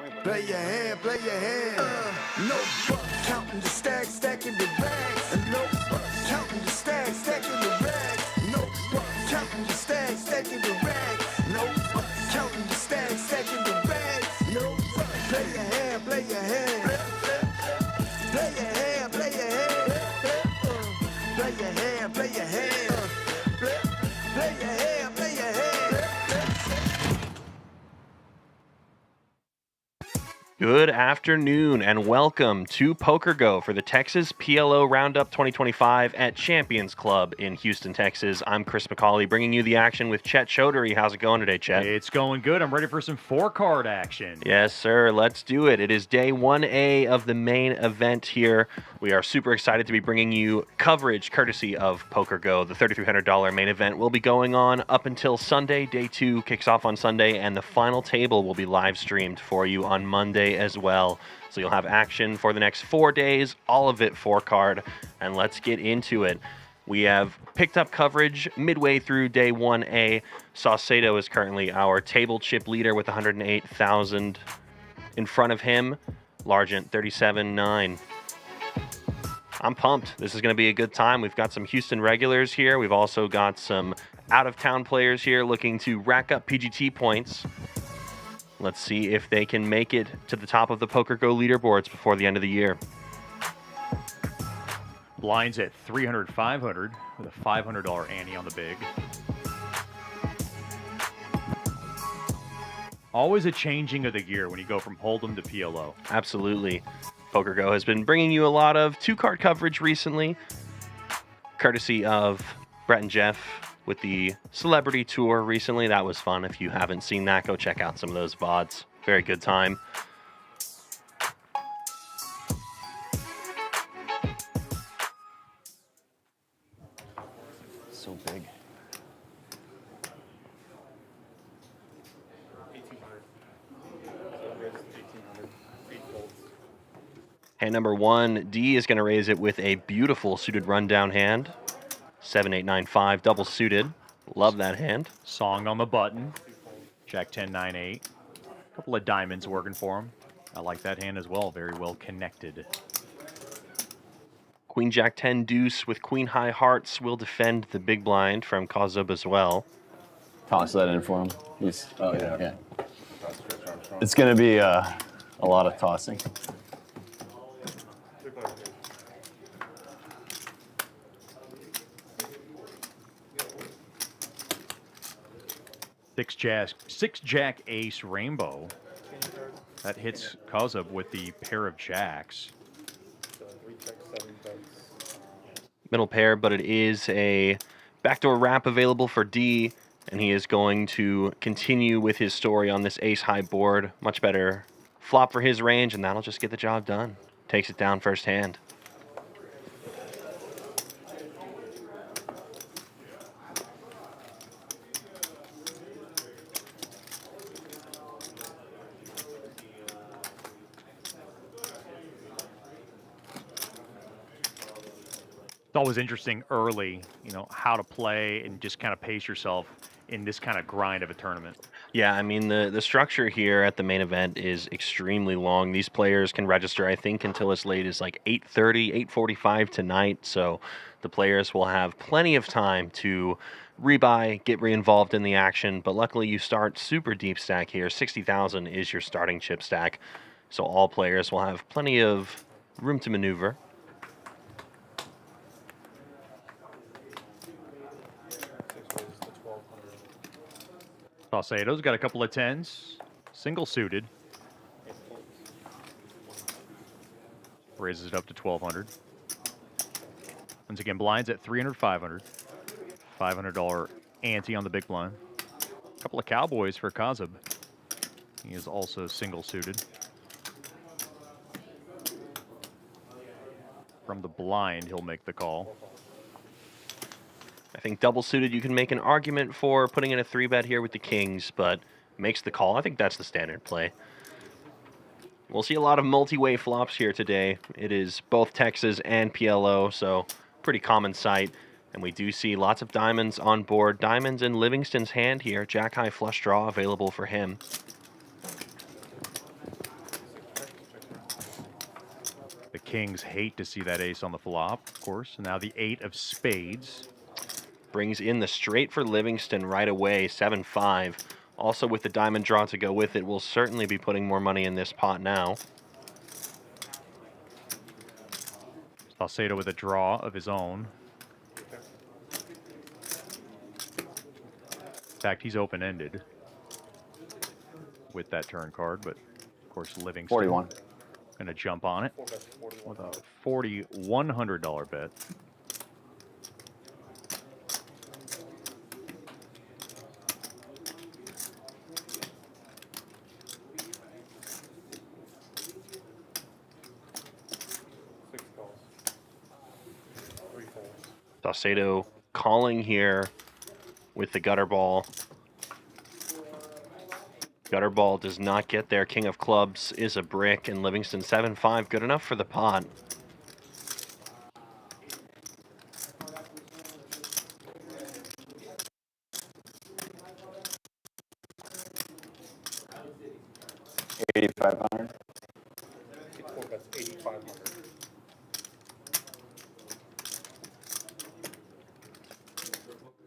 Play your hand, play your hand. No fuck, counting the stacks, stacking the bags. No fuck, counting the stacks, stacking the rags. No fuck, counting the stacks, stacking the rags. No fuck, counting the stacks, stacking the rags. No fuck, play your hand, play your hand. Play your hand, play your hand. Play your hand, play your hand. Play your hand, play your hand. Good afternoon and welcome to Poker Go for the Texas PLO Roundup 2025 at Champions Club in Houston, Texas. I'm Chris McCauley bringing you the action with Chet Chaudhary. How's it going today, Chet? It's going good. I'm ready for some four-card action. Yes, sir. Let's do it. It is day 1A of the main event here. We are super excited to be bringing you coverage courtesy of Poker Go. The $3,300 main event will be going on up until Sunday. Day 2 kicks off on Sunday, and the final table will be live streamed for you on Monday as well. So you'll have action for the next 4 days, all of it 4-card, and let's get into it. We have picked up coverage midway through day 1A. Saucedo is currently our table chip leader with 108,000 in front of him. Largent 37.9. I'm pumped. This is going to be a good time. We've got some Houston regulars here. We've also got some out-of-town players here looking to rack up PGT points. Let's see if they can make it to the top of the Poker Go leaderboards before the end of the year. Blinds at 300, 500 with a $500 ante on the big. Always a changing of the gear when you go from Hold'em to PLO. Absolutely. Poker Go has been bringing you a lot of 2-card coverage recently, courtesy of Brett and Jeff with the Celebrity Tour recently. That was fun. If you haven't seen that, go check out some of those VODs. Very good time. So big. Hand number 1, D is going to raise it with a beautiful suited rundown hand. 7-8-9-5, double suited. Love that hand. Song on the button. Jack 10, 9, 8. A couple of diamonds working for him. I like that hand as well. Very well connected. Queen Jack 10 deuce with Queen High Hearts will defend the big blind from Kozub as well. Toss that in for him. He's, yeah. It's going to be a lot of tossing. Six jack ace rainbow. That hits Kozub with the pair of jacks. Middle pair, but it is a backdoor wrap available for D, and he is going to continue with his story on this ace-high board. Much better flop for his range, and that'll just get the job done. Takes it down first hand. It's always interesting early, how to play and just kind of pace yourself in this kind of grind of a tournament. Yeah, I mean, the structure here at the main event is extremely long. These players can register, I think, until as late as like 8:30, 8:45 tonight. So the players will have plenty of time to rebuy, get re-involved in the action. But luckily, you start super deep stack here. 60,000 is your starting chip stack. So all players will have plenty of room to maneuver. Saucedo's got a couple of 10s, single suited. Raises it up to 1,200. Once again, blinds at 300, 500. $500 ante on the big blind. A couple of cowboys for Kozub. He is also single suited. From the blind, he'll make the call. I think double suited, you can make an argument for putting in a 3-bet here with the kings, but makes the call. I think that's the standard play. We'll see a lot of multi-way flops here today. It is both Texas and PLO, so pretty common sight. And we do see lots of diamonds on board. Diamonds in Livingston's hand here. Jack high flush draw available for him. The kings hate to see that ace on the flop, of course. And now the 8 of spades. Brings in the straight for Livingston right away, 7-5. Also with the diamond draw to go with it, we'll certainly be putting more money in this pot now. Saucedo with a draw of his own. In fact, he's open-ended with that turn card, but of course Livingston 41. going to jump on it with a $4,100 bet. Saucedo calling here with the gutter ball. Gutter ball does not get there. King of clubs is a brick, and Livingston 7-5. Good enough for the pot. $8,500. That's 8,500.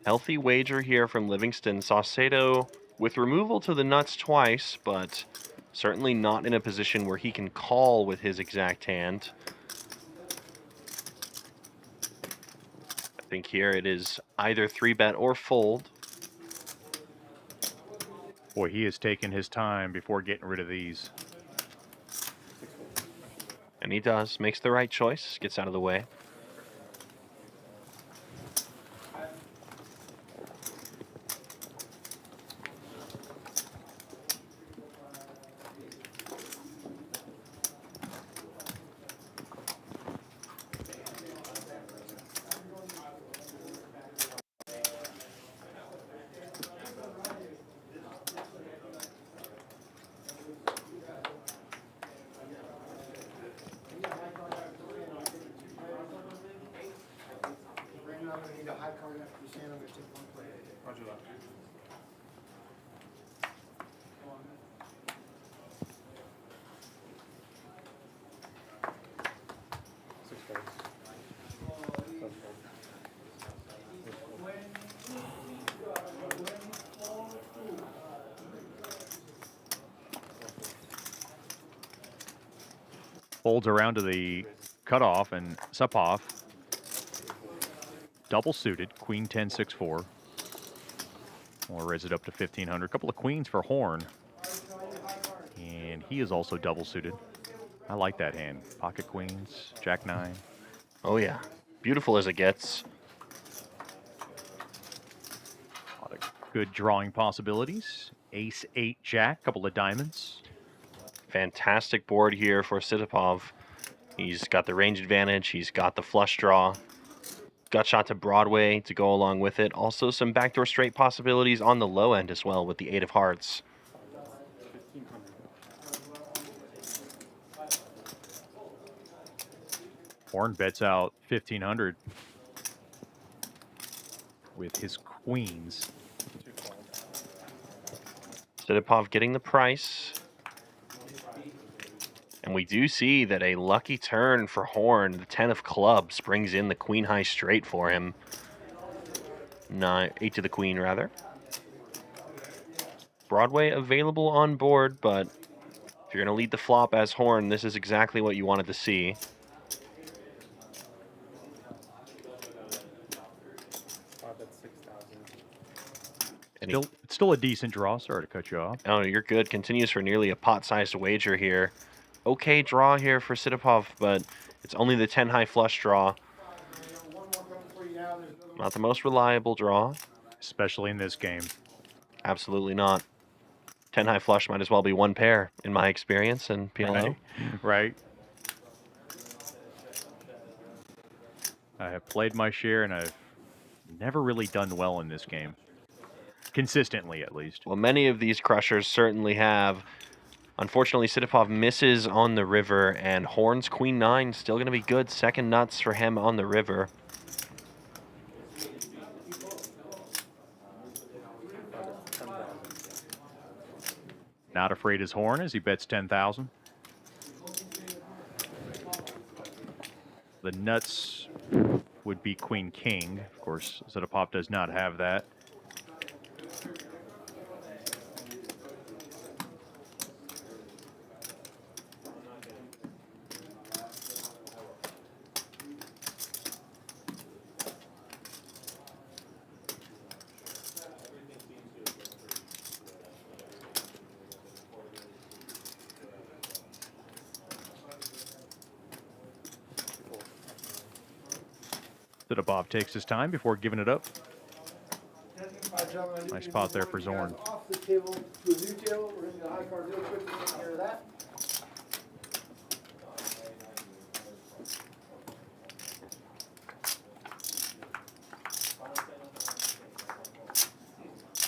Healthy wager here from Livingston. Saucedo with removal to the nuts twice, but certainly not in a position where he can call with his exact hand. I think here it is either 3-bet or fold. Boy, he has taken his time before getting rid of these. And he does. Makes the right choice. Gets out of the way. Folds around to the cutoff, and Tsydypov double suited, queen 10, 6-4. We'll raise it up to 1,500. A couple of queens for Horn. And he is also double suited. I like that hand. Pocket queens, jack 9. Oh, yeah. Beautiful as it gets. A lot of good drawing possibilities. Ace 8 jack, couple of diamonds. Fantastic board here for Tsydypov. He's got the range advantage. He's got the flush draw. Gut shot to Broadway to go along with it. Also some backdoor straight possibilities on the low end as well with the 8 of hearts. Horn bets out 1,500 with his queens. Tsydypov getting the price. And we do see that a lucky turn for Horn, the 10 of clubs, brings in the queen high straight for him. 8 to the queen, rather. Broadway available on board, but if you're going to lead the flop as Horn, this is exactly what you wanted to see. It's still a decent draw. Sorry to cut you off. Oh, you're good. Continues for nearly a pot-sized wager here. Okay draw here for Tsydypov, but it's only the 10 high flush draw. Not the most reliable draw. Especially in this game. Absolutely not. 10 high flush might as well be one pair, in my experience, in PLO. Right. I have played my share, and I've never really done well in this game. Consistently, at least. Well, many of these crushers certainly have. Unfortunately, Tsydypov misses on the river, and Horn's queen 9 still going to be good. Second nuts for him on the river. Not afraid as Horn as he bets 10,000. The nuts would be Queen King. Of course, Tsydypov does not have that. Tsydypov takes his time before giving it up. Nice pot there for Zorn. Off the table to a new table. We're going to the high card real quick to take care of that.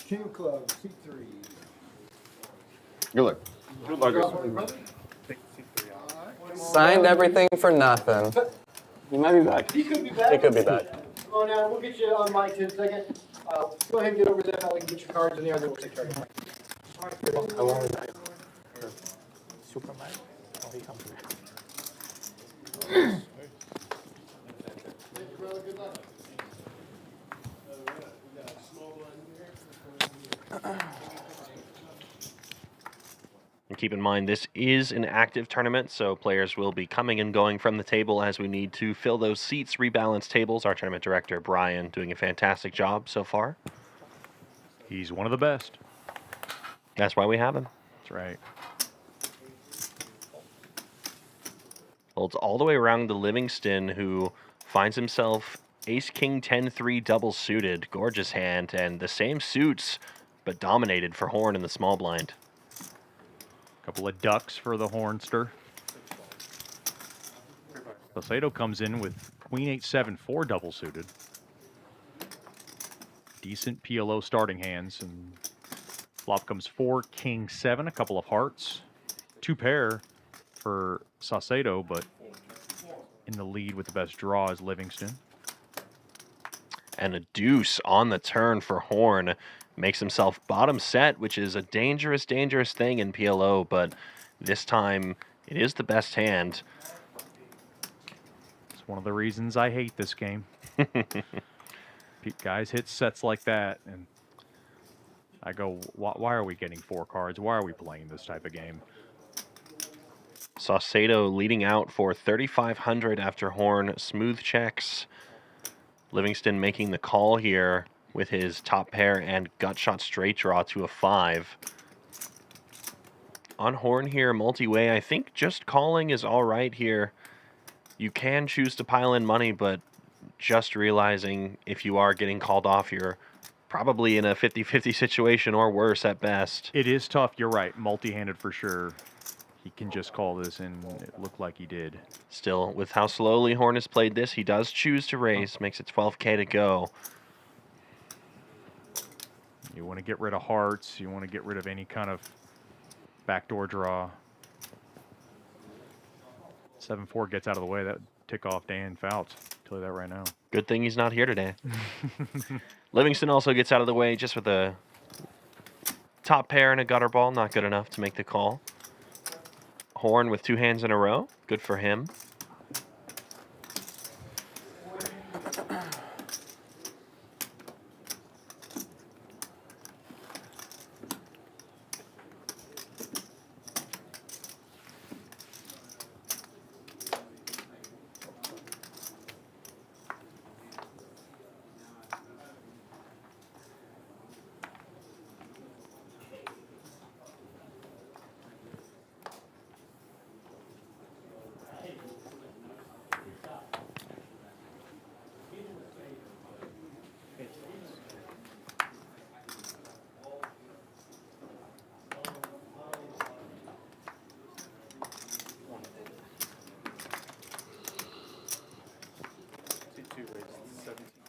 King of clubs, C3. Good luck. Good luck. Signed everything for nothing. You might be back. He could be back. He could be back. Come on now, we'll get you on mic in a second. Go ahead and get over there. Now we can get your cards in there and then we'll take care of it. How long is that? And keep in mind, this is an active tournament, so players will be coming and going from the table as we need to fill those seats, rebalance tables. Our tournament director, Brian, doing a fantastic job so far. He's one of the best. That's why we have him. That's right. Folds all the way around to Livingston, who finds himself ace-king 10-3 double suited. Gorgeous hand, and the same suits, but dominated for Horn in the small blind. Couple of ducks for the Hornster. Saledo comes in with Queen 8-7-4 double suited. Decent PLO starting hands, and flop comes 4 King 7, a couple of hearts, 2 pair for Saucedo, but in the lead with the best draw is Livingston. And a deuce on the turn for Horn. Makes himself bottom set, which is a dangerous, dangerous thing in PLO, but this time it is the best hand. It's one of the reasons I hate this game. Guys hit sets like that, and I go, why are we getting 4 cards? Why are we playing this type of game? Saucedo leading out for 3,500 after Horn smooth checks. Livingston making the call here with his top pair and gut shot straight draw to a 5. On Horn here, multi-way, I think just calling is all right here. You can choose to pile in money, but just realizing if you are getting called off, you're probably in a 50-50 situation or worse at best. It is tough, you're right, multi-handed for sure. He can just call this, and it looked like he did. Still, with how slowly Horn has played this, he does choose to raise, makes it 12K to go. You want to get rid of hearts. You want to get rid of any kind of backdoor draw. 7-4 gets out of the way. That would tick off Dan Fouts. I'll tell you that right now. Good thing he's not here today. Livingston also gets out of the way just with a top pair and a gutter ball. Not good enough to make the call. Horn with 2 hands in a row. Good for him.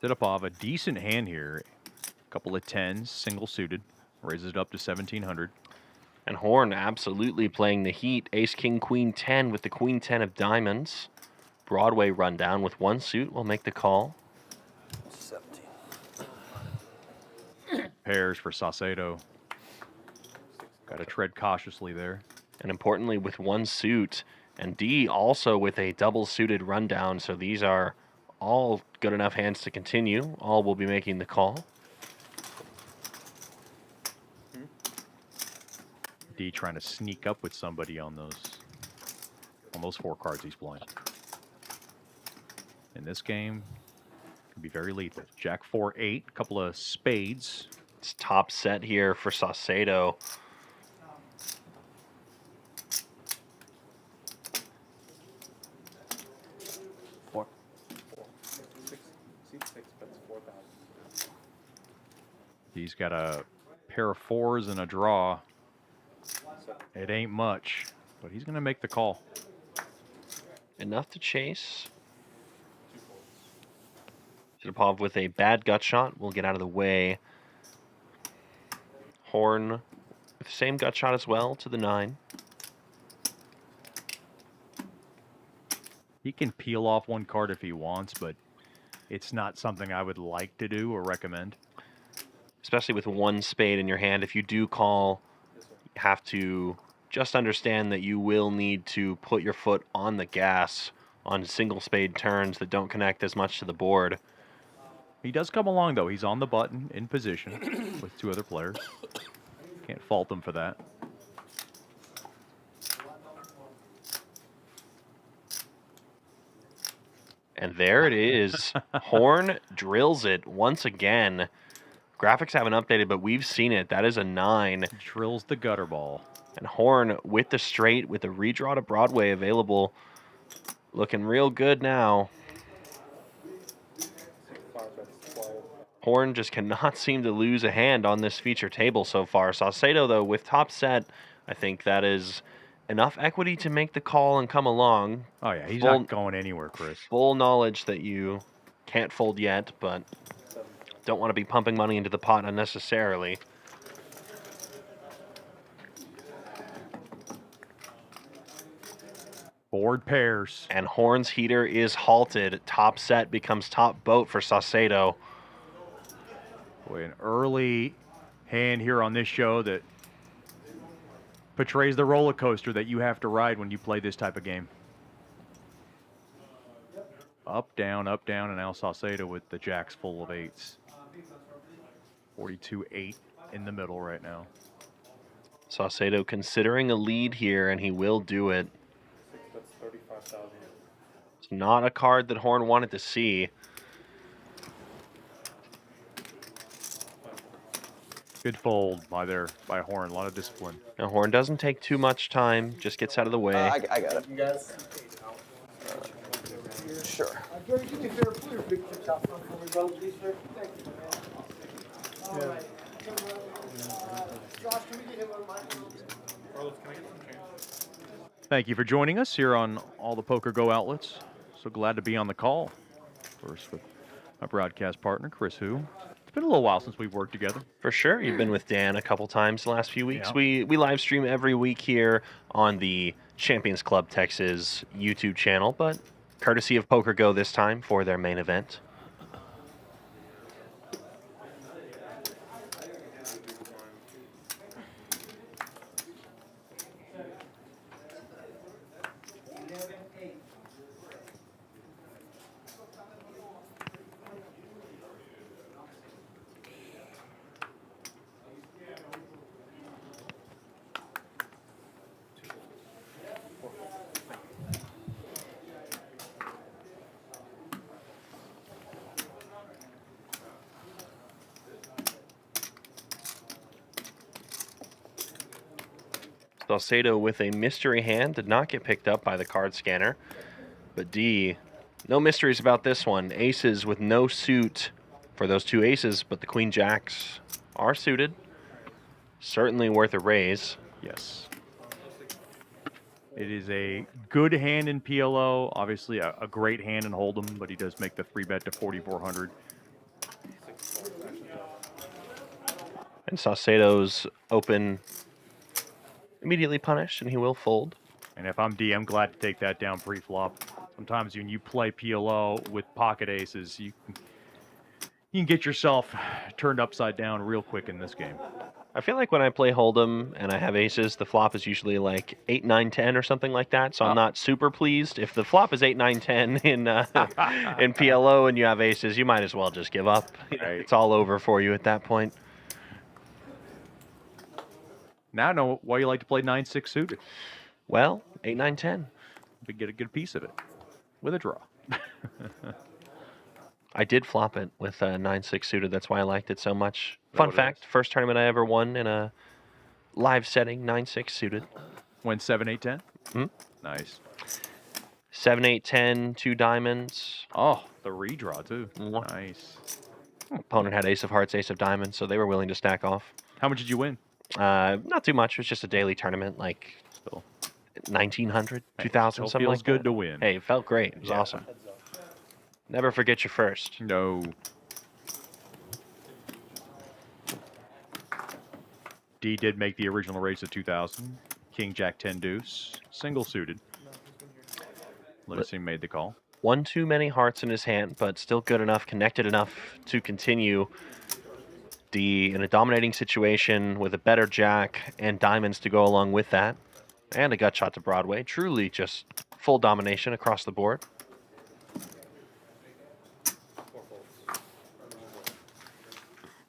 Tsydypov, a decent hand here. A couple of 10s, single suited. Raises it up to 1,700. And Horn absolutely playing the heat. Ace, King, Queen 10 with the Queen 10 of diamonds. Broadway rundown with 1 suit will make the call. 17. Pairs for Saucedo. Got to tread cautiously there. And importantly, with 1 suit, And D also with a double suited rundown. So these are all good enough hands to continue. All will be making the call. D trying to sneak up with somebody on those 4 cards he's playing. In this game, can be very lethal. Jack 4-8, a couple of spades. It's top set here for Saucedo. He's got a pair of 4s and a draw. It ain't much, but he's going to make the call. Enough to chase. Tsydypov with a bad gut shot will get out of the way. Horn with the same gut shot as well to the 9. He can peel off 1 card if he wants, but it's not something I would like to do or recommend. Especially with 1 spade in your hand. If you do call, you have to just understand that you will need to put your foot on the gas on single spade turns that don't connect as much to the board. He does come along, though. He's on the button in position with 2 other players. Can't fault him for that. And there it is. Horn drills it once again. Graphics haven't updated, but we've seen it. That is a 9. Drills the gutter ball. And Horn with the straight, with the redraw to Broadway available. Looking real good now. Horn just cannot seem to lose a hand on this feature table so far. Saucedo, though, with top set, I think that is enough equity to make the call and come along. Oh, yeah, he's not going anywhere, Chris. Full knowledge that you can't fold yet, but don't want to be pumping money into the pot unnecessarily. Board pairs. And Horn's heater is halted. Top set becomes top boat for Saucedo. Boy, an early hand here on this show that portrays the roller coaster that you have to ride when you play this type of game. Up, down, and now Saucedo with the jacks full of 8s. 42-8 in the middle right now. Saucedo considering a lead here, and he will do it. That's 35,000. It's not a card that Horn wanted to see. Good fold by Horn. A lot of discipline. Now, Horn doesn't take too much time, just gets out of the way. I got it. You guys? Sure. Gary, do me a favor, pull your big chips out front for me, brother, please, sir. Thank you, man. All right. Josh, can we get him on my phone? Thank you for joining us here on all the Poker Go outlets. So glad to be on the call. First with my broadcast partner, Chris Hu. It's been a little while since we've worked together. For sure. You've been with Dan a couple times the last few weeks. Yeah. We live stream every week here on the Champions Club Texas YouTube channel, but courtesy of Poker Go this time for their main event. Saucedo with a mystery hand did not get picked up by the card scanner. But D, no mysteries about this one. Aces with no suit for those 2 aces, but the queen jacks are suited. Certainly worth a raise. Yes. It is a good hand in PLO. Obviously a great hand in Hold'em, but he does make the 3-bet to 4,400. And Saucedo's open immediately punished, and he will fold. And if I'm D, I'm glad to take that down pre-flop. Sometimes when you play PLO with pocket aces, you can get yourself turned upside down real quick in this game. I feel like when I play Hold'em and I have aces, the flop is usually like 8, 9, 10 or something like that. So I'm not super pleased. If the flop is 8, 9, 10 in in PLO and you have aces, you might as well just give up. Right. It's all over for you at that point. Now I know why you like to play 9-6 suited. Well, 8, 9, 10. We get a good piece of it with a draw. I did flop it with 9-6 suited. That's why I liked it so much. Is that Fun what it fact, first tournament I ever won in a live setting, 9-6 suited. Went 7-8-10. Hmm? Nice. 7, 8, 10, 2 diamonds. Oh, the redraw too. Mwah. Nice. Opponent had ace of hearts, ace of diamonds, so they were willing to stack off. How much did you win? Not too much. It was just a daily tournament, like Still. 1,900, Hey, 2,000, still something feels like good that. to win. Hey, it felt great. It was Yeah. awesome. Never forget your first. No. D did make the original raise of 2,000. King, Jack, 10 deuce. Single suited. Livingston made the call. One too many hearts in his hand, but still good enough, connected enough to continue. D in a dominating situation with a better jack and diamonds to go along with that. And a gut shot to Broadway. Truly just full domination across the board.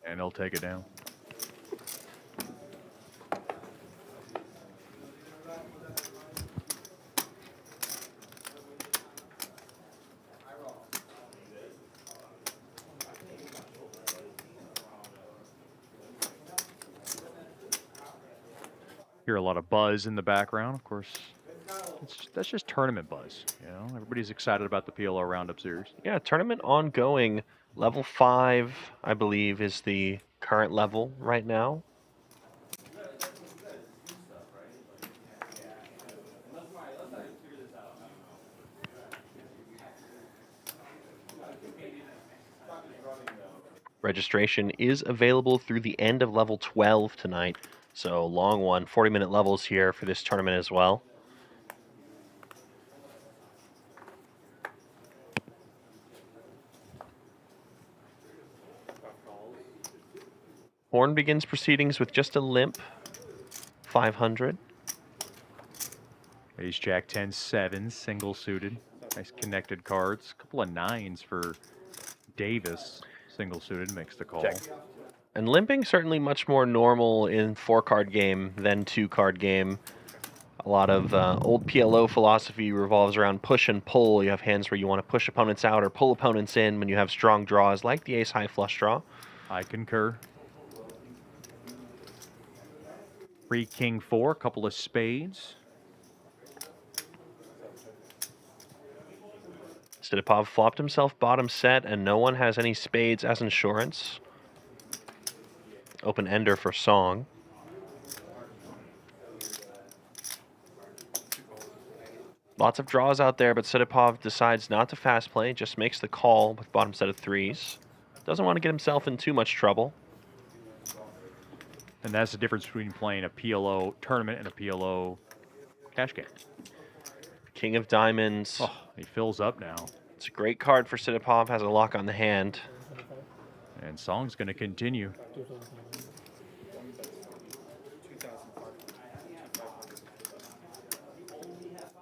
And he'll take it down. Hear a lot of buzz in the background, of course. That's just tournament buzz. You know, everybody's excited about the PLO Roundup series. Yeah, tournament ongoing. Level 5, I believe, is the current level right now. Registration is available through the end of level 12 tonight. So long one, 40-minute levels here for this tournament as well. Horn begins proceedings with just a limp, 500. Ace, Jack, 10, 7, single suited. Nice connected cards. Couple of 9s for Davis. Single suited makes the call. Check. And limping certainly much more normal in 4-card game than 2-card game. A lot of old PLO philosophy revolves around push and pull. You have hands where you want to push opponents out or pull opponents in when you have strong draws, like the ace-high flush draw. I concur. 3, King, 4, couple of spades. Tsydypov flopped himself bottom set, and no one has any spades as insurance. Open ender for Song. Lots of draws out there, but Tsydypov decides not to fast play, just makes the call with bottom set of 3s. Doesn't want to get himself in too much trouble. And that's the difference between playing a PLO tournament and a PLO cash game. King of diamonds. Oh, he fills up now. It's a great card for Tsydypov, has a lock on the hand. And Song's going to continue.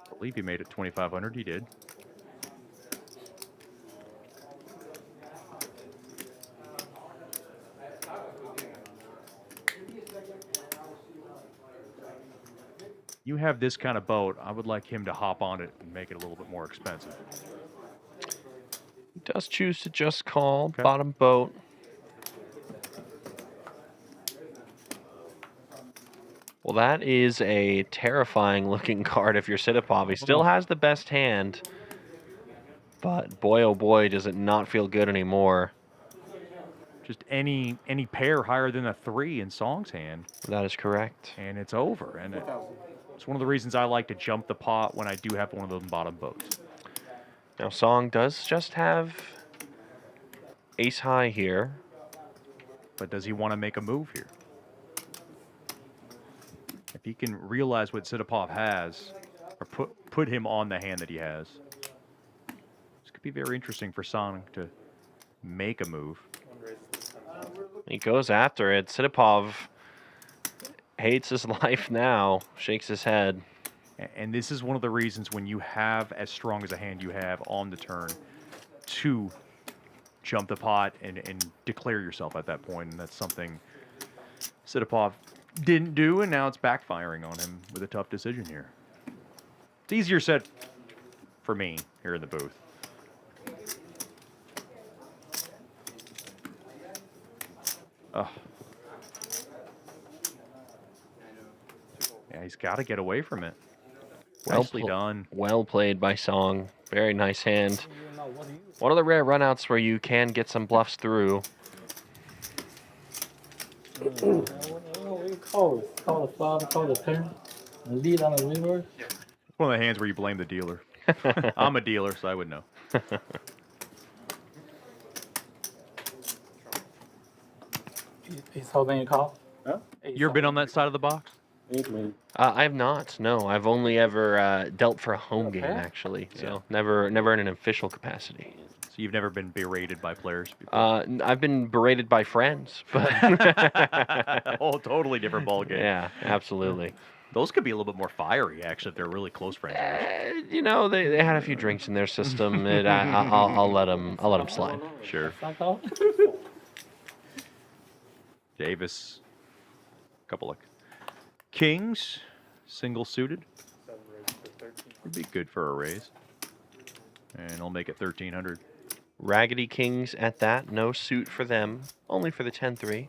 I believe he made it 2,500. He did. You have this kind of boat, I would like him to hop on it and make it a little bit more expensive. He does choose to just call. Okay. Bottom boat. Well, that is a terrifying looking card if you're Tsydypov. He still has the best hand, but boy oh boy does it not feel good anymore. Just any pair higher than a 3 in Song's hand, That is correct. and it's over. And it's one of the reasons I like to jump the pot when I do have one of them bottom boats. Now Song does just have ace high here. But does he want to make a move here? If he can realize what Tsydypov has, or put him on the hand that he has, this could be very interesting for Song to make a move. He goes after it. Tsydypov Hates his life now. Shakes his head. And this is one of the reasons when you have as strong as a hand you have on the turn to jump the pot and declare yourself at that point. And that's something Tsydypov didn't do, and now it's backfiring on him with a tough decision here. It's easier said for me here in the booth. Oh. Yeah, he's got to get away from it. Nicely done. Well played by Song. Very nice hand. One of the rare runouts where you can get some bluffs through. What do you call it? Call the flop, call the turn, and lead on the river. It's one of the hands where you blame the dealer. I'm a dealer, so I would know. He's holding a call. Huh? You ever been on that side of the box? I have not. No, I've only ever dealt for a home game, actually. So never in an official capacity. So you've never been berated by players before? I've been berated by friends, but Oh, totally different ballgame. yeah, absolutely. Those could be a little bit more fiery, actually, if they're really close friends. You know, they had a few drinks in their system. I'll let them slide. Sure. Davis, couple of kings, single suited. Would be good for a raise. And I'll make it 1,300. Raggedy kings at that. No suit for them. Only for the 10-3.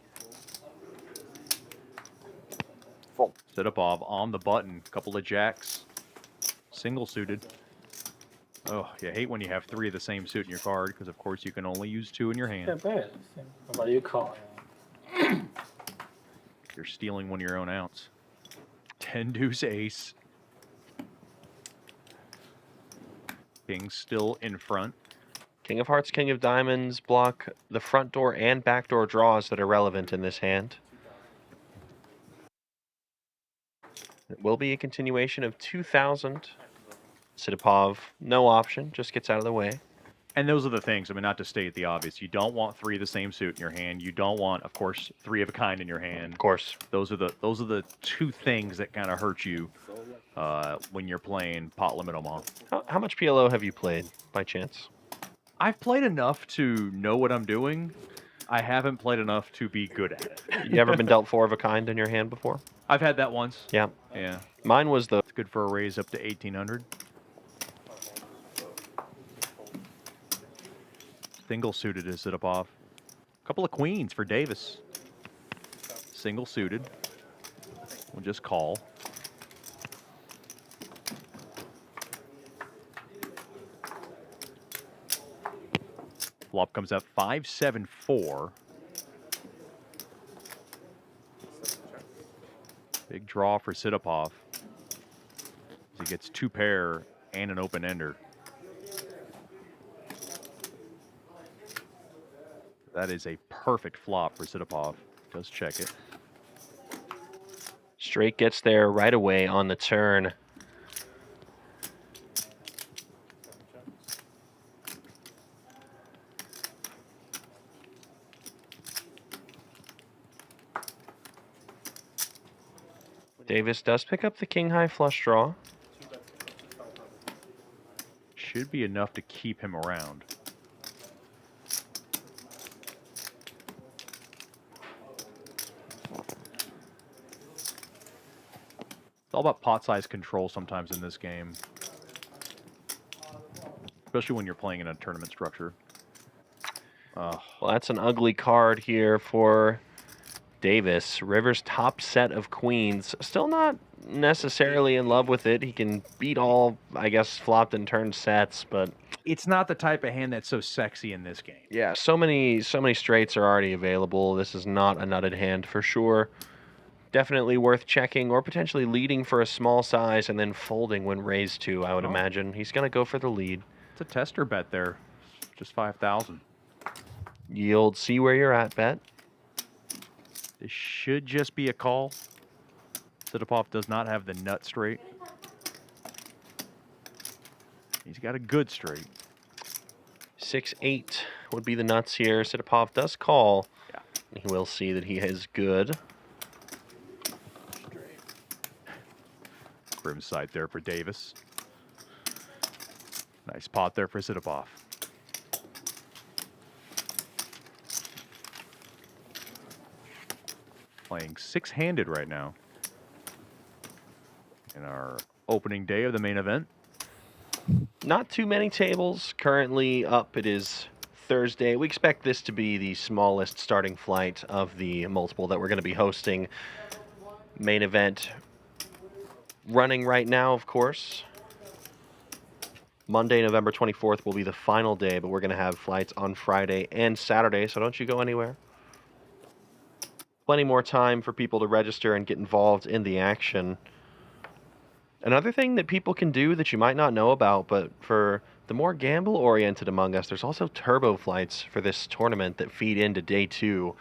Tsydypov on the button. Couple of jacks. Single suited. Oh, you hate when you have 3 of the same suit in your card because, of course, you can only use 2 in your hand. Not bad. What do you call it? You're stealing one of your own outs. 10 deuce ace. King still in front. King of hearts, king of diamonds block the front door and back door draws that are relevant in this hand. It will be a continuation of 2,000. Tsydypov, no option, just gets out of the way. And those are the things, I mean, not to state the obvious. You don't want 3 of the same suit in your hand. You don't want, of course, 3 of a kind in your hand. Of course. Those are the 2 things that kind of hurt you when you're playing pot limit omaha. How much PLO have you played, by chance? I've played enough to know what I'm doing. I haven't played enough to be good at it. You ever been dealt 4 of a kind in your hand before? I've had that once. Yeah. Yeah. Mine was the... It's good for a raise up to 1,800. Single suited is Tsydypov. Couple of queens for Davis. Single suited. We'll just call. Flop comes up 5-7-4. Big draw for Tsydypov. He gets 2 pair and an open ender. That is a perfect flop for Tsydypov. Does check it. Straight gets there right away on the turn. Davis does pick up the king-high flush draw. Should be enough to keep him around. It's all about pot size control sometimes in this game. Especially when you're playing in a tournament structure. Well, that's an ugly card here for Davis. River's top set of queens. Still not necessarily in love with it. He can beat all, I guess, flopped and turned sets, but... It's not the type of hand that's so sexy in this game. Yeah, so many straights are already available. This is not a nutted hand for sure. Definitely worth checking or potentially leading for a small size and then folding when raised to, I would imagine. He's going to go for the lead. It's a tester bet there. Just 5,000. Yield, see where you're at, bet. This should just be a call. Tsydypov does not have the nut straight. He's got a good straight. 6-8 would be the nuts here. Tsydypov does call. Yeah. He will see that he is good. Grim sight there for Davis. Nice pot there for Tsydypov. Playing six-handed right now in our opening day of the main event. Not too many tables currently up. It is Thursday. We expect this to be the smallest starting flight of the multiple that we're going to be hosting. Main event running right now, of course. Monday, November 24th will be the final day, but we're going to have flights on Friday and Saturday, so don't you go anywhere. Plenty more time for people to register and get involved in the action. Another thing that people can do that you might not know about, but for the more gamble-oriented among us, there's also turbo flights for this tournament that feed into day 2.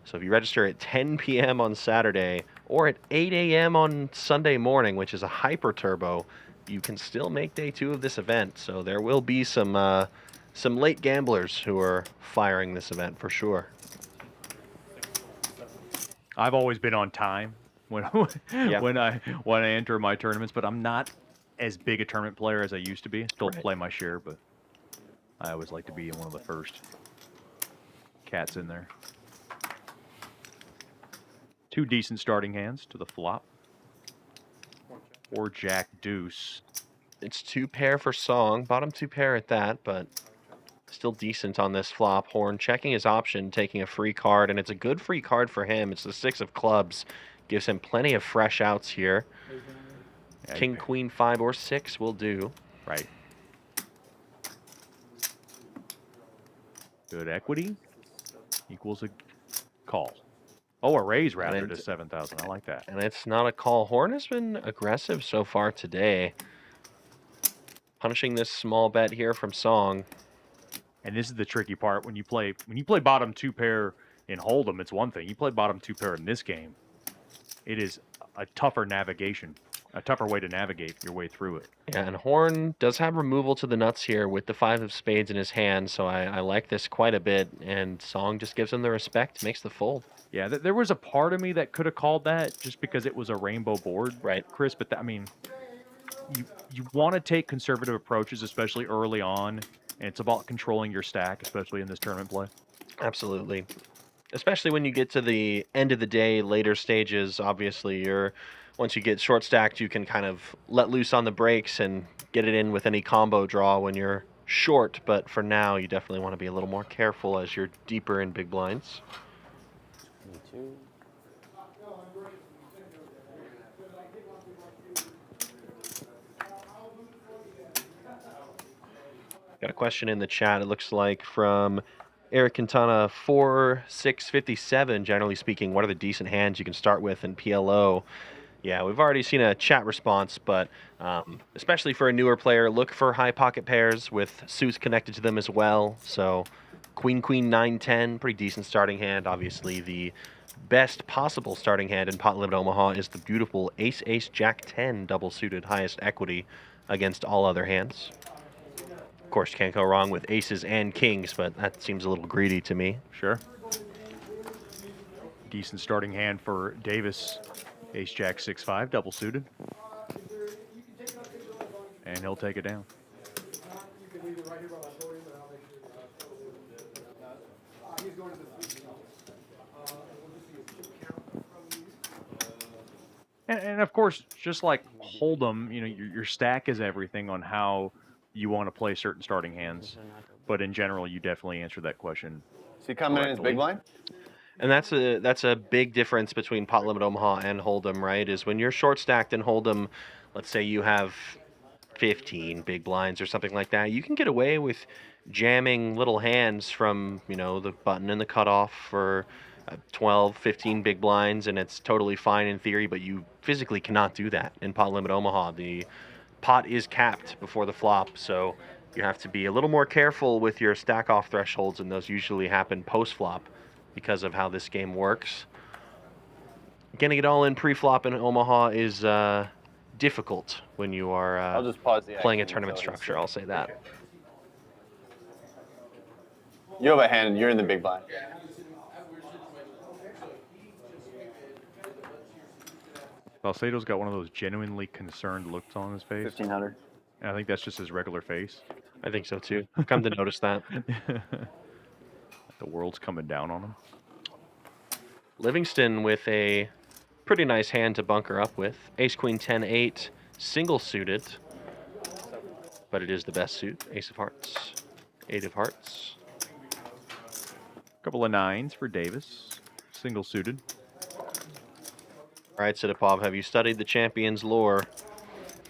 So if you register at 10 p.m. on Saturday or at 8 a.m. on Sunday morning, which is a hyper turbo, you can still make day 2 of this event. So there will be some late gamblers who are firing this event for sure. I've always been on time when Yeah. when I enter my tournaments, but I'm not as big a tournament player as I used to be. Still Right. play my share, but I always like to be one of the first cats in there. 2 decent starting hands to the flop. Or Jack Deuce. It's 2 pair for Song, bottom 2 pair at that, but still decent on this flop. Horn checking his option, taking a free card, and it's a good free card for him. It's the 6 of clubs. Gives him plenty of fresh outs here. Yeah, King, queen, 5, or 6 will do. Right. Good equity equals a call. Oh, a raise rather And to 7,000. I like that. And it's not a call. Horn has been aggressive so far today. Punishing this small bet here from Song. And this is the tricky part when you play bottom 2 pair in Hold'em. It's one thing. You play bottom 2 pair in this game. It is a tougher navigation, a tougher way to navigate your way through it. Yeah, and Horn does have removal to the nuts here with the 5 of spades in his hand, so I like this quite a bit. And Song just gives him the respect, makes the fold. Yeah, there was a part of me that could have called that just because it was a rainbow board, Right, Chris. But I mean, you want to take conservative approaches, especially early on, and it's about controlling your stack, especially in this tournament play. Absolutely. Especially when you get to the end of the day, later stages, obviously, once you get short stacked, you can kind of let loose on the brakes and get it in with any combo draw when you're short. But for now, you definitely want to be a little more careful as you're deeper in big blinds. 22. Got a question in the chat, it looks like, from Eric Quintana 4657. Generally speaking, what are the decent hands you can start with in PLO? Yeah, we've already seen a chat response, but especially for a newer player, look for high pocket pairs with suits connected to them as well. So Queen, Queen, 9, 10, pretty decent starting hand. Obviously, the best possible starting hand in Pot Limit Omaha is the beautiful Ace, Ace, Jack 10 double suited, highest equity against all other hands. Of course, can't go wrong with aces and kings, but that seems a little greedy to me. Sure. Decent starting hand for Davis. Ace Jack 6-5 double suited. And he'll take it down. And of course, just like Hold'em, you know, your stack is everything on how you want to play certain starting hands. But in general, you definitely answer that question. Is he coming in his big blind? And that's a big difference between Pot Limit Omaha and Hold'em, right? Is when you're short stacked in Hold'em, let's say you have 15 big blinds or something like that, you can get away with jamming little hands from, you know, the button and the cutoff for 12, 15 big blinds, and it's totally fine in theory, but you physically cannot do that in Pot Limit Omaha. The pot is capped before the flop, so you have to be a little more careful with your stack off thresholds, and those usually happen post flop because of how this game works. Getting it all in pre-flop in Omaha is difficult when you are I'll just pause the playing a action tournament until he's- structure, I'll say that. You have a hand. You're in the big blind. Saucedo's got one of those genuinely concerned looks on his face. 1500. And I think that's just his regular face. I think so too. I've come to notice that. The world's coming down on him. Livingston with a pretty nice hand to bunker up with. Ace, queen, 10, 8, single suited. But it is the best suit. Ace of hearts, 8 of hearts. Couple of 9s for Davis. Single suited. All right, Tsydypov, have you studied the champion's lore?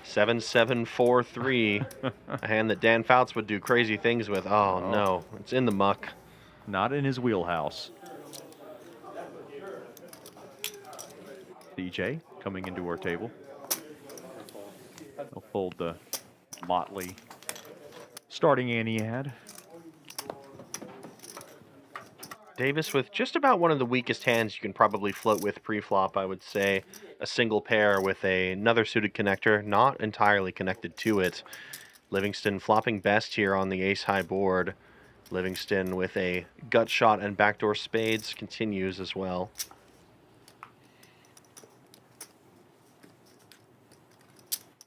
7-7-4-3. A hand that Dan Fouts would do crazy things with. Oh, no. It's in the muck. Not in his wheelhouse. DJ coming into our table. He'll fold the motley starting hand he had. Davis with just about one of the weakest hands you can probably float with pre-flop, I would say. A single pair with another suited connector, not entirely connected to it. Livingston flopping best here on the ace-high board. Livingston with a gut shot and backdoor spades continues as well.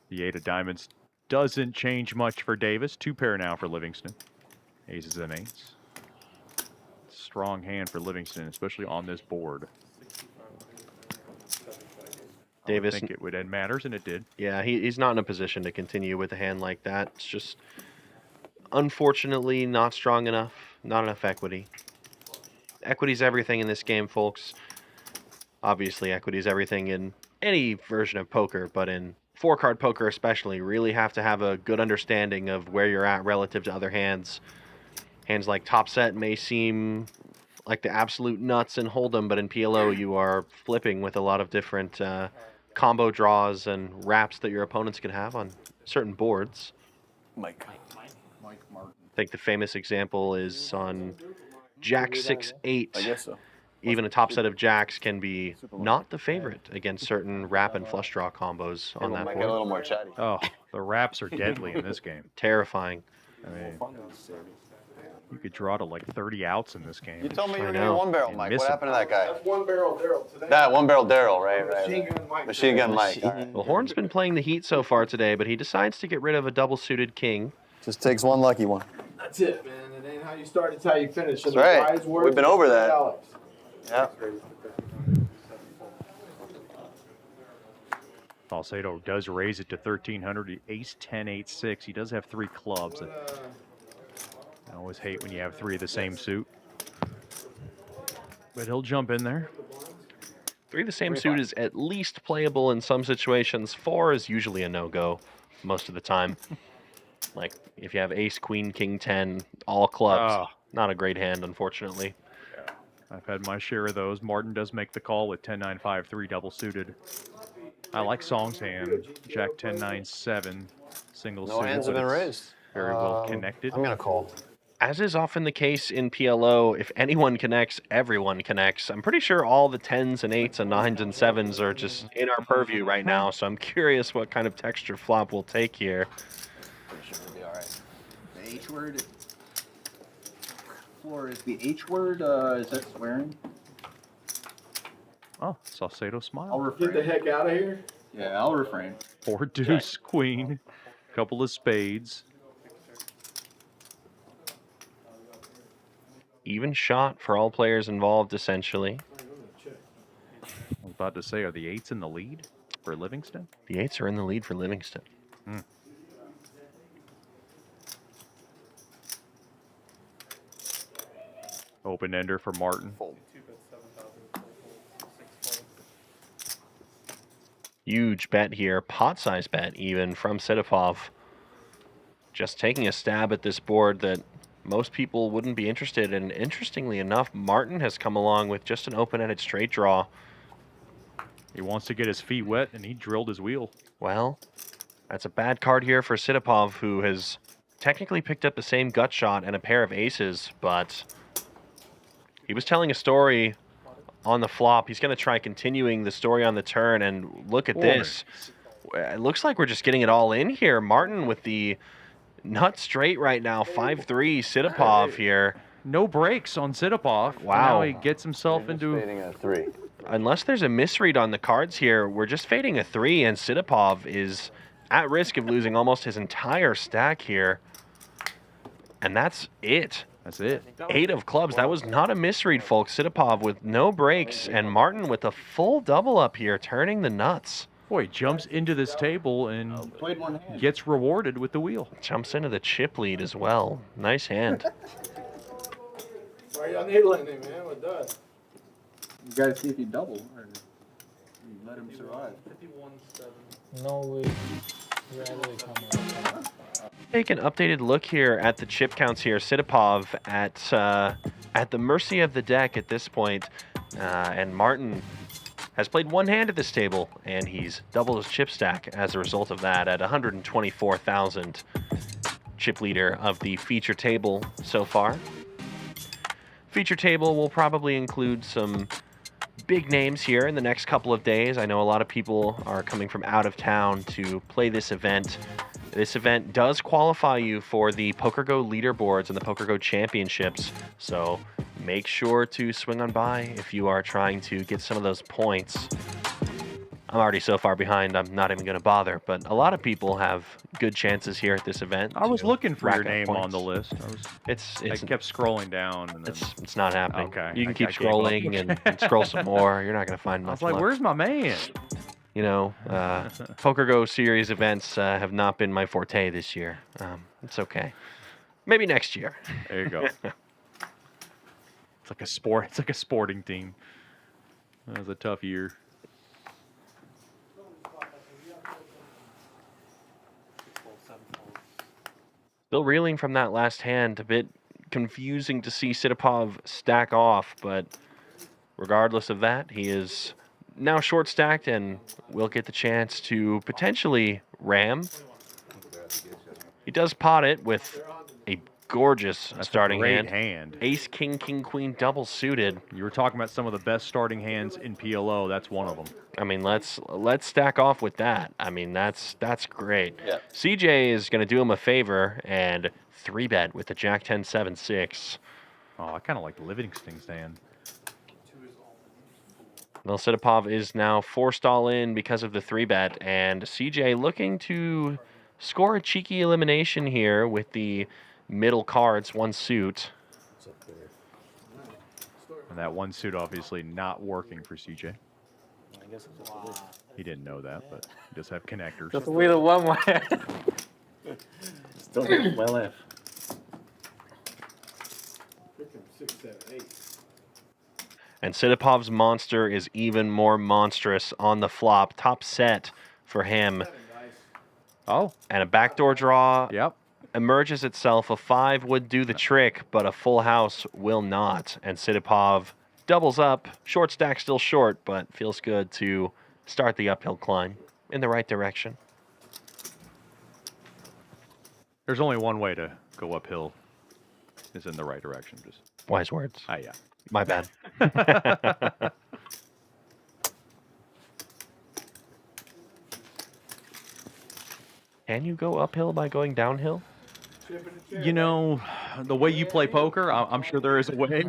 The 8 of diamonds doesn't change much for Davis. 2 pair now for Livingston. Aces and 8s. Strong hand for Livingston, especially on this board. Davis, I think it would end matters, and it did. yeah, he's not in a position to continue with a hand like that. It's just, unfortunately, not strong enough. Not enough equity. Equity's everything in this game, folks. Obviously, equity's everything in any version of poker, but in 4-card poker especially, you really have to have a good understanding of where you're at relative to other hands. Hands like top set may seem like the absolute nuts in Hold'em, but in PLO you are flipping with a lot of different combo draws and wraps that your opponents can have on certain boards. Mike. I think the famous example is on Jack 6-8. I guess so. Even a top set of jacks can be not the favorite against certain wrap and flush draw combos on that Might board. get a little more chatty. Oh, the wraps are deadly in this game. Terrifying. I mean, you could draw to like 30 outs in this game. You told me you I were going to know. be one barrel, And Mike. miss What him. happened to that guy? That's one barrel Daryl today. That one barrel Daryl, right? Machine gun Mike. Machine gun Mike. All right. Well, Horn's been playing the heat so far today, but he decides to get rid of a double-suited king. Just takes one lucky one. That's it, man. It ain't how you start, it's how you finish. That's right. We've been over that. Alex. Yeah. Saucedo does raise it to 1,300. Ace 10, 8, 6. He does have 3 clubs. I always hate when you have 3 of the same suit. But he'll jump in there. 3 of the same suit is at least playable in some situations. 4 is usually a no-go most of the time. Like, if you have ace, queen, king, 10, all clubs, not a great hand, unfortunately. I've had my share of those. Martin does make the call with 10, 9, 5, 3 double suited. I like Song's hand. Jack 10, 9, 7. Single No suited. hands have but been it's raised. Very well connected. I'm going to call. As is often the case in PLO, if anyone connects, everyone connects. I'm pretty sure all the 10s and 8s and 9s and 7s are just in our purview right now, so I'm curious what kind of texture flop we'll take here. Pretty sure it'll be all right. The H word. Floor is the H word. Is that swearing? Oh, Saucedo smile. I'll refrain. Get the heck out of here. Yeah, I'll refrain. 4 deuce, queen. Couple of spades. Even shot for all players involved, essentially. I was about to say, are the 8s in the lead for Livingston? The 8s are in the lead for Livingston. Open ender for Martin. Huge bet here, pot size bet even from Tsydypov. Just taking a stab at this board that most people wouldn't be interested in. Interestingly enough, Martin has come along with just an open-ended straight draw. He wants to get his feet wet, and he drilled his wheel. Well, that's a bad card here for Tsydypov, who has technically picked up the same gut shot and a pair of aces, but he was telling a story on the flop. He's going to try continuing the story on the turn, and look at this. It looks like we're just getting it all in here. Martin with the nut straight right now, 5-3 Tsydypov here. No breaks on Tsydypov. Wow. Now he gets himself into Fading at 3. unless there's a misread on the cards here, we're just fading a 3, and Tsydypov is at risk of losing almost his entire stack here. And that's it. That's it. 8 of clubs. That was not a misread, folks. Tsydypov with no breaks, and Martin with a full double up here, turning the nuts. Boy, he jumps into this table and Played one hand. gets rewarded with the wheel. Jumps into the chip lead as well. Nice hand. Why are y'all needling him, man? What does? You gotta see if he double or you let him survive. No way. Really coming. Take an updated look here at the chip counts here. Tsydypov at the mercy of the deck at this point. And Martin has played one hand at this table, and he's doubled his chip stack as a result of that at 124,000 chip leader of the feature table so far. Feature table will probably include some big names here in the next couple of days. I know a lot of people are coming from out of town to play this event. This event does qualify you for the PokerGo leaderboards and the PokerGo championships, so make sure to swing on by if you are trying to get some of those points. I'm already so far behind, I'm not even going to bother, but a lot of people have good chances here at this event. I was to looking for rack your up name points. on the list. It's I kept scrolling down. And then, it's not happening. Okay, You can I keep gave up. scrolling and scroll some more. You're not going to find I much was like, luck. where's my man? You know, PokerGo series events have not been my forte this year. It's okay. Maybe next year. There you go. It's like a sport. It's like a sporting team. That was a tough year. Still reeling from that last hand. A bit confusing to see Tsydypov stack off, but regardless of that, he is now short stacked and will get the chance to potentially ram. He does pot it with a gorgeous starting Great hand. hand. Ace, king, king, queen, double suited. You were talking about some of the best starting hands in PLO. That's one of them. I mean, let's stack off with that. I mean, that's great. Yeah. CJ is going to do him a favor and 3-bet with the Jack 10 7 6. Oh, I kind of like Livingston's hand. Well, Tsydypov is now forced all in because of the 3-bet, and CJ looking to score a cheeky elimination here with the middle cards, one suit. And that one suit obviously not working for CJ. He didn't know that, but he does have connectors. Just wheel it one way. Still well left. Freaking 6, 7, 8. And Tsydypov's monster is even more monstrous on the flop. Top set for him. Oh, And a backdoor draw yep. emerges itself. A 5 would do the trick, but a full house will not. And Tsydypov doubles up. Short stack still short, but feels good to start the uphill climb in the right direction. There's only one way to go uphill. Is in the right direction. Just Wise words. yeah. My bad. Can you go uphill by going downhill? You know, the way you play poker, I'm sure there is a way.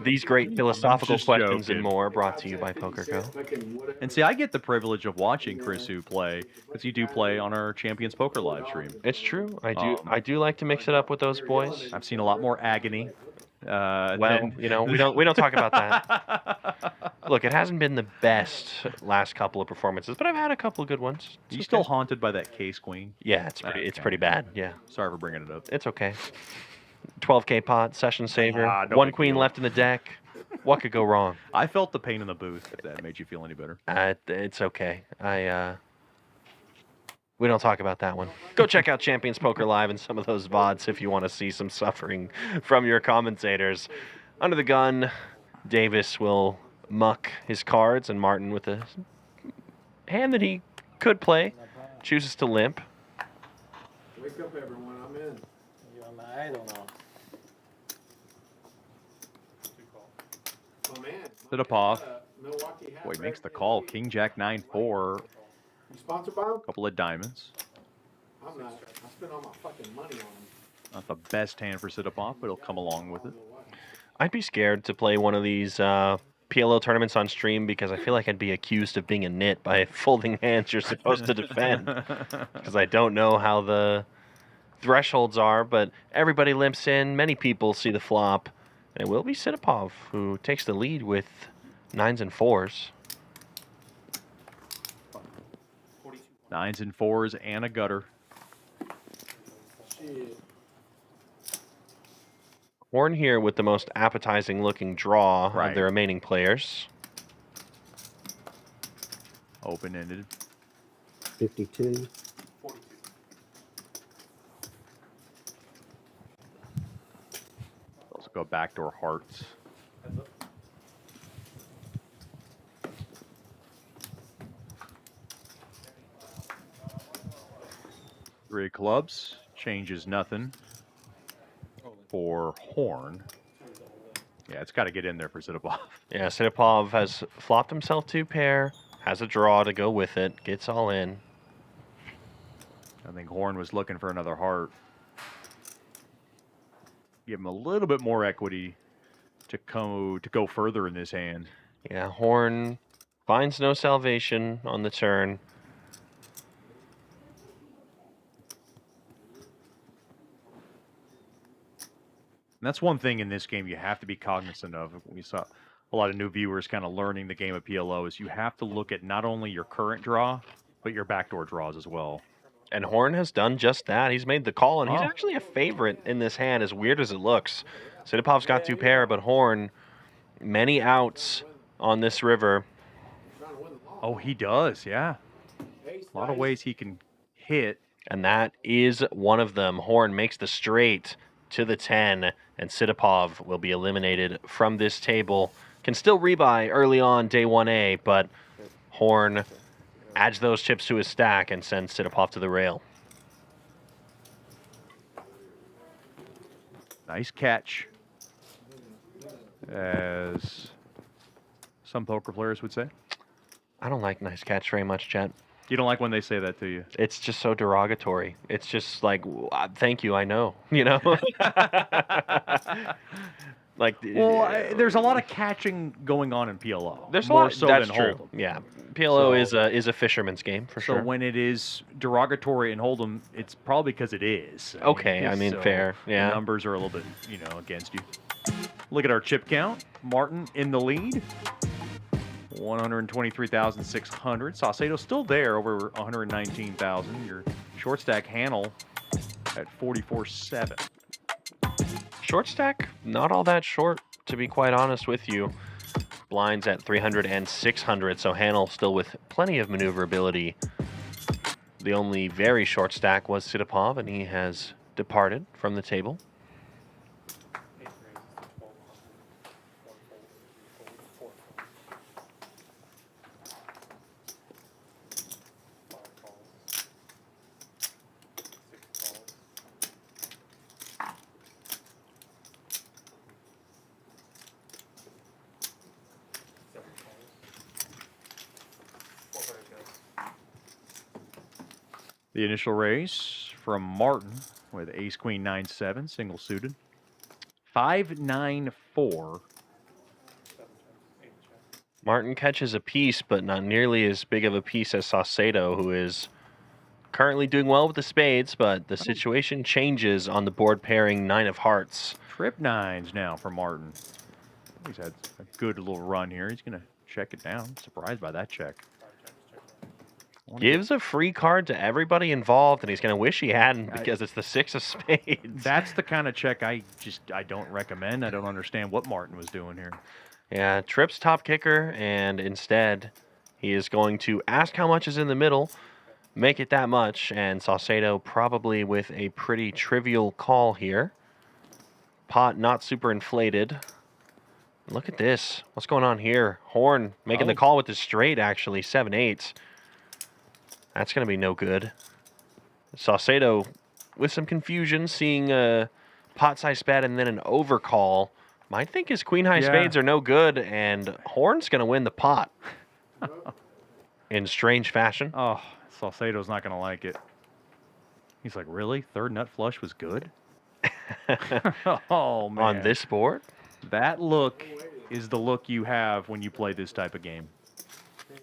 These great philosophical just questions joking. and more brought to you by PokerGo. And see, I get the privilege of watching Chrisu play because you do play on our Champions Poker live stream. It's true. I do like to mix it up with those boys. I've seen a lot more agony. Well, you know, we don't talk about that. Look, it hasn't been the best last couple of performances, but I've had a couple of good ones. It's You okay. still haunted by that case queen? Yeah, it's pretty bad. Yeah, Sorry for bringing it up. it's okay. 12K pot, session saver, no one big queen deal. left in the deck. What could go wrong? I felt the pain in the booth. If that made you feel any better. It's okay. We don't talk about that one. Go check out Champions Poker Live and some of those VODs if you want to see some suffering from your commentators. Under the gun, Davis will muck his cards, and Martin, with a hand that he could play, chooses to limp. Wake up, everyone. I'm in. I don't know. My man. Tsydypov. Milwaukee hat Boy, right makes the there. call. King Jack 9-4. You sponsored by him? Couple of diamonds. I'm not. I spent all my fucking money on him. Not the best hand for Tsydypov, but he'll come along with it. I'd be scared to play one of these PLO tournaments on stream because I feel like I'd be accused of being a nit by folding hands you're supposed to defend. Because I don't know how the thresholds are, but everybody limps in. Many people see the flop. And it will be Tsydypov who takes the lead with 9s and 4s. 9s and 4s and a gutter. Shit. Horn here with the most appetizing looking draw Right. of the remaining players. Open-ended. 52. Also go backdoor hearts. Three of clubs changes nothing for Horn. Yeah, it's got to get in there for Tsydypov. Yeah, Tsydypov has flopped himself 2 pair, has a draw to go with it, gets all in. I think Horn was looking for another heart. Give him a little bit more equity to go further in this hand. Yeah, Horn finds no salvation on the turn. And that's one thing in this game you have to be cognizant of. We saw a lot of new viewers kind of learning the game of PLO is you have to look at not only your current draw, but your backdoor draws as well. And Horn has done just that. He's made the call, and he's Oh. actually a favorite in this hand, as weird as it looks. Tsydypov's got 2 pair, but Horn, many outs on this river. Trying to win the ball. Oh, he does, yeah. Ace, A lot of nice. ways he can hit. And that is one of them. Horn makes the straight to the 10, and Tsydypov will be eliminated from this table. Can still rebuy early on day 1A, but Horn adds those chips to his stack and sends Tsydypov to the rail. Nice catch, as some poker players would say. I don't like nice catch very much, Chet. You don't like when they say that to you. It's just so derogatory. It's just like, thank you, I know, you know? Like, Well, there's a lot of catching going on in PLO. there's a more lot. so That's than true. Hold'em. Yeah, PLO So- is a fisherman's game for So sure. when it is derogatory in Hold'em, it's probably because it is. Okay, I mean, fair, yeah. The numbers are a little bit, against you. Look at our chip count. Martin in the lead. 123,600. Saucedo still there, over 119,000. Your short stack Hannel at 44.7. Short stack, not all that short, to be quite honest with you. Blinds at 300 and 600, so Hannel still with plenty of maneuverability. The only very short stack was Tsydypov, and he has departed from the table. The initial raise from Martin with ace queen 9-7, single suited. 5-9-4. Martin catches a piece, but not nearly as big of a piece as Saucedo, who is currently doing well with the spades, but the situation changes on the board pairing 9 of hearts. Trip nines now for Martin. He's had a good little run here. He's going to check it down. Surprised by that check. Gives a free card to everybody involved, and he's going to wish he hadn't because it's the 6 of spades. That's the kind of check I don't recommend. I don't understand what Martin was doing here. Yeah, Tripp's top kicker, and instead he is going to ask how much is in the middle, make it that much, and Saucedo probably with a pretty trivial call here. Pot not super inflated. Look at this. What's going on here? Horn making the call with the straight, actually, 7-8. That's going to be no good. Saucedo with some confusion, seeing a pot-sized bet and then an overcall. Might think his queen-high spades are no good, and Horn's going to win the pot. In strange fashion. Oh, Saucedo's not going to like it. He's like, really? Third nut flush was good? Oh, man. On this board? That look is the look you have when you play this type of game.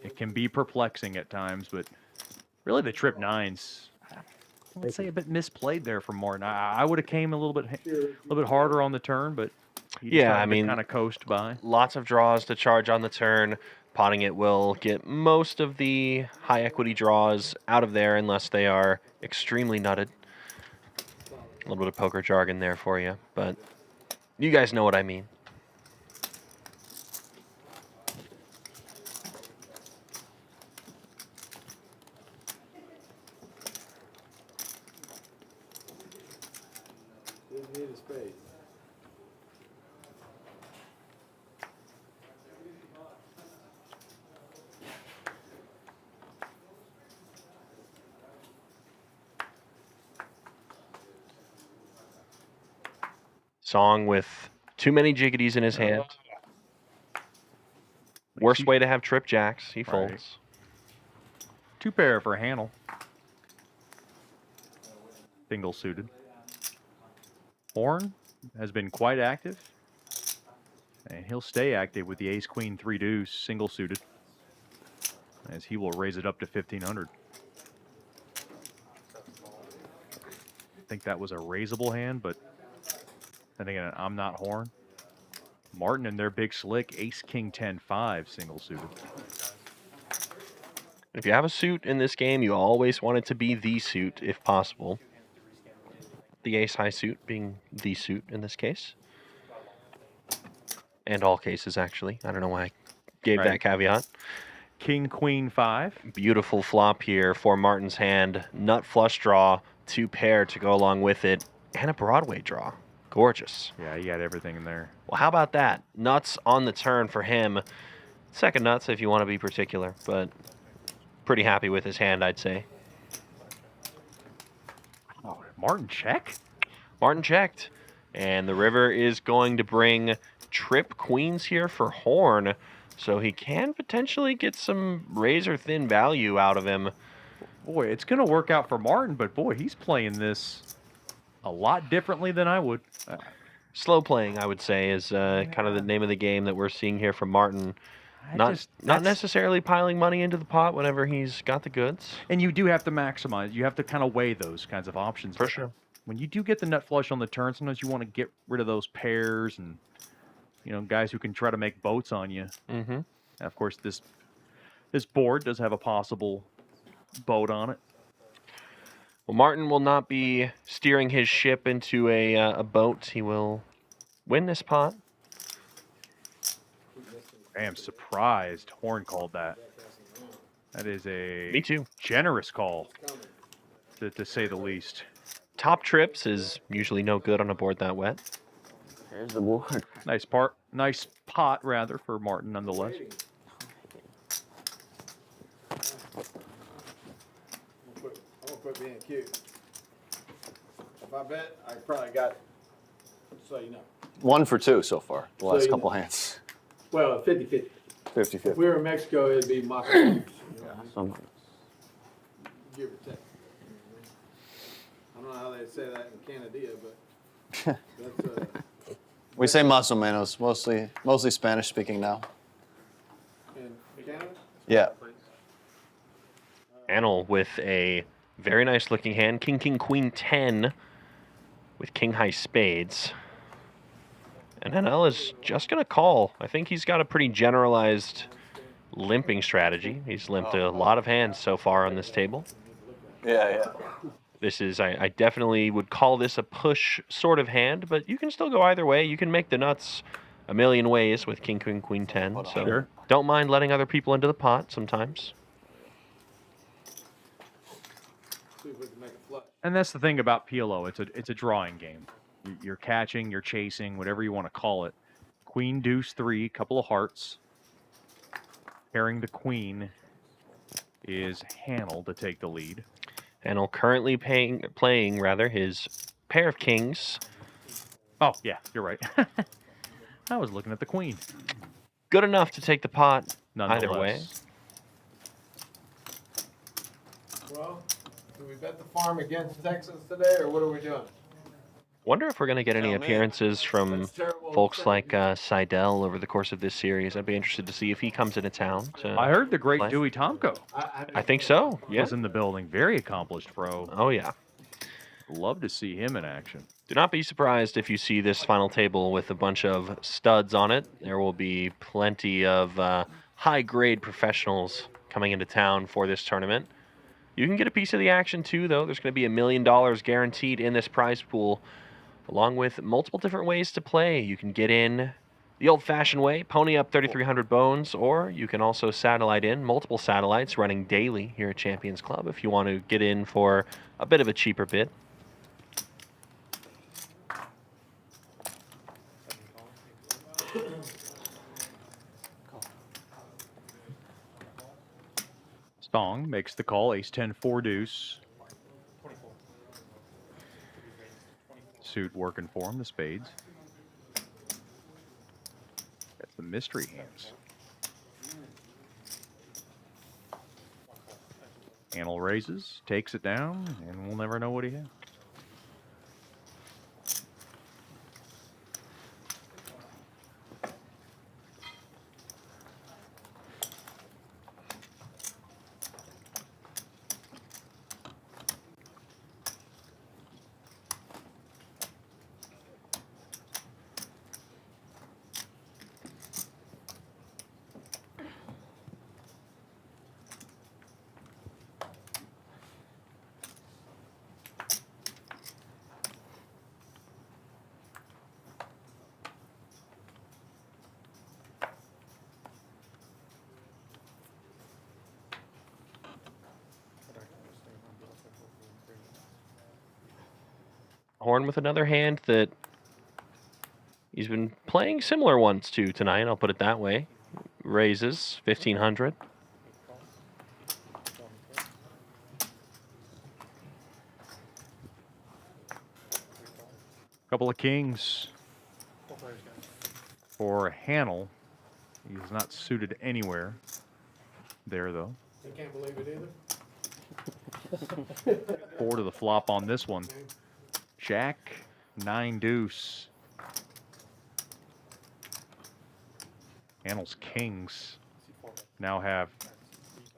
It can be perplexing at times, but really the trip nines, let's say a bit misplayed there from Martin. I would have came a little bit harder on the turn, but he just Yeah, I mean, kind of coast by. lots of draws to charge on the turn. Potting it will get most of the high equity draws out of there unless they are extremely nutted. A little bit of poker jargon there for you, but you guys know what I mean. Didn't need a spade. Song with too many jiggities in his hand. Worst way to have trip jacks. He folds. Right. Two pair for Hannel. Single suited. Horn has been quite active. And he'll stay active with the ace, queen, 3 deuce, single suited. As he will raise it up to 1,500. I think that was a raisable hand, but then again, I'm not Horn. Martin and their big slick, ace, king, 10, 5, single suited. If you have a suit in this game, you always want it to be the suit if possible. The ace high suit being the suit in this case. And all cases, actually. I don't know why I gave that caveat. King, queen, 5. Beautiful flop here for Martin's hand. Nut flush draw, 2 pair to go along with it, and a Broadway draw. Gorgeous. Yeah, he got everything in there. Well, how about that? Nuts on the turn for him. Second nuts if you want to be particular, but pretty happy with his hand, I'd say. Oh, Martin check? Martin checked. And the river is going to bring trip queens here for Horn, so he can potentially get some razor-thin value out of him. Boy, it's going to work out for Martin, but boy, he's playing this a lot differently than I would. Slow playing, I would say, is kind of the name of the game that we're seeing here from Martin. Not necessarily piling money into the pot whenever he's got the goods. And you do have to maximize. You have to kind of weigh those kinds of options. For sure. When you do get the nut flush on the turn, sometimes you want to get rid of those pairs and, you know, guys who can try to make boats on you. Mm-hmm. And of course, this board does have a possible boat on it. Well, Martin will not be steering his ship into a boat. He will win this pot. I am surprised Horn called that. That is a Me too. Generous call, to say the least. Top trips is usually no good on a board that wet. Here's the board. Nice pot rather for Martin nonetheless. I'm gonna quit being cute. If I bet, I probably got, so you know. 1 for 2 so far, the last you couple know. hands. Well, 50-50. 50-50. If we were in Mexico, it'd be Moscow. Some- Give or take. I don't know how they say that in Canada, but that's we say más o menos, mostly Spanish speaking now. in Canada. Yeah. Hannel with a very nice looking hand. King, king, queen, 10 with king high spades. And Hannel is just going to call. I think he's got a pretty generalized limping strategy. He's limped a lot of hands so far on this table. Yeah. This is, I definitely would call this a push sort of hand, but you can still go either way. You can make the nuts a million ways with king, queen, queen, 10. So Sure. don't mind letting other people into the pot sometimes. See if we can make a flush. And that's the thing about PLO. It's a drawing game. You're catching, you're chasing, whatever you want to call it. Queen, deuce, 3, couple of hearts. Pairing the queen is Hannel to take the lead. Hannel currently playing his pair of kings. Oh, yeah, you're right. I was looking at the queen. Good enough to take the pot either way. Nonetheless. Well, do we bet the farm against Texas today, or what are we doing? Wonder if we're going to get any appearances from folks like Seidel over the course of this series. I'd be interested to see if he comes into town. I heard the great play. Dewey Tomko I think so. Yeah. was in the building. Very accomplished pro. Oh, yeah. Love to see him in action. Do not be surprised if you see this final table with a bunch of studs on it. There will be plenty of high-grade professionals coming into town for this tournament. You can get a piece of the action, too, though. There's going to be $1 million guaranteed in this prize pool, along with multiple different ways to play. You can get in the old-fashioned way, pony up 3,300 bones, or you can also satellite in multiple satellites running daily here at Champions Club if you want to get in for a bit of a cheaper bid. Song makes the call, ace-10, 4-deuce. Suit working for him, the spades. That's the mystery hands. Hannel raises, takes it down, and we'll never know what he has. Horn with another hand that he's been playing similar ones to tonight, I'll put it that way. Raises 1,500. Couple of kings for Hannel. He's not suited anywhere there, though. You can't believe it either. 4 to the flop on this one. Jack, 9 deuce. Hannel's kings now have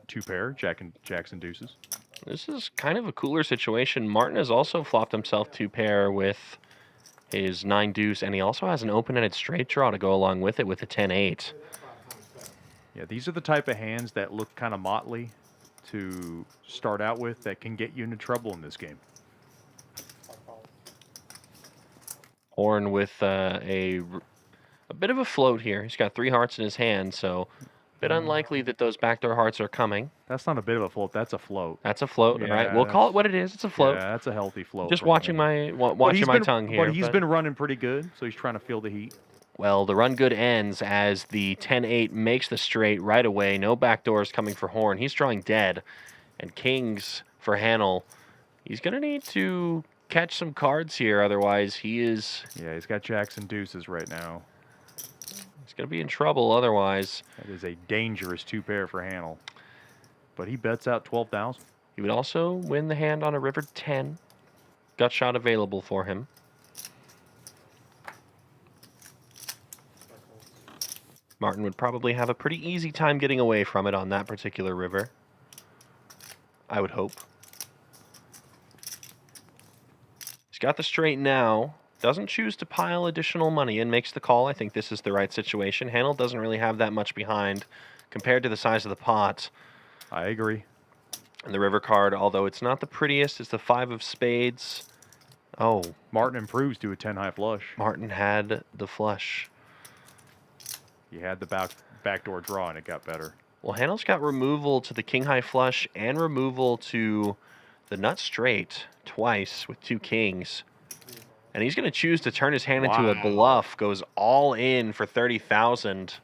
2 pair, jacks and deuces. This is kind of a cooler situation. Martin has also flopped himself 2 pair with his 9 deuce, and he also has an open-ended straight draw to go along with it with a 10-8. Yeah, these are the type of hands that look kind of motley to start out with that can get you into trouble in this game. Horn with a bit of a float here. He's got 3 hearts in his hand, so a bit unlikely that those backdoor hearts are coming. That's not a bit of a float. That's a float. That's a float, Yeah, right? We'll call it what it is. It's a float. Yeah, that's a healthy float. Just for watching him. my tongue here. But he's been running pretty good, so he's trying to feel the heat. Well, the run good ends as the 10-8 makes the straight right away. No backdoors coming for Horn. He's drawing dead. And kings for Hannel. He's going to need to catch some cards here, otherwise he is... Yeah, he's got jacks and deuces right now. He's going to be in trouble otherwise. That is a dangerous 2 pair for Hannel. But he bets out 12,000. He would also win the hand on a river 10. Gut shot available for him. Martin would probably have a pretty easy time getting away from it on that particular river. I would hope. He's got the straight now. Doesn't choose to pile additional money in. Makes the call. I think this is the right situation. Hannel doesn't really have that much behind compared to the size of the pot. I agree. And the river card, although it's not the prettiest, it's the 5 of spades. Oh. Martin improves to a 10 high flush. Martin had the flush. He had the backdoor draw, and it got better. Well, Hannel's got removal to the king high flush and removal to the nut straight twice with 2 kings. And he's going to choose to turn his hand into a bluff. Goes all in for 30,000.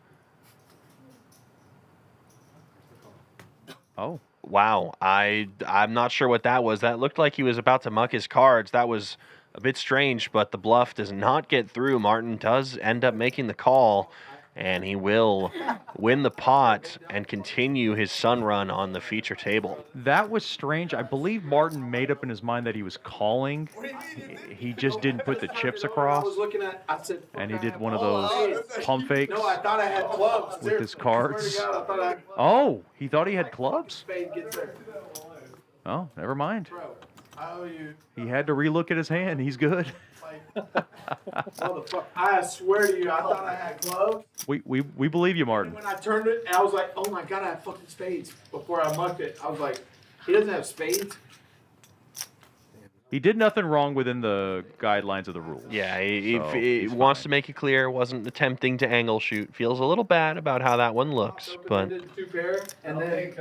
Oh. Wow. I'm not sure what that was. That looked like he was about to muck his cards. That was a bit strange, but the bluff does not get through. Martin does end up making the call. and he will win the pot and continue his sun run on the feature table. That was strange. I believe Martin made up in his mind that he was calling. He just didn't put the chips across. I was looking at, I said, And he did one of those pump fakes no, I thought I had clubs. with his cards. Swear to God, I thought I had Oh, he thought he had clubs? spade gets there. Oh, never mind. Bro, I owe you. He had to relook at his hand. He's good. Motherfucker, I swear to you, I thought I had gloves. We believe you, Martin. When I turned it, I was like, oh my God, I have fucking spades. Before I mucked it, I was like, he doesn't have spades? He did nothing wrong within the guidelines of the rules. Yeah, So, he he's wants fine. to make it clear, wasn't attempting to angle shoot. Feels a little bad about how that one looks, but I did 2 pair, and then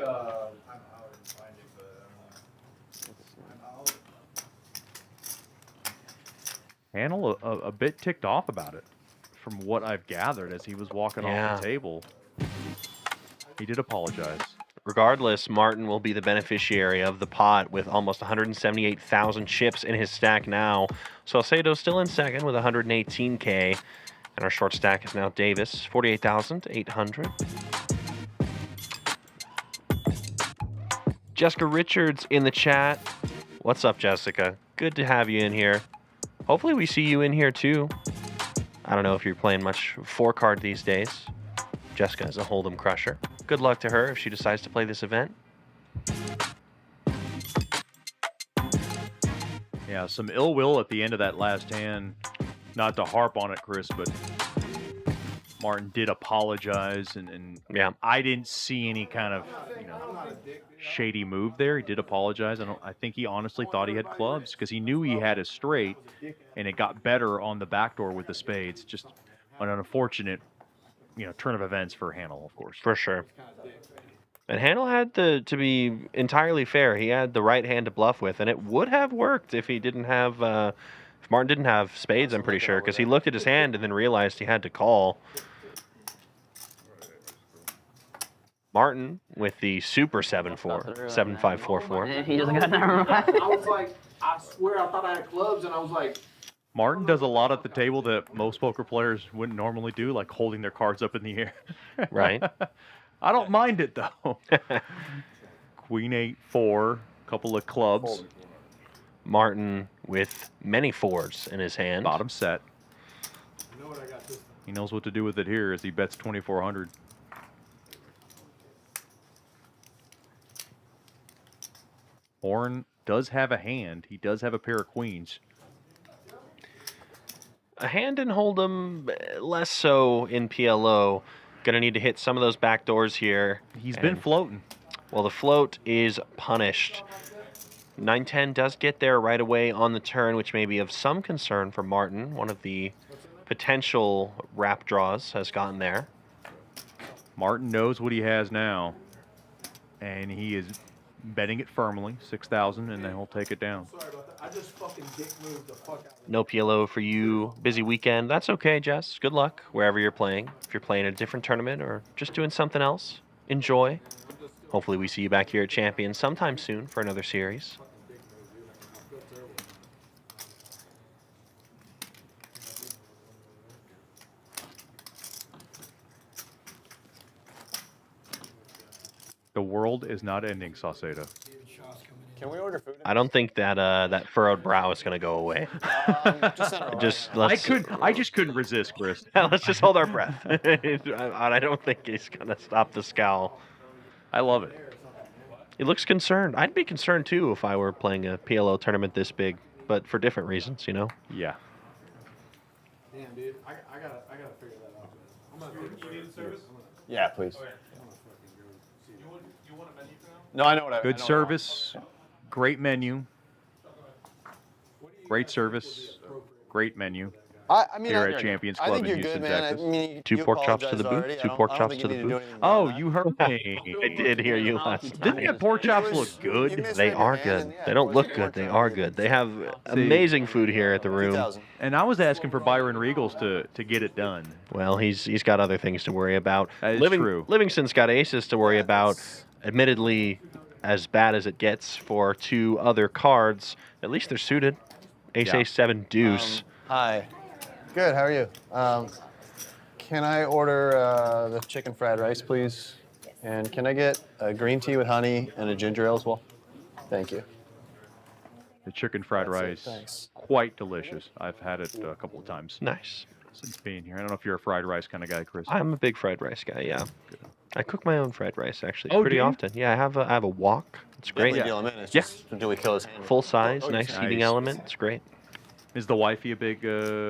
Hannel a bit ticked off about it, from what I've gathered as he was walking Yeah. off the table. He did apologize. regardless, Martin will be the beneficiary of the pot with almost 178,000 chips in his stack now. Saucedo still in second with 118K. And our short stack is now Davis, 48,800. Jessica Richards in the chat. What's up, Jessica? Good to have you in here. Hopefully we see you in here too. I don't know if you're playing much 4-card these days. Jessica is a Hold'em crusher. Good luck to her if she decides to play this event. Yeah, some ill will at the end of that last hand. Not to harp on it, Chris, but Martin did apologize, and Yeah. I didn't see any kind of shady move there. He did apologize. I think he honestly thought he had clubs because he knew he had a straight, and it got better on the backdoor with the spades. Just an unfortunate, turn of events for Hannel, of course. For sure. And Hannel had to be entirely fair. He had the right hand to bluff with, and it would have worked if he didn't have, if Martin didn't have spades, I'm pretty sure, because he looked at his hand and then realized he had to call. Martin with the super 7-4, 7-5-4-4. He doesn't got that. I was like, I swear I thought I had clubs, and I was like, Martin does a lot at the table that most poker players wouldn't normally do, like holding their cards up in the air. Right. I don't mind it, though. Queen 8-4, couple of clubs. Martin with many 4s in his hand. Bottom set. you know what I got this time? He knows what to do with it here as he bets 2,400. Horn does have a hand. He does have a pair of queens. A hand in Hold'em, less so in PLO. Gonna need to hit some of those back doors here. He's been And- floating. Well, the float is punished. 9-10 does get there right away on the turn, which may be of some concern for Martin. One of the potential wrap draws has gotten there. Martin knows what he has now, and he is betting it firmly, 6,000, and then he'll take it down. Sorry about that. I just fucking dick moved the fuck out. No PLO for you. Busy weekend. That's okay, Jess. Good luck wherever you're playing. If you're playing a different tournament or just doing something else, enjoy. Hopefully we see you back here at Champions sometime soon for another series. The world is not ending, Saucedo. Can we order food? I don't think that that furrowed brow is going to go away. Just center right. Just let's I just couldn't resist, Chris. let's just hold our breath. I don't think he's going to stop the scowl. I love it. He looks concerned. I'd be concerned too if I were playing a PLO tournament this big, but for different reasons, Yeah. Damn, dude. I gotta figure that out. I'm gonna take you need service? Yeah, please. No, I know what I. Good service, great menu. Great service, great menu. I mean, Here I at think Champions I Club think in you're Houston, good, man. Texas. I mean, 2 you pork chops to apologized the booth, already. 2 pork I don't chops think to you the need do booth. anything Oh, beyond you heard me. I did hear you last Didn't night. the pork chops look You good? misread They your are hand, good. and, yeah, They don't it look was good. They your are turn. good. They have amazing food here at the room. 2,000. And I was asking for Byron Regals to get it done. Well, he's got other things to worry about. That is true. Livingston's got aces to worry about. Admittedly, as bad as it gets for 2 other cards, at least they're suited. Ace, Yeah. Ace, 7, Deuce. Hi. Good. How are you? Can I order the chicken fried rice, please? And can I get a green tea with honey and a ginger ale as well? Thank you. The chicken fried That's it, rice, thanks. quite delicious. I've had it a couple of times Nice. since being here. I don't know if you're a fried rice kind of guy, Chris. I'm a big fried rice guy. Yeah. I cook my own fried rice actually Oh, pretty do you? often. Yeah, I have a wok. It's great. Definitely deal him in. It's Yeah. just until we kill his hand. Full size, Oh, nice nice. eating element. It's great. Is the wifey a big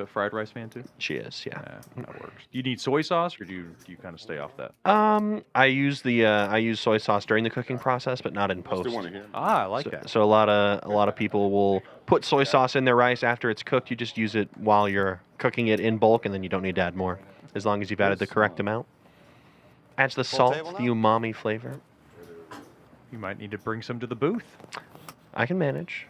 fried rice fan too? She is. Yeah. Yeah, that works. Do you need soy sauce, or do you kind of stay off that? I use soy sauce during the cooking process, but not in post. Ah, I like So, that. so a lot of people will put soy sauce in their rice after it's cooked. You just use it while you're cooking it in bulk, and then you don't need to add more, as long as you've added the correct amount. Adds the Full salt, table the now? umami flavor. You might need to bring some to the booth. I can manage.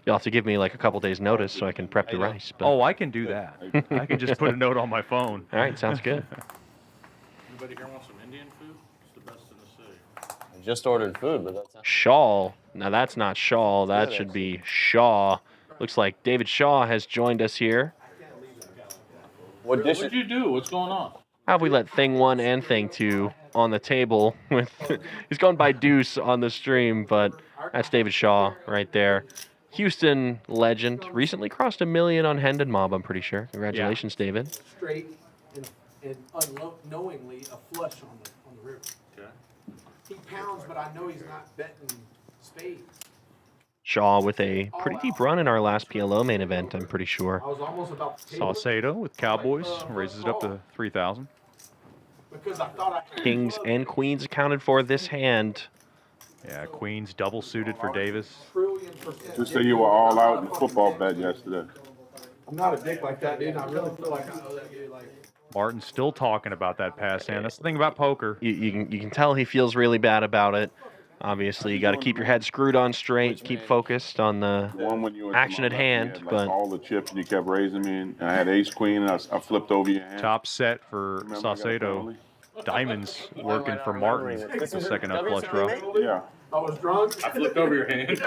You'll have to give me like a couple days notice so I can prep the rice. But... Oh, I can do that. I can just put a note on my phone. All right, sounds good. Anybody here want some Indian food? It's the best in the city. I just ordered food, but that's not. Shaw. Now that's not Shaw. That good, should be Shaw. Looks like David Shaw has joined us here. What dish? What'd you do? What's going on? How have we let Thing 1 and Thing 2 on the table? With he's going by Deuce on the stream, but that's David Shaw right there. Houston legend. Recently crossed 1 million on Hendon Mob, I'm pretty sure. Congratulations, David. Straight and unknowingly a flush on the river. Okay. He pounds, but I know he's not betting spades. Shaw with a pretty deep run in our last PLO main event, I'm pretty sure. I was almost about to table it Saucedo with Cowboys raises it up to 3,000. because I thought I Kings and queens accounted for this hand. Yeah, Queens double suited for Davis. trillion%. Just say you were all out in the football bet yesterday. I'm not a dick like that, dude. I really feel like I owe that dude like. Martin's still talking about that pass hand. That's the thing about poker. You can tell he feels really bad about it. Obviously, you got to keep your head screwed on straight, keep focused on the One when you were action at you hand. had, like, But all the chips and you kept raising me, and I had ace queen, and I flipped over your hand. Top set for Remember I got a Saucedo. penalty? Diamonds working for Martin. Second up flush draw. Yeah. I was drunk. I flipped over your hand.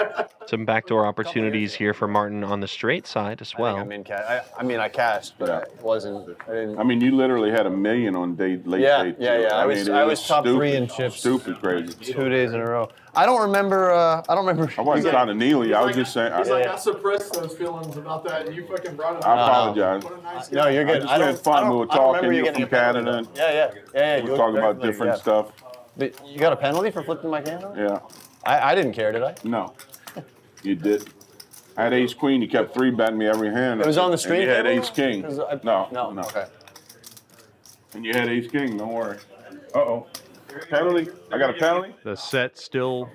some backdoor opportunities here for Martin on the straight side as well. I'm in cash. I mean, I cashed, but I wasn't. I didn't. I mean, you literally had $1 million on late Yeah, date. yeah, yeah. I mean, was top stupid, 3 in chips. Stupid crazy. 2 days in a row. I don't remember. I don't remember. I wasn't trying to kneel you. I was just saying. He's like, I suppressed those feelings about that, and you fucking brought it up. I apologize. What a nice No, guy. you're good. I just had fun. We were talking. You You're from Canada. Yeah. We were talking about different stuff. But you got a penalty for flipping my camera? Yeah. I didn't care, did I? No. You did. I had ace queen. You kept 3-betting me every hand. It was on the And stream you had table? ace king. 'Cause No. Okay. And you had ace king. Don't worry. Uh-oh. Penalty? I got a penalty? The set still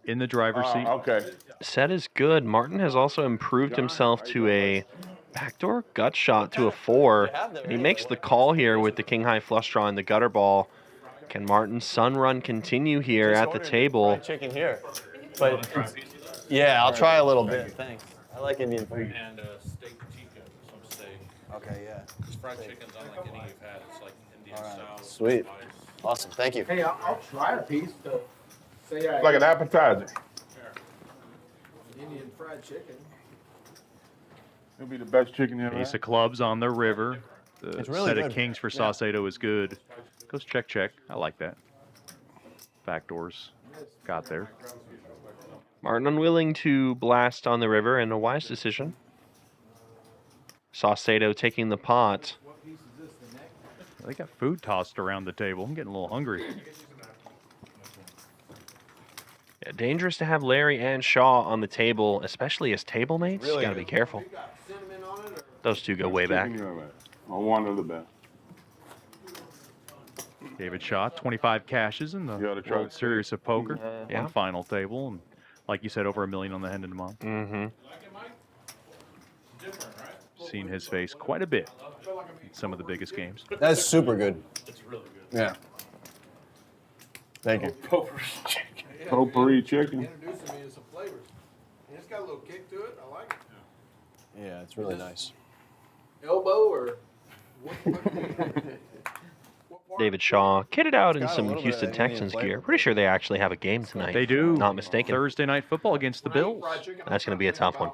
in the driver's seat. Okay. Set is good. Martin has also improved himself to a backdoor gut shot to a 4. And he makes the call here with the king high flush draw and the gutter ball. Can Martin's sun run continue here at the table? Fried chicken here. But yeah, I'll try a little bit. Thanks. I like Indian food. And steak tikka, some steak. Okay, yeah. This fried chicken's unlike any you've had. It's like Indian style. Sweet. spice. Awesome. Thank you. Hey, I'll try a piece to say I Like an appetizer. Indian fried chicken. It'll be the best chicken you ever Ace had. of clubs on the river. The It's really set good. of kings for Saucedo is good. Goes check, check. I like that. Backdoors got there. Martin unwilling to blast on the river, and a wise decision. Saucedo taking the pot. They got food tossed around the table. I'm getting a little hungry. Yeah, dangerous to have Larry and Shaw on the table, especially as table mates. Really Gotta be good. careful. Those two go way back. Chicken you ever had. Or one of the best. David Shaw, 25 cashes in the You oughta try World it. Series of Poker. Yeah. One final table. And like you said, over $1 million on the Hendon Mob. Mm-hmm. Seen his face quite a bit in some of the biggest games. That's super good. It's really good. Yeah. Thank you. Potpourri chicken. Introducing me to some flavors. And it's got a little kick to it. I like it. Yeah, it's really nice. Elbow or what? David Shaw kitted out in got a some little bit Houston of Indian Texans flavor. gear. Pretty sure they actually have a game tonight. They do. Not mistaken. Thursday night football against the Bills. That's going to be a tough one.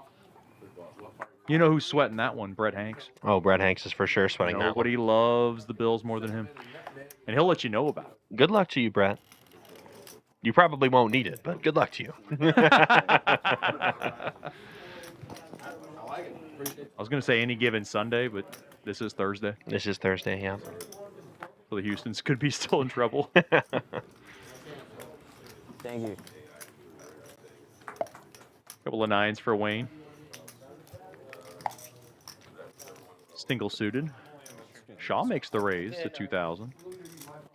You know who's sweating that one? Brett Hanks. Oh, Brett Hanks is for sure sweating that one. Nobody loves the Bills more than him. And he'll let you know about it. Good luck to you, Brett. You probably won't need it, but good luck to you. I was going to say any given Sunday, but this is Thursday. This is Thursday, yeah. So the Houstons could be still in trouble. Thank you. Couple of 9s for Wayne. Single suited. Shaw makes the raise to 2,000.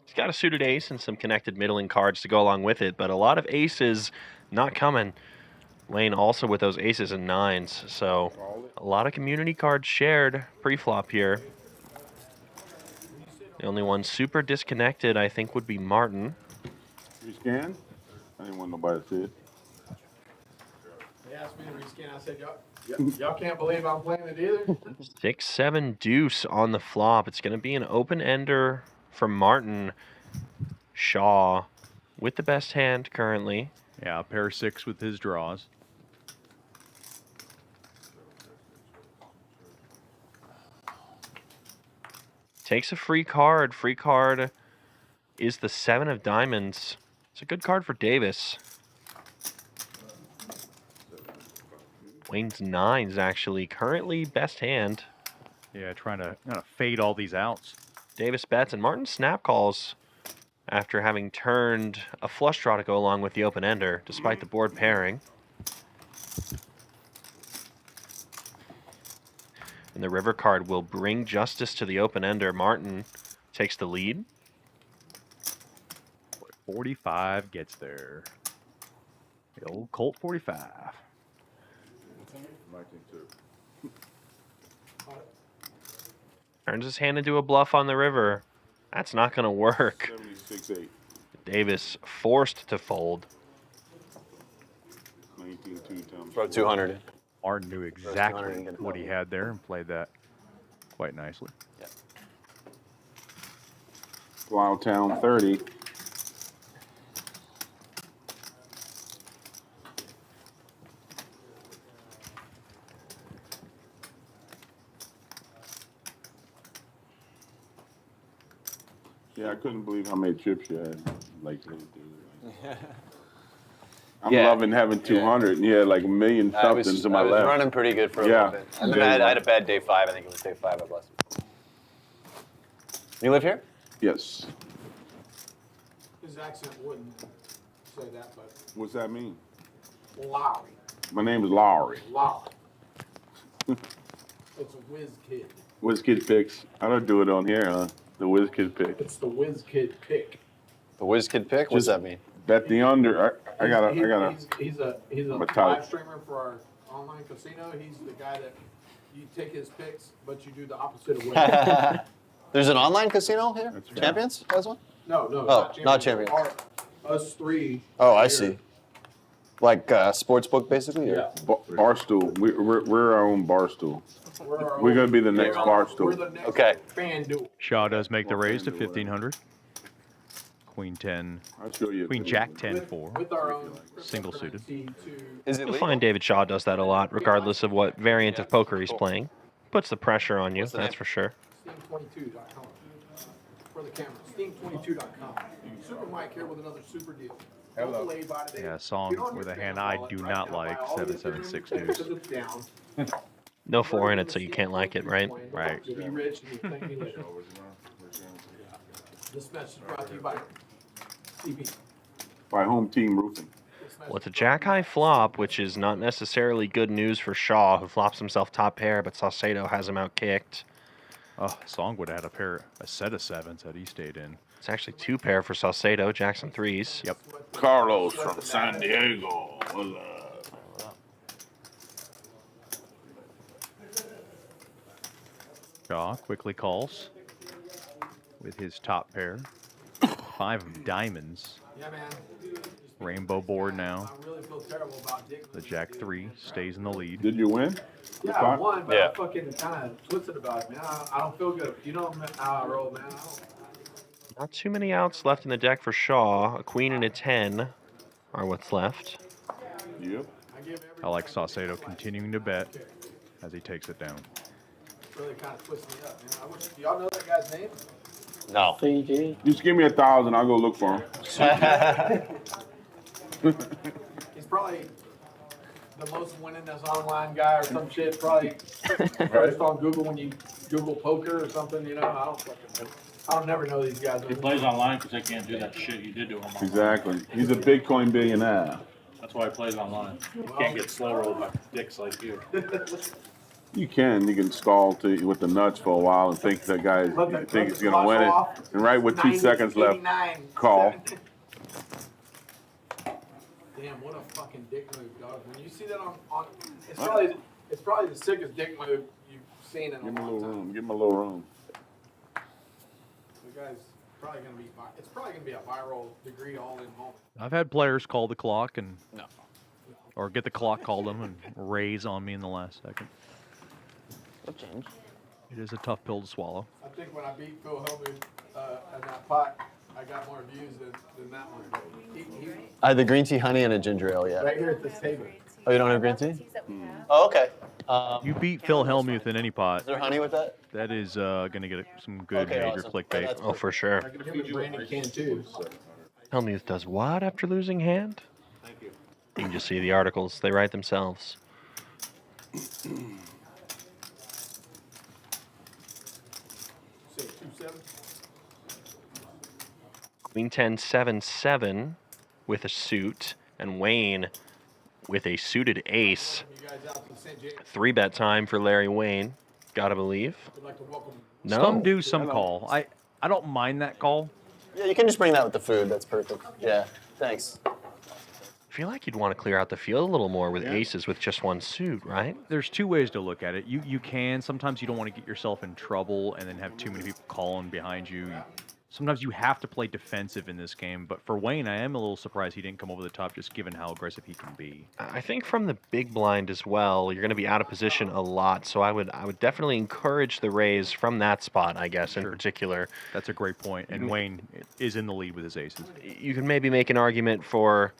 He's got a suited ace and some connected middling cards to go along with it, but a lot of aces not coming. Wayne also with those aces and 9s, so a lot of community cards shared pre-flop here. The only one super disconnected, I think, would be Martin. You scan? I didn't want nobody to see it. They asked me to rescan. I said, y'all can't believe I'm playing it either. 6-7 deuce on the flop. It's going to be an open-ender from Martin. Shaw with the best hand currently. Yeah, pair 6 with his draws. Takes a free card. Free card is the 7 of diamonds. It's a good card for Davis. Wayne's 9s actually currently best hand. Yeah, trying to kind of fade all these outs. Davis bets and Martin snap calls after having turned a flush draw to go along with the open ender, despite the board pairing. And the river card will bring justice to the open ender. Martin takes the lead. 45 gets there. The old Colt 45. Turns his hand into a bluff on the river. That's not going to work. 76-8. Davis forced to fold. 19-2 times. Throw 200 in. Martin knew exactly what he had there and played that quite nicely. Yeah. Town 30. Yeah, I couldn't believe how many chips you had. Like, I'm loving having 200, and you had like a million something to my left. I was running pretty good for a little bit. And then I had a bad day 5. I think it was day 5 I blessed. You live here? Yes. His accent wouldn't say that, but What's that mean? Lowry. My name is Lowry. Lowry. It's a whiz kid. Whiz Kid Picks. I don't do it on here, huh? The Whiz Kid Pick. It's the whiz kid pick. The Whiz Kid pick? What's that mean? Bet the under. I got a. He's a Metallic. live streamer for our online casino. He's the guy that you take his picks, but you do the opposite of what. There's an online casino here? That's right. Champions has one? No, Oh, not Champions. Us three. Oh, I here. see. Like sports book, basically? Or? Yeah. Barstool. We're our own Barstool. We're We're gonna be the next We're Barstool. the next Okay. FanDuel. Shaw does make the raise to 1,500. Queen 10. I'll show you. Queen Jack 10-4. With our own Single suited. Is it You'll legal? find David Shaw does that a lot, regardless of what variant of poker he's playing. Puts the pressure on you, the that's name? for sure. Steam22.com. For the camera. Steam22.com. Super Mike here with another super deal. Hello. Yeah, Song with a hand I do not like. 7-7-6 deuce. It's down. No 4 in it, so you can't like it, right? Right. You'll be rich and you'll thank me later. This message is brought to you by CB. By Home Team Roofing. Well, it's a jack-high flop, which is not necessarily good news for Shaw, who flops himself top pair, but Saucedo has him out-kicked. Oh, Song would have had a set of 7s had he stayed in. It's actually 2 pair for Saucedo, Jackson 3s. Yep. Carlos from San Diego. What's up? Shaw quickly calls with his top pair. 5 of diamonds. Yeah, man. Rainbow board now. I really feel terrible about Dick. The Jack 3 stays in the lead. Did you win? Yeah, I won, but Yeah. I fucking kind of twisted about it, man. I don't feel good. You know how I roll, man. I don't. Not too many outs left in the deck for Shaw. A queen and a 10 are what's left. Yep. I give every I like Saucedo continuing to bet. as he takes it down. Really kind of twists me up, man. I wish, do y'all know that guy's name? No. CG. Just give me 1,000. I'll go look for him. He's probably the most winningest online guy or some shit. Probably first on Google when you Google poker or something. You know, I don't fucking know. I don't never know these guys. He plays online because they can't do that shit you did to him. Online. Exactly. He's a Bitcoin billionaire. That's why he plays online. He can't get slow rolled by dicks like you. You can stall with the nuts for a while and think that guy think he's gonna win it, and right with 2 seconds left, call. Damn, what a fucking dick move, dog. When you see that on it's probably the sickest dick move you've seen in a Give him a long little time. room. Give him a little room. The guy's probably gonna be. It's probably gonna be a viral degree all in moment. I've had players call the clock and or get the clock called them and raise on me in the last second. What change? It is a tough pill to swallow. I think when I beat Phil Helmuth in that pot, I got more views than that one. But he I had the green tea, honey, and a ginger ale, yeah. right here at this table. Oh, you don't have green tea? Oh, okay. You beat Phil Helmuth in any pot. Is there honey with that? That is going to get some good Okay, major awesome. clickbait. That's Oh, for sure. I can do Brandon can too. So. Helmuth does what after losing hand? Thank you. You can just see the articles. They write themselves. Say 2-7. Queen 10, 7, 7 with a suit, and Wayne with a suited ace. You guys out to St. James. 3-bet time for Larry Wayne. Gotta believe. We'd like to welcome. No. Some do, some call. I don't mind that call. Yeah, you can just bring that with the food. That's perfect. Yeah, thanks. I feel like you'd want to clear out the field a little more with aces with just one suit, right? There's two ways to look at it. You can. Sometimes you don't want to get yourself in trouble and then have too many people calling behind you. Sometimes you have to play defensive in this game. But for Wayne, I am a little surprised he didn't come over the top just given how aggressive he can be. I think from the big blind as well, you're going to be out of position a lot. So I would definitely encourage the raise from that spot, I guess, in particular. That's a great point. And Wayne is in the lead with his aces. You can maybe make an argument for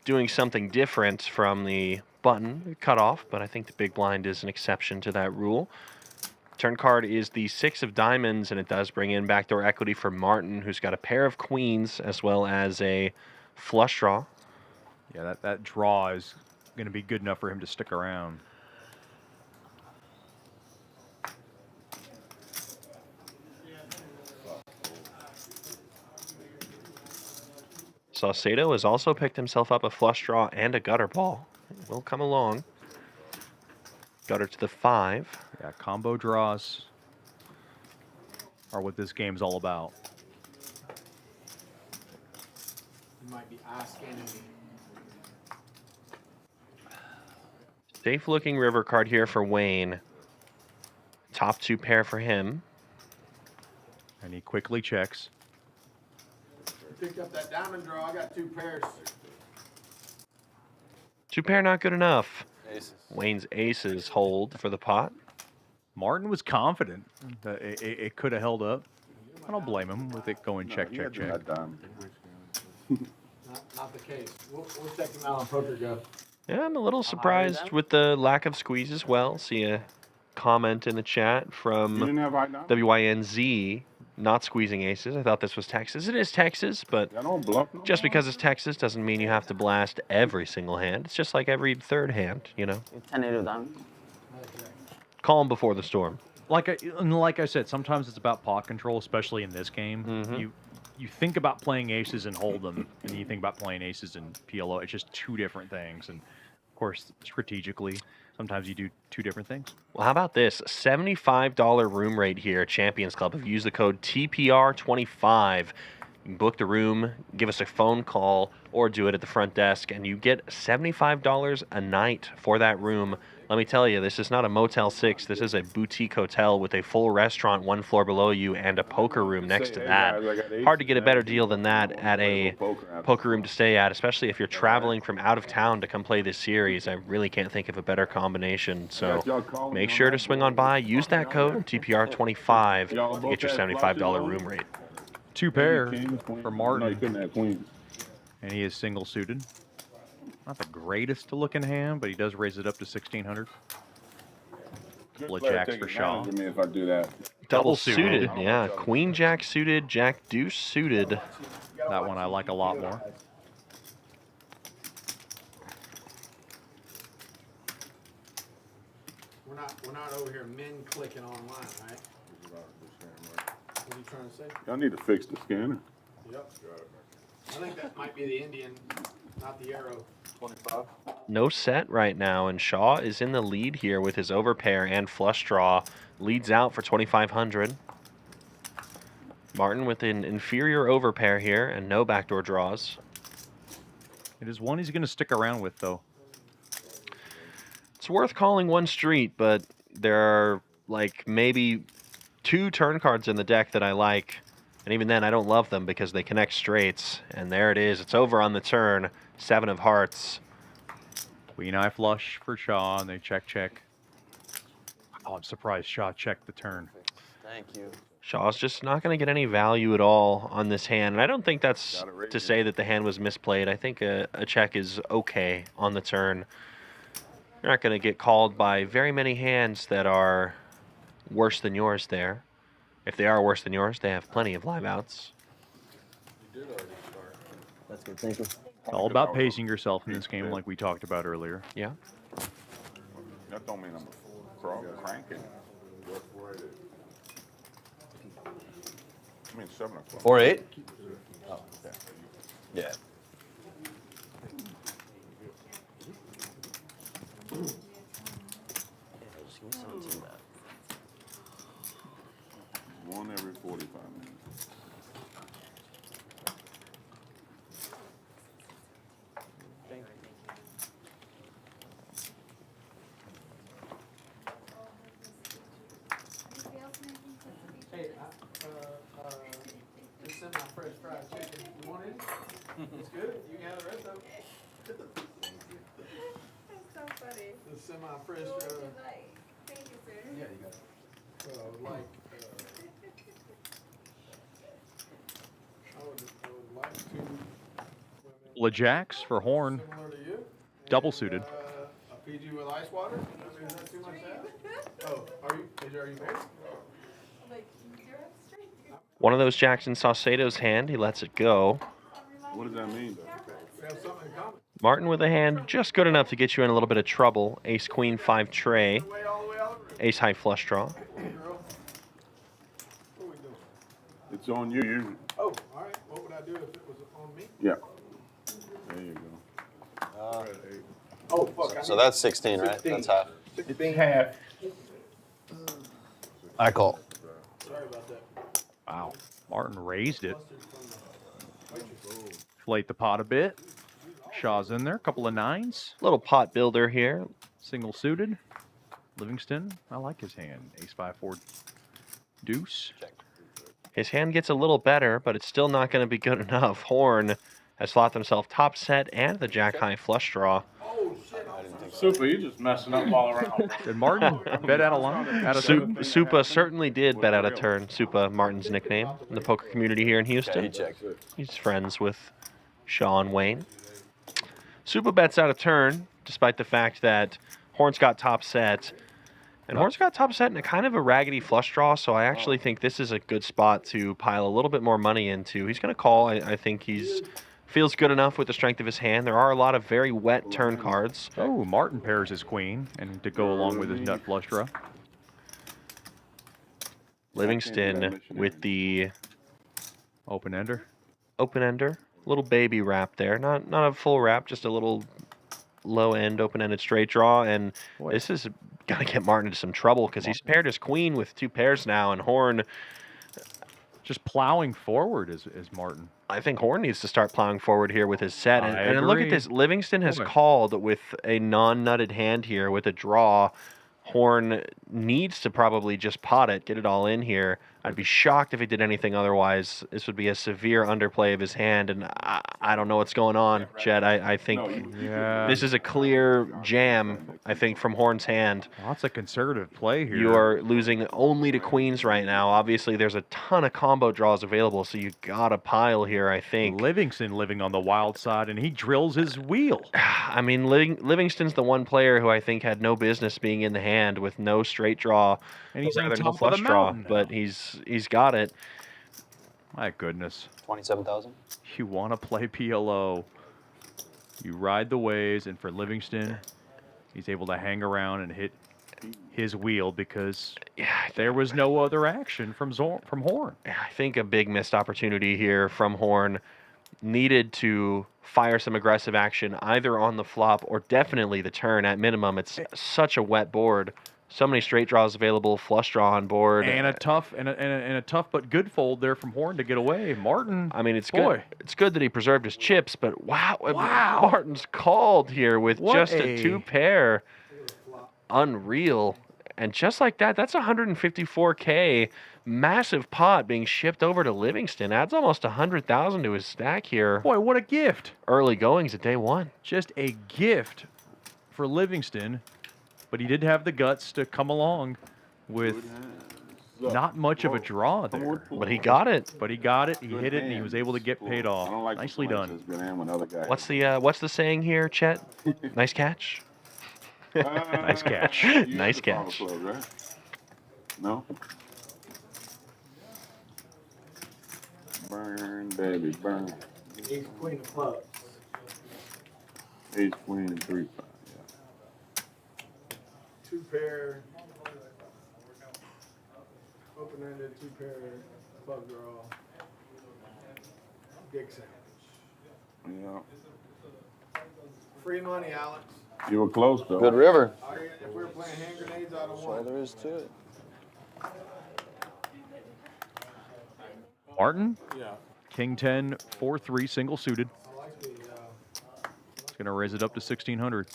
doing something different from the button cutoff, but I think the big blind is an exception to that rule. Turn card is the 6 of diamonds, and it does bring in backdoor equity for Martin, who's got a pair of queens as well as a flush draw. Yeah, that draw is going to be good enough for him to stick around. Saucedo has also picked himself up a flush draw and a gutter ball. It will come along. Gutter to the 5. Yeah, combo draws are what this game's all about. You might be asking me. Safe looking river card here for Wayne. Top 2 pair for him. And he quickly checks. Picked up that diamond draw. I got 2 pairs. 2 pair not good enough. Aces. Wayne's aces hold for the pot. Martin was confident that it could have held up. I don't blame him with it going check, check, check. Not the case. We'll check him out on Poker Go. Yeah, I'm a little surprised with the lack of squeeze as well. See a comment in the chat You from didn't have high down? WYNZ, not squeezing aces. I thought this was Texas. It is Texas, but I don't bluff no just more. because it's Texas doesn't mean you have to blast every single hand. It's just like every third hand, you know. 10-8 down. Calm before the storm. Like I said, sometimes it's about pot control, especially in this game. You think about playing aces and hold them, and then you think about playing aces and PLO. It's just two different things. And of course, strategically, sometimes you do two different things. Well, how about this? $75 room rate here at Champions Club. If you use the code TPR25, you can book the room, give us a phone call, or do it at the front desk, and you get $75 a night for that room. Let me tell you, this is not a Motel 6. This is a boutique hotel with a full restaurant 1 floor below you and a poker room next to that. Hard to get a better deal than that at a poker room to stay at, especially if you're traveling from out of town to come play this series. I really can't think of a better combination. So make sure to swing on by. Use that code, TPR25, to get your $75 room rate. 2 pair for No, you Martin, couldn't have queens. and he is single suited. Not the greatest to look in hand, but he does raise it up to 1,600. Couple of Player jacks take for Shaw. advantage of me if I do that. Double suited. suited, yeah. Queen jack suited, jack deuce suited. That one I like a lot more. We're not over here men clicking online, right? What are you trying to say? Y'all need to fix the scanner. Yep. I think that might be the Indian, not the arrow. 25. No set right now, and Shaw is in the lead here with his overpair and flush draw. Leads out for 2,500. Martin with an inferior overpair here and no backdoor draws. It is one he's going to stick around with, though. It's worth calling one street, but there are like maybe 2 turn cards in the deck that I like. And even then, I don't love them because they connect straights. And there it is. It's over on the turn. 7 of hearts. Queen eye flush for Shaw, and they check. Oh, I'm surprised Shaw checked the turn. Thank you. Shaw's just not going to get any value at all on this hand. And I don't think that's to say that the hand was misplayed. I think a check is okay on the turn. You're not going to get called by very many hands that are worse than yours there. If they are worse than yours, they have plenty of live outs. That's good. Thank you. It's all about pacing yourself in this game like we talked about earlier. Yeah. That don't mean I'm cranking. I mean 7 o'clock. 4-8. Oh, okay. Yeah. One every 45 minutes. Hey, just send my fresh fried chicken. You want it? It's good. You can have the rest of it. That's so funny. The semi-fresh. What would you like? Thank you, sir. Yeah, you got it. I would like to. La jacks for Horn, Similar to you. double suited. I feed you with ice water. I mean, is that too much to ask? Oh, are you married? Like, you're straight. One of those jacks in Saucedo's hand. He lets it go. What does that mean? We have something in common. Martin with a hand just good enough to get you in a little bit of trouble. Ace, queen, 5 tray. All the way out of Ace high flush draw. Girl. What are we doing? It's on you. You. Oh, all right. What would I do if it was on me? Yeah. There you go. Oh, fuck. So that's 16, right? 16. That's half. It's half. I call. Sorry about that. Wow. Martin raised it. Inflate the pot a bit. Shaw's in there. Couple of 9s. Little pot builder here. Single suited. Livingston. I like his hand. Ace 5 4 deuce. His hand gets a little better, but it's still not going to be good enough. Horn has thought himself top set and the jack high flush draw. Super, you just messing up all around. Did Martin bet out of line? Out of turn? Supa certainly did bet out of turn. Supa, Martin's nickname in the poker community here in Houston. He's friends with Sean Wayne. Supa bets out of turn, despite the fact that Horn's got top set. And Horn's got top set in a kind of a raggedy flush draw, so I actually think this is a good spot to pile a little bit more money into. He's going to call. I think he's feels good enough with the strength of his hand. There are a lot of very wet turn cards. Oh, Martin pairs his queen, and to go along with his nut flush draw. Livingston with the Open ender. open ender. Little baby wrap there. Not a full wrap, just a little low end open-ended straight draw. And this is going to get Martin into some trouble because he's paired his queen with 2 pairs now, and Horn just plowing forward is Martin. I think Horn needs to start plowing forward here with his set. And look at agree. this. Livingston has called with a non-nutted hand here with a draw. Horn needs to probably just pot it, get it all in here. I'd be shocked if he did anything otherwise. This would be a severe underplay of his hand, and I don't know what's going on, Chet. I think this is a clear jam, I think, from Horn's hand. Lots of conservative play here. You are losing only to queens right now. Obviously, there's a ton of combo draws available, so you got a pile here, I think. Livingston living on the wild side, and he drills his wheel. I mean, Livingston's the one player who I think had no business being in the hand with no straight draw, and he's on no top of flush the draw, mountain. but he's got it. My goodness. 27,000. You want to play PLO. You ride the waves, and for Livingston, he's able to hang around and hit his wheel because there was no other action from Horn. I think a big missed opportunity here from Horn. Needed to fire some aggressive action either on the flop or definitely the turn at minimum. It's such a wet board. So many straight draws available, flush draw on board, and a tough but good fold there from Horn to get away. Martin. I mean, it's good. It's good that he preserved his chips, but wow. Martin's called here with just a 2-pair. Unreal. And just like that, that's 154K. Massive pot being shipped over to Livingston. Adds almost 100,000 to his stack here. Boy, what a gift. Early goings at day one. Just a gift for Livingston. But he did have the guts to come along with not much of a draw there. But he got it. He hit it, and he was able to get paid off. Nicely done. What's the saying here, Chet? Nice catch? Nice catch. Nice catch. No? Burn, baby, burn. Ace, queen of clubs. Ace, queen, and 3-5. 2-pair. Open-ended 2-pair. Club draw. Dig sandwich. Yeah. Free money, Alex. You were close, though. Good river. If we were playing hand grenades, I'd have That's won. all there is to it. Martin? Yeah. King 10, 4-3, single suited. I like the It's going to raise it up to 1,600.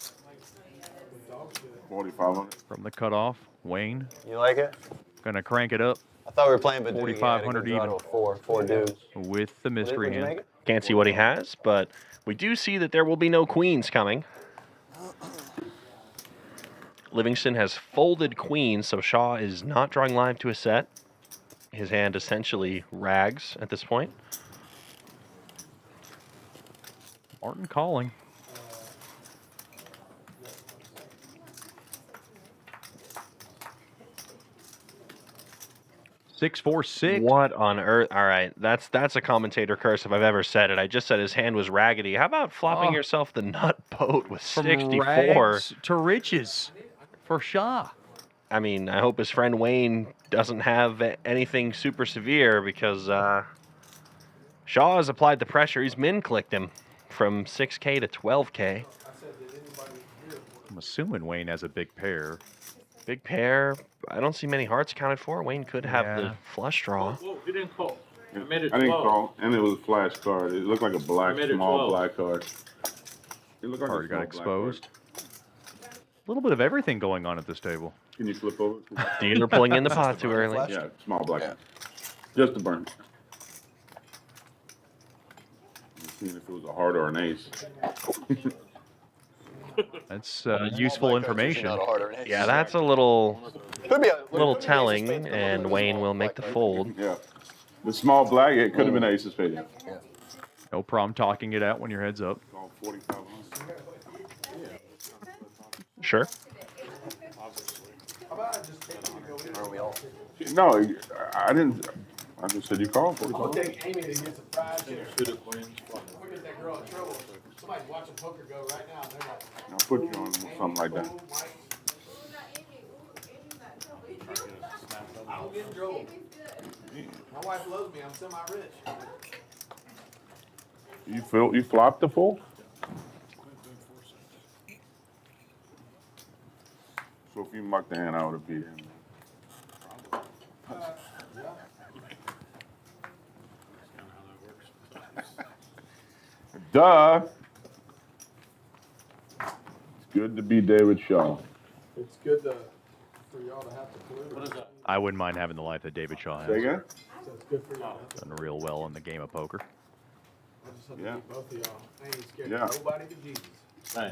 dog shit. 4,500. From the cutoff, Wayne. You like it? Going to crank it up I thought we were playing Badoo. 4,500 even. Four dudes. with the mystery Would you make hand. it? Can't see what he has, but we do see that there will be no queens coming. Livingston has folded queens, so Shaw is not drawing live to a set. His hand essentially rags at this point. Martin calling. Six, 4, 6. What on earth? All right, that's a commentator curse if I've ever said it. I just said his hand was raggedy. How about flopping yourself the nut boat with From 64? rags to riches for Shaw. I mean, I hope his friend Wayne doesn't have anything super severe because Shaw has applied the pressure. He's min-clicked him from 6K to 12K. I'm assuming Wayne has a big pair. Big pair. I don't see many hearts accounted for. Wayne could have the flush draw. Whoa, you didn't call. I I made it didn't 12. call, and it was a flash card. It looked like a black, made it small 12. black card. It looked like Card a got small exposed. A little bit of everything going on at this table. Can you flip over? Dealer pulling in the pot too early. Yeah, small black. Yeah. Just the burn. Seeing if it was a heart or an ace. That's useful information. Yeah, that's a little telling, and Wayne will make the fold. Yeah. The small black, it could have been ace of spades. Yeah. No problem talking it out when your head's up. Call 4,500. Sure. No, I didn't. I just said you called for it. I'll take Amy to get some fried chicken. We get that girl in trouble. Somebody's watching poker go right now. And they're like, I'll put you on something like that. I don't get in trouble. My wife loves me. I'm semi-rich. You flopped the full? So if you muck the hand, I would have beat him. Duh. It's good to be David Shaw. It's good to for y'all to have to polluter. What is that? I wouldn't mind having the life that David Shaw Say has. again? So it's good for y'all. Done real well in the game of poker. I just have to Yeah. beat both of y'all. I ain't scared Yeah. of nobody but Jesus. Hey. I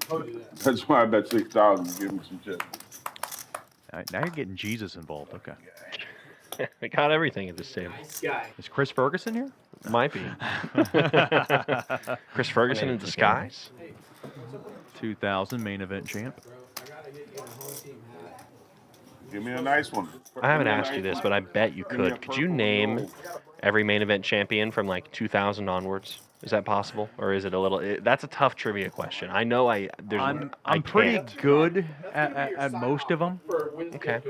told you that. That's why I bet 6,000 to give me some chips. Now you're getting Jesus involved. Okay. I got everything at this table. Nice guy. Is Chris Ferguson here? Might be. Chris Ferguson in disguise. 2000 main event champ. Bro, I gotta get you a home team hat. Give me a nice one. I haven't asked you this, but I bet you could. Could you name every main event champion from like 2000 onwards? Is that possible, or is it a little? That's a tough trivia question. I know I'm pretty good at most of them. Okay.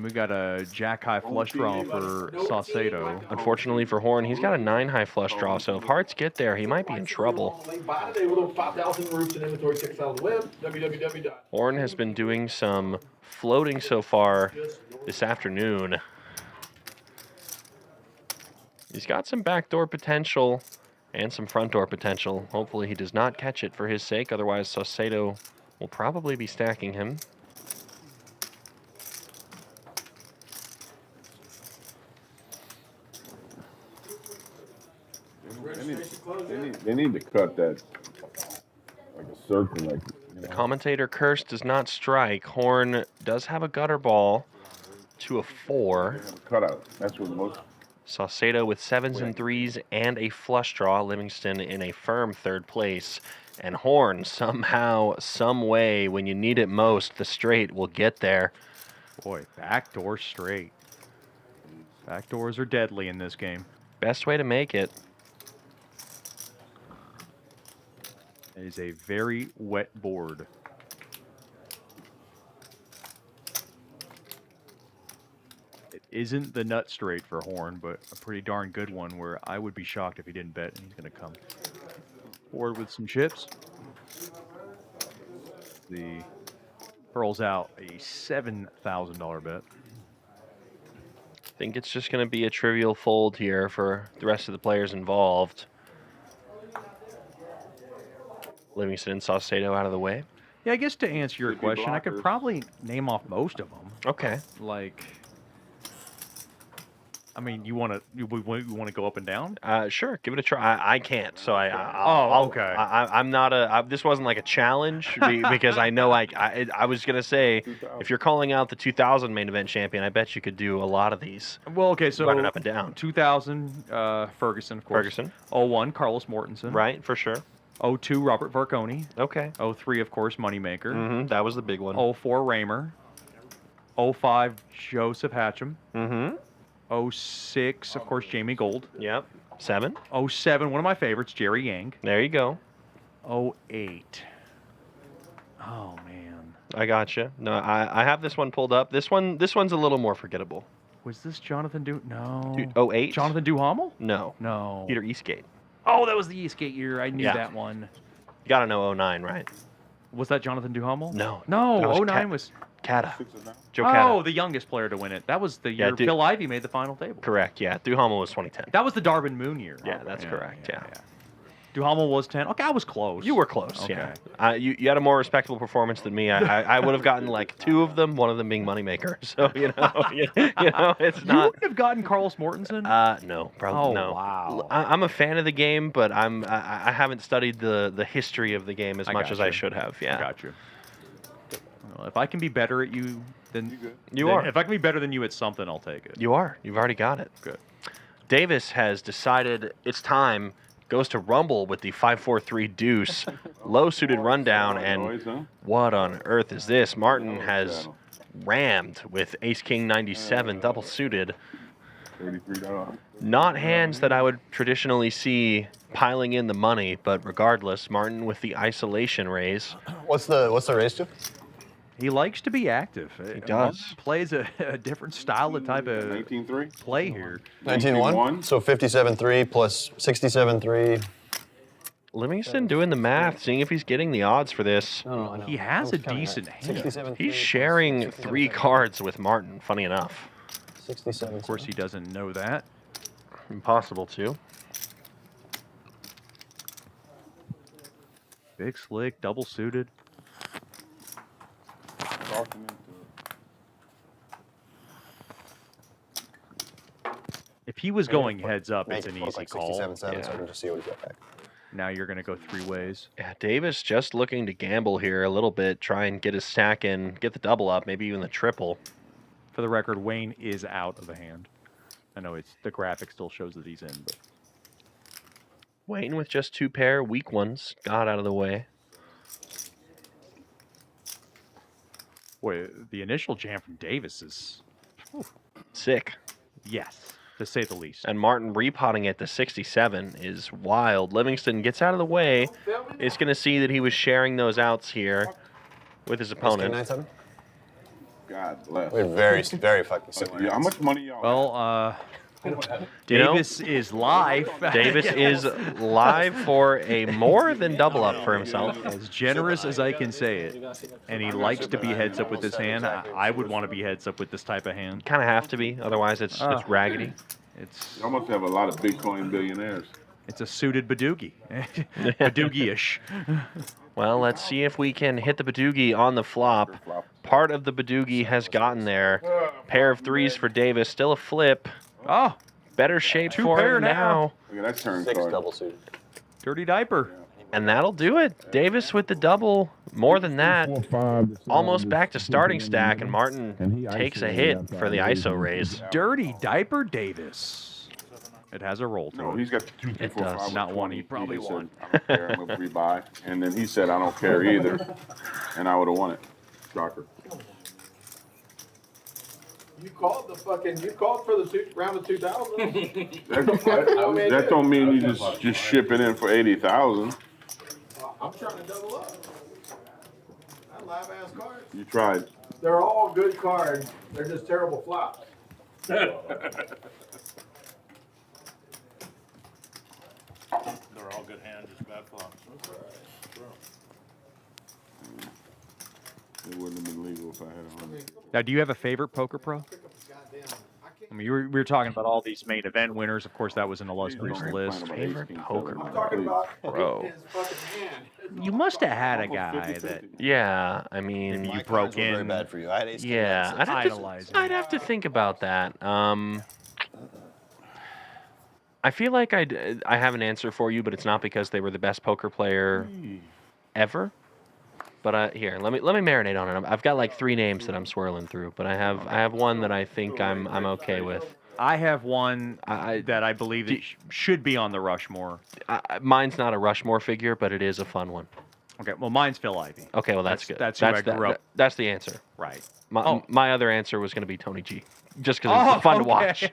We got a jack high flush draw for Saucedo. Unfortunately for Horn, he's got a 9 high flush draw, so if hearts get there, he might be in trouble. 5,000 roofs and inventory, 6,000 web. www. Horn has been doing some floating so far this afternoon. He's got some backdoor potential and some front door potential. Hopefully he does not catch it for his sake, otherwise Saucedo will probably be stacking him. They need to cut that like a circle, like The commentator curse does not strike. Horn does have a gutter ball to a 4. cutout. That's what most. Saucedo with 7s and 3s and a flush draw. Livingston in a firm 3rd place. And Horn somehow, some way, when you need it most, the straight will get there. Boy, backdoor straight. Backdoors are deadly in this game. Best way to make it. It is a very wet board. It isn't the nut straight for Horn, but a pretty darn good one where I would be shocked if he didn't bet, and he's going to come forward with some chips. The pearls out a $7,000 bet. I think it's just going to be a trivial fold here for the rest of the players involved. Livingston and Saucedo out of the way. Yeah, I guess to answer your Could be question, I could blockers. probably name off most of them. Okay. Like, I mean, you want to go up and down? Sure, give it a try. I can't, so Okay. I'm not this wasn't like a challenge because I know I was gonna say if you're calling out the 2000 main event champion, I bet you could do a lot of these. Well, okay, so running up and down. 2000, Ferguson, of course. Ferguson. 01, Carlos Mortensen. Right, for sure. 02, Robert Varconi. Okay. 03, of course, Moneymaker. Mm-hmm. That was the big one. 04, Raymer. 05, Joseph Hatcham. Mm-hmm. 06, of course, Jamie Gold. Yep. 7. 07, one of my favorites, Jerry Yang. There you go. 08. Oh man. I gotcha. No, I have this one pulled up. This one's a little more forgettable. Was this Jonathan No. 08? Jonathan Duhamel? No. No. Peter Eastgate. Oh, that was the Eastgate year. I knew Yeah. that one. You gotta know 09, right? Was that Jonathan Duhamel? No. No, That was 09 was. Cata. Joe Oh, Cata. the youngest player to win it. That was the Yeah, year Phil Ivey made the final table. Correct, yeah. Duhamel was 2010. That was the Darvin Moon year. Yeah, that's correct, yeah. Duhamel was 10. Okay, I was close. You were close, Okay. yeah. You had a more respectable performance than me. I would have gotten like 2 of them, one of them being Moneymaker. So, you know, it's You not. wouldn't have gotten Carlos Mortensen? No, probably no. Oh, wow. I'm a fan of the game, but I haven't studied the history of the game as much as I gotcha. should have. Yeah. Got you. Well, if I can be better at you than You are. If I can be better than you at something, I'll take it. You are. You've already got it. Good. Davis has decided it's time. Goes to Rumble with the 5-4-3 deuce. Low suited rundown. And what on earth is this? Martin has rammed with Ace King 97 double suited. $33. Not hands that I would traditionally see piling in the money, but regardless, Martin with the isolation raise. What's the raise to? He likes to be active. He does. Plays a different style of type of 19-3 play here. 19-1. So 57-3 plus 67-3. Livingston doing the math, seeing if he's getting the odds for this. No, I know. He has I was a counting decent that. hand. 67-3 He's plus sharing 3 67-3. cards with Martin, funny enough. 67. Of course, he doesn't know that. Impossible to. Big slick, double suited. he was going heads up, it's Make an it look easy like call. 67-7, so I can just see what he's got back. Now you're going to go 3 ways. Yeah, Davis just looking to gamble here a little bit, try and get his stack in, get the double up, maybe even the triple. For the record, Wayne is out of the hand. I know the graphic still shows that he's in, but Waiting with just 2 pair, weak ones, got out of the way. boy, the initial jam from Davis is Sick. yes, to say the least. And Martin repotting it to 67 is wild. Livingston gets out of the way. Is going to see that he was sharing those outs here with his opponent. 9-7? God bless. We're very, very fucking similar. How much money y'all Well, Davis is live. Davis is live for a more than double up for himself. As generous as I can say it. And he likes to be heads up with this hand. I would want to be heads up with this type of hand. Kind of have to be, otherwise it's raggedy. Y'all must have a lot of Bitcoin billionaires. It's a suited Badoogie. Badoogie-ish. Well, let's see if we can hit the Badoogie on the flop. Part of the Badoogie has gotten there. Pair of 3s for Davis. Still a flip. Oh, better shape 2 for pair him now. Look at that turn 6 card. double suited. Dirty diaper. And that'll do it. Davis with the double. More than that. Almost back to starting stack, and Martin takes a hit for the ISO raise. Dirty diaper Davis. It has a roll to No, it. he's got 2, 3, 4, 5. Not one. He probably said, won. I don't care. I'm gonna rebuy. And then he said, I don't care either. And I would have won it. Shocker. You called for the round of 2000. That don't mean you just ship it in for 80,000. I'm trying to double up. That live ass card. You tried. They're all good cards. They're just terrible flops. They're all good hands, just bad flops. It wouldn't have been legal if I had 100. Now, do you have a favorite poker pro? I mean, we were talking about all these main event winners. Of course, that was an illustrious list. Favorite poker I'm talking about pro. his fucking hand. You must have had a guy that Yeah, I mean, you broke Very in. bad for you. I had ace yeah, king, idolizing. I'd have to think about that. I feel like I have an answer for you, but it's not because they were the best poker player ever. But here, let me marinate on it. I've got like 3 names that I'm swirling through, but I have one that I think I'm okay with. I have one that I believe that should be on the Rushmore. Mine's not a Rushmore figure, but it is a fun one. Okay, well, mine's Phil Ivey. Okay, well that's good. That's who I grew up. That's the answer. Right. My other answer was going to be Tony G, just because it's fun to watch.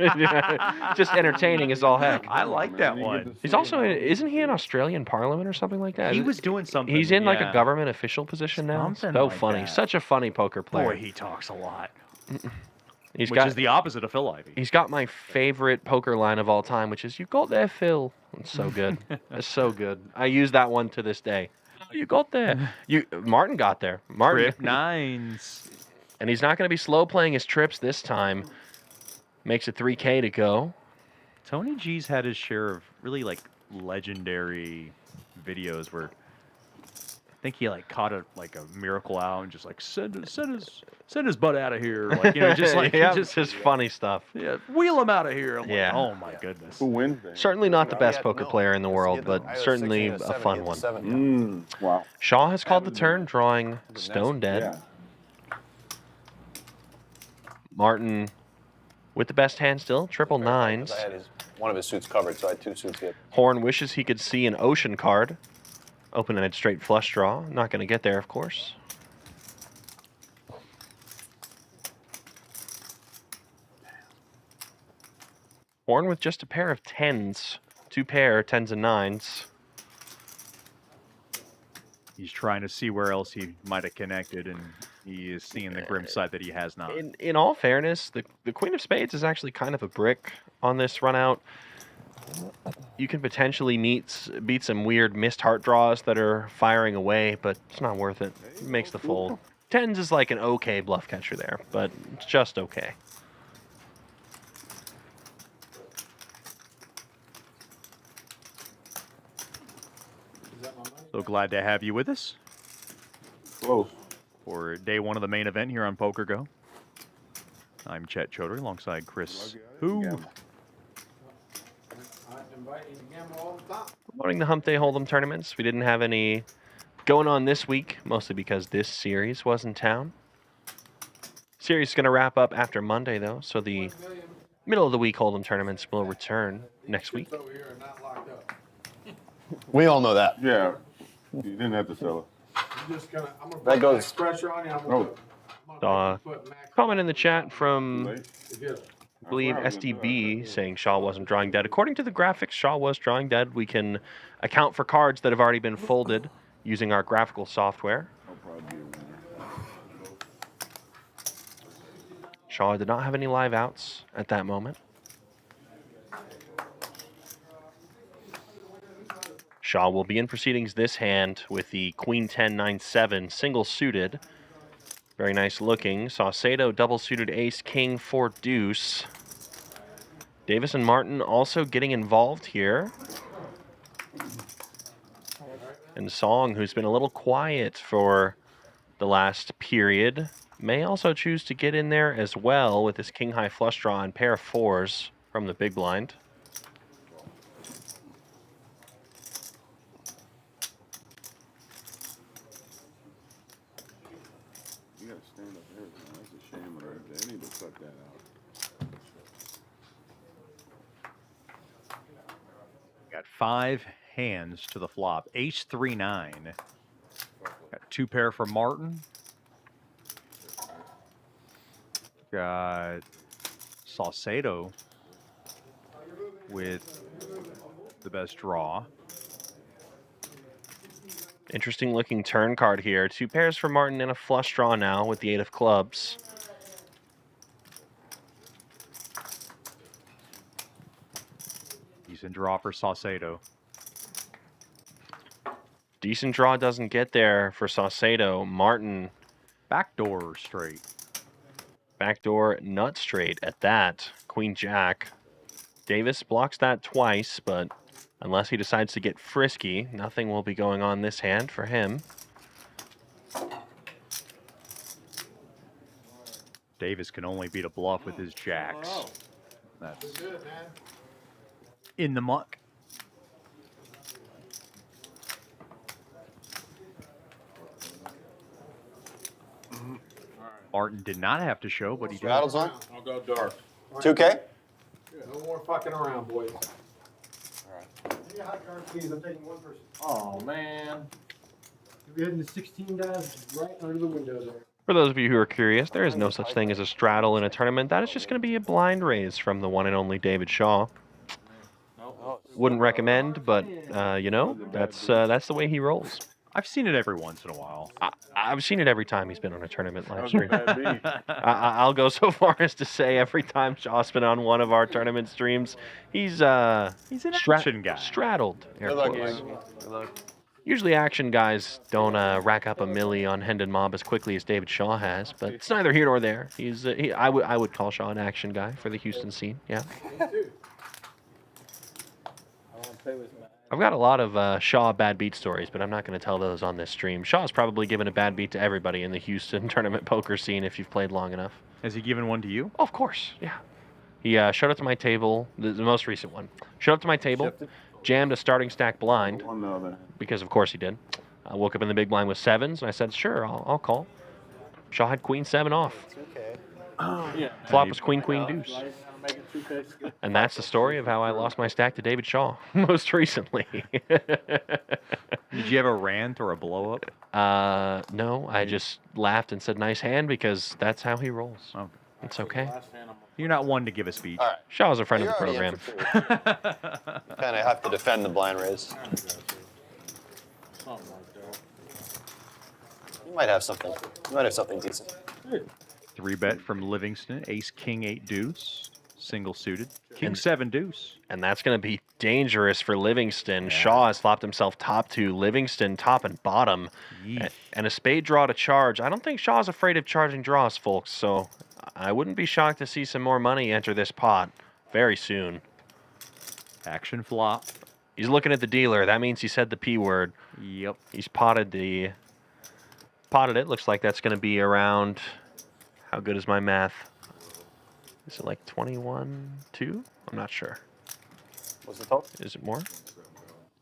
Just entertaining as all heck. I like that one. He's also isn't he in Australian Parliament or something like that? He was doing something. He's in like yeah. a government official position now. Something So like funny, that. such a funny poker player. Boy, he talks a lot. Which is the opposite of Phil Ivey. He's got my favorite poker line of all time, which is "You got there, Phil." It's so good. It's so good. I use that one to this day. You got there. Martin got there. Martin. Trip 9s. And he's not going to be slow playing his trips this time. Makes it 3K to go. Tony G's had his share of really like legendary videos where I think he like caught a miracle out and just like send his butt out of here, like just like just funny stuff. Yeah, wheel him out of here. I'm Yeah. like, oh my goodness. Who wins? Certainly not the best poker player in the world, but certainly a fun one. Wow. Shaw has called the turn, drawing Stone Dead. Yeah. Martin with the best hand still, triple 9s. I had one of his suits covered, so I had 2 suits hit. Horn wishes he could see an ocean card. Open-ended straight flush draw. Not going to get there, of course. Horn with just a pair of 10s. 2 pair, 10s and 9s. He's trying to see where else he might have connected, and he is seeing the grim side that he has not. In all fairness, the Queen of Spades is actually kind of a brick on this run out. You can potentially beat some weird missed heart draws that are firing away, but it's not worth it. It makes the fold. 10s is like an okay bluff catcher there, but it's just okay. So glad to have you with us. Close. For day 1 of the main event here on Poker Go. I'm Chet Chaudhary alongside Chris Who. invite you to gamble all the time. Promoting the Hump Day Hold'em tournaments. We didn't have any going on this week, mostly because this series was in town. Series is going to wrap up after Monday, though, so the middle of the week Hold'em tournaments will return next week. Over here and not locked up. We all know that. Yeah, you didn't have to sell it. I'm just gonna, I'm gonna That put goes- max pressure on you. I'm Oh. gonna put max Comment in the chat from, Late. together. I believe, SDB saying Shaw wasn't drawing dead. According to the graphics, Shaw was drawing dead. We can account for cards that have already been folded using our graphical software. I'll probably be a winner. Shaw did not have any live outs at that moment. Shaw will be in proceedings this hand with the Queen 10-9-7 single suited. Very nice looking. Saucedo double suited ace king 4 deuce. Davis and Martin also getting involved here. And Song, who's been a little quiet for the last period, may also choose to get in there as well with his king high flush draw and pair of 4s from the big blind. You gotta stand up there. That's a shame right there. They need to cut that out. Got 5 hands to the flop. Ace 3-9. Got 2 pair for Martin. Got Saucedo with the best draw. Interesting looking turn card here. 2 pairs for Martin and a flush draw now with the 8 of clubs. Decent draw for Saucedo. Decent draw doesn't get there for Saucedo. Martin, Backdoor straight. backdoor nut straight at that. Queen Jack. Davis blocks that twice, but unless he decides to get frisky, nothing will be going on this hand for him. Davis can only beat a bluff with his jacks. That's Good, man. in the muck. Martin did not have to show, but he did. Rattles on. I'll go dark. 2K? No more fucking around, boys. Give me a hot card, please. I'm taking one person. Oh, man. We're heading to 16 guys right under the window there. For those of you who are curious, there is no such thing as a straddle in a tournament. That is just going to be a blind raise from the one and only David Shaw. Wouldn't recommend, but you know, that's the way he rolls. I've seen it every once in a while. I've seen it every time he's been on a tournament live How's stream. that be? I'll go so far as to say every time Shaw's been on one of our tournament streams, he's an action guy. Straddled. air Good luck, quotes. Ian. Good luck. Usually action guys don't rack up a milli on Hendon Mob as quickly as David Shaw has, but it's neither here nor there. I would call Shaw an action guy for the Houston scene. Yeah. I've got a lot of Shaw bad beat stories, but I'm not going to tell those on this stream. Shaw's probably given a bad beat to everybody in the Houston tournament poker scene if you've played long enough. Has he given one to you? Oh, of course, yeah. He showed up to my table, the most recent one. Showed up to my table, jammed a starting stack blind, One the other. because of course he did. I woke up in the big blind with 7s, and I said, sure, I'll call. Shaw had queen 7 off. Yeah. Flop was queen, queen, deuce. And that's the story of how I lost my stack to David Shaw most recently. Did you have a rant or a blow up? No, I just laughed and said nice hand because that's how he rolls. Oh. It's okay. You're not one to give a speech. All right. Shaw's a friend You're of the already in program. for 2. You kind of have to defend the blind raise. You might have something. You might have something decent. 3-bet from Livingston. Ace, king, 8, deuce. Single suited. King 7 deuce. And that's going to be dangerous for Livingston. Shaw has flopped himself top 2. Livingston top and bottom. And a spade draw to charge. I don't think Shaw's afraid of charging draws, folks. So I wouldn't be shocked to see some more money enter this pot very soon. Action flop. He's looking at the dealer. That means he said the P word. Yep. He's potted it. Looks like that's going to be around, how good is my math? Is it like 21-2? I'm not sure. What's the total? Is it more?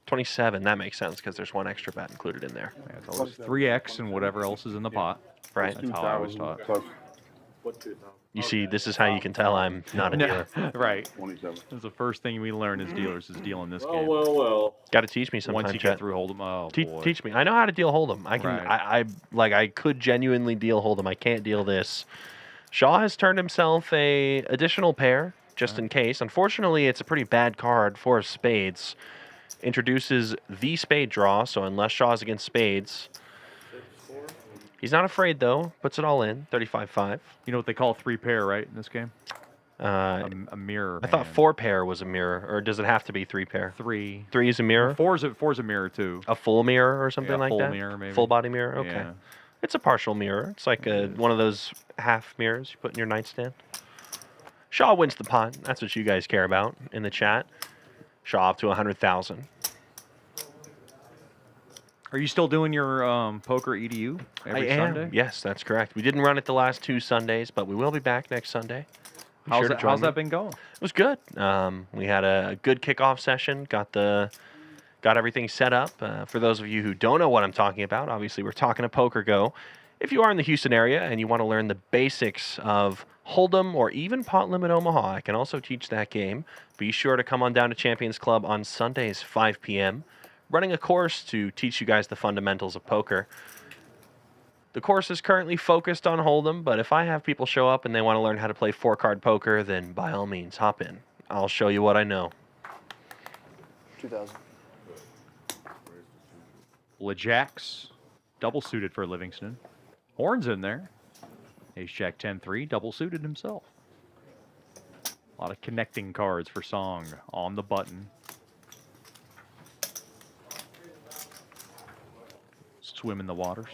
27. That makes sense because there's one extra bet included in there. Yeah, it's always 3x and whatever else is in the pot. Right. That's how I was taught. You see, this is how you can tell I'm not a dealer. Right. 27. That's the first thing we learn as dealers is dealing this Oh, game. well. Got to teach me sometime. Once you Chet. get through Hold'em, oh boy. Teach me. I know how to deal Hold'em. I can. Right. I could genuinely deal Hold'em. I can't deal this. Shaw has turned himself a additional pair just in case. Unfortunately, it's a pretty bad card for spades. Introduces the spade draw, so unless Shaw's against spades, he's not afraid though. Puts it all in. 35-5. You know what they call 3-pair, right, in this game? A mirror. I thought hand. 4-pair was a mirror, or does it have to be 3-pair? 3. 3 is a mirror. Four's a mirror too. A full mirror or something Yeah, like full that. mirror, maybe. Full body mirror. Okay. Yeah. It's a partial mirror. It's like one of those half mirrors you put in your nightstand. Shaw wins the pot. That's what you guys care about in the chat. Shaw up to 100,000. Are you still doing your poker EDU every Sunday? Yes, that's correct. We didn't run it the last 2 Sundays, but we will be back next Sunday. Be How's sure to that, join how's me. that been going? It was good. We had a good kickoff session. Got everything set up. For those of you who don't know what I'm talking about, obviously we're talking to Poker Go. If you are in the Houston area and you want to learn the basics of Hold'em or even Pot Limit Omaha, I can also teach that game. Be sure to come on down to Champions Club on Sundays, 5 p.m. Running a course to teach you guys the fundamentals of poker. The course is currently focused on Hold'em, but if I have people show up and they want to learn how to play 4-card poker, then by all means, hop in. I'll show you what I know. 2,000. LeJacks, double suited for Livingston. Horn's in there. Ace-Jack 10-3, double suited himself. A lot of connecting cards for Song on the button. Swim in the waters.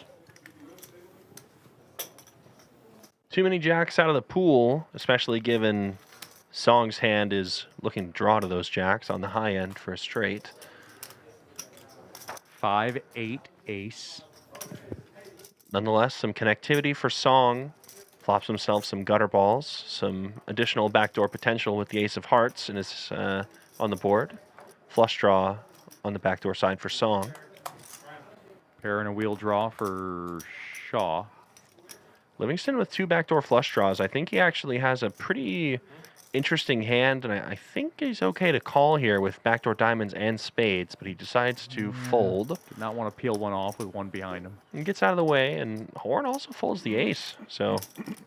Too many jacks out of the pool, especially given Song's hand is looking to draw to those jacks on the high end for a straight. 5-8 ace. Nonetheless, some connectivity for Song. Flops himself some gutter balls, some additional backdoor potential with the ace of hearts and is on the board. Flush draw on the backdoor side for Song. Pair and a wheel draw for Shaw. Livingston with 2 backdoor flush draws. I think he actually has a pretty interesting hand, and I think he's okay to call here with backdoor diamonds and spades, but he decides to fold. Did not want to peel one off with one behind him. He gets out of the way, and Horn also folds the ace, so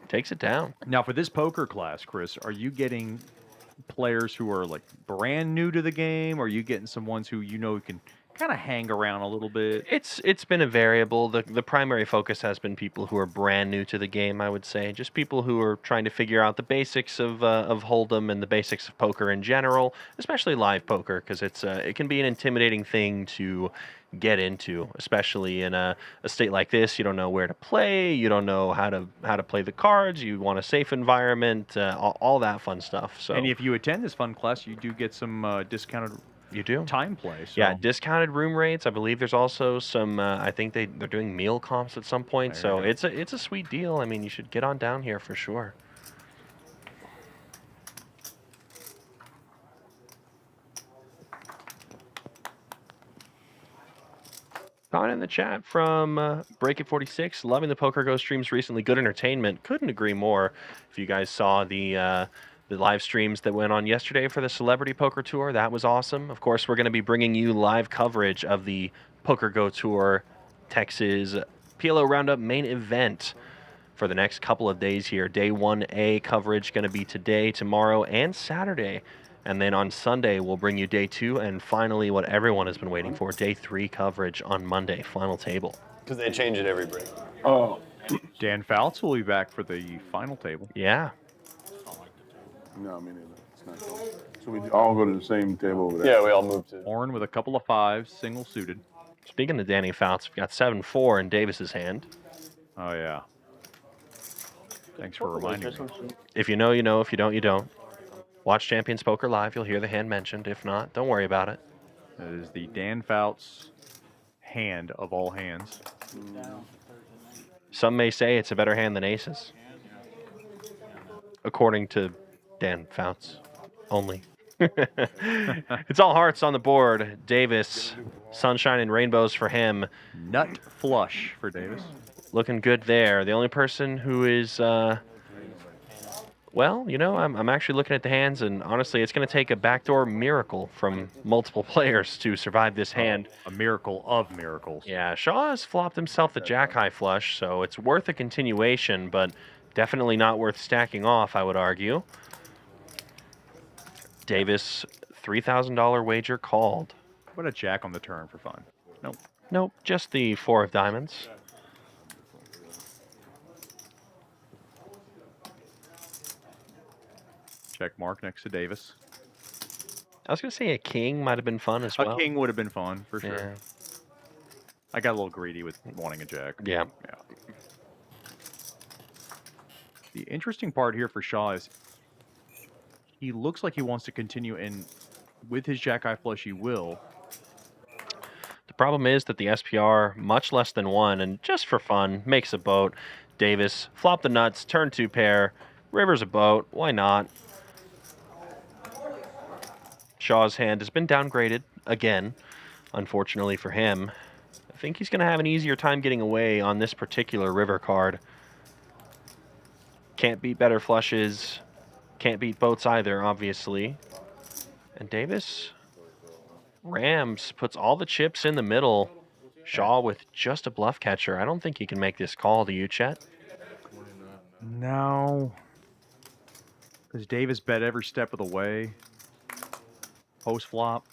takes it down. Now, for this poker class, Chris, are you getting players who are like brand new to the game, or are you getting some ones who you know can kind of hang around a little bit? It's been a variable. The primary focus has been people who are brand new to the game, I would say. Just people who are trying to figure out the basics of Hold'em and the basics of poker in general, especially live poker, because it can be an intimidating thing to get into, especially in a state like this. You don't know where to play. You don't know how to play the cards. You want a safe environment, all that fun stuff. So, And if you attend this fun class, you do get some discounted you do time play. So. Yeah, discounted room rates. I believe there's also some. I think they're doing meal comps at some point. So it's a sweet deal. I mean, you should get on down here for sure. Comment in the chat from Break It 46. Loving the Poker Go streams recently. Good entertainment. Couldn't agree more. If you guys saw the live streams that went on yesterday for the Celebrity Poker Tour, that was awesome. Of course, we're going to be bringing you live coverage of the Poker Go Tour Texas PLO Roundup main event for the next couple of days here. Day 1A coverage going to be today, tomorrow, and Saturday. And then on Sunday, we'll bring you day 2 and finally what everyone has been waiting for, day 3 coverage on Monday, final table. Because they change it every break. Oh. Dan Fouts will be back for the final table. Yeah. No, me neither. It's not cool. So we all go to the same table over there. Yeah, we all move to. Horn with a couple of 5s, single suited. Speaking of Danny Fouts, we've got 7-4 in Davis's hand. Oh, yeah. Thanks for reminding me. If you know, you know. If you don't, you don't. Watch Champions Poker Live. You'll hear the hand mentioned. If not, don't worry about it. That is the Dan Fouts hand of all hands. Some may say it's a better hand than aces. According to Dan Fouts only. It's all hearts on the board. Davis, sunshine and rainbows for him. Nut flush for Davis. Looking good there. The only person who is, well, you know, I'm actually looking at the hands, and honestly, it's going to take a backdoor miracle from multiple players to survive this hand. A miracle of miracles. Yeah, Shaw has flopped himself the jack-high flush, so it's worth a continuation, but definitely not worth stacking off, I would argue. Davis, $3,000 wager called. What a jack on the turn for fun. Nope. Nope, just the 4 of diamonds. Check mark next to Davis. I was going to say a king might have been fun as well. A king would have been fun, for sure. Yeah. I got a little greedy with wanting a jack. Yeah. The interesting part here for Shaw is he looks like he wants to continue, and with his jack-high flush, he will. The problem is that the SPR, much less than 1, and just for fun, makes a boat. Davis, flop the nuts, turn 2 pair. River's a boat. Why not? Shaw's hand has been downgraded again, unfortunately for him. I think he's going to have an easier time getting away on this particular river card. Can't beat better flushes. Can't beat boats either, obviously. And Davis rams, puts all the chips in the middle. Shaw with just a bluff catcher. I don't think he can make this call. Do you, Chet? No. Because Davis bet every step of the way. Post flop.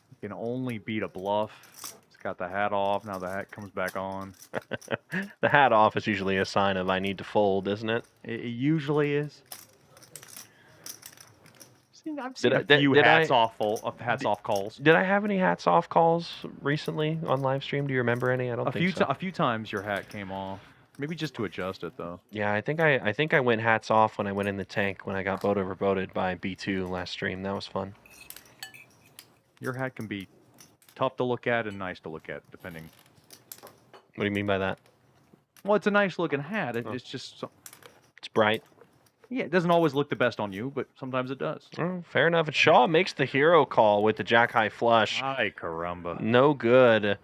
He can only beat a bluff. It's got the hat off. Now the hat comes back on. The hat off is usually a sign of I need to fold, isn't it? It usually is. I've seen a few hats off calls. Did I have any hats off calls recently on live stream? Do you remember any? I don't think so. A few times your hat came off. Maybe just to adjust it though. Yeah, I think I went hats off when I went in the tank when I got boat over boated by B2 last stream. That was fun. Your hat can be tough to look at and nice to look at, depending. What do you mean by that? Well, it's a nice looking hat. It's just it's bright. Yeah, it doesn't always look the best on you, but sometimes it does. Oh, fair enough. And Shaw makes the hero call with the jack-high flush. Ay, caramba. No good.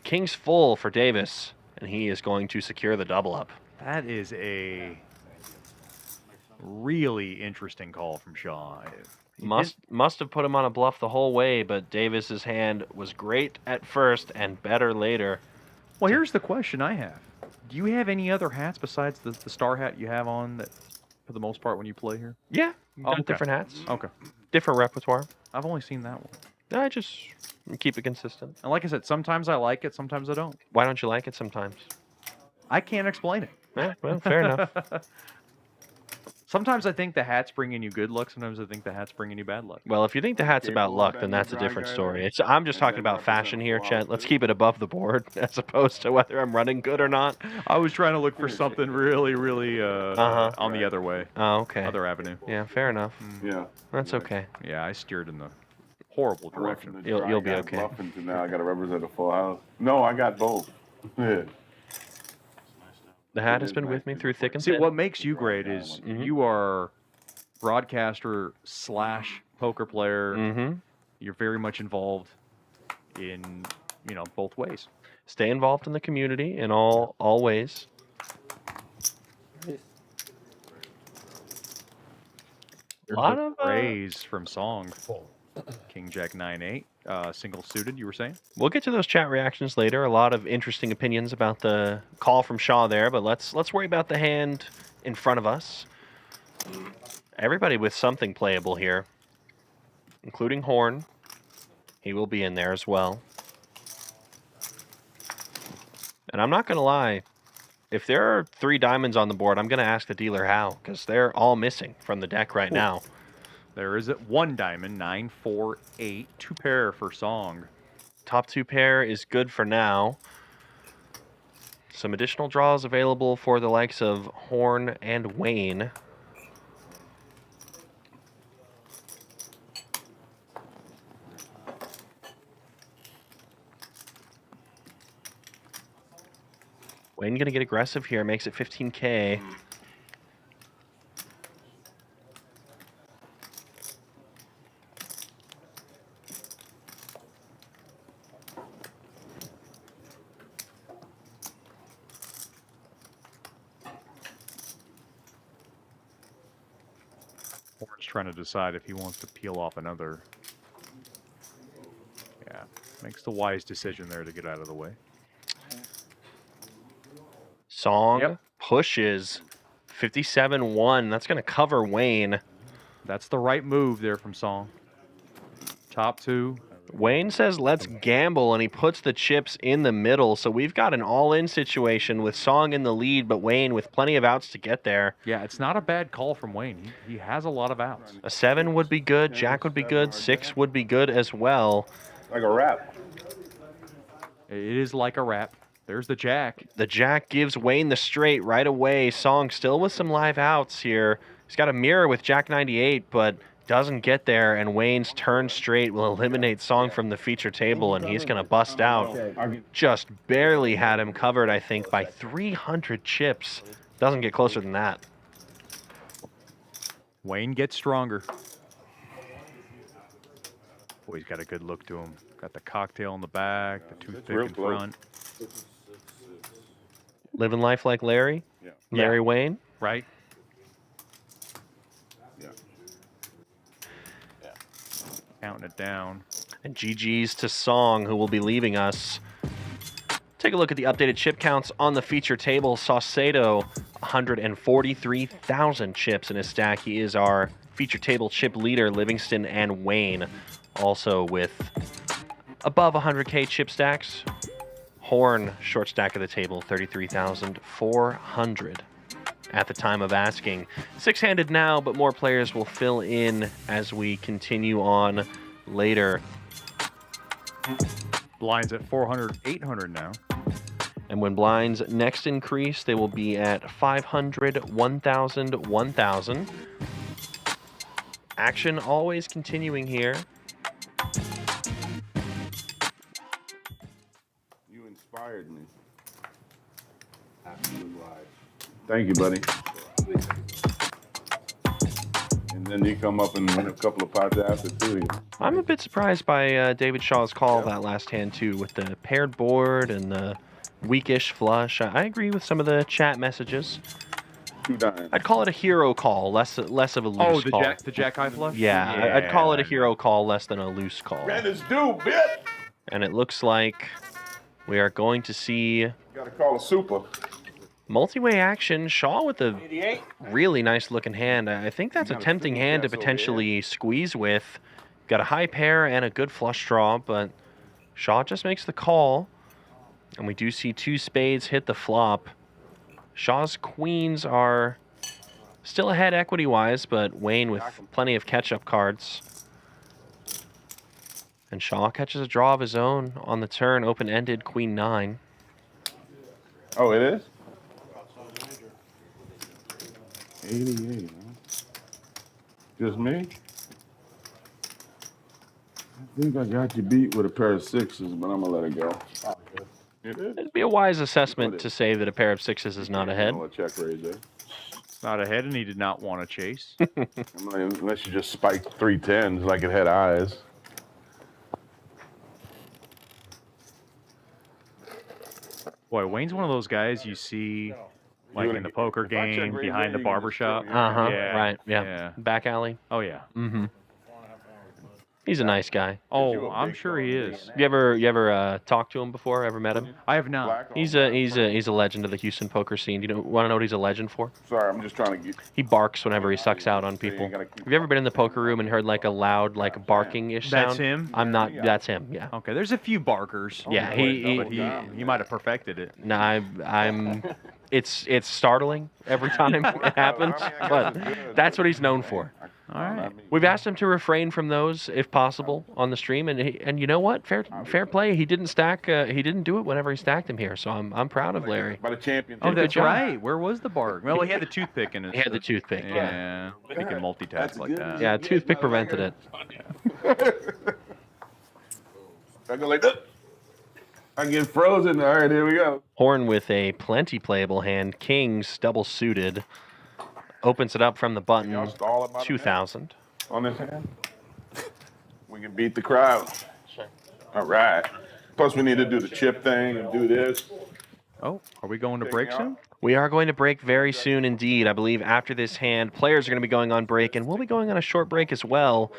King's full for Davis, and he is going to secure the double up. That is a really interesting call from Shaw. Must have put him on a bluff the whole way, but Davis's hand was great at first and better later. Well, here's the question I have. Do you have any other hats besides the star hat you have on that, for the most part, when you play here? Yeah, all different hats. Okay. Different repertoire. I've only seen that one. I just keep it consistent. And like I said, sometimes I like it, sometimes I don't. Why don't you like it sometimes? I can't explain it. Yeah, well, fair enough. Sometimes I think the hat's bringing you good luck. Sometimes I think the hat's bringing you bad luck. Well, if you think the hat's about luck, then that's a different story. I'm just talking about fashion here, Chet. Let's keep it above the board as opposed to whether I'm running good or not. I was trying to look for something really, really on the other way. Oh, okay. Other avenue. Yeah, fair enough. Yeah. That's okay. Yeah, I steered in the horrible direction. You'll be okay. So now I got to represent a full house. No, I got both. Yeah. The hat has been with me through thick and See, thin. what makes you great is you are broadcaster / poker player. You're very much involved in, both ways. Stay involved in the community in all ways. A lot of praise from Song. King Jack 9-8, single suited. You were saying? We'll get to those chat reactions later. A lot of interesting opinions about the call from Shaw there, but let's worry about the hand in front of us. Everybody with something playable here, including Horn. He will be in there as well. And I'm not going to lie. If there are 3 diamonds on the board, I'm going to ask the dealer how, because they're all missing from the deck right now. There is 1 diamond, 9, 4, 8, 2 pair for Song. Top 2 pair is good for now. Some additional draws available for the likes of Horn and Wayne. Wayne going to get aggressive here, makes it 15K. Horn's trying to decide if he wants to peel off another. Yeah, makes the wise decision there to get out of the way. Song pushes 57-1. That's going to cover Wayne. That's the right move there from Song. Top two. Wayne says, let's gamble, and he puts the chips in the middle. So we've got an all-in situation with Song in the lead, but Wayne with plenty of outs to get there. Yeah, it's not a bad call from Wayne. He has a lot of outs. A 7 would be good. Jack would be good. 6 would be good as well. Like a wrap. It is like a wrap. There's the Jack. The Jack gives Wayne the straight right away. Song still with some live outs here. He's got a mirror with Jack 98, but doesn't get there, and Wayne's turn straight will eliminate Song from the feature table, and he's going to bust out. Just barely had him covered, I think, by 300 chips. Doesn't get closer than that. Wayne gets stronger. Boy, he's got a good look to him. Got the cocktail in the back, the toothpick in front. Living life like Larry? Yeah. Larry Wayne? Right. Counting it down. And GG's to Song, who will be leaving us. Take a look at the updated chip counts on the feature table. Saucedo, 143,000 chips in his stack. He is our feature table chip leader. Livingston and Wayne also with above 100K chip stacks. Horn, short stack of the table, 33,400 at the time of asking. Six-handed now, but more players will fill in as we continue on later. Blinds at 400, 800 now. And when blinds next increase, they will be at 500, 1,000, 1,000. Action always continuing here. You inspired me. Absolute life. Thank you, buddy. And then you come up and win a couple of pots after, too. I'm a bit surprised by David Shaw's call that last hand, too, with the paired board and the weakish flush. I agree with some of the chat messages. I'd call it a hero call, less of a loose call. Oh, the Jack high flush? Yeah, I'd call it a hero call, less than a loose call. Man, it's due, bitch! And it looks like we are going to see Gotta call a super. multi-way action. Shaw with a really nice looking hand. I think that's a tempting hand to potentially squeeze with. Got a high pair and a good flush draw, but Shaw just makes the call. And we do see two spades hit the flop. Shaw's queens are still ahead equity-wise, but Wayne with plenty of catch-up cards. And Shaw catches a draw of his own on the turn, open-ended, queen 9. Oh, it is? 88, huh? Just me? I think I got you beat with a pair of sixes, but I'm gonna let it go. It is? It'd be a wise assessment to say that a pair of sixes is not ahead. Check raise there. Not ahead, and he did not want to chase. Unless you just spiked 3 10s like it had eyes. Boy, Wayne's one of those guys you see like in the poker game, behind the barbershop. Yeah, Right, yeah. Back alley. Oh, yeah. Mm-hmm. He's a nice guy. Oh, I'm sure he is. You ever talked to him before? Ever met him? I have not. He's a legend of the Houston poker scene. Want to know what he's a legend for? Sorry, I'm just trying to get. He barks whenever he sucks out on people. Have you ever been in the poker room and heard like a loud, like barking-ish sound? That's him? I'm not. That's him. Yeah. Okay, there's a few barkers. Yeah, he might have perfected it. No, I'm. It's startling every time it happens, but that's what he's known for. All right. We've asked him to refrain from those if possible on the stream, and you know what? Fair play. He didn't stack. He didn't do it whenever he stacked him here, so I'm proud of Larry. By the champion. Oh, that's right. Where was the bark? Well, he had the toothpick in his. He had the toothpick. Yeah. He can multitask like that. Yeah, toothpick prevented it. I go like that. I get frozen. All right, here we go. Horn with a plenty playable hand. Kings double suited. Opens it up from the button. 2,000. On this hand? We can beat the crowd. All right. Plus, we need to do the chip thing and do this. Oh, are we going to break soon? We are going to break very soon indeed. I believe after this hand, players are going to be going on break, and we'll be going on a short break as well.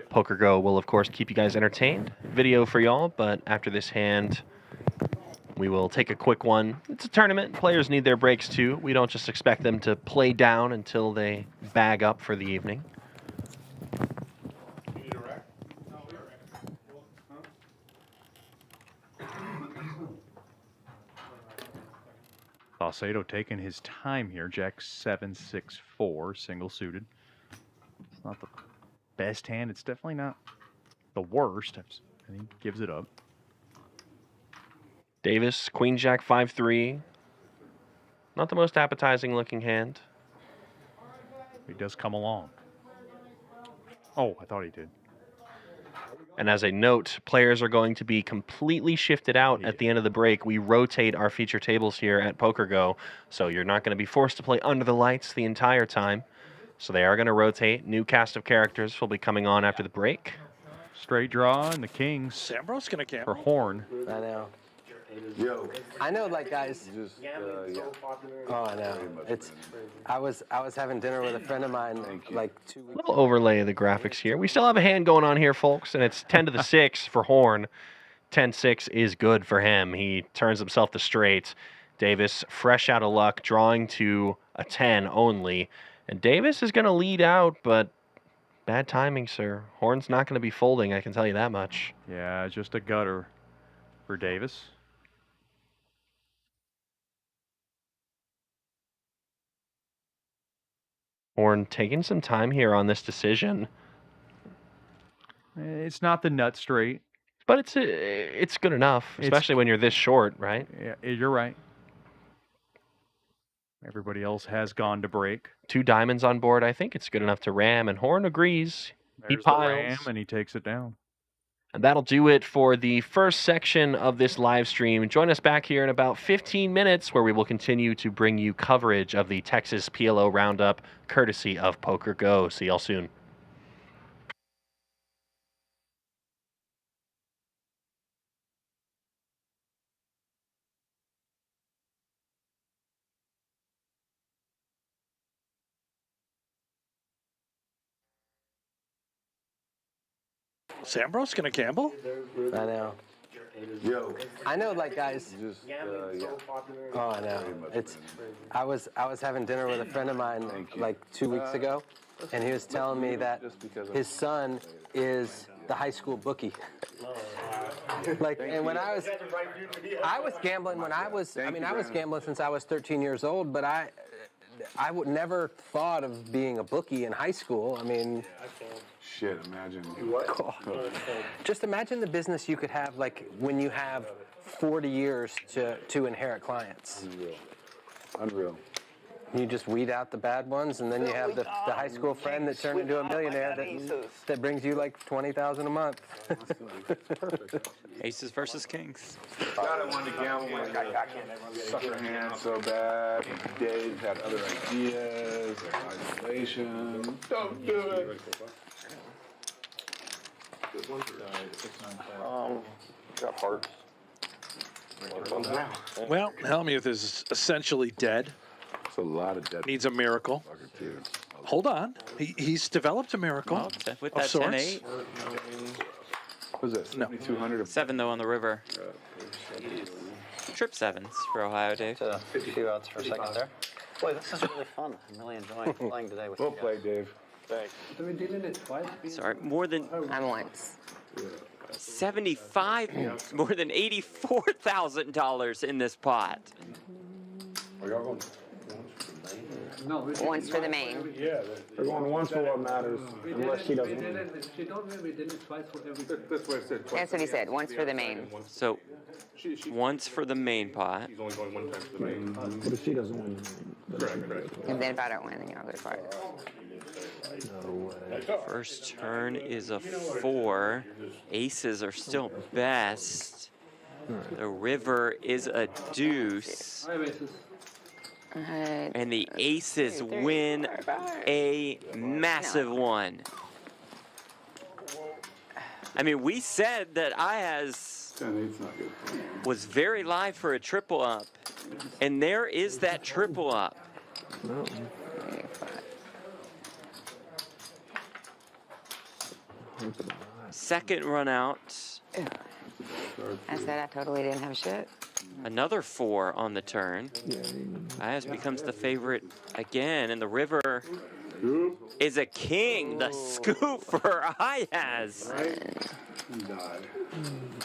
Poker Go will, of course, keep you guys entertained. Video for y'all, but after this hand, we will take a quick one. It's a tournament. Players need their breaks too. We don't just expect them to play down until they bag up for the evening. Saucedo taking his time here. Jack 7-6-4, single suited. It's not the best hand. It's definitely not the worst. And he gives it up. Davis, Queen Jack 5-3. Not the most appetizing looking hand. He does come along. Oh, I thought he did. And as a note, players are going to be completely shifted out at the end of the break. We rotate our feature tables here at Poker Go, so you're not going to be forced to play under the lights the entire time. So they are going to rotate. New cast of characters will be coming on after the break. Straight draw and the kings. Sambro's going to camp. For Horn. I know. Yo. I know, like, guys. Oh, I know. I was having dinner with a friend of mine like 2 weeks. Little overlay of the graphics here. We still have a hand going on here, folks, and it's 10 to the 6 for Horn. 10-6 is good for him. He turns himself to straight. Davis, fresh out of luck, drawing to a 10 only. And Davis is going to lead out, but bad timing, sir. Horn's not going to be folding, I can tell you that much. Yeah, just a gutter for Davis. Horn taking some time here on this decision. It's not the nut straight. But it's good enough, especially when you're this short, right? Yeah, you're right. Everybody else has gone to break. 2 diamonds on board. I think it's good enough to ram, and Horn agrees. There's He piles. the ram, and he takes it down. And that'll do it for the first section of this live stream. Join us back here in about 15 minutes where we will continue to bring you coverage of the Texas PLO Roundup, courtesy of Poker Go. See y'all soon. Sambro's going to gamble? I know. Yo. I know, like, guys. Oh, I know. I was having dinner with a friend of mine like 2 weeks ago, and he was telling me that his son is the high school bookie. Like, and when I was gambling when I was gambling since I was 13 years old, but I would never thought of being a bookie in high school. I mean, Shit, imagine. just imagine the business you could have, like, when you have 40 years to inherit clients. Unreal. You just weed out the bad ones, and then you have the high school friend that turned into a millionaire that brings you like $20,000 a month. Aces versus kings. God, I wanted to gamble when I got sucker hand so bad. Dave had other ideas, isolation. Don't do it. Got hearts. Well, Helmuth is essentially dead. It's a lot of dead. Needs a miracle. Hold on. He's developed a miracle With of that sorts. 10-8. What's that? 7,200. 7 though on the river. Trip 7s for Ohio, Dave. 52 outs for a second there. Boy, this is really fun. I'm really enjoying playing today with you guys. Well played, Dave. Thanks. We did it twice. Sorry, more than once. 75, more than $84,000 in this pot. Once for the main. Yeah, They're going once for what matters, unless she doesn't win. She don't win, we did it twice for everything. That's what I said. That's what he said, once for the main. So, once for the main pot. He's only going one time for the main. But if she doesn't win, And then if I don't win, then y'all go for it. First turn is a 4. Aces are still best. The river is a deuce. And the aces win a massive one. I mean, we said that Ayaz was very live for a triple up, And there is that triple up. Second run out. I said I totally didn't have shit. Another 4 on the turn. Ayaz becomes the favorite again, and the river is a king. The scoop for Ayaz.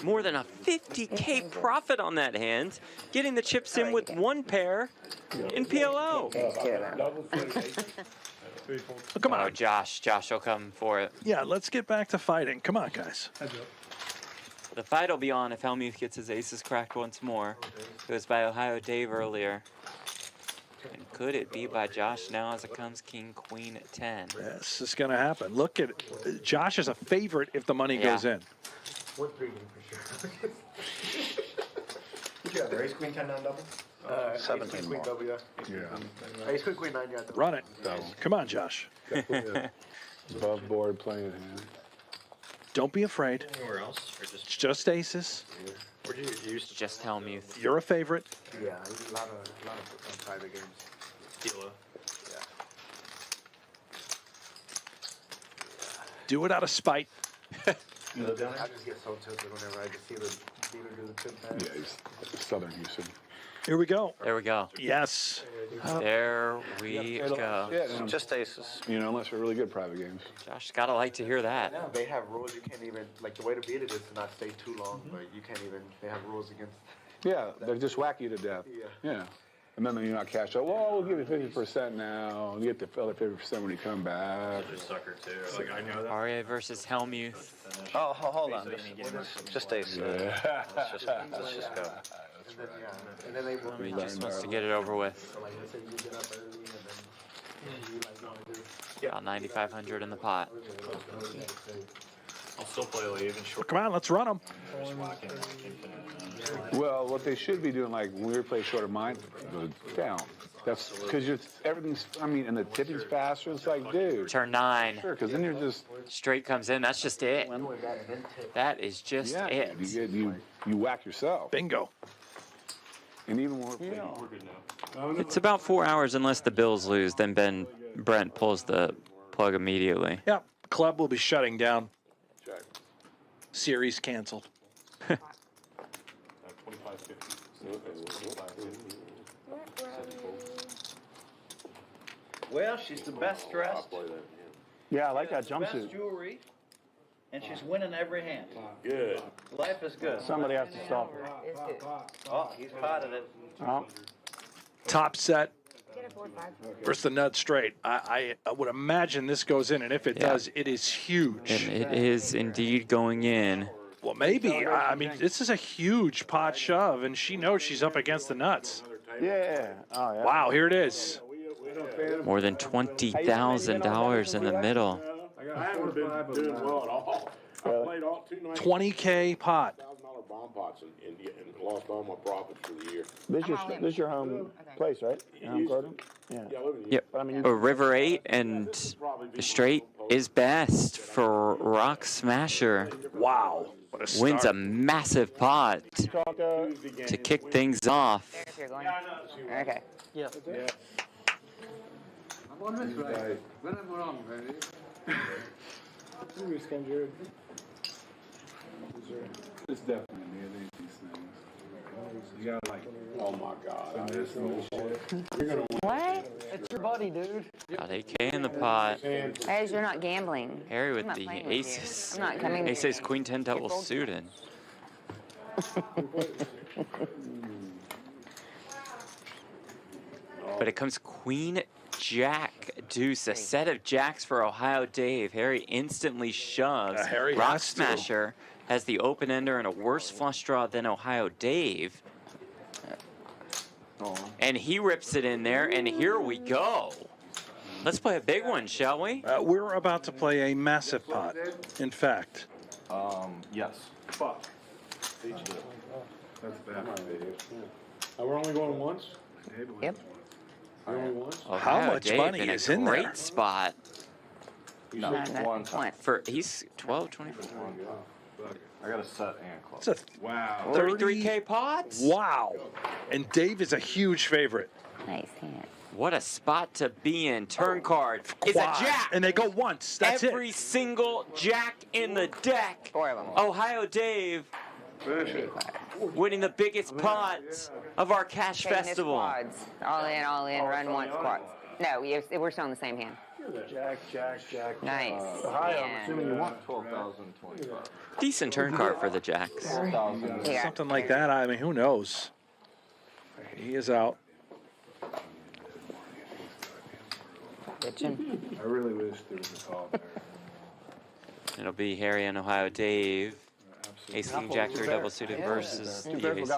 More than a 50K profit on that hand, getting the chips in with 1 pair in PLO. Come on. Oh, Josh will come for it. Yeah, let's get back to fighting. Come on, guys. The fight will be on if Hellmuth gets his aces cracked once more. It was by Ohio Dave earlier. And could it be by Josh now as it comes king, queen, 10? This is going to happen. Look at Josh is a favorite if the money goes in. We're premium for sure. You got ace queen 10 down double? 17 queen double, yeah. Yeah. Ace queen 9, yeah. Run it. Come on, Josh. Above board playing hand. Don't be afraid. Anywhere else? Or It's just aces. where'd you used to Just Hellmuth. You're a favorite. Yeah, a lot of private games. PLO? Do it out of spite. You live down there? I just get so tilted whenever I just see the dealer do the tip pass. Yeah, he's Southern Houston. Here we go. There we go. Yes. There we go. Yeah, Just aces. you know, unless we're really good private games. Josh gotta like to hear that. Yeah, they have rules you can't even, like the way to beat it is to not stay too long, but you can't even, they have rules against. Yeah, they just whack you to death. Yeah. And then you're not cash out. Well, we'll give you 50% now. You get the other 50% when you come back. Just sucker too. Like I know that. Aria versus Hellmuth. Oh, hold on. Just ace. Yeah. Let's just go. And then, yeah, and then they will. He just wants to get it over with. So like, let's say you get up early and then you like go and do. About 9,500 in the pot. I'll still play like even short. Come on, let's run them. Just whacking infinite. Well, what they should be doing, like when we play short of mine, go down. That's because everything's, I mean, and the tipping's faster. It's like, dude. Turn 9. Sure, because then you're just. Straight comes in. That's just it. That is just Yeah, it. you whack yourself. Bingo. And even more. It's about 4 hours unless the Bills lose. Then Brent pulls the plug immediately. Yeah, club will be shutting down. Series canceled. Well, she's the best dressed. Yeah, I like that Best jumpsuit. jewelry, and she's winning every hand. Good. Life is good. Somebody has to stop her. Oh, he's potted it. Oh, Top set versus the nut straight. I would imagine this goes in, and if it does, it is huge. And it is indeed going in. Well, maybe. I mean, this is a huge pot shove, and she knows she's up against the nuts. yeah. Oh, yeah. Wow, here it is. More than $20,000 in the middle. I haven't been doing well at all. I played all 2 nights. 20K pot. $1,000 bomb pots and lost all my profits for the year. This is your home place, right? Your home garden? Yeah. Yep. I mean, A River 8 and the straight is best for Rock Smasher. Wow. What a start. Wins a massive pot to kick things off. If you're going. Okay. Yeah. I'm on this right. When I'm wrong, baby. It's definitely near these things. You got like, oh my God. What? It's your buddy, dude. Got 8K in the pot. Hey, you're not gambling. Harry I'm with not the playing with you. aces. I'm not coming. Aces, queen 10 double suited. But it comes queen jack deuce, a set of jacks for Ohio Dave. Harry instantly shoves. Harry Rock has to. Smasher has the open ender and a worse flush draw than Ohio Dave. And he rips it in there, and here we go. Let's play a big one, shall we? We're about to play a massive pot. In fact, Yes. Fuck. That's bad. We're only going once? Yep. Only once? How Ohio much Dave money in a is in there? great spot. No, no, once. He's 12, 24. I got a set and close. It's a Wow. 33K pots? Wow. And Dave is a huge favorite. Nice hand. What a spot to be in. Turn card is a Quad. jack. And they go once. That's Every single jack in the deck. 4 of them. Ohio Dave winning the biggest pot of our cash Taking this festival. Quads. All in, run once, quads. No, we're still in the same hand. Jack. Nice. High, I'm Yeah. assuming you want 12,025. Decent turn card for the jacks. Yeah. Something like that. I mean, who knows? He is out. Bitchin'. I really wish there was a call there. It'll be Harry and Ohio Dave. Ace King Jack 3 double suited versus the aces.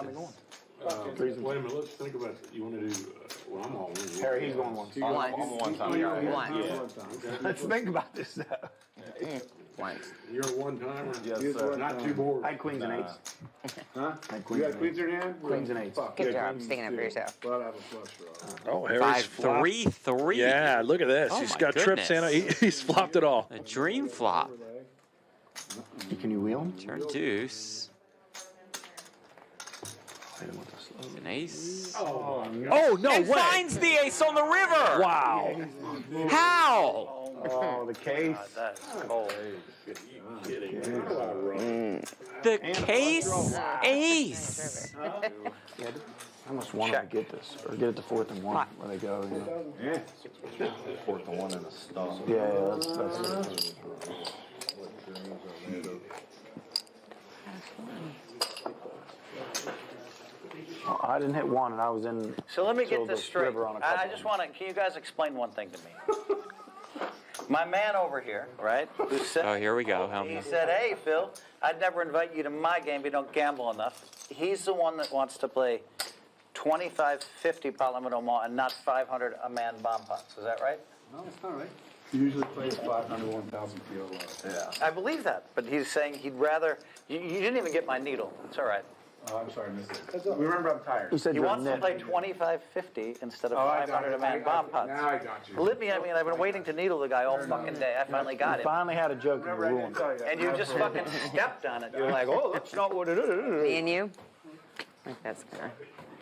Wait a minute, let's think about it. You want to do, well, I'm all in. Harry, he's going once. I'm a one-time guy. Once. Let's think about this now. Once. You're a one-timer? Yes, sir. Not two boards. I had queens and eights. Huh? You got queens in your hand? Queens and eights. Good job sticking up for yourself. But I have a flush draw. Oh, Harry's flopped. 5-3-3. Yeah, look at this. Oh He's my got trips in. goodness. He's flopped it all. A dream flop. Can you wheel them? Turn deuce. An ace. Oh, no And way. finds the ace on the river. Wow. How? Oh, the case. That's cold. The case ace. I almost want to get this, or get it to 4th and 1 where they go. You know? Yeah. 4th and 1 and a stop. Yeah, that's it. I didn't hit 1, and I was in. So let me get Silver this straight. River on a I couple just of want to, can you guys explain one thing to me? My man over here, right, who said, Oh, here we go. he said, hey, Phil, I'd never invite you to my game if you don't gamble enough. He's the one that wants to play 25, 50 Parlamento Mall and not 500 a man bomb pots. Is that right? No, it's not right. He usually plays 500, 1,000 PLO. Yeah. I believe that, but he's saying he'd rather, you didn't even get my needle. It's all right. Oh, I'm sorry, I missed it. Remember, I'm tired. He said He you're wants to Nick. play 25, 50 instead of Oh, I got 500 a it. man bomb pots. Now I got you. Believe me, I mean, I've been waiting to needle the guy all fucking day. I finally got You it. finally had a joke and you Remember, I ruined didn't tell it. you that. And you just fucking stepped on it. You're like, oh, that's not what it is. Me and you? I think that's gonna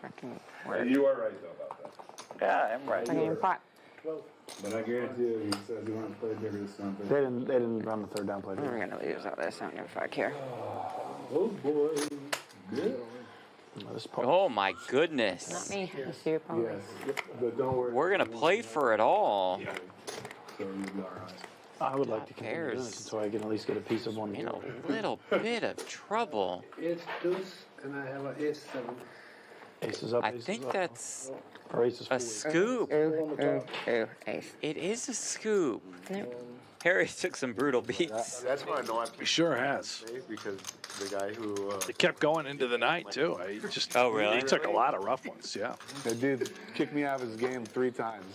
fucking work. You are right, though, about that. Yeah, I'm right. Fucking pot. But I guarantee you, he says he wants to play bigger this time. They didn't run the 3rd down play. I'm gonna lose all this. I don't know if I care. Oh, boy. Good. Oh my goodness. Not me. It's your opponent. Yes, but don't worry. We're gonna play for it all. So you'll be all right. I would like to continue doing Pairs. this until I can at least get a piece of one. In a little bit of trouble. It's deuce, and I have an ace 7. Aces up. I aces think up. that's Or aces a forward. scoop. Ooh, ace. It is a scoop. Nope. Harry took some brutal beats. That's why I know I He sure has. because the guy who He kept going into the night, too. He just, Oh, really? He took a lot of rough ones, yeah. that dude kicked me out of his game 3 times.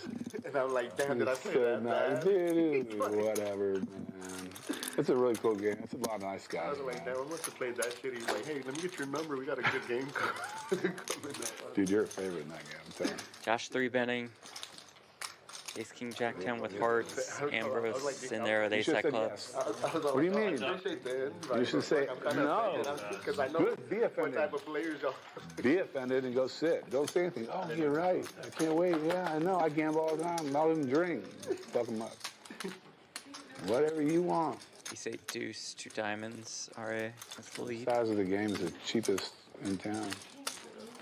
And I'm like, damn, did I say that? No, dude, whatever, man. It's a really cool game. It's a lot of nice guys. I was like, no, I must have played that shit. He's like, hey, let me get your number. We got a good game coming up. Dude, you're a favorite in that game, I'm telling you. Josh 3-betting. Ace King Jack 10 with hearts. Ambrose in there with ace high clubs. What do you mean? You should say, no. Because I know Good, be what offended. type of players y'all. Be offended and go sit. Don't say anything. Oh, you're right. I can't wait. Yeah, I know. I gamble all the time. I'll even drink. Fuck them up. Whatever you want. Ace 8 deuce, 2 diamonds. RA, that's the The lead. size of the game is the cheapest in town.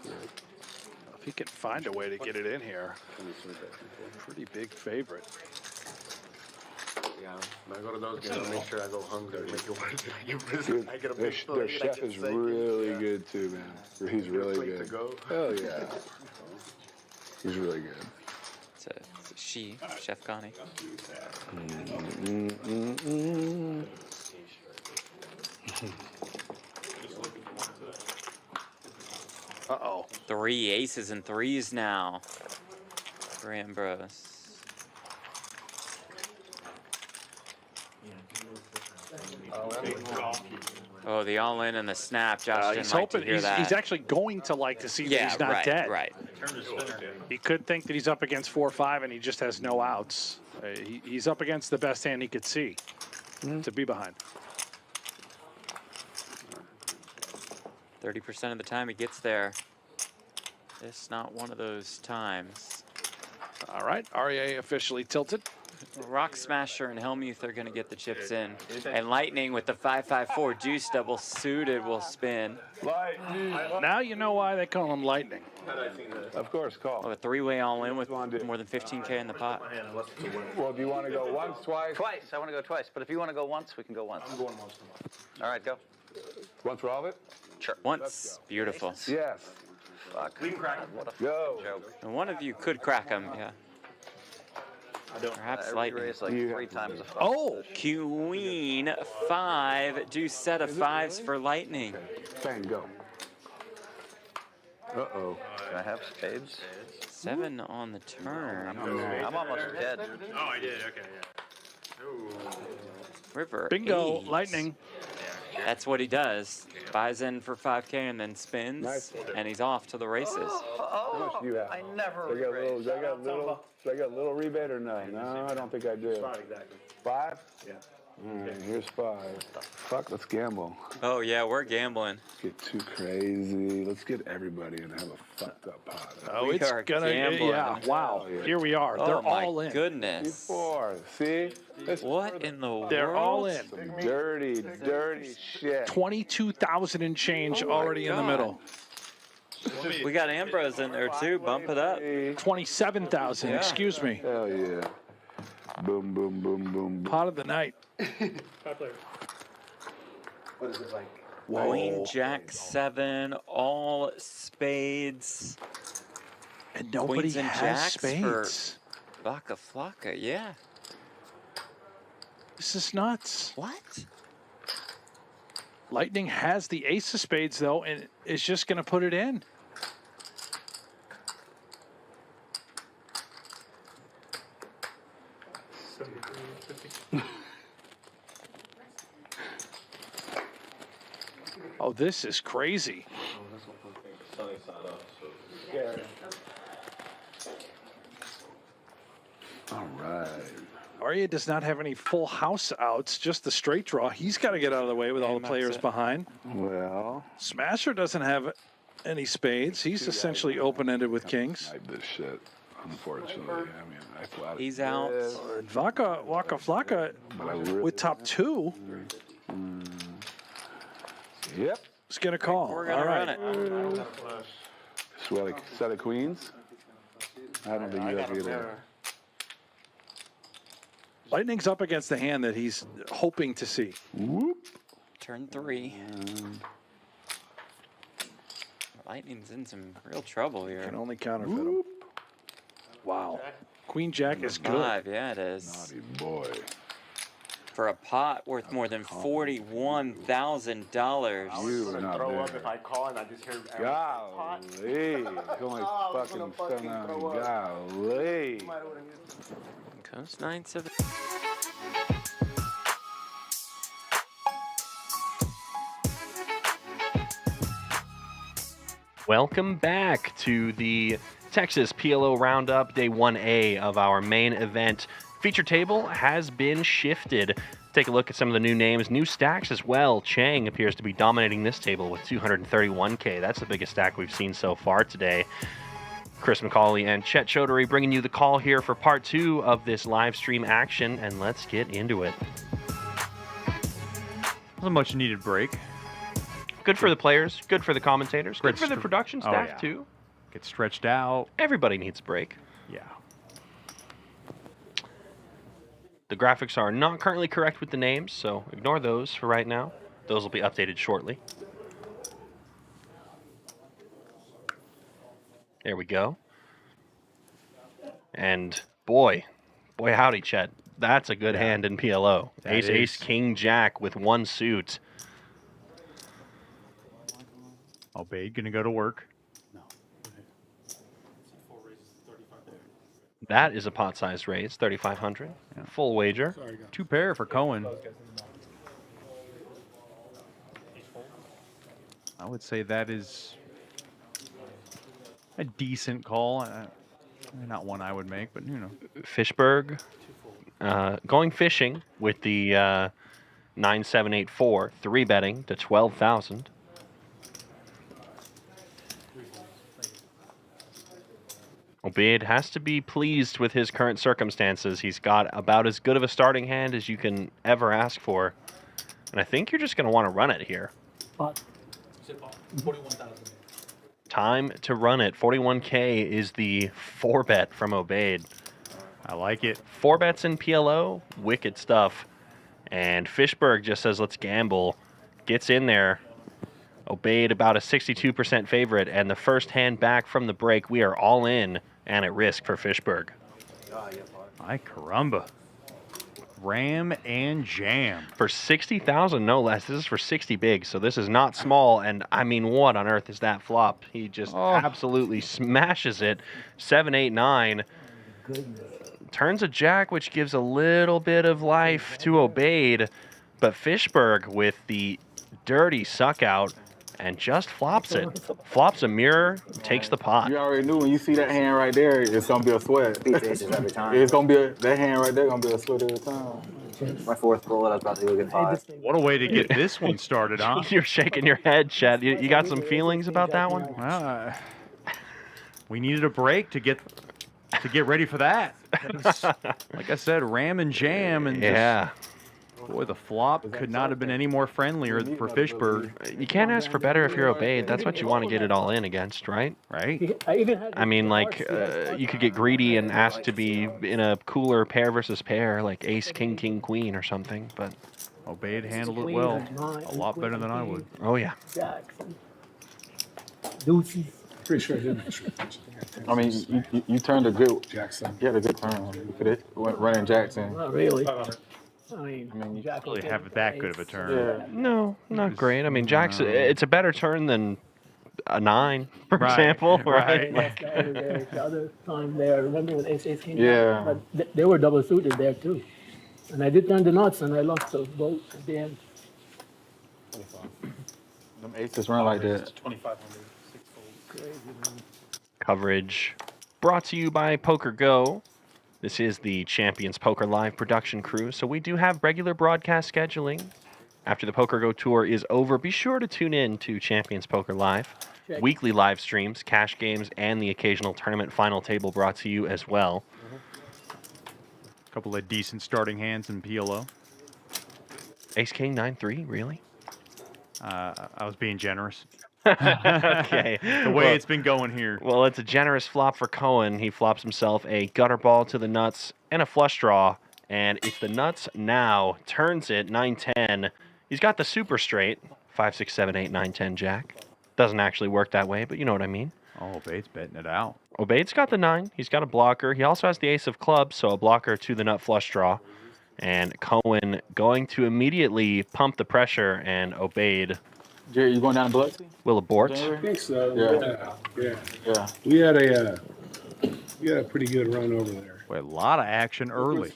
If he can find a way to get it in here. Pretty big favorite. Yeah, when I go to those games, I make sure I go hungry. Make it worth it. I get Dude, I get a their, big their plate, I chef get is steak. really Yeah. good too, man. He's really plate to good. go. Hell yeah. He's really good. It's a she, Chef Connie. Uh-oh. 3 aces and 3s now for Ambrose. Oh, the all-in and the snap. Josh didn't He's like hoping to hear that. he's actually going to like to see that Yeah, he's not right, dead. right. He could think that he's up against 4-5 and he just has no outs. He's up against the best hand he could see to be behind. 30% of the time he gets there. It's not one of those times. All right, REA officially tilted. Rock Smasher and Helmuth are going to get the chips in. And Lightning with the 5-5-4 deuce double suited will spin. Now you know why they call him Lightning. Of course, call. Oh, a three-way all-in with more than 15K in the pot. Well, do you want to go once, twice? Twice. I want to go twice. But if you want to go once, we can go once. I'm going once. All right, go. Once for all of it? Sure. Once. Beautiful. Yes. Fuck. We can crack him. What a Go. joke. And one of you could crack him, yeah. Perhaps Lightning. Raised like 3 times a fuck. Oh, Queen 5. Do set of 5s for Lightning. Bang, go. Uh-oh. Can I have spades? 7 on the turn. I'm almost dead. Oh, I did. Okay, yeah. River. Bingo, 8. Lightning. That's what he does. Buys in for 5K and then spins, Nice. and he's off to the races. How much do you have? I never Do I raised. got a little rebate or no? No, I don't think I do. 5? Yeah. All right, here's 5. Fuck, let's gamble. Oh, yeah, we're gambling. Get too crazy. Let's get everybody and have a fucked up pot. Oh, We it's are gonna, gambling. yeah, wow. Here we are. Oh, They're my all in. goodness. 4. See? What in the world? They're all in. Some dirty, dirty shit. 22,000 and change already in the God. middle. We got Ambrose in there, too. Bump it up. 27,000, Yeah. excuse me. Hell yeah. Boom, boom, boom, boom, boom. Pot of the night. What is it like? Whoa. Queen Jack 7, all spades. And nobody Queens and has jacks spades. for Baka Flocka, yeah. This is nuts. What? Lightning has the ace of spades, though, and is just going to put it in. Oh, this is crazy. All right. Arya does not have any full house outs, just the straight draw. He's got to get out of the way with all the players behind. Well. Smasher doesn't have any spades. He's essentially open-ended with kings. Like this shit, unfortunately. I mean, I flat. He's out. Waka Flocka with top 2 Yep. is going to call. We're going to run it. Set of queens? I don't think you have either. Lightning's up against the hand that he's hoping to see. Whoop. Turn 3. Lightning's in some real trouble here. Can only counterfeit him. Wow. Queen Jack is good. 5, yeah, it is. Naughty boy. For a pot worth more than $41,000. You are not Throw there. up if I call and I just hear Golly. Only fucking 7. Golly. Comes 9-7. Welcome back to the Texas PLO Roundup, Day 1A of our main event. Feature table has been shifted. Take a look at some of the new names, new stacks as well. Chang appears to be dominating this table with 231K. That's the biggest stack we've seen so far today. Chris McCauley and Chet Chaudhary bringing you the call here for part 2 of this live stream action, and let's get into it. It was a much needed break. Good for the players, good for the commentators, good for the production Oh, staff yeah. too. Get stretched out. Everybody needs a break. Yeah. The graphics are not currently correct with the names, so ignore those for right now. Those will be updated shortly. There we go. And boy howdy, Chet. That's a good hand in PLO. That Ace, is. ace, king, jack with 1 suit. Obeyed, gonna go to work. That is a pot size raise, 3,500. Full wager. 2 pair for Cowen. I would say that is a decent call. Not one I would make, but you know. Fishberg going fishing with the 9784, 3 betting to 12,000. Obaid has to be pleased with his current circumstances. He's got about as good of a starting hand as you can ever ask for. And I think you're just going to want to run it here. Pot. 41,000. Time to run it. 41K is the 4-bet from Obaid. I like it. 4 bets in PLO, wicked stuff. And Fishberg just says, let's gamble. Gets in there. Obaid about a 62% favorite. And the first hand back from the break, we are all in and at risk for Fishberg. Ay caramba. Ram and jam. For 60,000, no less. This is for 60 big, so this is not small. And I mean, what on earth is that flop? He just absolutely smashes it. 7, 8, 9. Turns a jack, which gives a little bit of life to Obaid. But Fishberg with the dirty suck out and just flops it. Flops a mirror, takes the pot. You already knew when you see that hand right there, it's gonna be a sweat. Beats aces every time. It's gonna be that hand right there gonna be a sweat every time. My fourth bullet, I was about to go get 5. What a way to get this one started, huh? You're shaking your head, Chad. You got some feelings about that one? We needed a break to get ready for that. Like I said, ram and jam, and yeah. Boy, the flop could not have been any more friendlier for Fishberg. You can't ask for better if you're Obaid. That's what you want to get it all in against, right? Right. I mean, like, you could get greedy and ask to be in a cooler pair versus pair, like ace, king, king, queen or something, but... Obaid handled it well. A lot better than I would. Oh, yeah. Deuces. Pretty sure I didn't. I mean, you turned a good... Jackson. You had a good turn. You could have went running Jackson. Not really. I mean, you don't really have that good of a turn. Yeah. No, not great. I mean, Jack's, it's a better turn than a 9, for example, right? Like, the other time there, remember when ace came Yeah. out? But they were double suited there too. And I did turn the nuts and I lost those both at the end. Them aces run like that. 2,500. Crazy, man. Coverage brought to you by Poker Go. This is the Champions Poker Live production crew, so we do have regular broadcast scheduling. After the Poker Go tour is over, be sure to tune in to Champions Poker Live. Check. Weekly live streams, cash games, and the occasional tournament final table brought to you as well. A couple of decent starting hands in PLO. Ace King 9-3, really? I was being generous. Okay. The way it's been going here. Well, it's a generous flop for Cohen. He flops himself a gutter ball to the nuts and a flush draw. And it's the nuts now. Turns it 9-10. He's got the super straight. 5, 6, 7, 8, 9, 10 jack. Doesn't actually work that way, but you know what I mean. Oh, Obaid's betting it out. Obaid's got the 9. He's got a blocker. He also has the ace of clubs, so a blocker to the nut flush draw. And Cohen going to immediately pump the pressure, and Obaid... Jerry, you going down to Biloxi? Will abort. I think so. Yeah. We had a pretty good run over there. Boy, a lot of action early.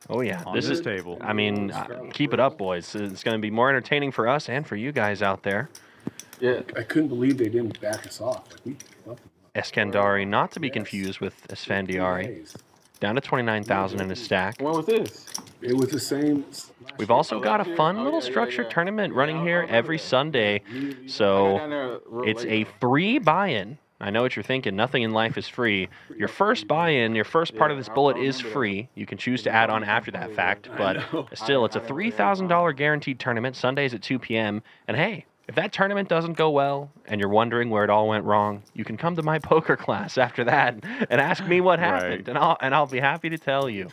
Oh yeah, On this this is table. I mean, keep it up, boys. It's going to be more entertaining for us and for you guys out there. Yeah. I couldn't believe they didn't back us off. Like, we loved them. Eskandari, not to be confused with Esfandiari. Down to 29,000 in his stack. When was this? It was the same. We've also got a fun little structured tournament running here every Sunday. So it's a free buy-in. I know what you're thinking. Nothing in life is free. Your first buy-in, your first part of this bullet is free. You can choose to add on after that fact. But still, it's a $3,000 guaranteed tournament, Sundays at 2 p.m. And hey, if that tournament doesn't go well and you're wondering where it all went wrong, you can come to my poker class after that and ask me what happened, and I'll be happy to tell you.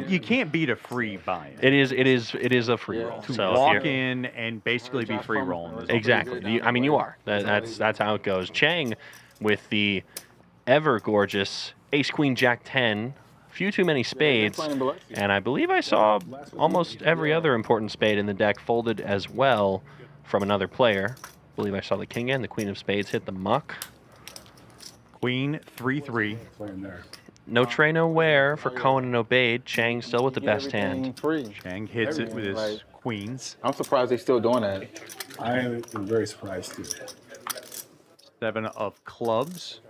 You can't beat a free buy-in. It is a free roll. To So walk in and basically be free rolling. exactly. I mean, you are. That's how it goes. Chang with the ever gorgeous Ace Queen Jack 10. Few too many spades, and I believe I saw almost every other important spade in the deck folded as well from another player. I believe I saw the king and the queen of spades hit the muck. Queen 3-3. No tray, no wear for Cohen and Obaid. Chang still with the best hand. Chang hits it with his queens. I'm surprised they're still doing that. I am very surprised too. 7 of clubs.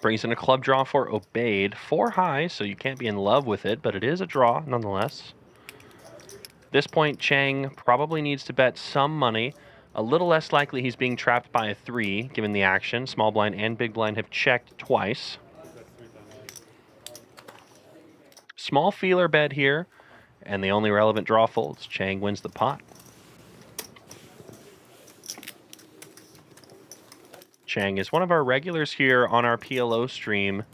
Brings in a club draw for Obaid. 4 high, so you can't be in love with it, but it is a draw nonetheless. This point, Chang probably needs to bet some money. A little less likely he's being trapped by a 3, given the action. Small blind and big blind have checked twice. small feeler bet here, and the only relevant draw folds. Chang wins the pot. Chang is one of our regulars here on our PLO stream,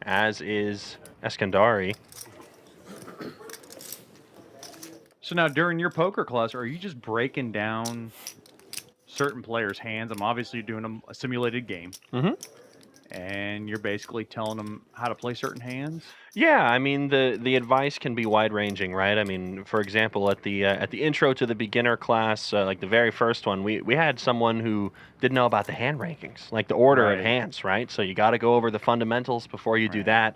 as is Eskandari. So now during your poker class, are you just breaking down certain players' hands? I'm obviously doing a simulated game. Mm-hmm. And you're basically telling them how to play certain hands? Yeah, I mean the advice can be wide ranging, right? I mean, for example, at the intro to the beginner class, like the very first one, we had someone who didn't know about the hand rankings, like the order of hands, right? So you got to go over the fundamentals before you do that.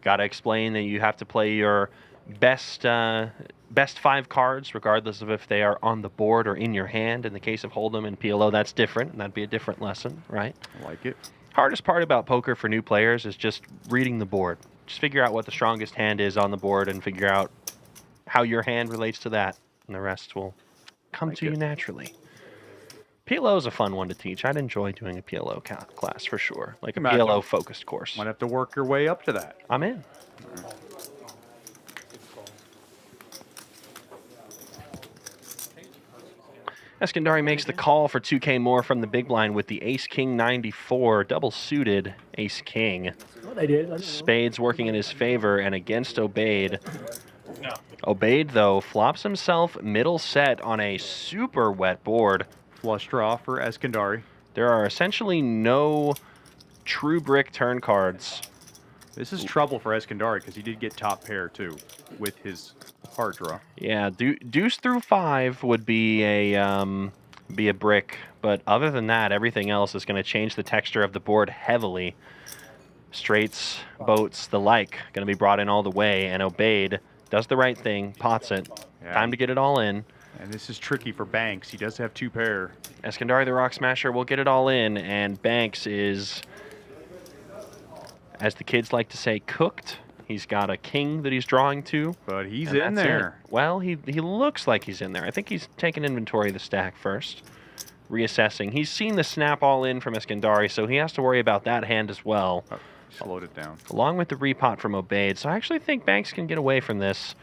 Got to explain that you have to play your best 5 cards, regardless of if they are on the board or in your hand. In the case of Hold'em and PLO, that's different, and that'd be a different lesson, right? I like it. Hardest part about poker for new players is just reading the board. Just figure out what the strongest hand is on the board and figure out how your hand relates to that, and the rest will come to you naturally. PLO is a fun one to teach. I'd enjoy doing a PLO class for sure, like a PLO focused course. Might have to work your way up to that. I'm in. Eskandari makes the call for 2K more from the big blind with the Ace-King 94, double suited Ace-King. Spades working in his favor and against Obaid. Obaid, though, flops himself middle set on a super wet board. Flush draw for Eskandari. There are essentially no true brick turn cards. This is trouble for Eskandari because he did get top pair, too, with his heart draw. Yeah, deuce through 5 would be a brick, but other than that, everything else is going to change the texture of the board heavily. Straights, boats, the like, going to be brought in all the way, and Obaid does the right thing, pots it. Yeah. Time to get it all in. And this is tricky for Banks. He does have 2 pair. Eskandari, the Rock Smasher, will get it all in, and Banks is, as the kids like to say, cooked. He's got a king that he's drawing to. But he's in there. Well, he looks like he's in there. I think he's taking inventory of the stack first. Reassessing. He's seen the snap all in from Eskandari, so he has to worry about that hand as well. Oh, slowed it down. Along with the repot from Obaid. So I actually think Banks can get away from this.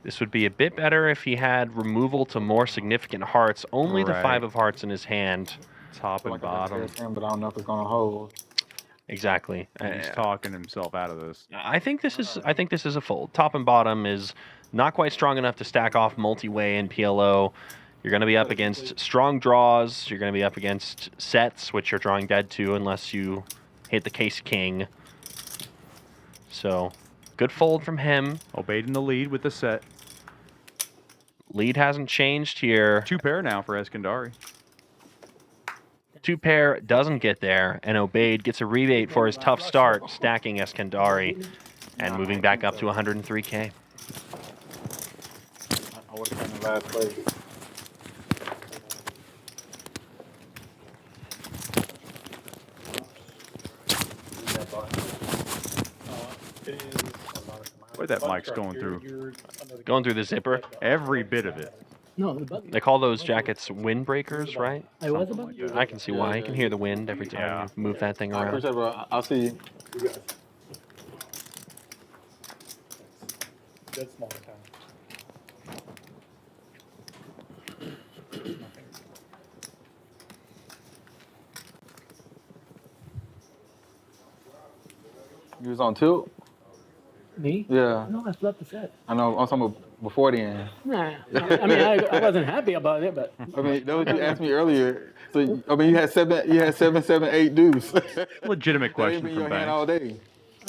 This would be a bit better if he had removal to more significant hearts. Only the 5 of hearts in his hand. Top and bottom. But I don't know if it's going to hold. Exactly. He's talking himself out of this. I think this is a fold. Top and bottom is not quite strong enough to stack off multi-way in PLO. You're going to be up against strong draws. You're going to be up against sets, which you're drawing dead to unless you hit the case king. So, good fold from him. Obaid in the lead with the set. Lead hasn't changed here. 2 pair now for Eskandari. 2 pair doesn't get there, and Obaid gets a rebate for his tough start, stacking Eskandari and moving back up to 103K. I would have been in last place. Boy, that mic's going through. Going through the zipper? Every bit of it. No, the button. They call those jackets windbreakers, right? Hey, what's the button? I can see why. You can hear the wind every time you move that thing I around. appreciate it, bro. I'll see you. That's small time. You was on tilt? Me? Yeah. No, I flipped the set. I know. I'm talking about before the end. Nah. I mean, I wasn't happy about it, but. I mean, that was what you asked me earlier. So, I mean, you had 7, 8 deuce. Legitimate question in from your hand Banks. all day.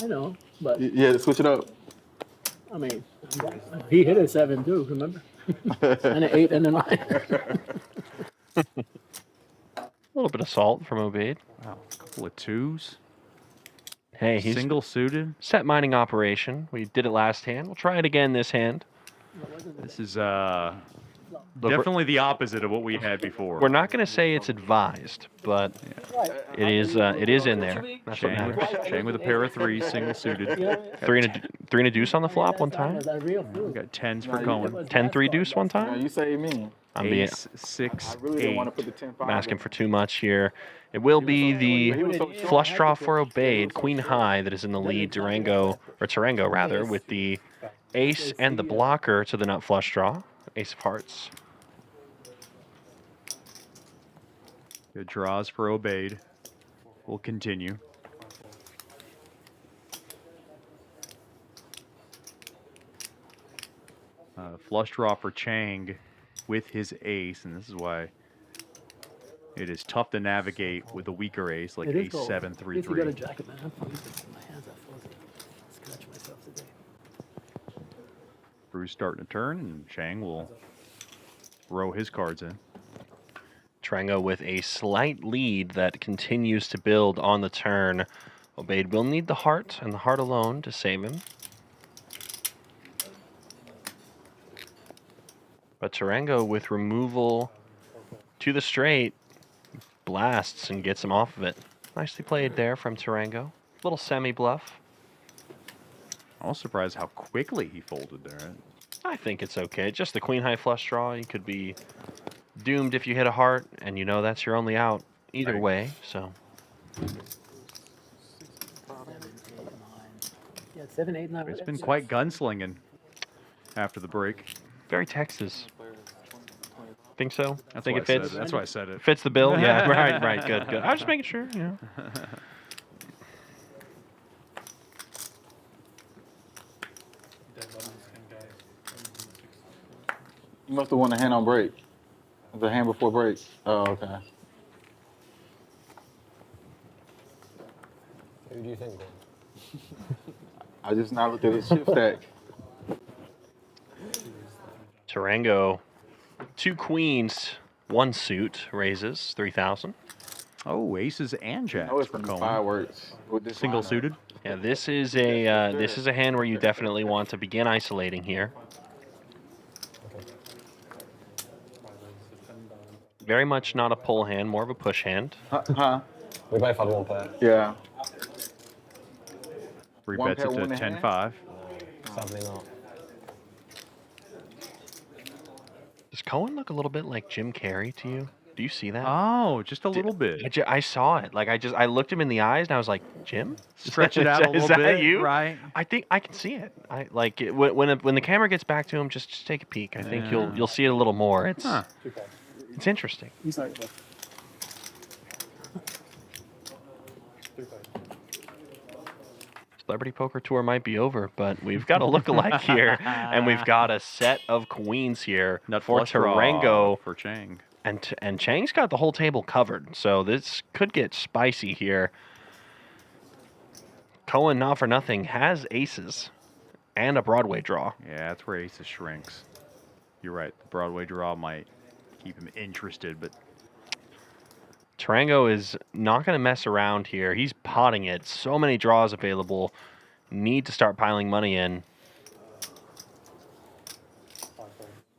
I know, but. You had to switch it up. I mean, he hit a 7 too, remember? And an 8 and a 9. A little bit of salt from Obaid. Wow, a couple of 2s. Hey, he's single suited. Set mining operation. We did it last hand. We'll try it again this hand. This is Definitely the opposite of what we had before. We're not going to say it's advised, but it is in there. That's what matters. Chang with a pair of threes, single suited. Three and a deuce on the flop one time. We got tens for Cohen. 10-3 deuce one time. You say me. I'm being, Ace, 6, I really don't want to put the 10-5. I'm asking for too much here. It will be the flush draw for Obeyed, Queen High, that is in the lead. Tarango rather, with the ace and the blocker to the nut flush draw. Ace of hearts. Good draws for Obeyed. We'll continue. Flush draw for Chang with his ace, and this is why it is tough to navigate with a weaker ace like ace 7, 3, 3. Bruce starting to turn, and Chang will throw his cards in. Tarango with a slight lead that continues to build on the turn. Obeyed will need the heart, and the heart alone to save him. But Tarango with removal to the straight blasts and gets him off of it. Nicely played there from Tarango. Little semi-bluff. I was surprised how quickly he folded there. I think it's okay. Just the queen high flush draw. You could be doomed if you hit a heart, and you know that's your only out either way. So. Yeah, 7, 8, 9. It's been quite gunslinging after the break. Very Texas. Think so? I think it why I fits. said it. That's why I said it. Fits the bill? Yeah, right, good. I was just making sure, you know. You must have won a hand on break. The hand before break. Oh, okay. Who do you think, then? I just now looked at his chip stack. Tarango, 2 queens, 1 suit, raises 3,000. Oh, aces and jacks it's for gonna be Cohen. fireworks with this Single lineup. suited. Yeah, this is a hand where you definitely want to begin isolating here. Very much not a pull hand, more of a push hand. Huh? We both had one pair. Yeah. Three One bets pair, it to one in 10-5. Sadly not. Does Cohen look a little bit like Jim Carrey to you? Do you see that? Oh, just a little bit. I saw it. Like I looked him in the eyes and I was like, Jim, Stretch it out a little is that bit, you? right? I think I can see it. I like it, when the camera gets back to him. Just take a peek. I think you'll see it a little more. It's interesting. He's like, Celebrity Poker Tour might be over, but we've got a look-alike here, and we've got a set of queens here Nut for flush draw Tarango. for Chang. And Chang's got the whole table covered, so this could get spicy here. Cohen, not for nothing, has aces and a Broadway draw. Yeah, that's where aces shrinks. You're right. The Broadway draw might keep him interested, but Tarango is not going to mess around here. He's potting it. So many draws available. Need to start piling money in.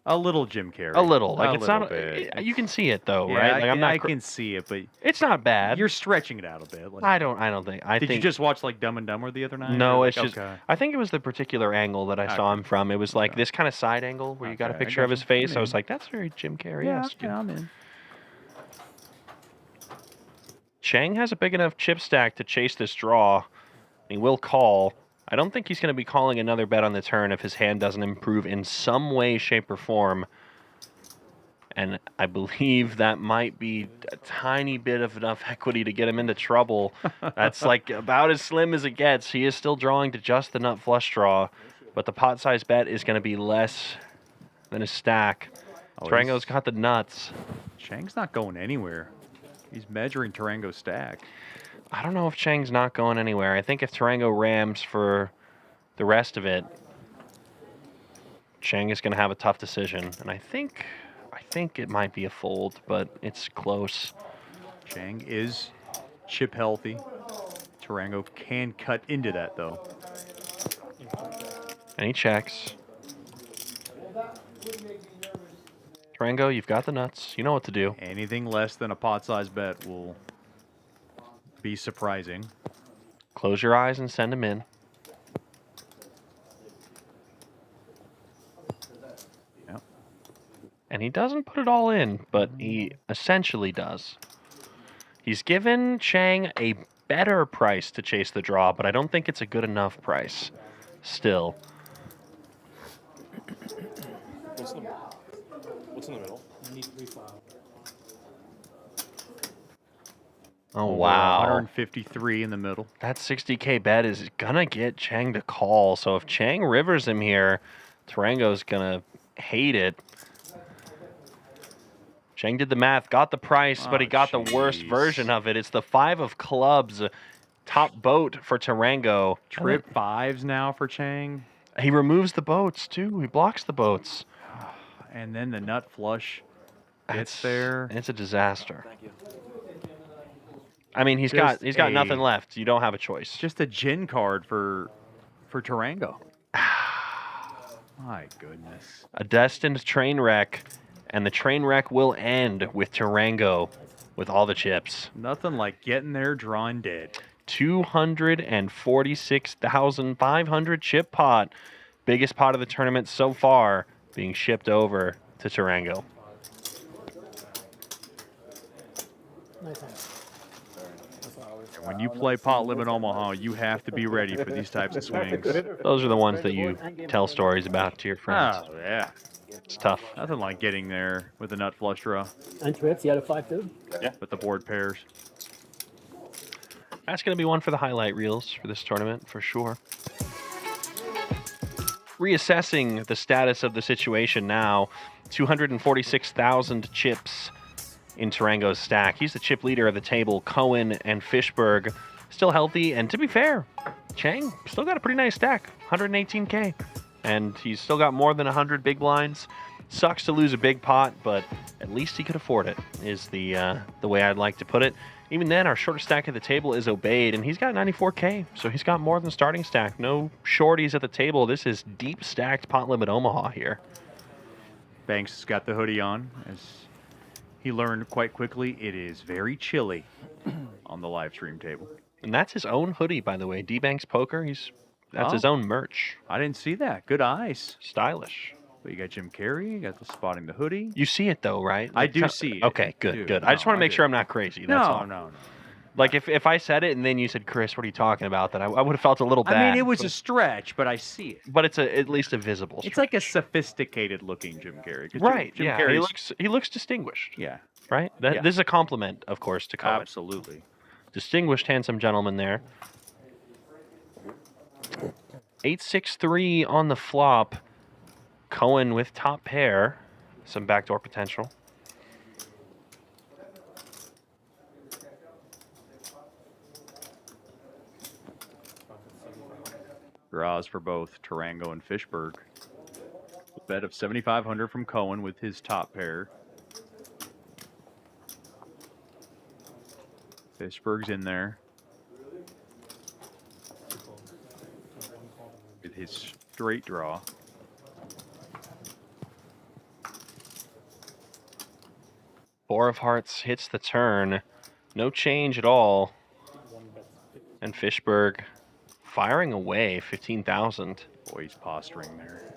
a little Jim Carrey. A little. Like, it's not. Bit. You can see it, though, Yeah, right? Like, I can see it, but it's not bad. You're stretching it out a bit. Like, I don't think. Did you just watch like Dumb and Dumber the other night? No, Or, it's like, just. okay. I think it was the particular angle that I saw him from. It was like this kind of side angle where you got a Okay, I picture of his gotcha. face. I'm I was in. like, that's very Jim Carrey. Yeah, I'm in. Chang has a big enough chip stack to chase this draw. He will call. I don't think he's going to be calling another bet on the turn if his hand doesn't improve in some way, shape, or form. And I believe that might be a tiny bit of enough equity to get him into trouble. That's like about as slim as it gets. He is still drawing to just the nut flush draw, but the pot size bet is going to be less than his stack. Tarango's got the nuts. Chang's not going anywhere. He's measuring Tarango's stack. I don't know if Chang's not going anywhere. I think if Tarango rams for the rest of it, Chang is going to have a tough decision. And I think it might be a fold, but it's close. Chang is chip healthy. Tarango can cut into that, though. And he checks. Tarango, you've got the nuts. You know what to do. Anything less than a pot-sized bet will be surprising. Close your eyes and send him in. Yep. And he doesn't put it all in, but he essentially does. He's given Chang a better price to chase the draw, but I don't think it's a good enough price still. What's in the middle? You need 3 files. Oh, wow. 153 in the middle. That 60K bet is going to get Chang to call. So if Chang rivers him here, Tarango's going to hate it. Chang did the math, got the price, but he got the worst version of it. It's the 5 of clubs, top boat for Tarango. Trip 5s now for Chang. He removes the boats, too. He blocks the boats. And then the nut flush gets there. It's a disaster. I mean, he's got nothing left. You don't have a choice. Just a gin card for Tarango. My goodness. A destined train wreck, and the train wreck will end with Tarango with all the chips. Nothing like getting there drawing dead. 246,500 chip pot. Biggest pot of the tournament so far being shipped over to Tarango. When you play Pot Limit Omaha, you have to be ready for these types of swings. Those are the ones that you tell stories about to your friends. Oh, yeah. It's tough. Nothing like getting there with a nut flush draw. And trips, you had a 5-2? Yeah. With the board pairs. That's going to be one for the highlight reels for this tournament, for sure. Reassessing the status of the situation now, 246,000 chips in Tarango's stack. He's the chip leader of the table. Cowen and Fishberg still healthy, and to be fair, Chang still got a pretty nice stack, 118K, and he's still got more than 100 big blinds. Sucks to lose a big pot, but at least he could afford it, is the way I'd like to put it. Even then, our shortest stack at the table is Obeyed, and he's got 94K, so he's got more than starting stack. No shorties at the table. This is deep stacked Pot Limit Omaha here. Banks has got the hoodie on. As he learned quite quickly, it is very chilly on the live stream table. And that's his own hoodie, by the way. D-Banks Poker, that's his own merch. I didn't see that. Good eyes. Stylish. But you got Jim Carrey, you got the spotting the hoodie. You see it though, right? I do see it. Okay, good, good. I just want to make sure I'm not crazy. That's all. No. Like if I said it and then you said, Chris, what are you talking about? Then I would have felt a little bad. I mean, it was a stretch, but I see it. But it's at least a visible stretch. It's like a sophisticated looking Jim Carrey. 'Cause Right, Jim yeah. Carrey's, He looks distinguished. Yeah. Right? Yeah. This is a compliment, of course, to Cowen. Absolutely. Distinguished, handsome gentleman there. 8-6-3 on the flop. Cowen with top pair. Some backdoor potential. Draws for both Tarango and Fishberg. A bet of 7,500 from Cowen with his top pair. Fishberg's in there with his straight draw. Four of Hearts hits the turn. No change at all. And Fishberg firing away 15,000. Boy, he's posturing there.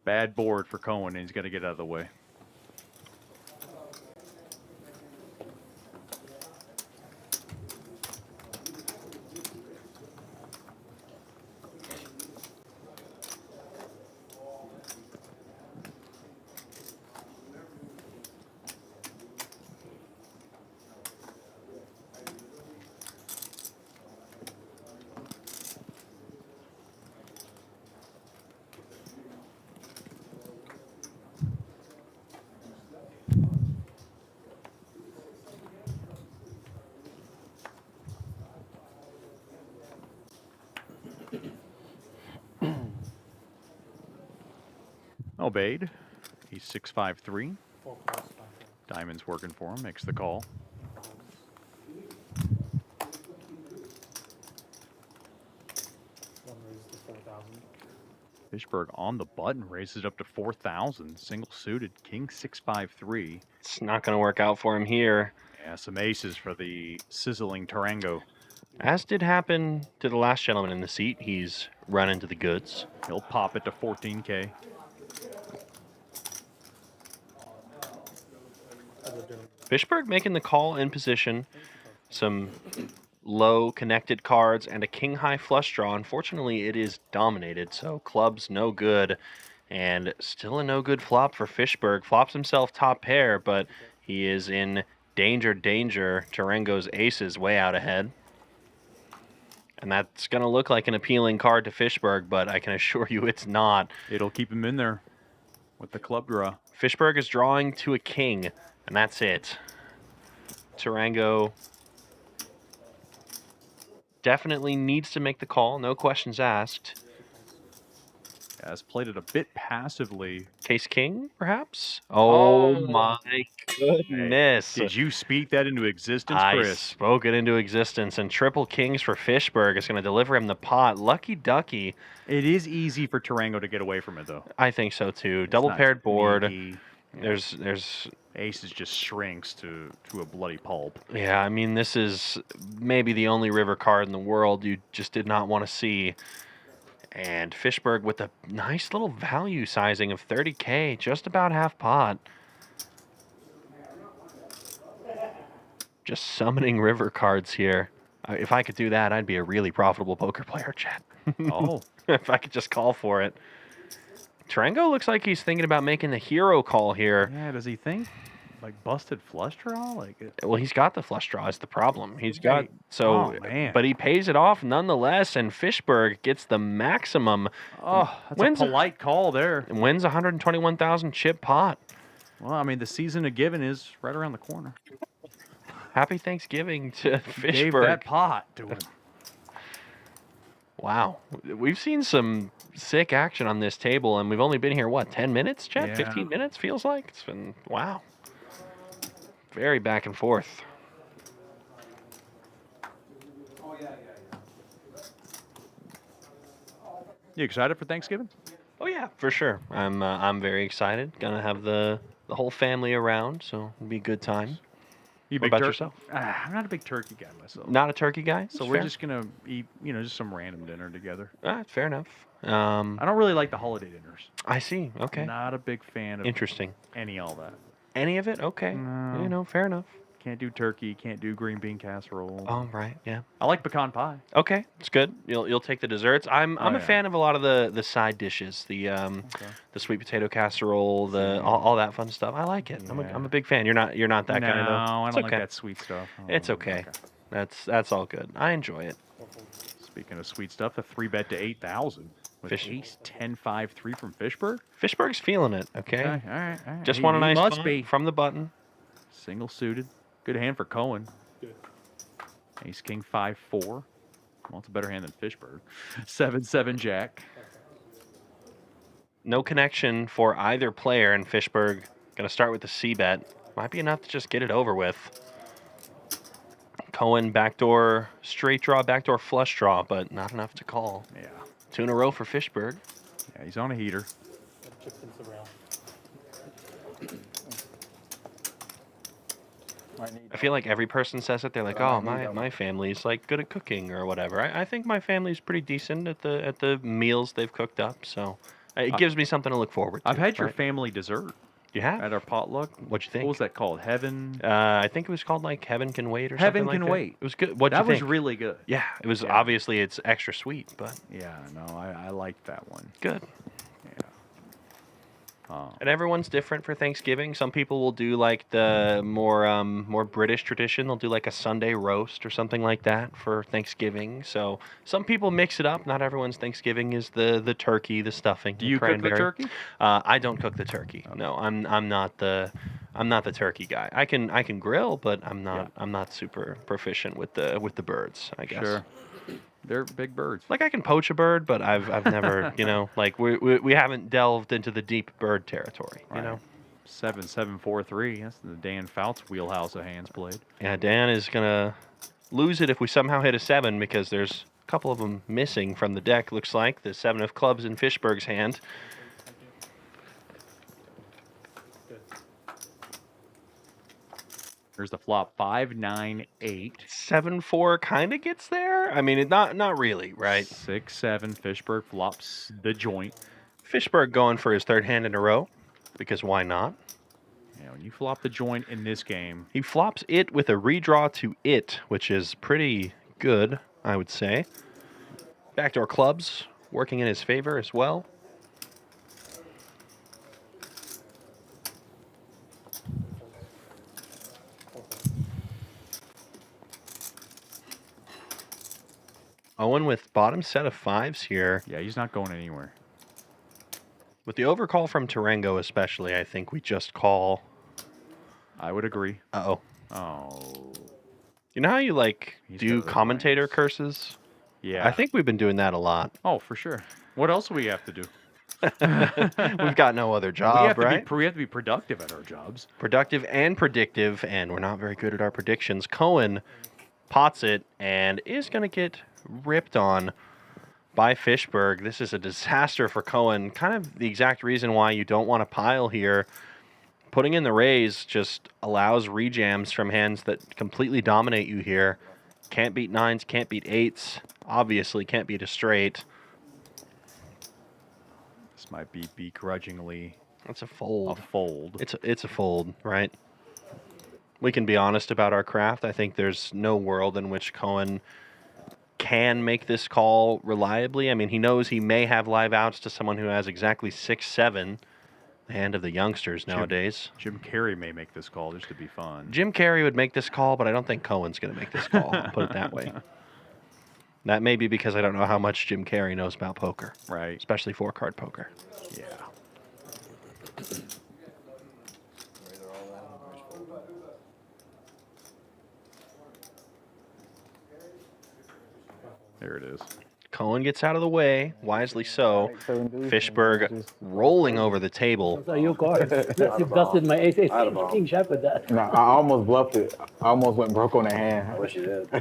Bad board for Cowen, and he's got to get out of the way. Obeyed. He's 6'5'3". Diamond's working for him. Makes the call. Fishberg on the button, raises it up to 4,000. Single suited, king 653. It's not going to work out for him here. Yeah, some aces for the sizzling Tarango. As did happen to the last gentleman in the seat. He's run into the goods. He'll pop it to 14K. Fishberg making the call in position. Some low connected cards and a king high flush draw. Unfortunately, it is dominated, so clubs no good. And still a no good flop for Fishberg. Flops himself top pair, but he is in danger. Tarango's aces way out ahead. And that's going to look like an appealing card to Fishberg, but I can assure you it's not. It'll keep him in there with the club draw. Fishberg is drawing to a king, and that's it. Tarango definitely needs to make the call, no questions asked. Has played it a bit passively. Case king, perhaps? Oh my goodness. Did you speak that into existence, I Chris? spoke it into existence, and triple kings for Fishberg is going to deliver him the pot. Lucky ducky. It is easy for Tarango to get away from it, though. I think so, too. It's Double not paired board. sneaky. There's aces just shrinks to a bloody pulp. Yeah, I mean, this is maybe the only river card in the world you just did not want to see. And Fishberg with a nice little value sizing of 30K, just about half pot. Just summoning river cards here. If I could do that, I'd be a really profitable poker player, Chet. Oh. If I could just call for it. Tarango looks like he's thinking about making the hero call here. Yeah, does he think? Like busted flush draw? Well, he's got the flush draw is the problem. He's got man. but he pays it off nonetheless, and Fishberg gets the maximum. Oh, that's a polite call there. And wins 121,000 chip pot. Well, I mean, the season of giving is right around the corner. Happy Thanksgiving to Fishberg. Gave that pot to him. Wow, we've seen some sick action on this table, and we've only been here 10 minutes, Chad? Yeah. 15 minutes feels like. It's been wow. Very back and forth. You excited for Thanksgiving? Oh yeah, for sure. I'm very excited. Gonna have the whole family around, so it'll be a good time. You What big about yourself? I'm not a big turkey guy myself. Not a turkey guy? So That's we're fair. just gonna eat, just some random dinner together. Fair enough. I don't really like the holiday dinners. I see. Okay. Not a big fan of Interesting. all that. Any of it? Okay. No. Fair enough. Can't do turkey. Can't do green bean casserole. Oh, right. Yeah. I like pecan pie. Okay, it's good. You'll take the desserts. I'm a yeah. fan of a lot of the side dishes, the sweet potato casserole, all that fun stuff. I like it. Yeah. I'm a big fan. You're not that guy though. No, I It's don't like okay. that sweet stuff. It's okay. That's all good. I enjoy it. Speaking of sweet stuff, a 3-bet to 8,000 with ace 10-5-3 from Fishberg. Fishberg's feeling it. Okay. All right. Just He- want a he nice must fun be. from the button. Single suited. Good hand for Cowen. Ace king 5-4. Well, it's a better hand than Fishberg. 7-7 jack. No connection for either player, and Fishberg gonna start with the C bet. Might be enough to just get it over with. Cohen backdoor straight draw, backdoor flush draw, but not enough to call. Yeah. 2 in a row for Fishberg. Yeah, he's on a heater. I feel like every person says it. They're like, "Oh, my family's like good at cooking or whatever." I think my family's pretty decent at the meals they've cooked up. So it gives me something to look forward to. I've had your right? family dessert. You have? At our potluck. What'd you think? What was that called? Heaven? I think it was called like Heaven Can Wait or Heaven something like Can that. Wait. It was good. What'd That you think? was really good. Yeah, it was Yeah. obviously it's extra sweet, but Yeah, no, I liked that one. good. Yeah. And everyone's different for Thanksgiving. Some people will do like the more British tradition. They'll do like a Sunday roast or something like that for Thanksgiving. So some people mix it up. Not everyone's Thanksgiving is the turkey, the stuffing. Do you cook the turkey? I don't cook the turkey. No, I'm not the turkey guy. I can grill, but I'm not super proficient with the birds, I guess. Sure. They're big birds. Like I can poach a bird, but I've never, like we haven't delved into the deep bird territory, you know. 7-7-4-3. That's the Dan Fouts wheelhouse of hands played. Yeah, Dan is gonna lose it if we somehow hit a 7 because there's couple of them missing from the deck, looks like. The 7 of clubs in Fishberg's hand. There's the flop, 5, 9, 8. 7-4 kind of gets there. I mean, not really, right? 6, 7. Fishberg flops the joint. Fishberg going for his 3rd hand in a row, because why not? Yeah, when you flop the joint in this game, he flops it with a redraw to it, which is pretty good, I would say. Backdoor clubs working in his favor as well. Owen with bottom set of 5s here. Yeah, he's not going anywhere. With the overcall from Tarango especially, I think we just call. I would agree. Uh-oh. Oh. You know how you, do commentator curses? Yeah. I think we've been doing that a lot. Oh, for sure. What else do we have to do? We've got no other job, right? We have to be productive at our jobs. Productive and predictive, and we're not very good at our predictions. Cohen pots it and is going to get ripped on by Fishberg. This is a disaster for Cohen. Kind of the exact reason why you don't want to pile here. Putting in the raise just allows rejams from hands that completely dominate you here. Can't beat 9s, can't beat 8s. Obviously can't beat a straight. This might be begrudgingly. It's a fold. A fold. It's a fold, right? We can be honest about our craft. I think there's no world in which Cohen can make this call reliably. I mean, he knows he may have live outs to someone who has exactly 6-7. The hand of the youngsters nowadays. Jim Carrey may make this call just to be fun. Jim Carrey would make this call, but I don't think Cohen's going to make this call. I'll put it that way. That may be because I don't know how much Jim Carrey knows about poker. Right. Especially 4-card poker. Yeah. There it is. Cohen gets out of the way, wisely so. Fishberg rolling over the table. Those are your cards. You busted my ace king shot with that. No, I almost bluffed it. I almost went broke on the hand. I wish you did.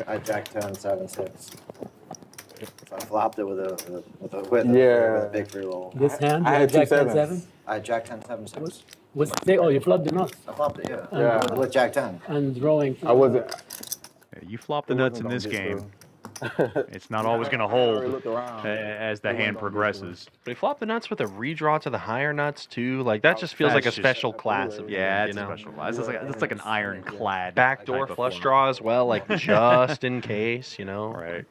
I jacked 10, 7, 6. So I flopped it with a big free roll. This hand, I had jack 2 10, 7. I jacked 10, 7, 6. Oh, you flopped the nuts. I flopped it, Yeah. With jack 10. And drawing. I wasn't. Yeah, you flop the nuts in this game. It's not always going to hold as the hand progresses. But he flopped the nuts with a redraw to the higher nuts, too. Like, that just feels like a special class of yeah, hand, it's a special class. It's like an ironclad. Backdoor flush draw as well, like just in case, Right.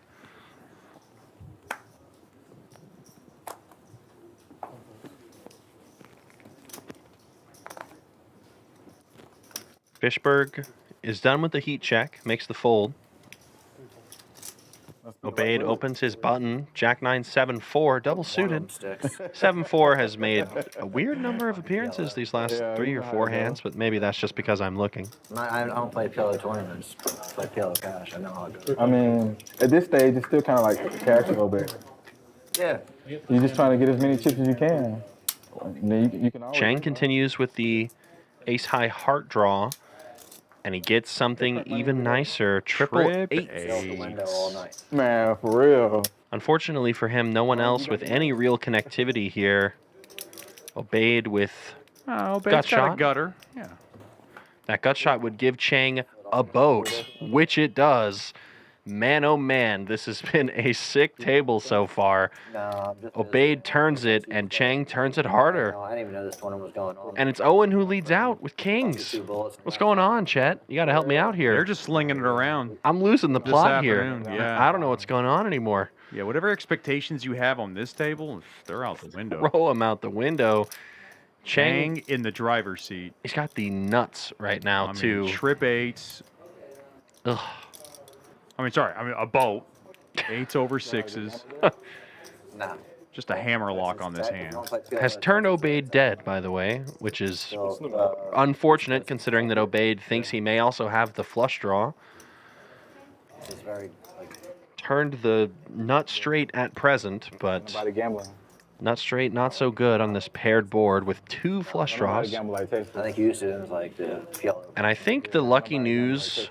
Fishberg is done with the heat check, makes the fold. Obeyed opens his button. Jack 9, 7, 4, double suited. 7, 4 has made a weird number of appearances these last 3 or 4 hands, but maybe that's just because I'm looking. I don't play PLO tournaments. I play PLO cash. I know how it goes. I mean, at this stage, it's still kind of like cash a little bit. Yeah. You're just trying to get as many chips as you can. And then you can always. Chang continues with the ace-high heart draw, and he gets something even nicer. Triple 8. Man, for real. Unfortunately for him, no one else with any real connectivity here. Obeyed with gut shot. A gutter. Yeah. That gut shot would give Chang a boat, which it does. Man, oh man, this has been a sick table so far. Obeyed turns it, and Chang turns it harder. I didn't even know this tournament was going on. And it's Owen who leads out with kings. What's going on, Chet? You got to help me out here. They're just slinging it around. I'm losing the plot here. Yeah. I don't know what's going on anymore. Yeah, whatever expectations you have on this table, they're out the window. Throw them out the window. Chang in the driver's seat. He's got the nuts right now, too. Trip 8s. Ugh. A boat. 8s over 6s. Nah. Just a hammer lock on this hand. Has turned Obeyed dead, by the way, which is unfortunate considering that Obeyed thinks he may also have the flush draw. It's very, Turned the nut straight at present, but nut straight not so good on this paired board with 2 flush draws. I think Houston is like the PLO. And I think the lucky news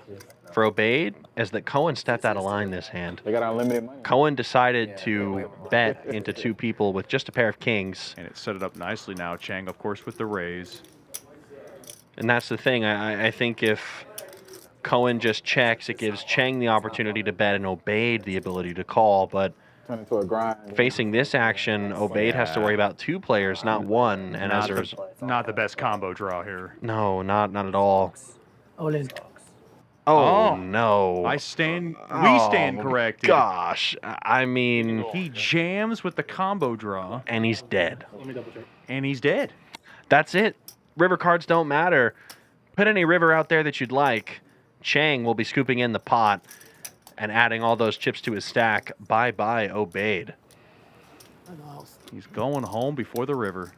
for Obaid is that Cohen stepped out of line this hand. They got unlimited money. Cohen decided to bet into two people with just a pair of kings. And it set it up nicely now. Chang, of course, with the raise. And that's the thing. I think if Cohen just checks, it gives Chang the opportunity to bet and Obaid the ability to call. But Turn into a grind. facing this action, Obaid has to worry about two players, not one. And as a result, Not the best combo draw here. no, not at all. All in. Oh, no. We stand Oh, corrected. Gosh. I mean, He jams with the combo draw. and he's dead. Let me double check. And he's dead. That's it. River cards don't matter. Put any river out there that you'd like. Chang will be scooping in the pot and adding all those chips to his stack. Bye-bye, Obaid. He's going home before the river.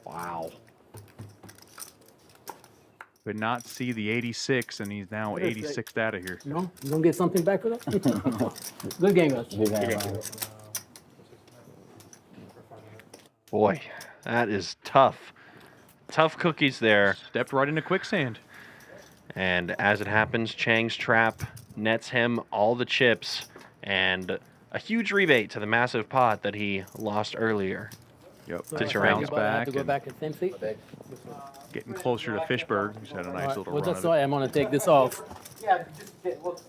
Wow. Could not see the 86, and he's now What is 86th out of here. No? You gonna get something back for that? Good game, guys. Good game. Boy, that is tough. Tough cookies there. Stepped right into quicksand. And as it happens, Chang's trap nets him all the chips and a huge rebate to the massive pot that he lost earlier. Yep. To Bounce Tarango. I have back. to go and back at 10 feet. Getting closer to Fishberg. He's had a nice little Well, run. that's of it. why I'm gonna take this off. Yeah, just look,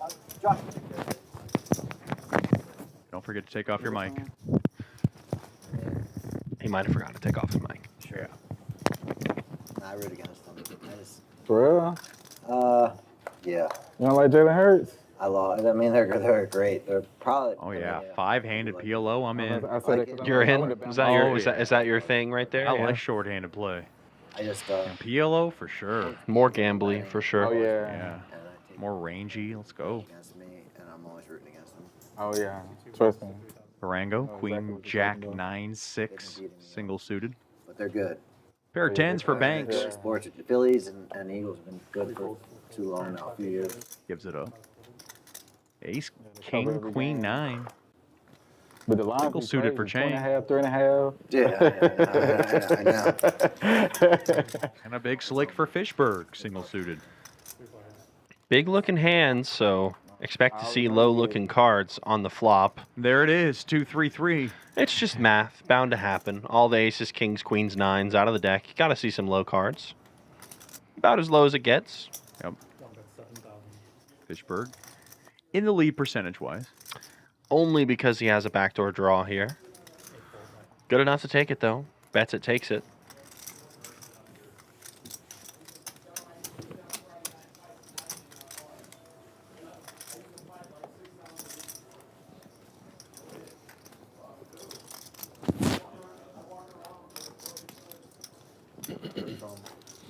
Josh. Don't forget to take off your mic. He might have forgotten to take off his mic. Yeah. I root against them. I just, For real? yeah. You don't like Jalen Hurts? I lost. I mean, they're great. They're probably. Oh yeah, five-handed PLO. I'm in. I said it 'cause You're I in? wanted to Is bounce. that your Oh, is that your thing right there? I Yeah. like short-handed play. I just. And PLO for sure. More gambly for sure. Oh yeah. Yeah. And I take More rangy. Let's go. against me, and I'm always rooting against them. Oh yeah. Trust me. Tarango, Oh, Queen, exactly what Jack, you're doing. 9-6, single suited. But they're good. Pair of tens for Banks. Good sports. The Phillies and Eagles have been good for too long now, a few years. Gives it up. Ace, King, Queen, 9. But the line Single suited for Chang. 2.5, 3.5. Yeah, I know. And a big slick for Fishberg, single suited. Big looking hands, so expect to see low looking cards on the flop. There it is, 2-3-3. It's just math, bound to happen. All the aces, kings, queens, nines out of the deck. You got to see some low cards. About as low as it gets. Yep. Fishberg in the lead percentage-wise. Only because he has a backdoor draw here. Good enough to take it, though. Bets it, takes it.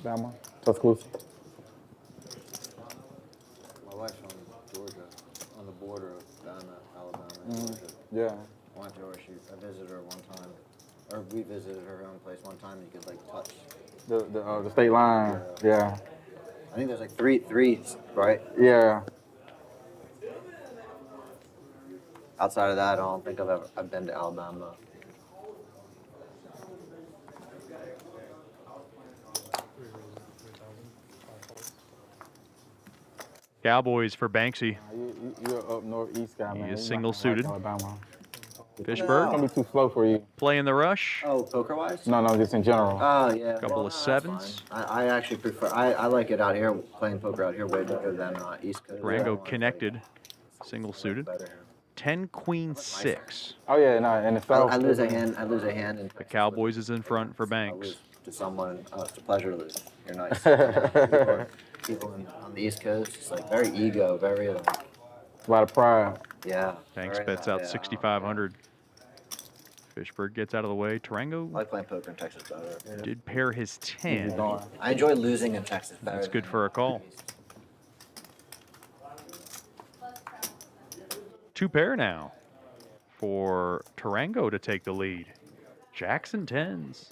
Bama. Tuscaloosa. My wife's from Georgia, on the border of Alabama and Georgia. Yeah. I went to her. I visited her one time, or we visited her own place one time. You could like touch. The state line. Yeah. I think there's like three, right? Yeah. Outside of that, I don't think I've been to Alabama. Cowboys for Banksy. You're up northeast guy, man. He is You're not single gonna like suited. Alabama. Fishberg. It's gonna be too slow for you. Playing the rush. Oh, poker wise? No, just in general. Oh yeah. Couple of sevens. I actually prefer. I like it out here, playing poker out here way better than East Coast. Tarango connected, single suited. 10 Queen 6. Oh yeah, no, in the south. I lose a hand. And The Cowboys is in front for Banks. to someone. Oh, it's a pleasure to lose. You're nice. people on the East Coast, it's like very ego, very. A lot of pride. Yeah. Banks very bets nice, out yeah. 6,500. Fishberg gets out of the way. Tarango I like playing poker in Texas better. did pair his 10. I enjoy losing in Texas better. That's good for a call. 2 pair now for Tarango to take the lead. Jackson 10s.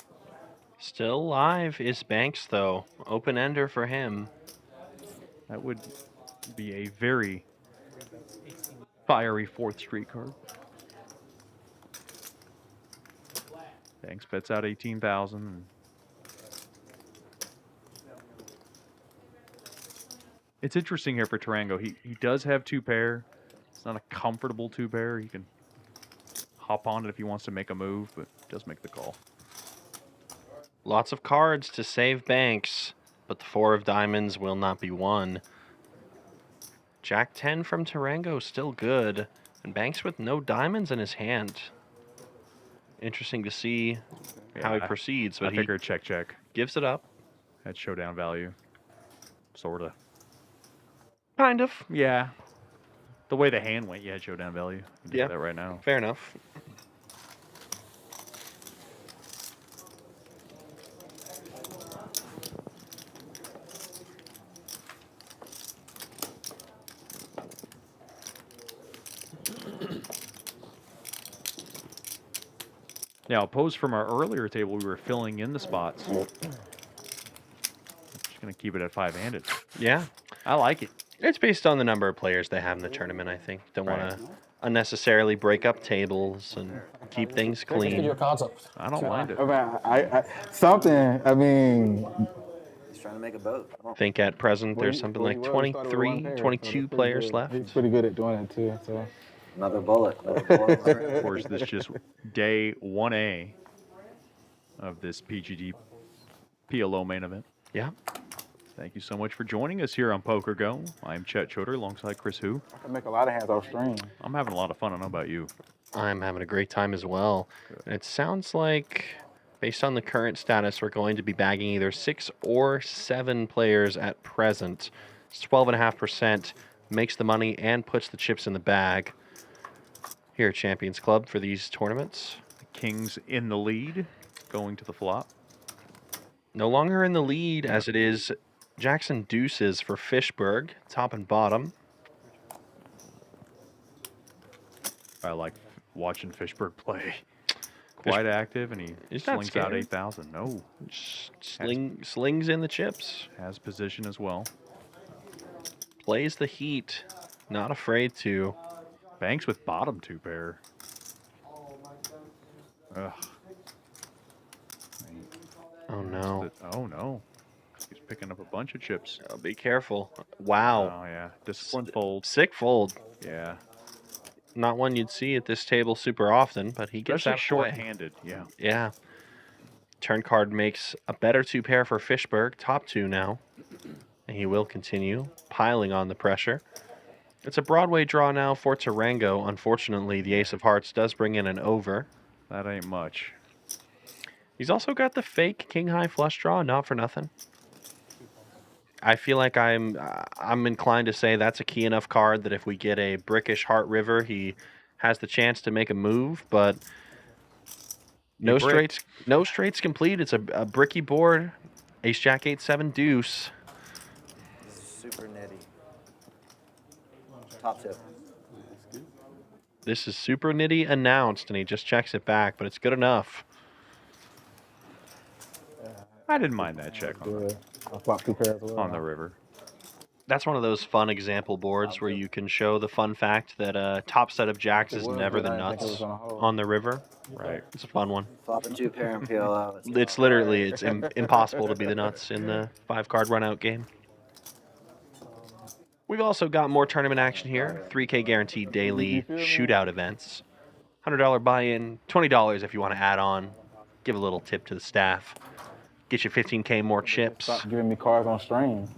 Still live is Banks, though. Open-ender for him. That would be a very fiery 4th Street card. Banks bets out 18,000. It's interesting here for Tarango. He does have 2-pair. It's not a comfortable 2-pair. He can hop on it if he wants to make a move, but does make the call. Lots of cards to save Banks, but the 4 of diamonds will not be won. Jack 10 from Tarango, still good. And Banks with no diamonds in his hand. Interesting to see how he proceeds, but I figured check. Gives it up. At showdown value. Sort of. Kind of. Yeah. The way the hand went, you had showdown value. You can do that right now. Fair enough. Now, opposed from our earlier table, we were filling in the spots. Just going to keep it at 5-handed. Yeah. I like it. It's based on the number of players they have in the tournament, I think. Don't want to unnecessarily break up tables and keep things clean. Your concept. I don't mind it. I mean, He's trying to make a boat. I think at present there's something like 23, 22 players left. He's pretty good at doing it too. So. Another bullet. Of course, this is just day 1A of this PGD PLO main event. Yeah. Thank you so much for joining us here on Poker Go. I'm Chet Choder alongside Chris Hu. I can make a lot of hands off stream. I'm having a lot of fun. I don't know about you. I'm having a great time as well. And it sounds like, based on the current status, we're going to be bagging either 6 or 7 players at present. It's 12.5%, makes the money and puts the chips in the bag here at Champions Club for these tournaments. The Kings in the lead, going to the flop. No longer in the lead, as it is Jackson deuces for Fishberg, top and bottom. I like watching Fishberg play. Quite active, and he slings out 8,000. No. Slings in the chips. Has position as well. Plays the heat. Not afraid to. Banks with bottom 2-pair. Ugh. Oh, no. Oh, no. He's picking up a bunch of chips. Oh, be careful. Wow. Oh, yeah. Discipline fold. Sick fold. Yeah. Not one you'd see at this table super often, but he gets that short-handed. Yeah. Yeah. Turn card makes a better 2-pair for Fishberg. Top 2 now. And he will continue piling on the pressure. It's a Broadway draw now for Tarango. Unfortunately, the Ace of Hearts does bring in an over. That ain't much. He's also got the fake king-high flush draw, not for nothing. I feel like I'm inclined to say that's a key enough card that if we get a brickish Heart River, he has the chance to make a move, but no straights complete. It's a bricky board. Ace Jack 8 7 deuce. Super nitty. Top 2. This is super nitty announced, and he just checks it back, but it's good enough. I didn't mind that check on the river. That's one of those fun example boards where you can show the fun fact that top set of jacks is never the nuts on the river. Right. It's a fun one. Flop a 2-pair in PLO. It's literally, it's impossible to be the nuts in the 5-card run-out game. We've also got more tournament action here. 3K guaranteed daily shootout events. $100 buy-in, $20 if you want to add on. Give a little tip to the staff. Get you 15K more chips. Stop giving me cards on stream.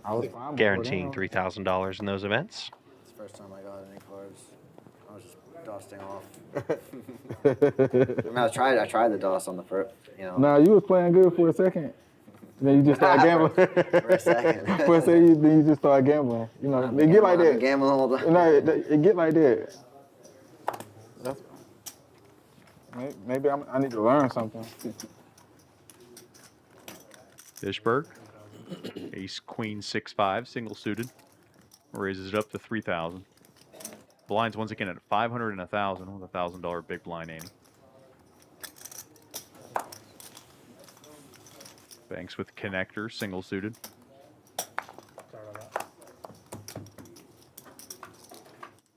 I was fine guaranteeing $3,000 in those events. It's the first time I got any cards. I was just dusting off. I mean, I tried the DOS on the first, you know. Nah, you was playing good for a second. Then you just started gambling. For a second. For a second, then you just started gambling. You know, it get like that. Gambling all the time. No, it get like that. Maybe I need to learn something. Fishberg, Ace Queen 6-5, single suited, raises it up to 3,000. Blinds once again at 500 and 1,000 with a $1,000 big blind ante. Banks with connector, single suited.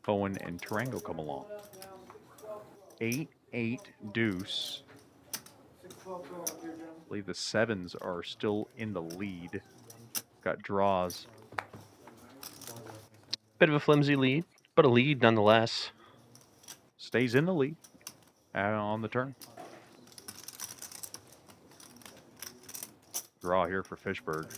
Cowen and Tarango come along. 8-8 deuce. I believe the 7s are still in the lead. Got draws. Bit of a flimsy lead, but a lead nonetheless. Stays in the lead on the turn. Draw here for Fishberg.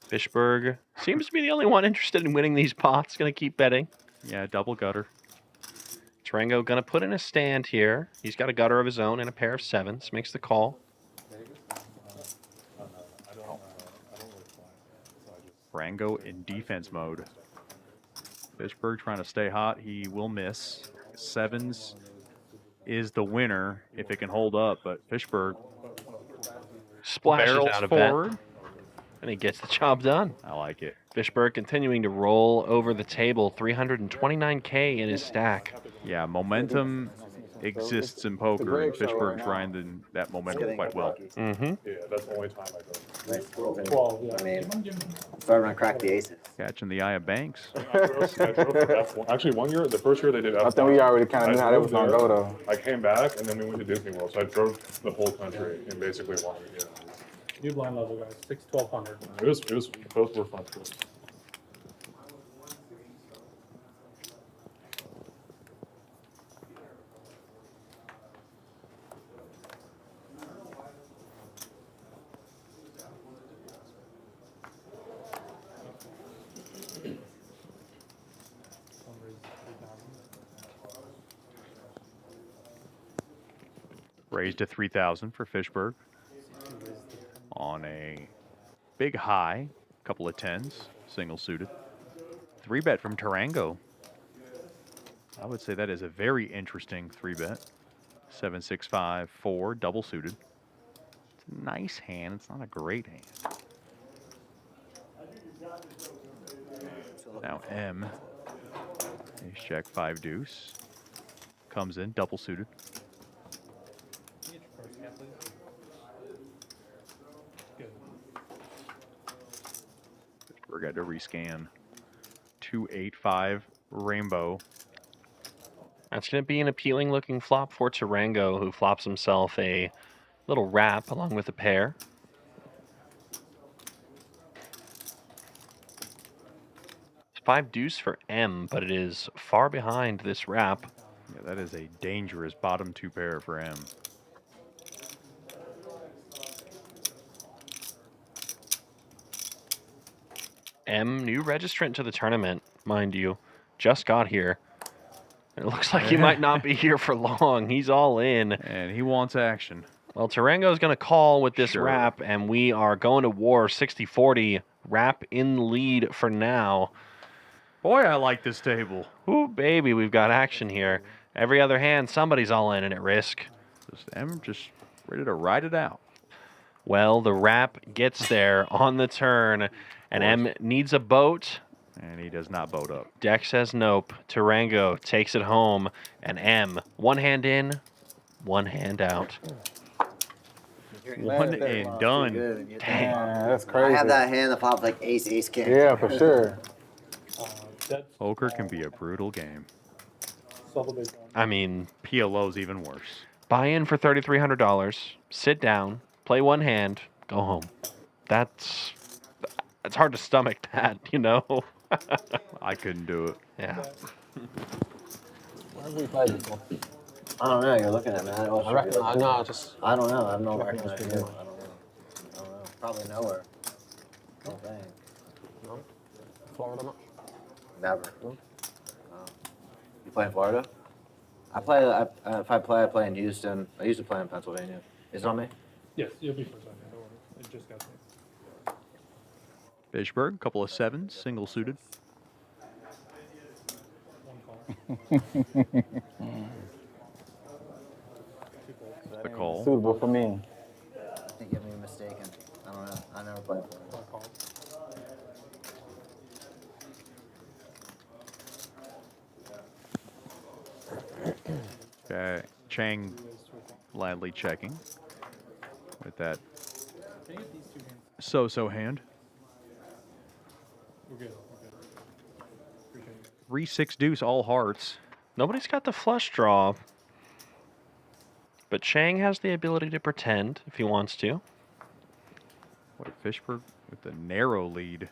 Fishberg seems to be the only one interested in winning these pots. Going to keep betting. Yeah, double gutter. Tarango going to put in a stand here. He's got a gutter of his own and a pair of sevens. Makes the call. Tarango in defense mode. Fishberg trying to stay hot. He will miss. Sevens is the winner if it can hold up, but Fishberg Splashes barrels out of forward. bet. And he gets the job done. I like it. Fishberg continuing to roll over the table. 329K in his stack. Yeah, momentum exists in poker, and Fishberg's riding that momentum quite well. Mm-hmm. Yeah, that's the only time I go. Nice 12, yeah. I mean, if I run crack the aces. Catching the eye of Banks. I drove for F1. Actually, one year, the first year they did F1. I think we already kind of knew how that was going to go, though. I came back, and then we went to Disney World. So I drove the whole country in basically 1 week. Yeah. New blind level, guys. 1200. It was both were fun trips. Raised to 3,000 for Fishberg. On a big high, couple of tens, single suited. 3-bet from Tarango. I would say that is a very interesting 3-bet. 7, 6, 5, 4, double suited. It's a nice hand. It's not a great hand. Now M. Ace jack 5 deuce. Comes in, double suited. We're going to rescan 285 rainbow. That's going to be an appealing looking flop for Tarango, who flops himself a little wrap along with a pair. It's 5 deuce for M, but it is far behind this wrap. Yeah, that is a dangerous bottom 2 pair for M. M, new registrant to the tournament, mind you, just got here. It looks like he might not be here for long. He's all in. And he wants action. Well, Tarango's going to call with this wrap, and we are going to war 60-40. Wrap in the lead for now. Boy, I like this table. Ooh, baby, we've got action here. Every other hand, somebody's all in and at risk. M just ready to ride it out. Well, the wrap gets there on the turn, and M needs a boat. And he does not boat up. Deck says nope. Tarango takes it home, and M, one hand in, one hand out. One and done. Dang. That's crazy. I have that hand that flops like ace, ace, king. Yeah, for sure. Poker can be a brutal game. I mean, PLO's even worse. buy in for $3,300, sit down, play one hand, go home. It's hard to stomach that, you know? I couldn't do it. Yeah. Where have we played before? I don't know. You're looking at me. I don't know. I reckon, I know, I don't know. I have no I reckon recollection. it's I pretty don't know. Probably nowhere. I don't think. No? Florida much? Never. No. You play in Florida? I play. If I play in Houston. I used to play in Pennsylvania. Is it on me? Yes, you'll be first on here. Don't worry. It just got me. Fishberg, couple of sevens, single suited. The call. Suitable for me. I think you may be mistaken. I don't know. I never played Florida. Okay, Chang gladly checking with that so-so hand. We're good. 3-6 deuce, all hearts. Nobody's got the flush draw, but Chang has the ability to pretend if he wants to. What a Fishberg with the narrow lead.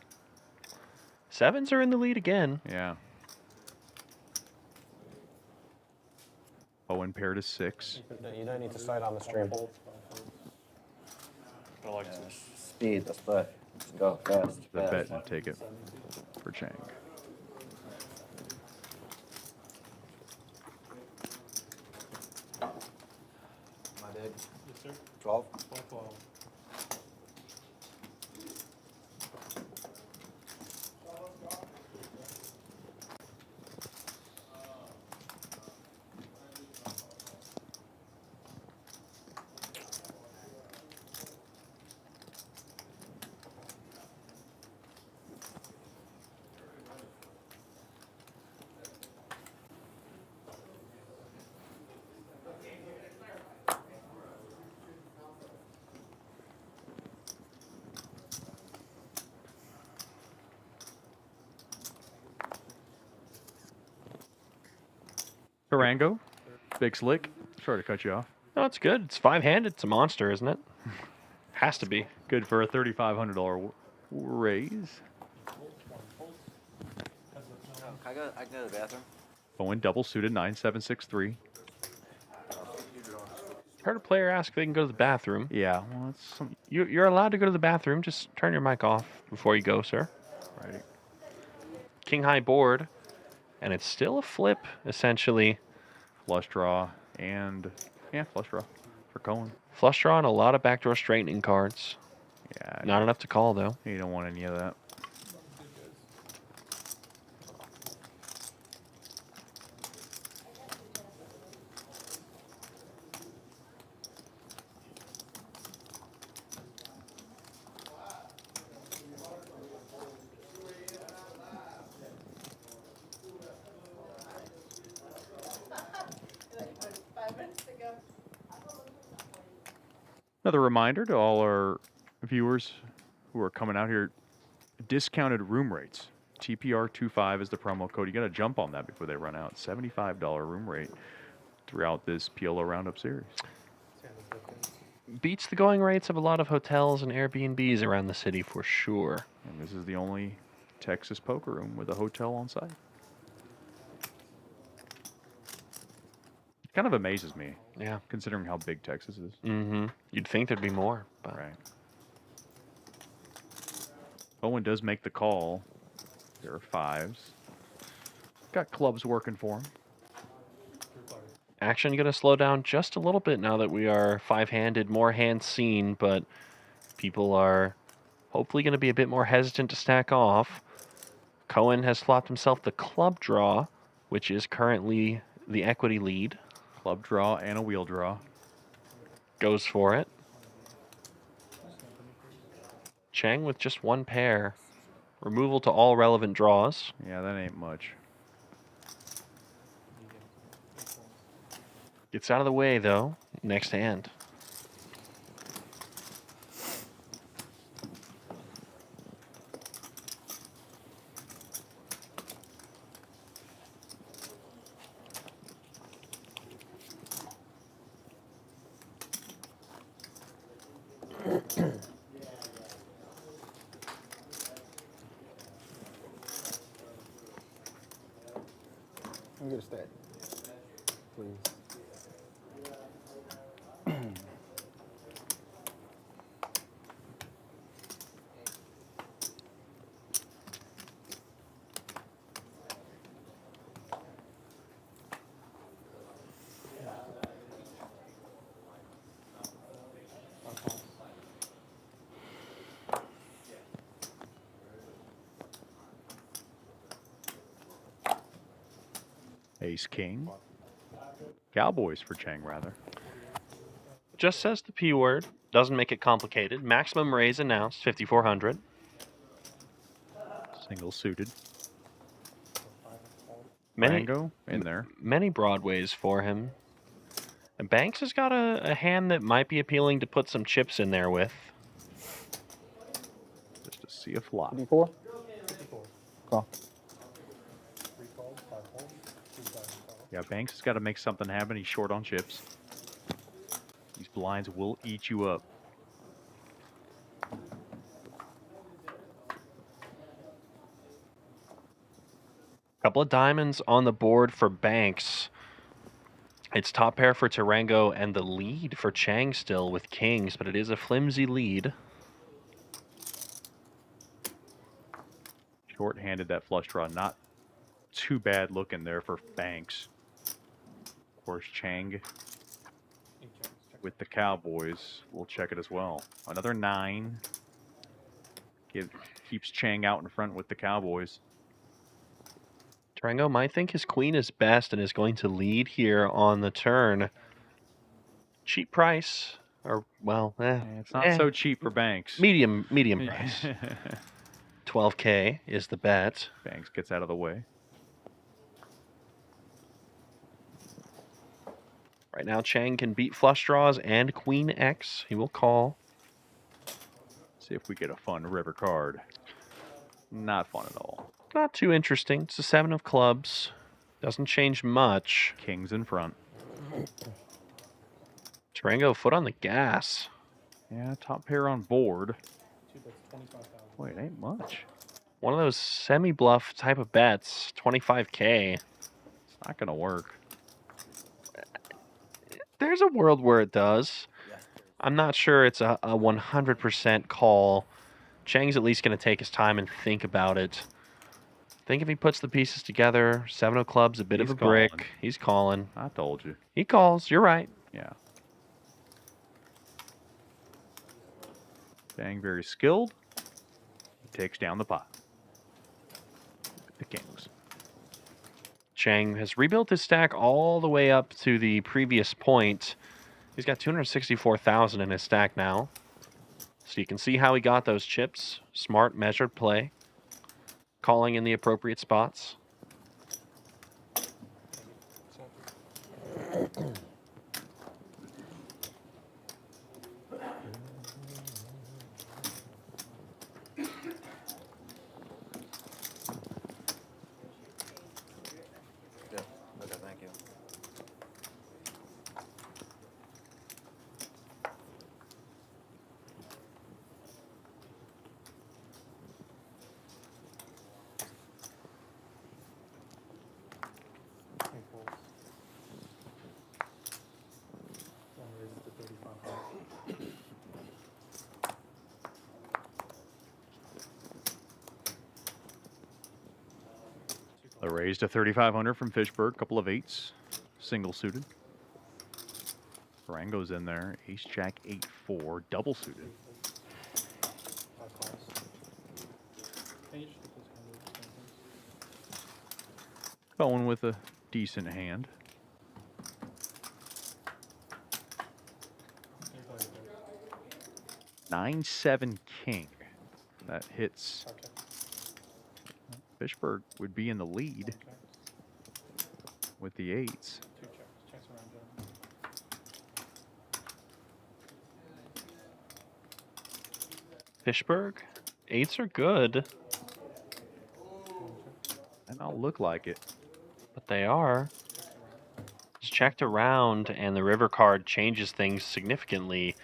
Sevens are in the lead again. Yeah. Owen paired is 6. You don't need to slide on the stream. Speed, let's play. Let's go fast. The bet and take it for Chang. My big. Yes, sir. 12. 12. Tarango, big slick. Sorry to cut you off. No, it's good. It's 5-handed. It's a monster, isn't it? Has to be. Good for a $3,500 raise. I can go to the bathroom. Owen double suited 9763. Heard a player ask if they can go to the bathroom. Yeah, well, it's some... You're allowed to go to the bathroom. Just turn your mic off before you go, sir. Right. King high board, and it's still a flip, essentially. Flush draw and flush draw for Cohen. Flush draw and a lot of backdoor straightening cards. Yeah. Not enough to call, though. You don't want any of that. Another reminder to all our viewers who are coming out here, discounted room rates. TPR25 is the promo code. You got to jump on that before they run out. $75 room rate throughout this PLO Roundup series. Beats the going rates of a lot of hotels and Airbnbs around the city for sure. And this is the only Texas poker room with a hotel on site. Kind of amazes me. Yeah. Considering how big Texas is. Mm-hmm. You'd think there'd be more. But. Right. Owen does make the call. There are 5s. Got clubs working for him. Action going to slow down just a little bit now that we are 5-handed, more hands seen, but people are hopefully going to be a bit more hesitant to stack off. Cohen has flopped himself the club draw, which is currently the equity lead. Club draw and a wheel draw. Goes for it. Chang with just one pair. Removal to all relevant draws. Yeah, that ain't much. Gets out of the way, though. Next hand. Let me get a stat, please. Ace King. Cowboys for Chang, rather. Just says the P word. Doesn't make it complicated. Maximum raise announced, 5,400. Single suited. Many, Tarango in there. Many broadways for him. And Banks has got a hand that might be appealing to put some chips in there with. Just to see a flop. 54? Call. Yeah, Banks has got to make something happen. He's short on chips. These blinds will eat you up. Couple of diamonds on the board for Banks. It's top pair for Tarango and the lead for Chang still with kings, but it is a flimsy lead. Short-handed that flush draw. Not too bad looking there for Banks. Of course, Chang with the Cowboys. We'll check it as well. Another 9. Keeps Chang out in front with the Cowboys. Tarango might think his queen is best and is going to lead here on the turn. Cheap price, or well, it's not so cheap for Banks. Medium price. 12K is the bet. Banks gets out of the way. Right now, Chang can beat flush draws and Queen X. He will call. See if we get a fun river card. Not fun at all. Not too interesting. It's a 7 of clubs. Doesn't change much. Kings in front. Tarango, foot on the gas. Yeah, top pair on board. Wait, ain't much. One of those semi-bluff type of bets. 25K. It's not going to work. There's a world where it does. I'm not sure it's a 100% call. Chang's at least going to take his time and think about it. Think if he puts the pieces together, 7 of clubs, a bit of a brick. He's calling. I told you. He calls. You're right. Yeah. Chang very skilled. He takes down the pot. The kings. Chang has rebuilt his stack all the way up to the previous point. He's got 264,000 in his stack now. So you can see how he got those chips. Smart, measured play. Calling in the appropriate spots. Okay, thank you. A raise to 3,500 from Fishberg. Couple of 8s. Single suited. Tarango's in there. Ace, Jack, 8-4. Double suited. Going with a decent hand. Nine, 7, king. That hits. Fishberg would be in the lead with the 8s. Fishberg, 8s are good. They don't look like it. But they are. It's checked around, and the river card changes things significantly.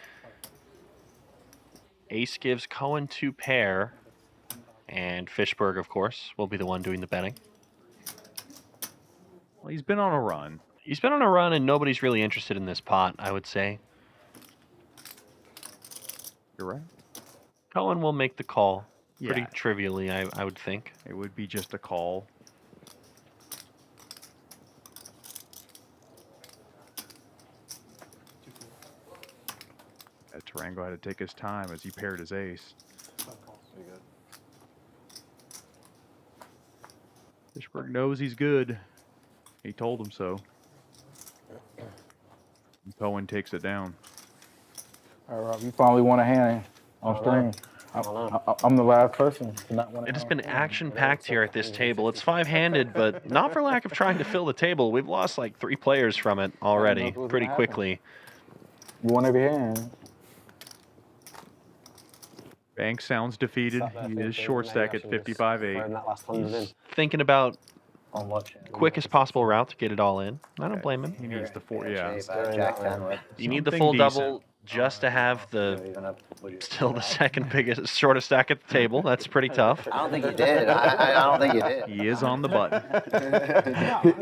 Ace gives Cohen 2 pair, and Fishberg, of course, will be the one doing the betting. Well, he's been on a run. He's been on a run, and nobody's really interested in this pot, I would say. You're right. Cohen will make the call. Yeah. Pretty trivially, I would think. It would be just a call. Tarango had to take his time as he paired his ace. Fishberg knows he's good. He told him so. And Cohen takes it down. All right, Rob, you finally won a hand on stream. I'm the last person to not win a It has hand. been action-packed here at this table. It's 5-handed, but not for lack of trying to fill the table. We've lost like 3 players from it already, pretty quickly. You won every hand. Banks sounds defeated. He is short stack at 55.8. He's thinking about quickest possible route to get it all in. I don't blame him. He needs the 4, yeah. You need the Something full decent. double. just to have still the second biggest, shortest stack at the table. That's pretty tough. I don't think you did. I don't think you did. He is on the button.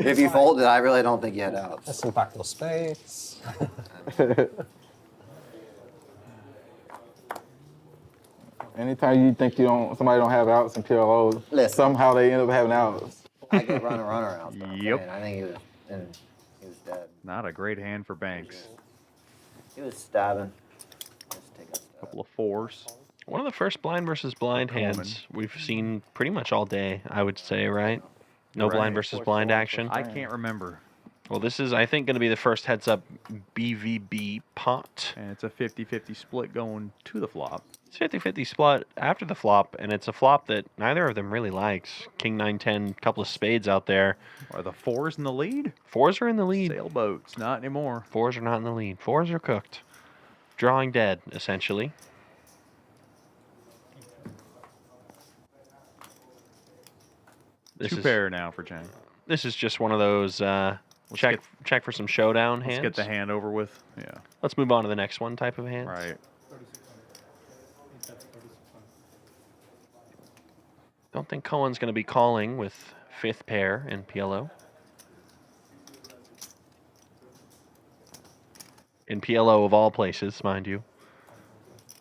If you folded, I really don't think you had outs. That's some backdoor spades. Anytime you think somebody don't have outs in PLO, somehow they end up having outs. I get runarounds. Yep. I think he was dead. Not a great hand for Banks. He was stabbing. Couple of fours. One of the first blind versus blind hands we've seen pretty much all day, I would say, right? No blind versus blind action. I can't remember. Well, this is, I think, going to be the first heads-up BVB pot. And it's a 50-50 split going to the flop. It's 50-50 split after the flop, and it's a flop that neither of them really likes. King 9-10, couple of spades out there. Are the fours in the lead? Fours are in the lead. Sailboats, not anymore. Fours are not in the lead. Fours are cooked. Drawing dead, essentially. Two pair now for Chang. This is just one of those check for some showdown hands. Let's get the hand over with. Yeah. Let's move on to the next one type of hands. Right. Don't think Cohen's going to be calling with fifth pair in PLO. In PLO of all places, mind you.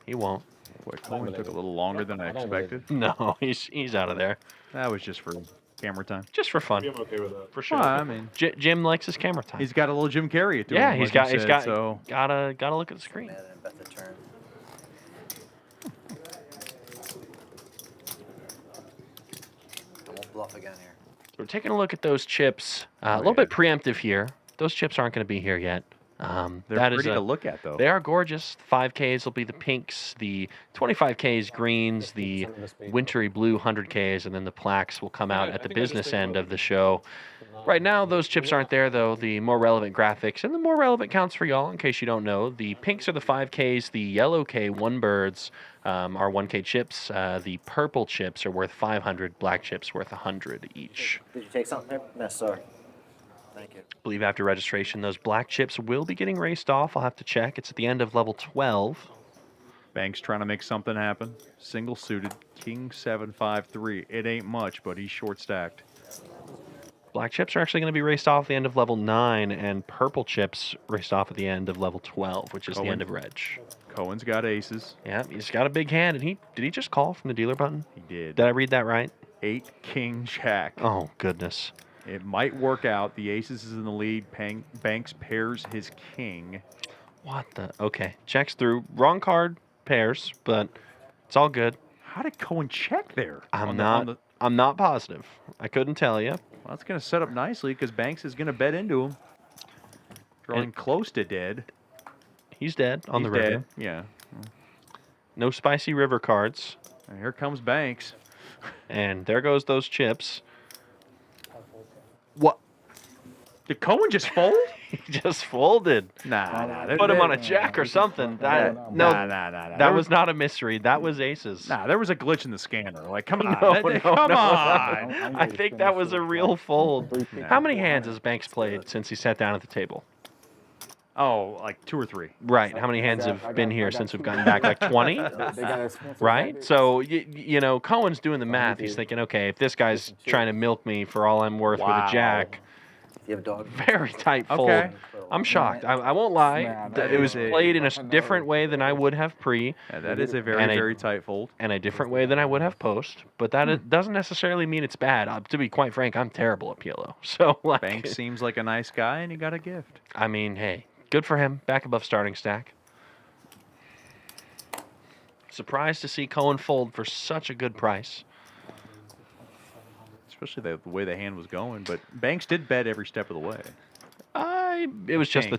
He won't. Boy, Cohen took a little longer than I expected. No, he's out of there. That was just for camera time. Just for fun. I'm okay with that. For sure. Well, I mean, Jim likes his camera time. He's got a little Jim Carrey to yeah, him. he's like got so. gotta look at the screen. I won't bluff again here. So we're taking a look at those chips. A little bit preemptive here. Those chips aren't going to be here yet. They're pretty to look at, though. They are gorgeous. 5Ks will be the pinks, the 25Ks greens, the wintry blue 100Ks, and then the plaques will come out at the business end of the show. Right now, those chips aren't there, though. The more relevant graphics and the more relevant counts for y'all, in case you don't know. The pinks are the 5Ks. The yellow K one birds are 1K chips. The purple chips are worth 500. Black chips worth 100 each. Did you take something there? No, sorry. Thank you. I believe after registration, those black chips will be getting raced off. I'll have to check. It's at the end of level 12. Banks trying to make something happen. Single suited, King 7-5-3. It ain't much, but he's short stacked. Black chips are actually going to be raced off at the end of level 9, and purple chips raced off at the end of level 12, which is the end of reg. Cohen's got aces. Yeah, he's got a big hand. And did he just call from the dealer button? He did. Did I read that right? 8 King Jack. Oh, goodness. It might work out. The aces is in the lead. Banks pairs his king. What the? Okay. Checks through. Wrong card pairs, but it's all good. How did Cohen check there? I'm not positive. I couldn't tell you. Well, that's going to set up nicely because Banks is going to bet into him. Drawing close to dead. He's dead on the river. Dead. Yeah. No spicy river cards. And here comes Banks. And there goes those chips. What? Did Cohen just fold? He just folded. Nah. Put him on a jack or something. That was not a misread. That was aces. Nah, there was a glitch in the scanner. Like, come on. Come on. I think that was a real fold. How many hands has Banks played since he sat down at the table? Oh, like 2 or 3. Right. How many hands have been here since we've gotten back? Like 20? Right? So, you know, Cohen's doing the math. He's thinking, okay, if this guy's trying to milk me for all I'm worth with a jack. You have a dog? Very tight fold. Okay. I'm shocked. I won't lie. It was played in a different way than I would have pre. Yeah, that is a very tight fold. And a different way than I would have post. But that doesn't necessarily mean it's bad. To be quite frank, I'm terrible at PLO. So, like, Banks seems like a nice guy, and he got a gift. I mean, hey, good for him. Back above starting stack. Surprised to see Cohen fold for such a good price. Especially the way the hand was going, but Banks did bet every step of the way. It was just the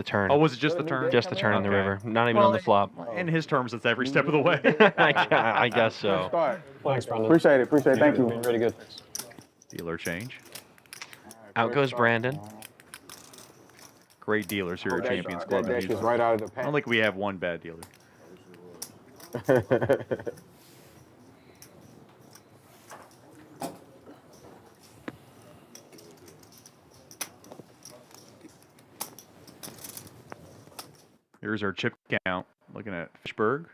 turn. Oh, was it just the turn? Just the turn in the river, not even on the flop. In his terms, it's every step of the way. I guess so. Thanks, Brandon. Appreciate it. Thank you. Really good. Dealer change. Out goes Brandon. Great dealers here at Champions Club. That deck is right out of the pack. I don't think we have one bad dealer. Here's our chip count. Looking at Fishberg,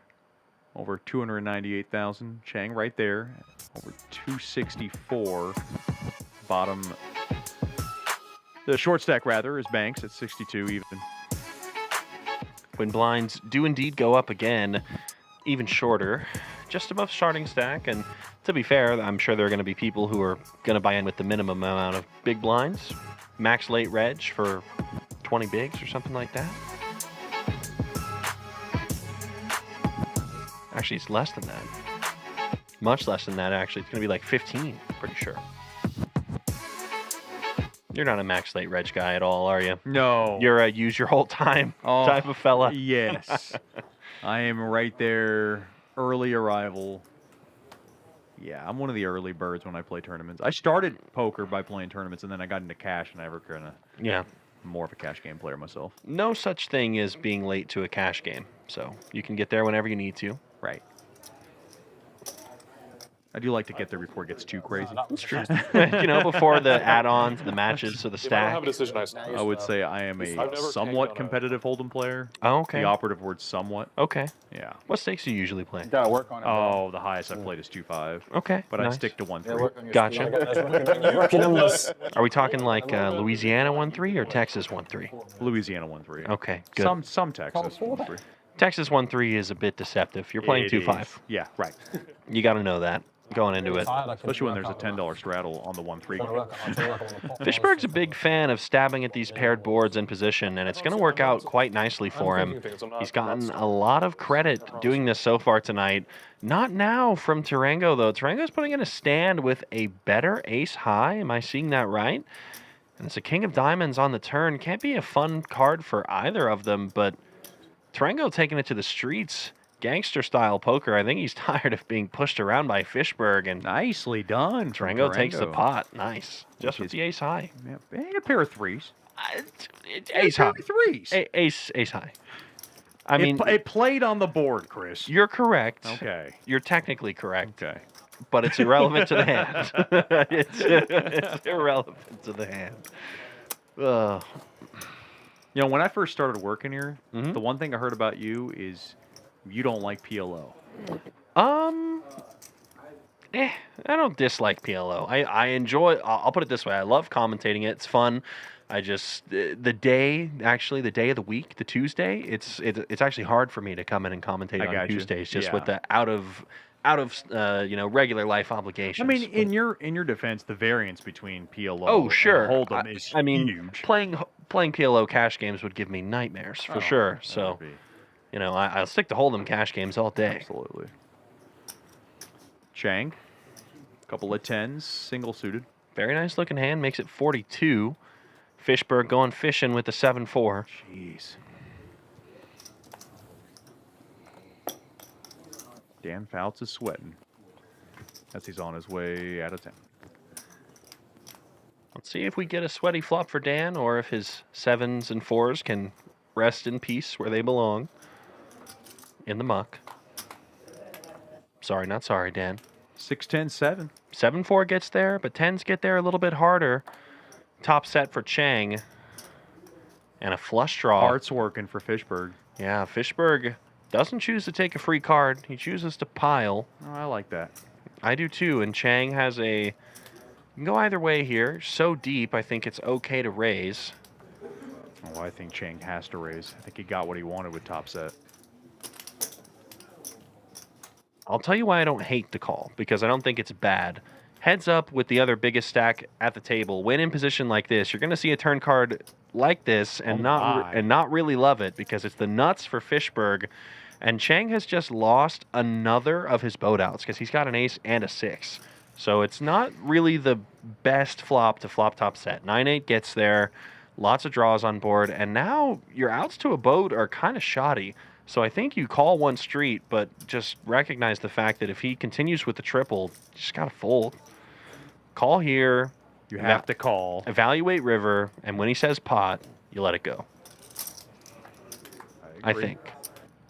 over 298,000. Chang right there, over 264. Bottom, the short stack rather, is Banks at 62 even. When blinds do indeed go up again, even shorter, just above starting stack. And to be fair, I'm sure there are going to be people who are going to buy in with the minimum amount of big blinds. Max late reg for 20 bigs or something like that. Actually, it's less than that. Much less than that, actually. It's going to be like 15, pretty sure. You're not a max late reg guy at all, are you? No. You're a use your whole time type of fella. Yes. I am right there. Early arrival. Yeah, I'm one of the early birds when I play tournaments. I started poker by playing tournaments, and then I got into cash, and I ever kind of more of a cash game player myself. No such thing as being late to a cash game, so you can get there whenever you need to. Right. I do like to get there before it gets too crazy. That's true. Before the add-ons, the matches, or the stack. I don't have a decision. I would say I am a somewhat competitive Hold'em player. Oh, okay. The operative word somewhat. Okay. Yeah. What stakes do you usually play? Gotta work on it. Oh, the highest I've played is 2.5. Okay. But nice. I stick to 1.3. Gotcha. Are we talking like Louisiana 1.3 or Texas 1.3? Louisiana 1.3. Okay, good. Some Texas 1.3. Texas 1.3 is a bit deceptive. You're playing 2.5. Yeah, right. You got to know that going into it. Especially when there's a $10 straddle on the 1.3. Fishberg's a big fan of stabbing at these paired boards in position, and it's going to work out quite nicely for him. He's gotten a lot of credit doing this so far tonight. Not now from Tarango, though. Tarango's putting in a stand with a better ace high. Am I seeing that right? And it's a king of diamonds on the turn. Can't be a fun card for either of them, but Tarango taking it to the streets. Gangster-style poker. I think he's tired of being pushed around by Fishberg. And nicely done. Tarango takes the pot. Nice. Just with the ace high. Yeah, and a pair of threes. Ace high. Threes. Ace high. I mean, it played on the board, Chris. You're correct. Okay. You're technically correct. Okay. But it's irrelevant to the hand. it's irrelevant to the hand. When I first started working here, the one thing I heard about you is you don't like PLO. I don't dislike PLO. I enjoy. I'll put it this way. I love commentating it. It's fun. I just the day of the week, the Tuesday. It's actually hard for me to come in and commentate on Tuesdays, just with the out of regular life obligations. I mean, in your defense, the variance between PLO and Hold'em is huge. Playing PLO cash games would give me nightmares for sure. So, I'll stick to Hold'em cash games all day. Absolutely. Chang, couple of tens, single suited. Very nice looking hand, makes it 42. Fishberg going fishing with the 7-4. Jeez. Dan Fouts is sweating as he's on his way out of town. Let's see if we get a sweaty flop for Dan, or if his 7s and 4s can rest in peace where they belong. In the muck. Sorry, not sorry, Dan. 6-10, 7. 7-4 gets there, but 10s get there a little bit harder. Top set for Chang. And a flush draw. Heart's working for Fishberg. Yeah, Fishberg doesn't choose to take a free card. He chooses to pile. Oh, I like that. I do too, and Chang has a... You can go either way here. So deep, I think it's okay to raise. Oh, I think Chang has to raise. I think he got what he wanted with top set. I'll tell you why I don't hate the call, because I don't think it's bad. Heads up with the other biggest stack at the table. When in position like this, you're going to see a turn card like this and not really love it, because it's the nuts for Fishberg. And Chang has just lost another of his boat outs because he's got an ace and a 6. So it's not really the best flop to flop top set. 9-8 gets there, lots of draws on board, and now your outs to a boat are kind of shoddy. So I think you call one street, but just recognize the fact that if he continues with the triple, you just got to fold. Call here. You have to call. Evaluate river, and when he says pot, you let it go. I think.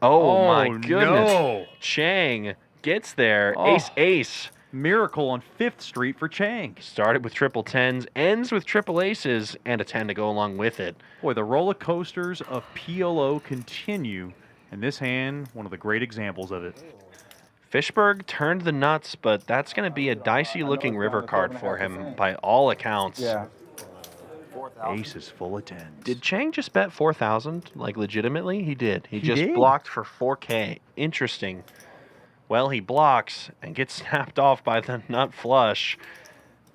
Oh my goodness. No. Chang gets there. Oh. Ace. Miracle on 5th Street for Chang. Started with triple 10s, ends with triple aces, and a 10 to go along with it. Boy, the roller coasters of PLO continue And this hand, one of the great examples of it. Fishberg turned the nuts, but that's going to be a dicey-looking river card for him by all accounts. Yeah. Ace is full of tens. Did Chang just bet 4,000? Like, legitimately? He did. He just did? blocked for 4K. Interesting. Well, he blocks and gets snapped off by the nut flush.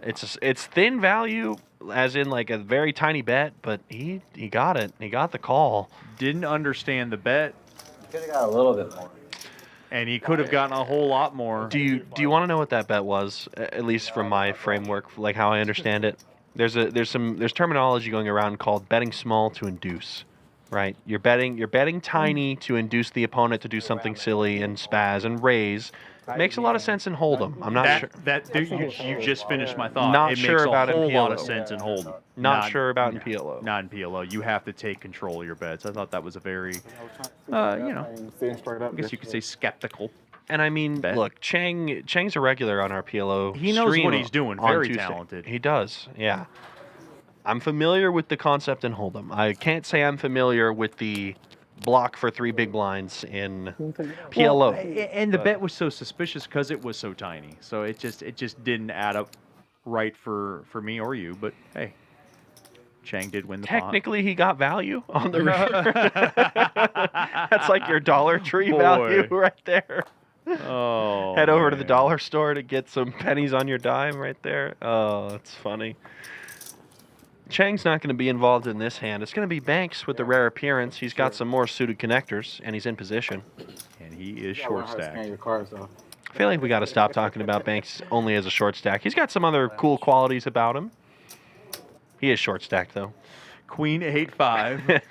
It's thin value, as in like a very tiny bet, but he got it. He got the call. Didn't understand the bet. Could have got a little bit more. And he could have gotten a whole lot more. Do you want to know what that bet was? At least from my framework, like how I understand it. There's terminology going around called betting small to induce, right? You're betting tiny to induce the opponent to do something silly and spaz and raise. Makes a lot of sense in Hold'em. I'm not sure. You just finished my thought. Not it sure makes about a whole in lot of PLO. sense in Hold'em. Not sure about in PLO. Not in PLO. You have to take control of your bets. I thought that was a very, I guess you could say skeptical. And I mean, look, Chang's a regular on our PLO. He knows stream what he's doing. on Very Tuesday. talented. He does, yeah. I'm familiar with the concept in Hold'em. I can't say I'm familiar with the block for 3 big blinds in PLO. Well, and the bet was so suspicious because it was so tiny. So it just didn't add up right for me or you. But hey, Chang did win the pot. Technically, he got value on the river. That's like your Dollar Tree Boy. value right there. Oh, Head over to the dollar store to get some pennies on your dime right there. Oh, that's funny. Chang's not going to be involved in this hand. It's going to be Banks with the rare appearance. He's got some more suited connectors, and he's in position. And he is short stacked. I feel like we got to stop talking about Banks only as a short stack. He's got some other cool qualities about him. He is short stacked, though. Queen 8-5.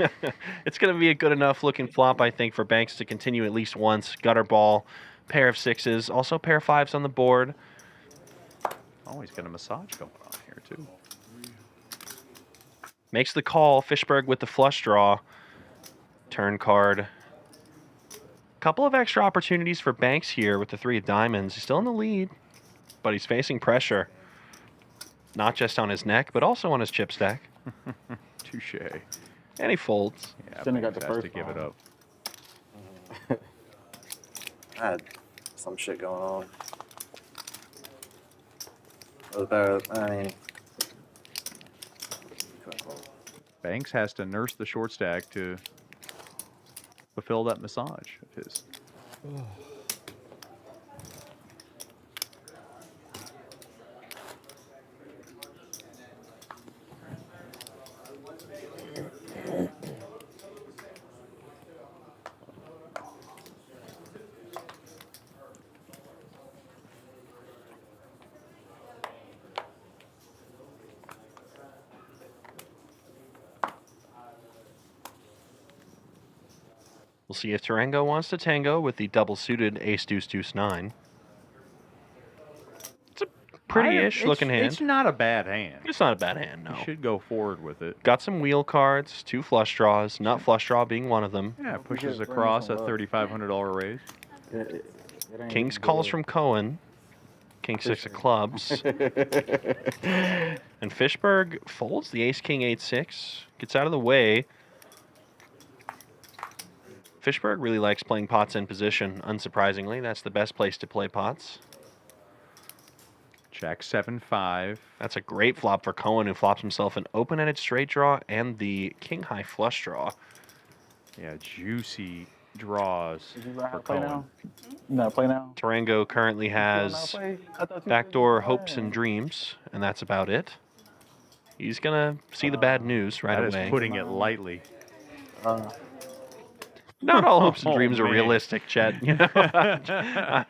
It's going to be a good enough looking flop, I think, for Banks to continue at least once. Gutter ball, pair of sixes, also pair of fives on the board. Oh, he's got a massage going on here, too. Makes the call. Fishberg with the flush draw. Turn card. Couple of extra opportunities for Banks here with the 3 of diamonds. He's still in the lead, but he's facing pressure. Not just on his neck, but also on his chip stack. Touche. And he folds. Yeah, Banks has to give it up. I had some shit going on. It was better. I mean, Banks has to nurse the short stack to fulfill that massage of his. We'll see if Tarango wants to tango with the double-suited ace-deuce-deuce-9. It's a pretty-ish looking hand. It's not a bad hand. It's not a bad hand, no. You should go forward with it. Got some wheel cards, 2 flush draws, nut flush draw being one of them. Yeah, pushes across a $3,500 raise. King's calls from Cowen. King 6 of clubs. And Fishberg folds the ace-king 8-6. Gets out of the way. Fishberg really likes playing pots in position, unsurprisingly. That's the best place to play pots. Jack 7-5. That's a great flop for Cohen, who flops himself an open-ended straight draw and the king-high flush draw. Yeah, juicy draws for play Cohen. now? You know, play now? Tarango currently has backdoor hopes and dreams, and that's about it. He's going to see the bad news right That away. is putting it lightly. Not all hopes and dreams are man. realistic, Chet. You know?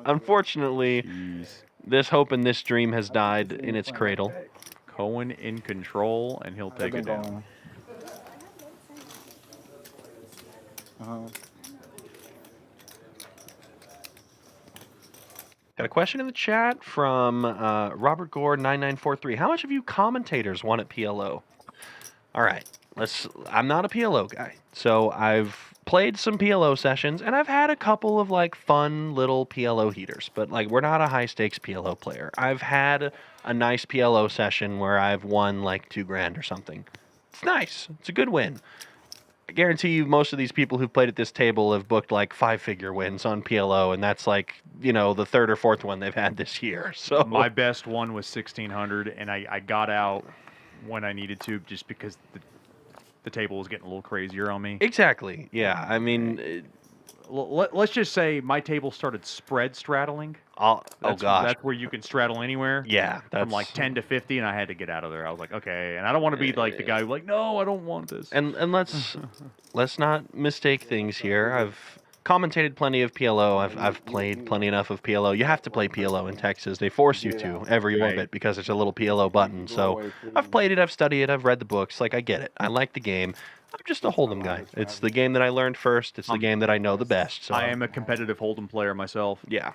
Unfortunately, this hope and this dream has died in its cradle. Cohen in control, and he'll take it down. Got a question in the chat from Robert Gore 9943. How much have you commentators won at PLO? All right, I'm not a PLO guy, so I've played some PLO sessions, and I've had a couple of like fun little PLO heaters, but like we're not a high stakes PLO player. I've had a nice PLO session where I've won like $2,000 or something. It's nice. It's a good win. I guarantee you most of these people who've played at this table have booked like 5-figure wins on PLO, and that's like, the third or fourth one they've had this year. So My best one was 1,600, and I got out when I needed to just because the table was getting a little crazier on me. Exactly. Yeah. I mean, let's just say my table started spread straddling. Oh gosh. That's where you can straddle anywhere. Yeah. From like 10 to 50, and I had to get out of there. I was like, okay. And I don't want to be like the guy who's like, no, I don't want this. And let's not mistake things here. I've commentated plenty of PLO. I've played plenty enough of PLO. You have to play PLO in Texas. They force you to every orbit because there's a little PLO button. So I've played it, I've studied it, I've read the books. Like, I get it. I like the game. I'm just a Hold'em guy. It's the game that I learned first. It's the game that I know the best. So I am a competitive Hold'em player myself. Yeah.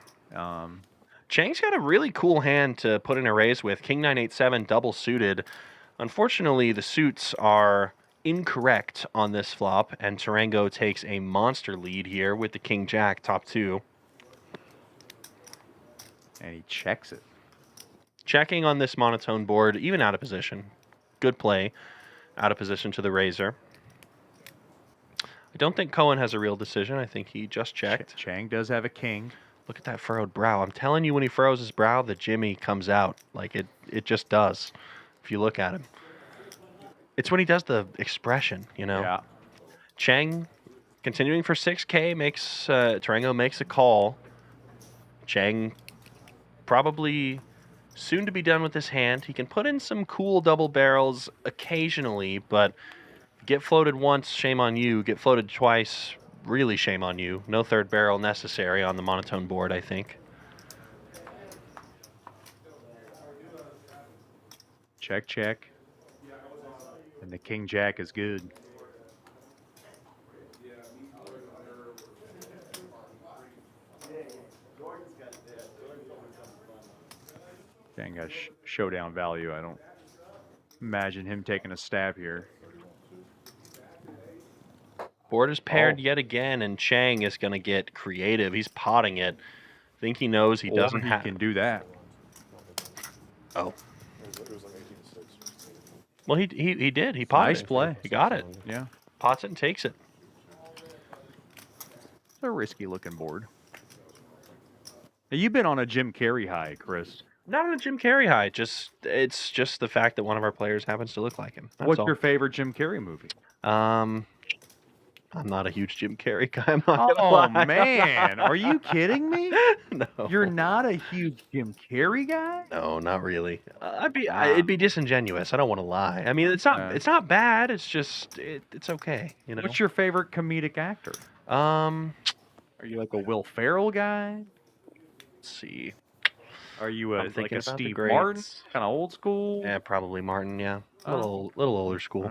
Chang's got a really cool hand to put in a raise with. King 987 double suited. Unfortunately, the suits are incorrect on this flop, and Tarango takes a monster lead here with the King Jack top 2. And he checks it. Checking on this monotone board, even out of position. Good play. Out of position to the razor. I don't think Cohen has a real decision. I think he just checked. Chang does have a king. Look at that furrowed brow. I'm telling you, when he furrows his brow, the Jimmy comes out. Like, it just does, if you look at him. It's when he does the expression, Yeah. Chang, continuing for 6K, Tarango makes a call. Chang probably soon to be done with his hand. He can put in some cool double barrels occasionally, but get floated once, shame on you. Get floated twice, really shame on you. No third barrel necessary on the monotone board, I think. Check, check. And the King Jack is good. Chang got showdown value. I don't imagine him taking a stab here. Board is paired yet again, and Chang is going to get creative. He's potting it. I think he knows he doesn't have. He can do that. Oh. Well, he did. He potted Nice it. play. He got it. Yeah. Pots it and takes it. It's a risky looking board. Now, you've been on a Jim Carrey high, Chris. Not on a Jim Carrey high. It's just the fact that one of our players happens to look like him. That's What's all. your favorite Jim Carrey movie? I'm not a huge Jim Carrey guy. I'm not gonna lie. Man, are you kidding me? No. You're not a huge Jim Carrey guy? No, not really. It'd be disingenuous. I don't want to lie. I mean, it's not bad. It's just it's okay. What's your favorite comedic actor? Are you like a Will Ferrell guy? Let's see. Are you I'm like thinking a about the Steve greats. Martin, kind of old school? Yeah, probably Martin. Yeah, a Oh. little older school.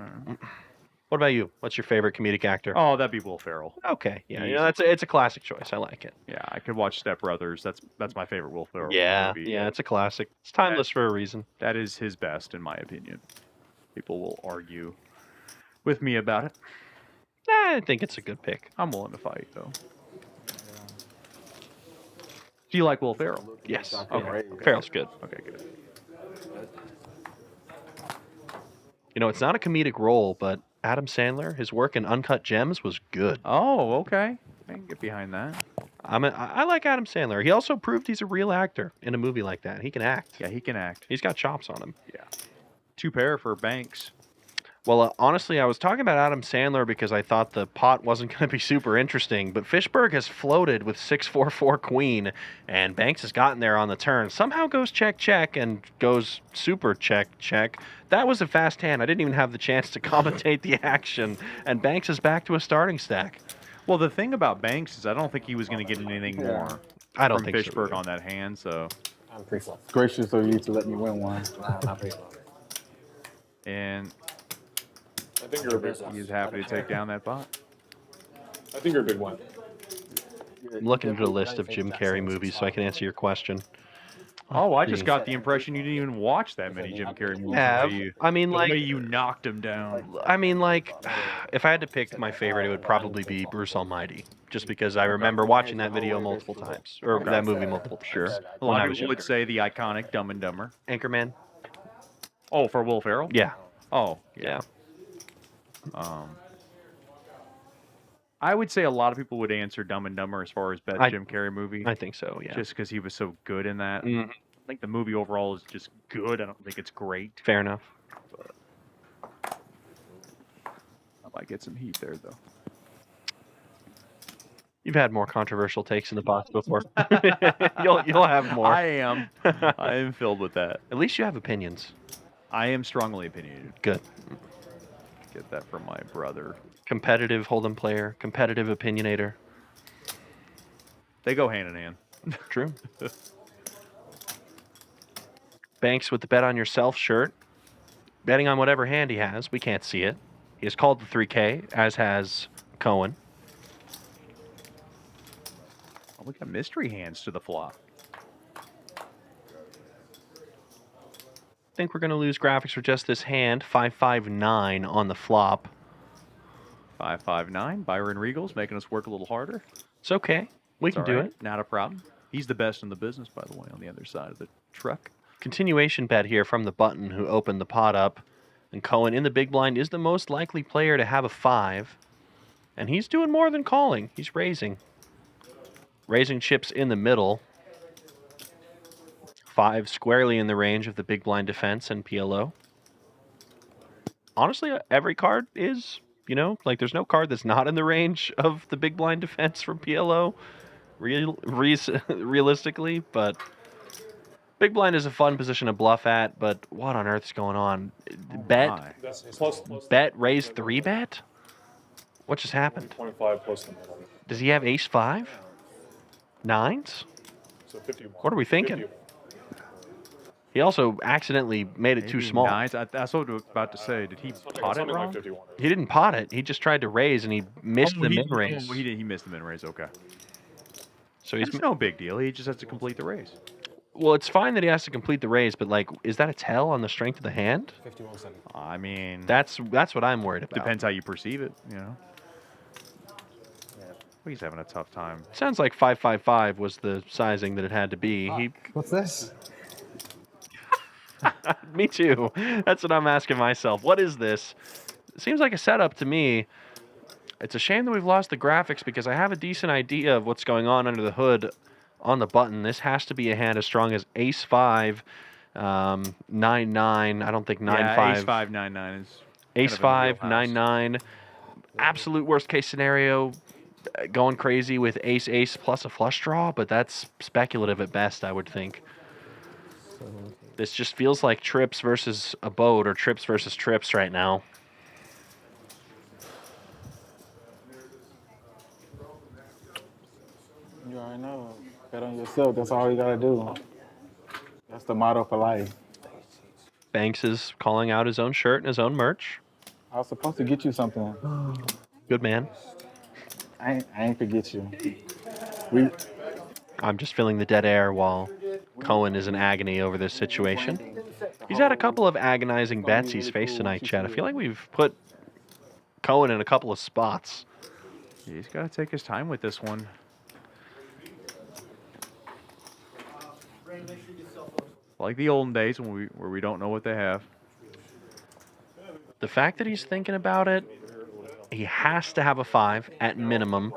What about you? What's your favorite comedic actor? Oh, that'd be Will Ferrell. Okay, yeah, Easy. it's a classic choice. I like it. Yeah, I could watch Step Brothers. That's my favorite Will Ferrell Yeah, movie. yeah, it's a classic. It's timeless for a reason. That is his best, in my opinion. People will argue with me about it. I think it's a good pick. I'm willing to fight, though. Do you like Will Ferrell? Yes. Okay. Ferrell's good. Okay, good. It's not a comedic role, but Adam Sandler, his work in Uncut Gems was good. Oh, okay. I can get behind that. I like Adam Sandler. He also proved he's a real actor in a movie like that. He can act. Yeah, he can act. He's got chops on him. Yeah. 2 pair for Banks. Well, honestly, I was talking about Adam Sandler because I thought the pot wasn't going to be super interesting, but Fishberg has floated with 6-4-4 queen, and Banks has gotten there on the turn. Somehow goes check, check, and goes super check, check. That was a fast hand. I didn't even have the chance to commentate the action, and Banks is back to a starting stack. Well, the thing about Banks is I don't think he was going to get anything more I don't from think so, Fishberg either. on that hand, so... I'm pre-flop. Gracious of you to let me win one. Nah, not pre-flop. And I think you're a big one. he's happy to take down that pot. I think you're a big one. I'm looking at a list of Jim Carrey movies so I can answer your question. Oh, I just got the impression you didn't even watch that many Jim Carrey movies. Yeah, the way you- I mean, the like- way you knocked him down. I mean, like, if I had to pick my favorite, it would probably be Bruce Almighty, just because I remember watching that video multiple times, or that movie multiple times. Sure. A when lot I of was people would younger. say the iconic Dumb and Dumber. Anchorman. Oh, for Will Ferrell? Yeah. Oh, Yeah. I would say a lot of people would answer Dumb and Dumber as far as best Jim Carrey movie. I think so, yeah. Just because he was so good in that. Mhm. I think the movie overall is just good. I don't think it's great. Fair enough. I might get some heat there, though. You've had more controversial takes in the box before. you'll have more. I am filled with that. At least you have opinions. I am strongly opinionated. Good. Get that from my brother. Competitive Hold'em player, competitive opinionator. They go hand in hand. True. Banks with the Bet on Yourself shirt. Betting on whatever hand he has. We can't see it. He has called the 3K, as has Cowen. Oh, we got mystery hands to the flop. I think we're going to lose graphics for just this hand. 559 on the flop. 559. Byron Regal's making us work a little harder. It's okay. We can do it. Not a problem. He's the best in the business, by the way, on the other side of the truck. Continuation bet here from the button who opened the pot up. And Cohen in the big blind is the most likely player to have a 5. And he's doing more than calling. He's raising. Raising chips in the middle. 5 squarely in the range of the big blind defense and PLO. Honestly, every card is, like there's no card that's not in the range of the big blind defense from PLO, realistically, but big blind is a fun position to bluff at, but what on earth is going on? Bet, raise 3-bet? What just happened? 25 plus the middle. Does he have ace 5? 9s? So 51. What are we thinking? 51. He also accidentally made it too small. Nines. That's what I was about to say. Did he pot it wrong? Like 51. He didn't pot it. He just tried to raise, and he missed the min raise. Oh, he missed the min raise. Okay. So he's no big deal. He just has to complete the raise. Well, it's fine that he has to complete the raise, but is that a tell on the strength of the hand? 51 cents. I mean, that's what I'm worried about. Depends how you perceive it. He's having a tough time. Sounds like 555 was the sizing that it had to be. What's this? Me too. That's what I'm asking myself. What is this? It seems like a setup to me. It's a shame that we've lost the graphics because I have a decent idea of what's going on under the hood on the button. This has to be a hand as strong as ace 5, 9-9. I don't think 9-5. Yeah, ace 5, 9-9 is ace 5, 9-9. Absolute worst case scenario. Going crazy with ace plus a flush draw, but that's speculative at best, I would think. This just feels like trips versus a boat or trips versus trips right now. You already know. Bet on yourself. That's all you got to do. That's the motto for life. Banks is calling out his own shirt and his own merch. I was supposed to get you something. Good man. I ain't forget you. I'm just feeling the dead air while Cohen is in agony over this situation. He's had a couple of agonizing bets he's faced tonight, Chad. I feel like we've put Cohen in a couple of spots. He's got to take his time with this one. Like the olden days where we don't know what they have. The fact that he's thinking about it, he has to have a 5 at minimum.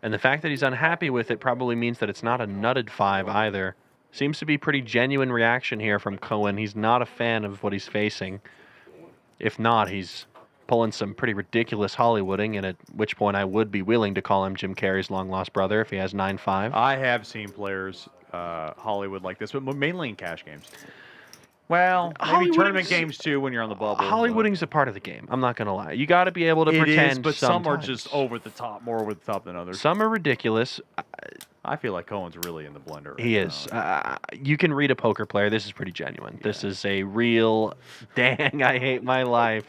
And the fact that he's unhappy with it probably means that it's not a nutted 5 either. Seems to be pretty genuine reaction here from Cohen. He's not a fan of what he's facing. If not, he's pulling some pretty ridiculous Hollywooding, and at which point I would be willing to call him Jim Carrey's long-lost brother if he has 9-5. I have seen players Hollywood like this, but mainly in cash games. Well, maybe tournament games too when you're on the bubble. Hollywooding's a part of the game. I'm not going to lie. You got to be able to pretend. It is, but sometimes. some are just over the top, more over the top than others. Some are ridiculous. I feel like Cohen's really in the blender. Right he is. You can read a poker player. This is pretty genuine. Yeah. This is a real, dang, I hate my life.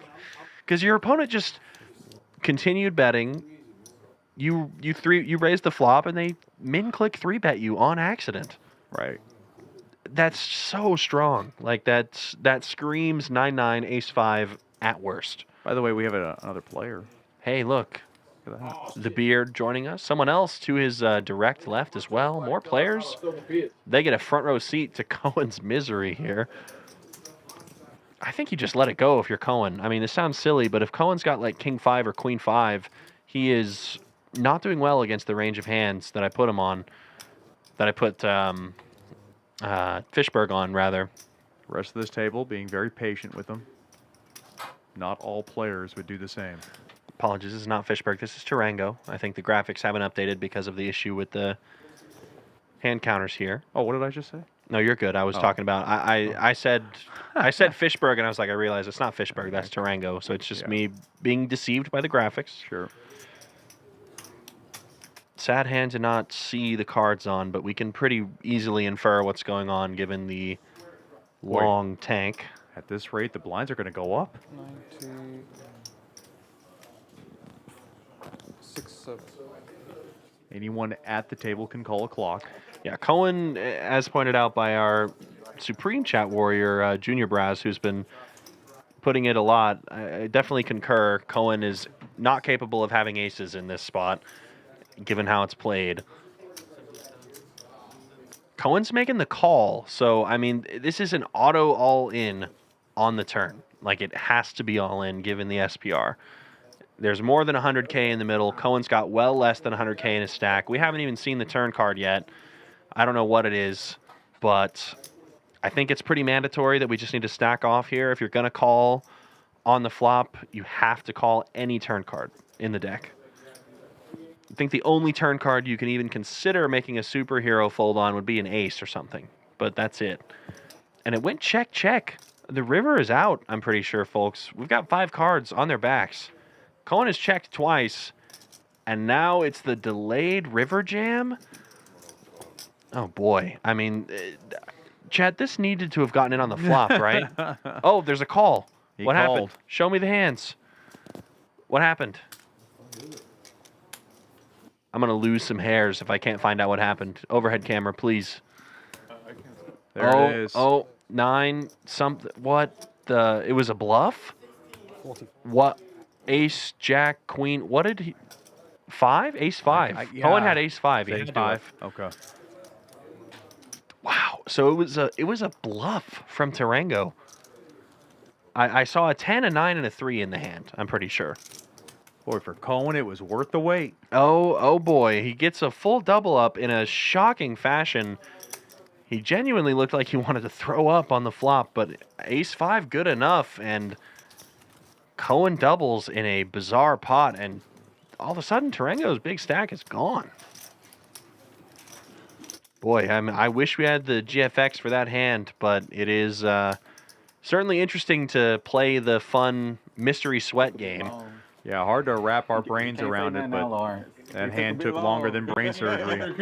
Because your opponent just continued betting. You raised the flop, and they min-click 3-bet you on accident. Right. That's so strong. Like that screams 9-9, ace 5 at worst. By the way, we have another player. Hey, look. The Beard joining us. Someone else to his direct left as well. More players. They get a front row seat to Cohen's misery here. I think you just let it go if you're Cohen. I mean, this sounds silly, but if Cohen's got like King 5 or Queen 5, he is not doing well against the range of hands that I put him on. That I put Fishberg on, rather. Rest of this table being very patient with them. Not all players would do the same. Apologies, this is not Fishberg. This is Tarango. I think the graphics haven't updated because of the issue with the hand counters here. Oh, what did I just say? No, you're good. I was talking about. I said Fishberg, and I was like, I realized it's not Fishberg. That's Tarango. So it's just me being deceived by the graphics. Sure. Sad hand to not see the cards on, but we can pretty easily infer what's going on given the long tank. At this rate, the blinds are going to go up. 90, 6, 7. Anyone at the table can call a clock. Yeah, Cohen, as pointed out by our Supreme Chat Warrior, Junior Braz, who's been putting it a lot, I definitely concur. Cohen is not capable of having aces in this spot, given how it's played. Cohen's making the call, so, I mean, this is an auto all-in on the turn. Like, it has to be all-in, given the SPR. There's more than 100K in the middle. Cohen's got well less than 100K in his stack. We haven't even seen the turn card yet. I don't know what it is, but I think it's pretty mandatory that we just need to stack off here. If you're going to call on the flop, you have to call any turn card in the deck. I think the only turn card you can even consider making a superhero fold on would be an ace or something, but that's it. And it went check, check. The river is out, I'm pretty sure, folks. We've got 5 cards on their backs. Cohen has checked twice, and now it's the delayed river jam. Oh, boy. I mean, Chad, this needed to have gotten in on the flop, right? Oh, there's a call. What happened? Show me the hands. What happened? I'm going to lose some hairs if I can't find out what happened. Overhead camera, please. There it is. Oh, 9, something. What? It was a bluff? 40. What? Ace, Jack, Queen. What did he? 5? Ace 5. Yeah. Cohen had Ace 5. He Ace had to 5. have. Okay. Wow. So it was a bluff from Tarango. I saw a 10, a 9, and a 3 in the hand, I'm pretty sure. Boy, for Cohen, it was worth the wait. Oh boy. He gets a full double up in a shocking fashion. He genuinely looked like he wanted to throw up on the flop, but Ace 5 good enough, and Cohen doubles in a bizarre pot, and all of a sudden, Tarango's big stack is gone. Boy, I mean, I wish we had the GFX for that hand, but it is certainly interesting to play the fun mystery sweat game. Yeah, hard to wrap our brains around it, but that hand took longer than brain surgery.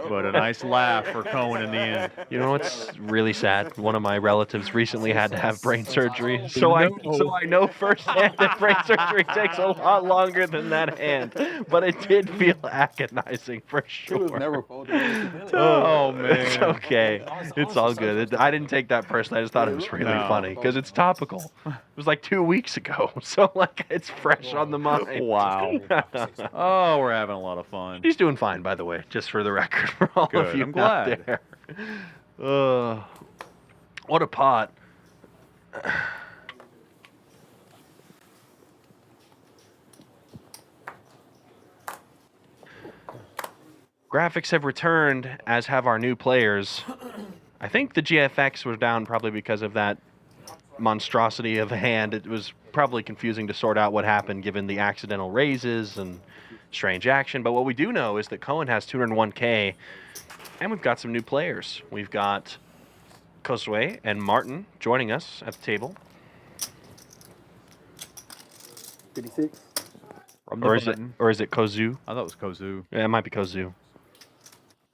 But a nice laugh for Cohen in the end. You know what's really sad? One of my relatives recently had to have brain surgery, so I know firsthand that brain surgery takes a lot longer than that hand. But it did feel agonizing for sure. It was never folded. Oh man, it's okay. It's all good. I didn't take that personally. I just thought it was really funny because it's topical. It was like 2 weeks ago, so like it's fresh on the mind. Wow. Oh, we're having a lot of fun. He's doing fine, by the way, just for the record, for all Good, of you I'm glad. out there. What a pot. Graphics have returned, as have our new players. I think the GFX was down probably because of that monstrosity of a hand. It was probably confusing to sort out what happened given the accidental raises and strange action. But what we do know is that Cohen has 201K, and we've got some new players. We've got Kozub and Martin joining us at the table. 56. Or is it Kozub? I thought it was Kozub. Yeah, it might be Kozub.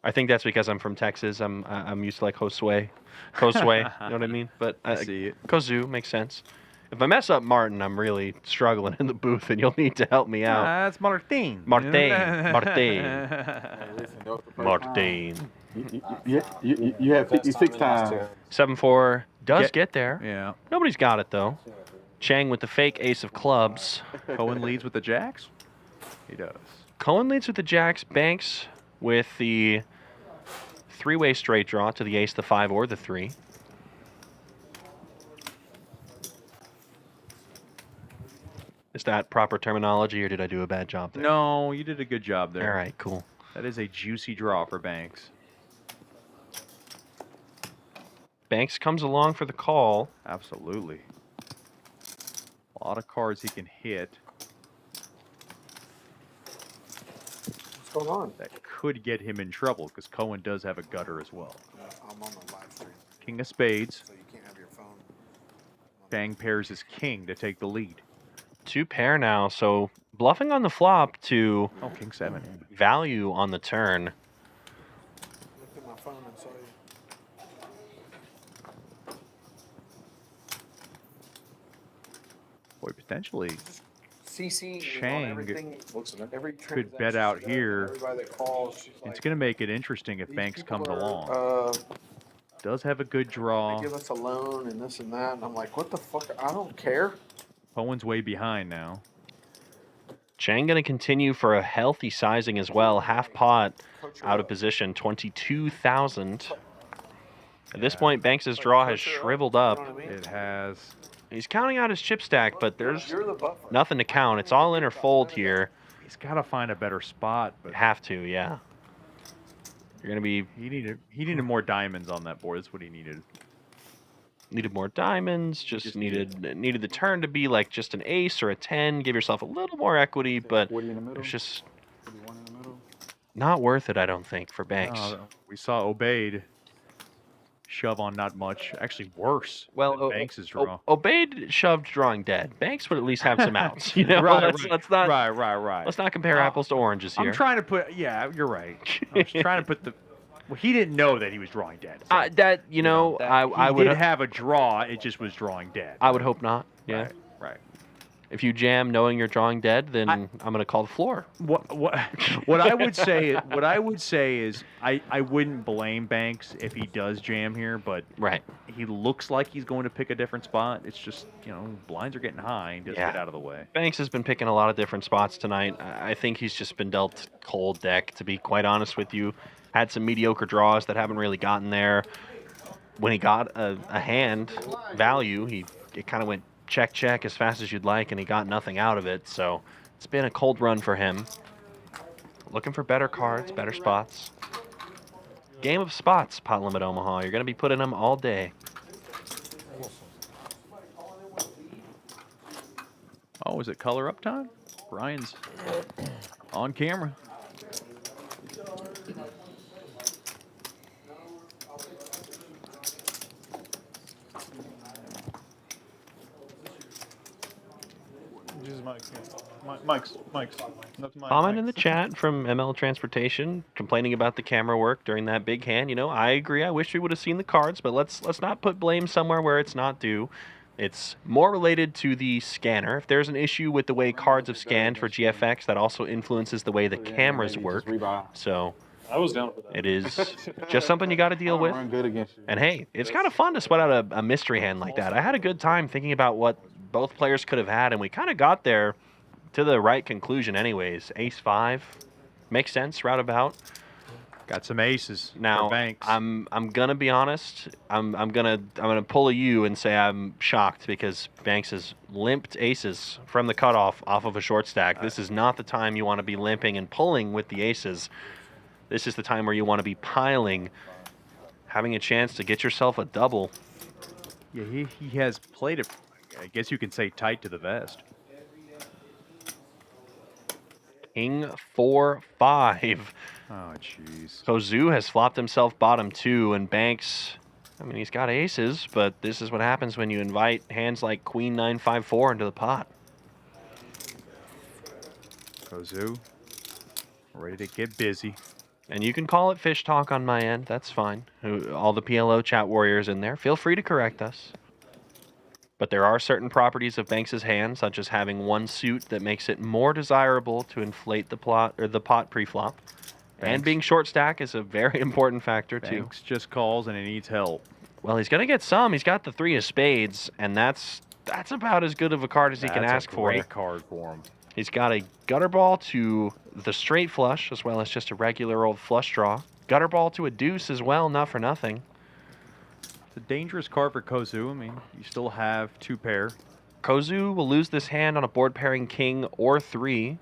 I think that's because I'm from Texas. I'm used to like Josue. You know what I mean? But I see it. Kozub makes sense. If I mess up Martin, I'm really struggling in the booth, and you'll need to help me out. That's Martin. Martin. You have 56 times. 7-4 does get there. Yeah. Nobody's got it, though. Chang with the fake ace of clubs. Cohen leads with the jacks? He does. Cohen leads with the jacks. Banks with the three-way straight draw to the ace, the 5, or the 3. Is that proper terminology, or did I do a bad job there? No, you did a good job there. All right, cool. That is a juicy draw for Banks. Banks comes along for the call. Absolutely. A lot of cards he can hit. What's going on? That could get him in trouble because Cowen does have a gutter as well. I'm on the live stream, King of spades. so you can't have your phone. Bang pairs his king to take the lead. 2 pair now, so bluffing on the flop to King 7. value on the turn. Looked at my phone and saw you. Boy, potentially CC Chang everything. Every could bet out here. Everybody that calls, she's It's like, going to make it interesting if these Banks people comes are, along. Does have a good draw. They give us a loan and this and that, and I'm like, what the fuck? I don't care. Cowen's way behind now. Chang going to continue for a healthy sizing as well. Half pot out of position, 22,000. At this point, Banks' draw has shriveled up. It has. He's counting out his chip stack, but there's nothing to count. It's all in or fold here. He's got to find a better spot. But have to, yeah. You're going to be... He needed more diamonds on that board. That's what he needed. Needed more diamonds, just needed the turn to be like just an ace or a 10, give yourself a little more equity, but it's just not worth it, I don't think, for Banks. We saw Obeid shove on not much. Actually, worse. Well, Banks' draw. Obeid shoved drawing dead. Banks would at least have some outs. You know, Right. let's not Right. let's not compare apples to oranges here. I'm trying to put. Yeah, you're right. I was trying to put the. Well, he didn't know that he was drawing dead. So, I would did have a draw. It just was drawing dead. I would hope not. Yeah. Right. If you jam knowing you're drawing dead, then I'm going to call the floor. What I would say is I wouldn't blame Banks if he does jam here, but he looks like he's going to pick a different spot. It's just, blinds are getting high and just get out of the way. Banks has been picking a lot of different spots tonight. I think he's just been dealt cold deck, to be quite honest with you. Had some mediocre draws that haven't really gotten there. When he got a hand value, it kind of went check as fast as you'd like, and he got nothing out of it. So it's been a cold run for him. Looking for better cards, better spots. Game of spots, Pot Limit Omaha. You're going to be putting them all day. Oh, is it color up time? Brian's on camera. Mike's. Comment in the chat from ML Transportation complaining about the camera work during that big hand. I agree. I wish we would have seen the cards, but let's not put blame somewhere where it's not due. It's more related to the scanner. If there's an issue with the way cards have scanned for GFX, that also influences the way the cameras work. So I was down for that. it is just something you got to deal with. And hey, it's kind of fun to sweat out a mystery hand like that. I had a good time thinking about what both players could have had, and we kind of got there to the right conclusion anyways. Ace-5 makes sense, roundabout. Got some aces. Now, for Banks. I'm gonna be honest. I'm gonna pull a U and say I'm shocked because Banks has limped aces from the cutoff off of a short stack. This is not the time you want to be limping and pulling with the aces. This is the time where you want to be piling, having a chance to get yourself a double. Yeah, he has played it, I guess you can say, tight to the vest. King 4-5. Oh, jeez. Kozub has flopped himself bottom 2, and Banks, he's got aces, but this is what happens when you invite hands like Queen 9-5-4 into the pot. Kozub, ready to get busy. And you can call it fish talk on my end. That's fine. All the PLO chat warriors in there, feel free to correct us. But there are certain properties of Banks' hand, such as having one suit that makes it more desirable to inflate the pot pre-flop. And being short stack is a very important factor, too. Banks just calls and he needs help. Well, he's going to get some. He's got the 3 of spades, and that's about as good of a card as he can ask for. That's a great card for him. He's got a gutter ball to the straight flush, as well as just a regular old flush draw. Gutter ball to a deuce as well, not for nothing. It's a dangerous card for Kozub. You still have 2 pair. Kozub will lose this hand on a board pairing king or 3.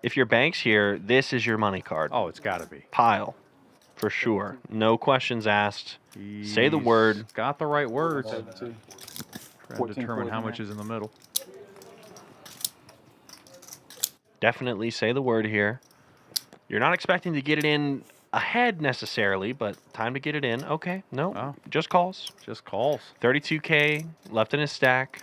If you're Banks here, this is your money card. Oh, it's got to be. Pile, for sure. No questions asked. Say the word. Got the right words. Trying to determine how much is in the middle. Definitely say the word here. You're not expecting to get it in ahead necessarily, but time to get it in. Okay, no, just calls. Just calls. 32K left in his stack.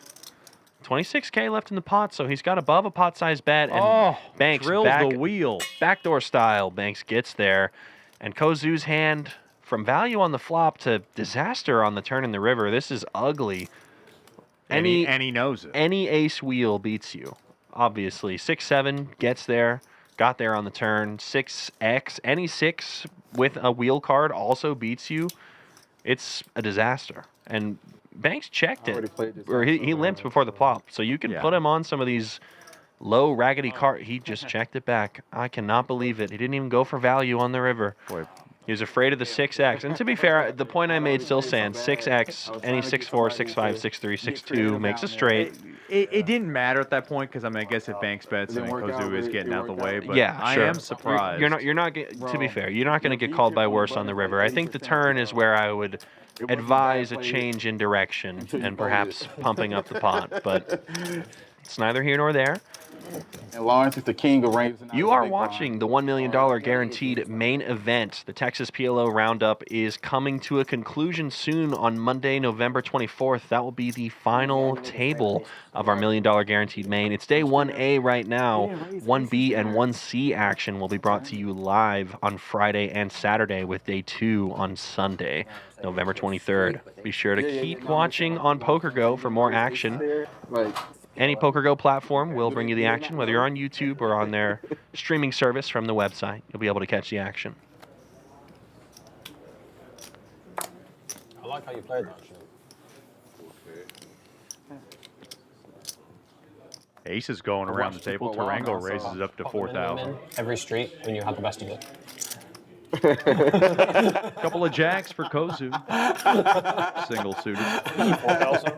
26K left in the pot, so he's got above a pot-sized bet. And Banks drills the wheel. Backdoor style. Banks gets there. And Kozub's hand, from value on the flop to disaster on the turn in the river, this is ugly. And he knows it. Any ace wheel beats you, obviously. 6-7 gets there. Got there on the turn. 6x, any 6 with a wheel card also beats you. It's a disaster. And Banks checked it, or he limped before the flop. So you can put him on some of these low, raggedy cards. He just checked it back. I cannot believe it. He didn't even go for value on the river. Boy. He was afraid of the 6x. And to be fair, the point I made still stands. 6x, any 6-4, 6-5, 6-3, 6-2 makes a straight. It didn't matter at that point because I guess if Banks bets and Kozub is getting out of the way, but yeah, I sure. am surprised. You're not. To be fair, you're not going to get called by worse on the river. I think the turn is where I would advise a change in direction and perhaps pumping up the pot, but it's neither here nor there. And Lawrence is the king of range. You are watching the $1 million guaranteed main event. The Texas PLO Roundup is coming to a conclusion soon on Monday, November 24th. That will be the final table of our $1 million guaranteed main. It's day 1A right now. 1B and 1C action will be brought to you live on Friday and Saturday, with day 2 on Sunday, November 23rd. Be sure to keep watching on PokerGo for more action. Any PokerGo platform will bring you the action, whether you're on YouTube or on their streaming service from the website. You'll be able to catch the action. I like how you played that shit. Ace is going around the table. Tarango raises it up to 4,000. Every street when you have the best of it. Couple of jacks for Kozub. Single suited. 4,000?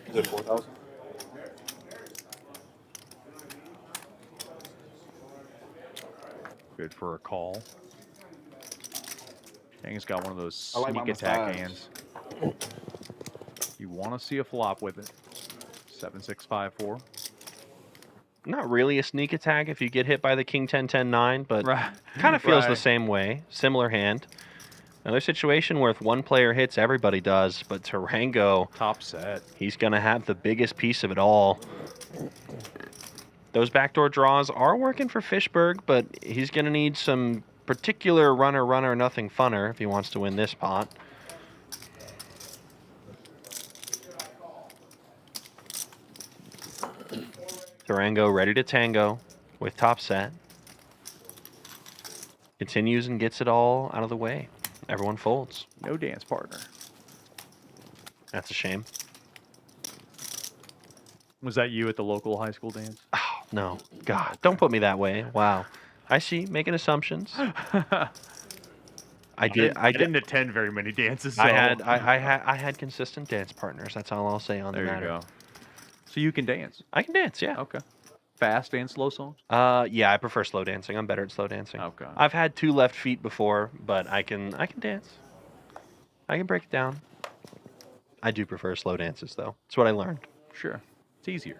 Is it 4,000? Good for a call. Dang's got one of those I like sneak my attack massage. hands. You want to see a flop with it. 7-6-5-4. Not really a sneak attack if you get hit by the king 10-10-9, but kind of feels the same way. Similar hand. Another situation where if one player hits, everybody does, but Tarango, top set, he's going to have the biggest piece of it all. Those backdoor draws are working for Fishberg, but he's going to need some particular runner, nothing funner if he wants to win this pot. Tarango ready to tango with top set. Continues and gets it all out of the way. Everyone folds. No dance partner. That's a shame. Was that you at the local high school dance? Oh, no. God, don't put me that way. Wow. I see. Making assumptions. I didn't attend very many dances. So. I had consistent dance partners. That's all I'll say on the matter. There you go. So you can dance? I can dance, yeah. Okay. Fast and slow songs? Yeah, I prefer slow dancing. I'm better at slow dancing. Okay. I've had 2 left feet before, but I can dance. I can break it down. I do prefer slow dances, though. It's what I learned. Sure. It's easier.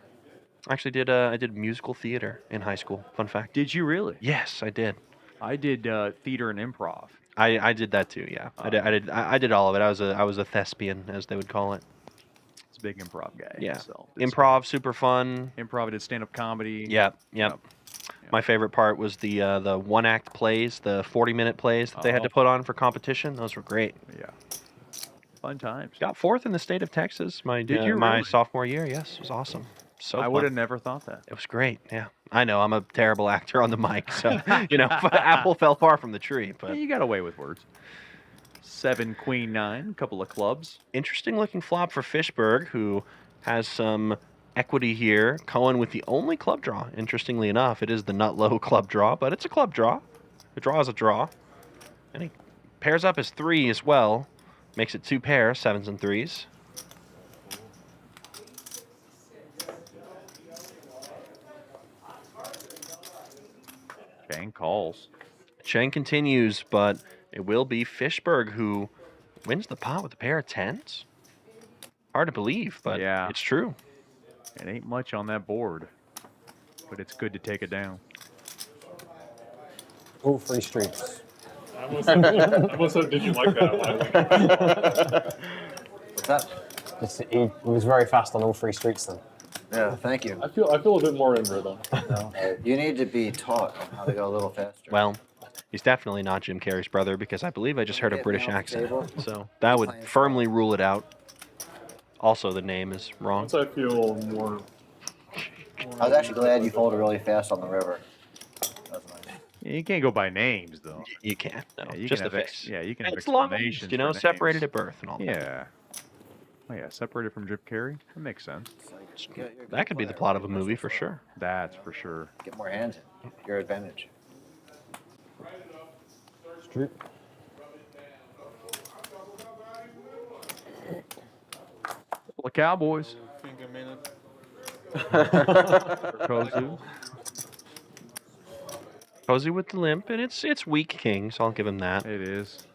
Actually, I did musical theater in high school. Fun fact. Did you really? Yes, I did. I did theater and improv. I did that too. Yeah, I did all of it. I was a thespian, as they would call it. It's a big improv guy. Yeah. So Improv, super fun. Improv, did stand-up comedy. Yep. My favorite part was the one-act plays, the 40-minute plays that they had to put on for competition. Those were great. Yeah. Fun times. Got 4th in the state of Texas my sophomore year. Yes, it was awesome. So I would have never thought that. It was great. Yeah. I know I'm a terrible actor on the mic, so apple fell far from the tree. But yeah, you got away with words. 7, Queen 9, couple of clubs. Interesting looking flop for Fishberg, who has some equity here. Cowen with the only club draw. Interestingly enough, it is the nut low club draw, but it's a club draw. A draw is a draw. And he pairs up his 3 as well. Makes it 2 pair, 7s and 3s. Chang calls. Chang continues, but it will be Fishberg who wins the pot with a pair of 10s. Hard to believe, but Yeah. it's true. It ain't much on that board, but it's good to take it down. All free streets. I almost said, did you like that? What's that? He was very fast on all three streets then. Yeah, thank you. I feel a bit more in rhythm. You need to be taught on how to go a little faster. Well, he's definitely not Jim Carrey's brother because I believe I just heard a Get me British off the accent. table. So that would firmly rule it out. Also, the name is wrong. Once I feel more. I was actually glad you folded really fast on the river. Yeah, you can't go by names, though. You can't. No, Yeah, you just can the have face. Yeah, you can It's have long, explanations. you know, for separated names. at birth and all that. Yeah. Oh, yeah, separated from Jim Carrey? That makes sense. That could be the plot of a movie for sure. That's for sure. Get more hands in. Your advantage. Street. Well, the Cowboys. Finger minute. Kozu. Cozy with the limp, and it's weak king, so I'll give him that. It is.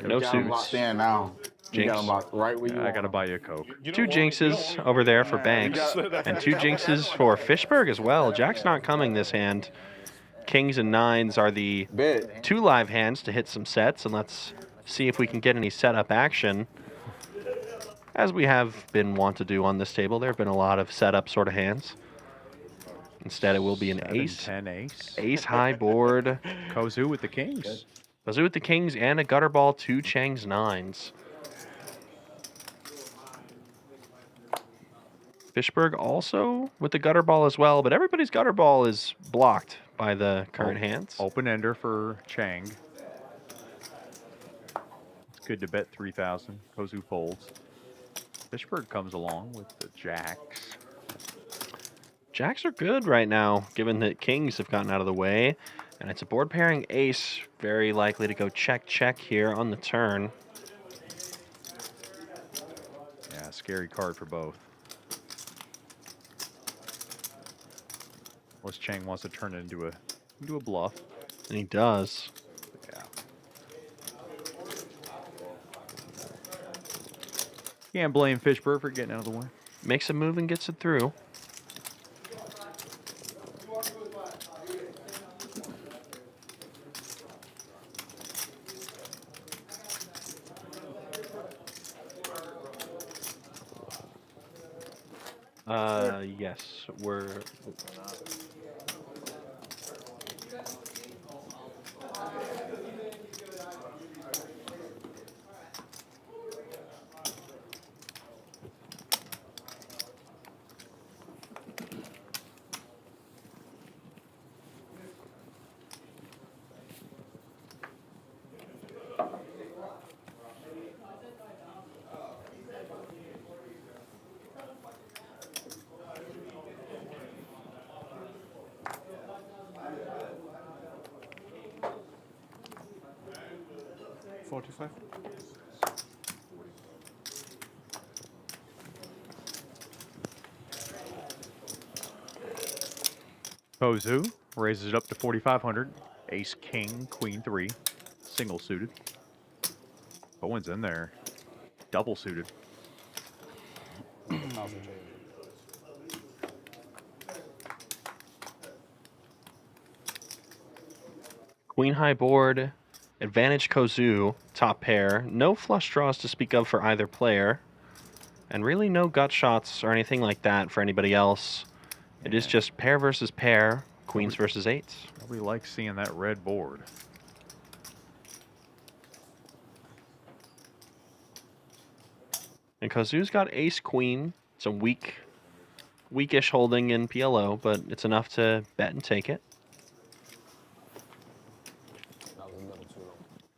No You got 'em suits. locked in now. You got 'em locked right where you I want gotta 'em. buy you a Coke. 2 jinxes over there for Banks, and 2 jinxes for Fishberg as well. Jack's not coming this hand. Kings and 9s are the 2 live hands to hit some sets, and let's see if we can get any setup action. As we have been wont to do on this table, there have been a lot of setup sort of hands. Instead, it will be an 7, ace. 10 ace. Ace high board. Kozu with the kings. Kozu with the kings and a gutter ball, 2 Chang's 9s. Fishberg also with the gutter ball as well, but everybody's gutter ball is blocked by the current hands. Open ender for Chang. It's good to bet 3,000. Kozu folds. Fishberg comes along with the jacks. Jacks are good right now, given that kings have gotten out of the way. And it's a board pairing ace, very likely to go check, check here on the turn. Yeah, scary card for both. Unless Chang wants to turn it into a bluff. And he does. Yeah. Can't blame Fishberg for getting out of the way. Makes a move and gets it through. Yes, we're. Kozu raises it up to 4,500. Ace, king, queen, 3. Single suited. Cowen's in there. Double suited. Queen high board, advantage Kozu, top pair. No flush draws to speak of for either player. And really no gut shots or anything like that for anybody else. It is just pair versus pair, queens versus 8s. Nobody likes seeing that red board. And Kozu's got ace queen. It's a weakish holding in PLO, but it's enough to bet and take it.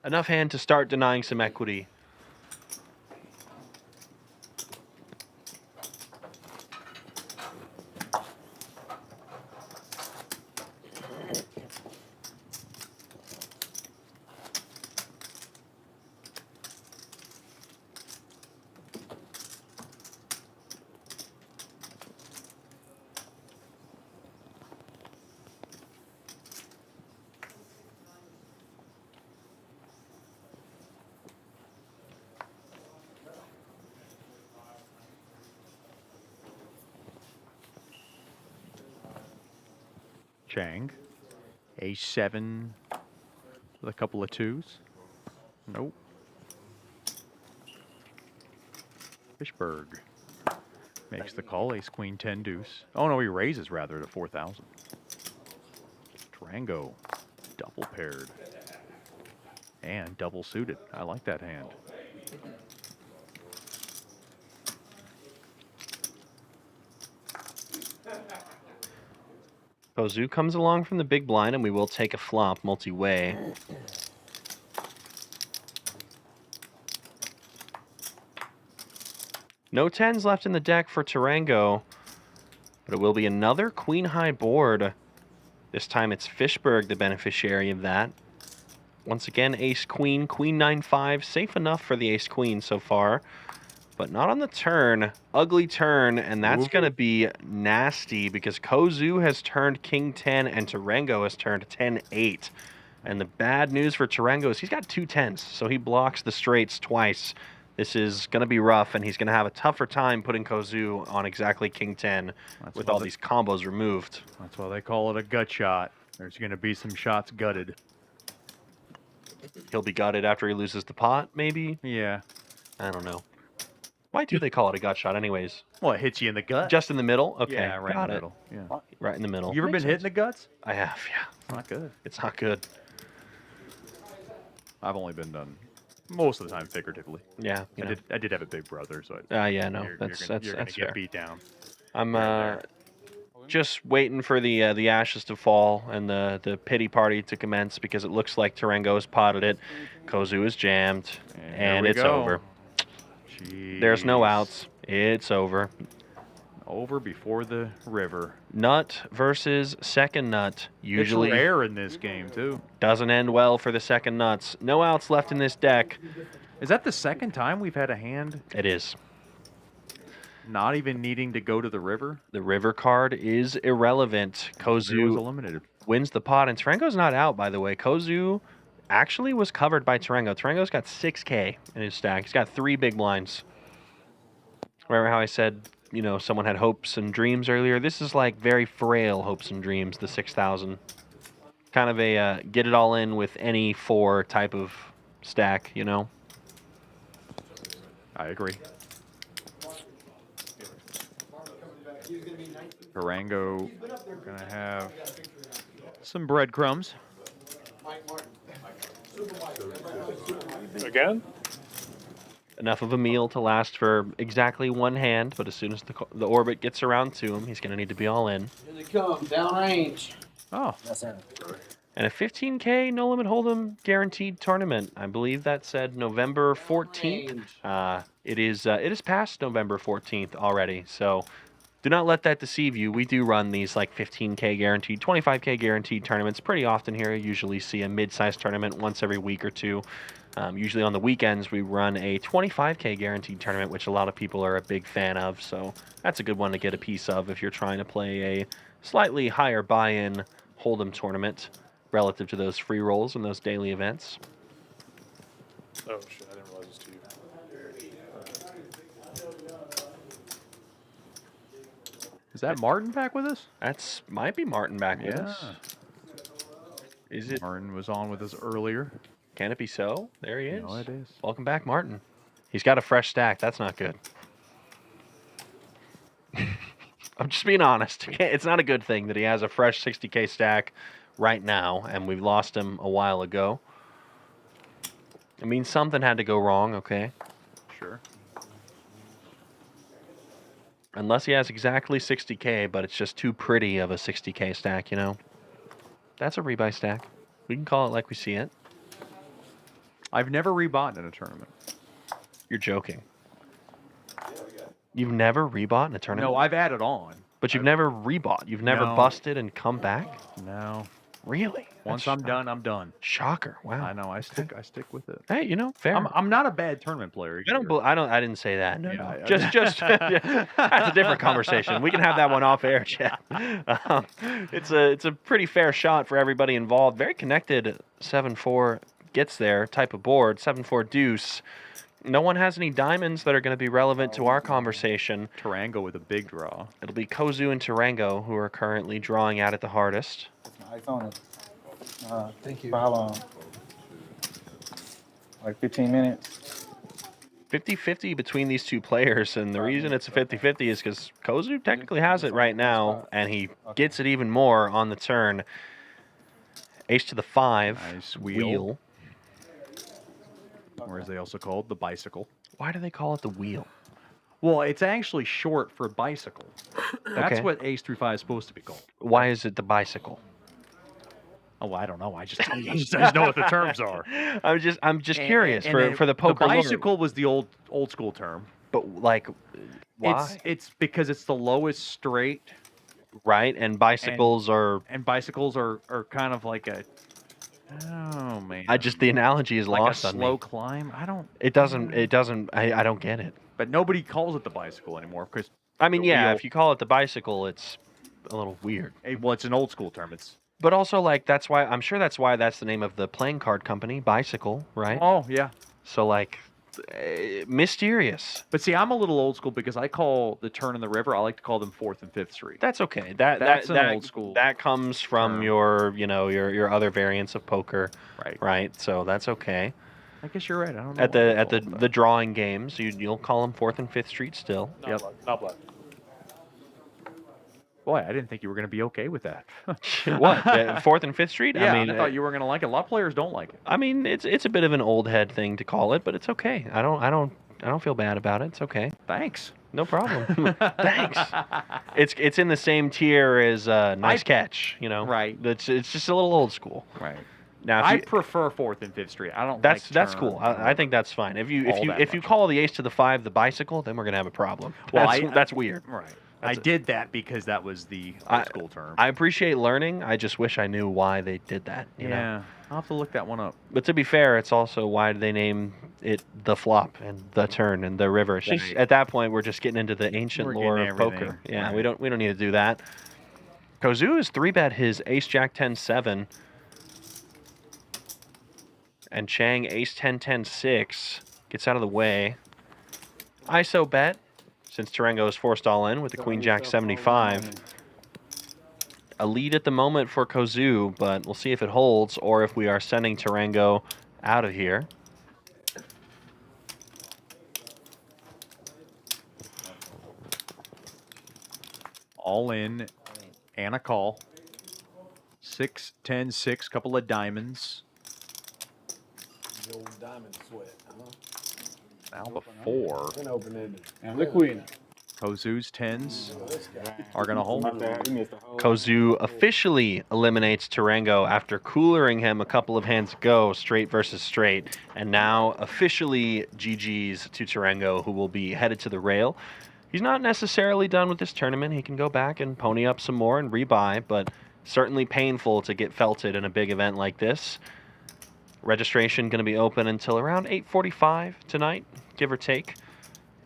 Enough hand to start denying some equity. Chang. A7 with a couple of twos. Nope. Fishberg makes the call. Ace, queen, 10 deuce. Oh no, he raises rather to 4,000. Tarango, double paired. And double suited. I like that hand. Kozub comes along from the big blind, and we will take a flop multi-way. No 10s left in the deck for Tarango, but it will be another queen-high board. This time it's Fishberg, the beneficiary of that. Once again, ace-queen, queen 9-5, safe enough for the ace-queen so far, but not on the turn. Ugly turn, and that's going to be nasty because Kozub has turned king 10 and Tarango has turned 10-8. And the bad news for Tarango is he's got 2 10s, so he blocks the straights twice. This is going to be rough, and he's going to have a tougher time putting Kozub on exactly king 10 with all these combos removed. That's why they call it a gut shot. There's going to be some shots gutted. He'll be gutted after he loses the pot, maybe? Yeah. I don't know. Why do they call it a gut shot anyways? Well, it hits you in the gut. Just in the middle? Okay, Yeah, right got in the it. middle. Yeah. Right in the middle. You ever been hit in the guts? I have, yeah. It's not good. It's not good. I've only been done most of the time figuratively. Yeah. I did have a big brother, so Yeah, no, you're that's gonna fair. get beat down. I'm just waiting for the ashes to fall and the pity party to commence because it looks like Tarango has potted it. Kozub is jammed, and it's over. There's no outs. It's over. Over before the river. Nut versus second nut. Usually it's rare in this game too. Doesn't end well for the second nuts. No outs left in this deck. Is that the second time we've had a hand? It is. Not even needing to go to the river? The river card is irrelevant. Kozub was eliminated. Wins the pot, and Tarango's not out, by the way. Kozub actually was covered by Tarango. Tarango's got 6K in his stack. He's got 3 big blinds. Remember how I said, you know, someone had hopes and dreams earlier? This is like very frail hopes and dreams, the 6,000. Kind of a get it all in with any 4 type of stack, you know? I agree. Tarango gonna have some breadcrumbs. Again? Enough of a meal to last for exactly 1 hand, but as soon as the orbit gets around to him, he's going to need to be all in. Here they come, downrange. Oh. That's it. And a 15K no limit hold'em guaranteed tournament. I believe that said November 14th. It is past November 14th already, so do not let that deceive you. We do run these like 15K guaranteed, 25K guaranteed tournaments pretty often here. I usually see a mid-sized tournament once every week or two. Usually on the weekends, we run a 25K guaranteed tournament, which a lot of people are a big fan of. So that's a good one to get a piece of if you're trying to play a slightly higher buy-in hold'em tournament relative to those free rolls and those daily events. Oh shit, I didn't realize it was 2. Is that Martin back with us? That's might be Martin back with us. Is it? Martin was on with us earlier. Can it be so? There he is. No, it is. Welcome back, Martin. He's got a fresh stack. That's not good. I'm just being honest. It's not a good thing that he has a fresh 60K stack right now, and we've lost him a while ago. I mean, something had to go wrong, okay? Sure. Unless he has exactly 60K, but it's just too pretty of a 60K stack, you know? That's a rebuy stack. We can call it like we see it. I've never rebought in a tournament. You're joking. You've never rebought in a tournament? No, I've added on. But you've never rebought? You've never busted and come back? No. Really? Once I'm done, I'm done. Shocker! Wow. I know. I stick with it. Hey, you know, fair. I'm not a bad tournament player. I didn't say that. No. Just that's a different conversation. We can have that one off air, Chad. It's a pretty fair shot for everybody involved. Very connected. 7-4 gets there type of board. 7-4 deuce. No one has any diamonds that are going to be relevant to our conversation. Tarango with a big draw. It'll be Kozub and Tarango who are currently drawing at it the hardest. Ice on it. Thank you. For how long? Like 15 minutes. 50-50 between these two players, and the reason it's a 50-50 is because Kozub technically has it right now, and he gets it even more on the turn. Ace to the 5. Nice wheel. Or as they also call it, the bicycle. Why do they call it the wheel? Well, it's actually short for bicycle. That's Okay. what ace through 5 is supposed to be called. Why is it the bicycle? Oh, I don't know. I just know what the terms are. I'm just curious for the poker. The lore. bicycle was the old school term. But like, why? It's because it's the lowest straight. Right, and bicycles are kind of like a. Oh man! the analogy is like lost a on me. slow climb. I don't. It doesn't. I don't get it. But nobody calls it the bicycle anymore because. I mean, yeah, if you call it the bicycle, it's a little weird. Well, it's an old school term. It's. But also, like, that's why I'm sure that's the name of the playing card company, Bicycle, right? Oh yeah. So like, mysterious. But see, I'm a little old school because I call the turn in the river. I like to call them 4th and 5th Street. That's okay. That's an old school. That comes from your other variants of poker, right? Right. So that's okay. I guess you're right. I don't know. At the drawing games, you'll call them 4th and 5th Street still. Yep. Not black. Boy, I didn't think you were going to be okay with that. What? 4th and 5th Street? Yeah, I mean, I thought you were going to like it. A lot of players don't like it. I mean, it's a bit of an old head thing to call it, but it's okay. I don't feel bad about it. It's okay. Thanks. No problem. Thanks. It's in the same tier as Nice Catch. Right. It's just a little old school. Right. Now, I prefer 4th and 5th Street. I don't. That's like cool. I think that's fine. If you much. call the ace to the 5 the bicycle, then we're gonna have a problem. Well, That's weird. Right. I did that because that was the old school term. I appreciate learning. I just wish I knew why they did that. You know? I'll have to look that one up. But to be fair, it's also why did they name it the flop and the turn and the river. It's just, at that point, we're just getting into the ancient lore of poker. Yeah, we don't need to do that. Kozub is 3-bet his ace jack 10-7. And Chang ace 10-10-6 gets out of the way. ISO bet, since Tarango is forced all in with the queen jack 75. A lead at the moment for Kozub, but we'll see if it holds or if we are sending Tarango out of here. All in and a call. 6, 10, 6, couple of diamonds. The old diamond sweat. Now the 4. And the queen. Kozub's 10s are going to hold. Kozub officially eliminates Tarango after coolering him a couple of hands ago, straight versus straight. And now officially GG's to Tarango, who will be headed to the rail. He's not necessarily done with this tournament. He can go back and pony up some more and rebuy, but certainly painful to get felted in a big event like this. Registration going to be open until around 8:45 tonight, give or take.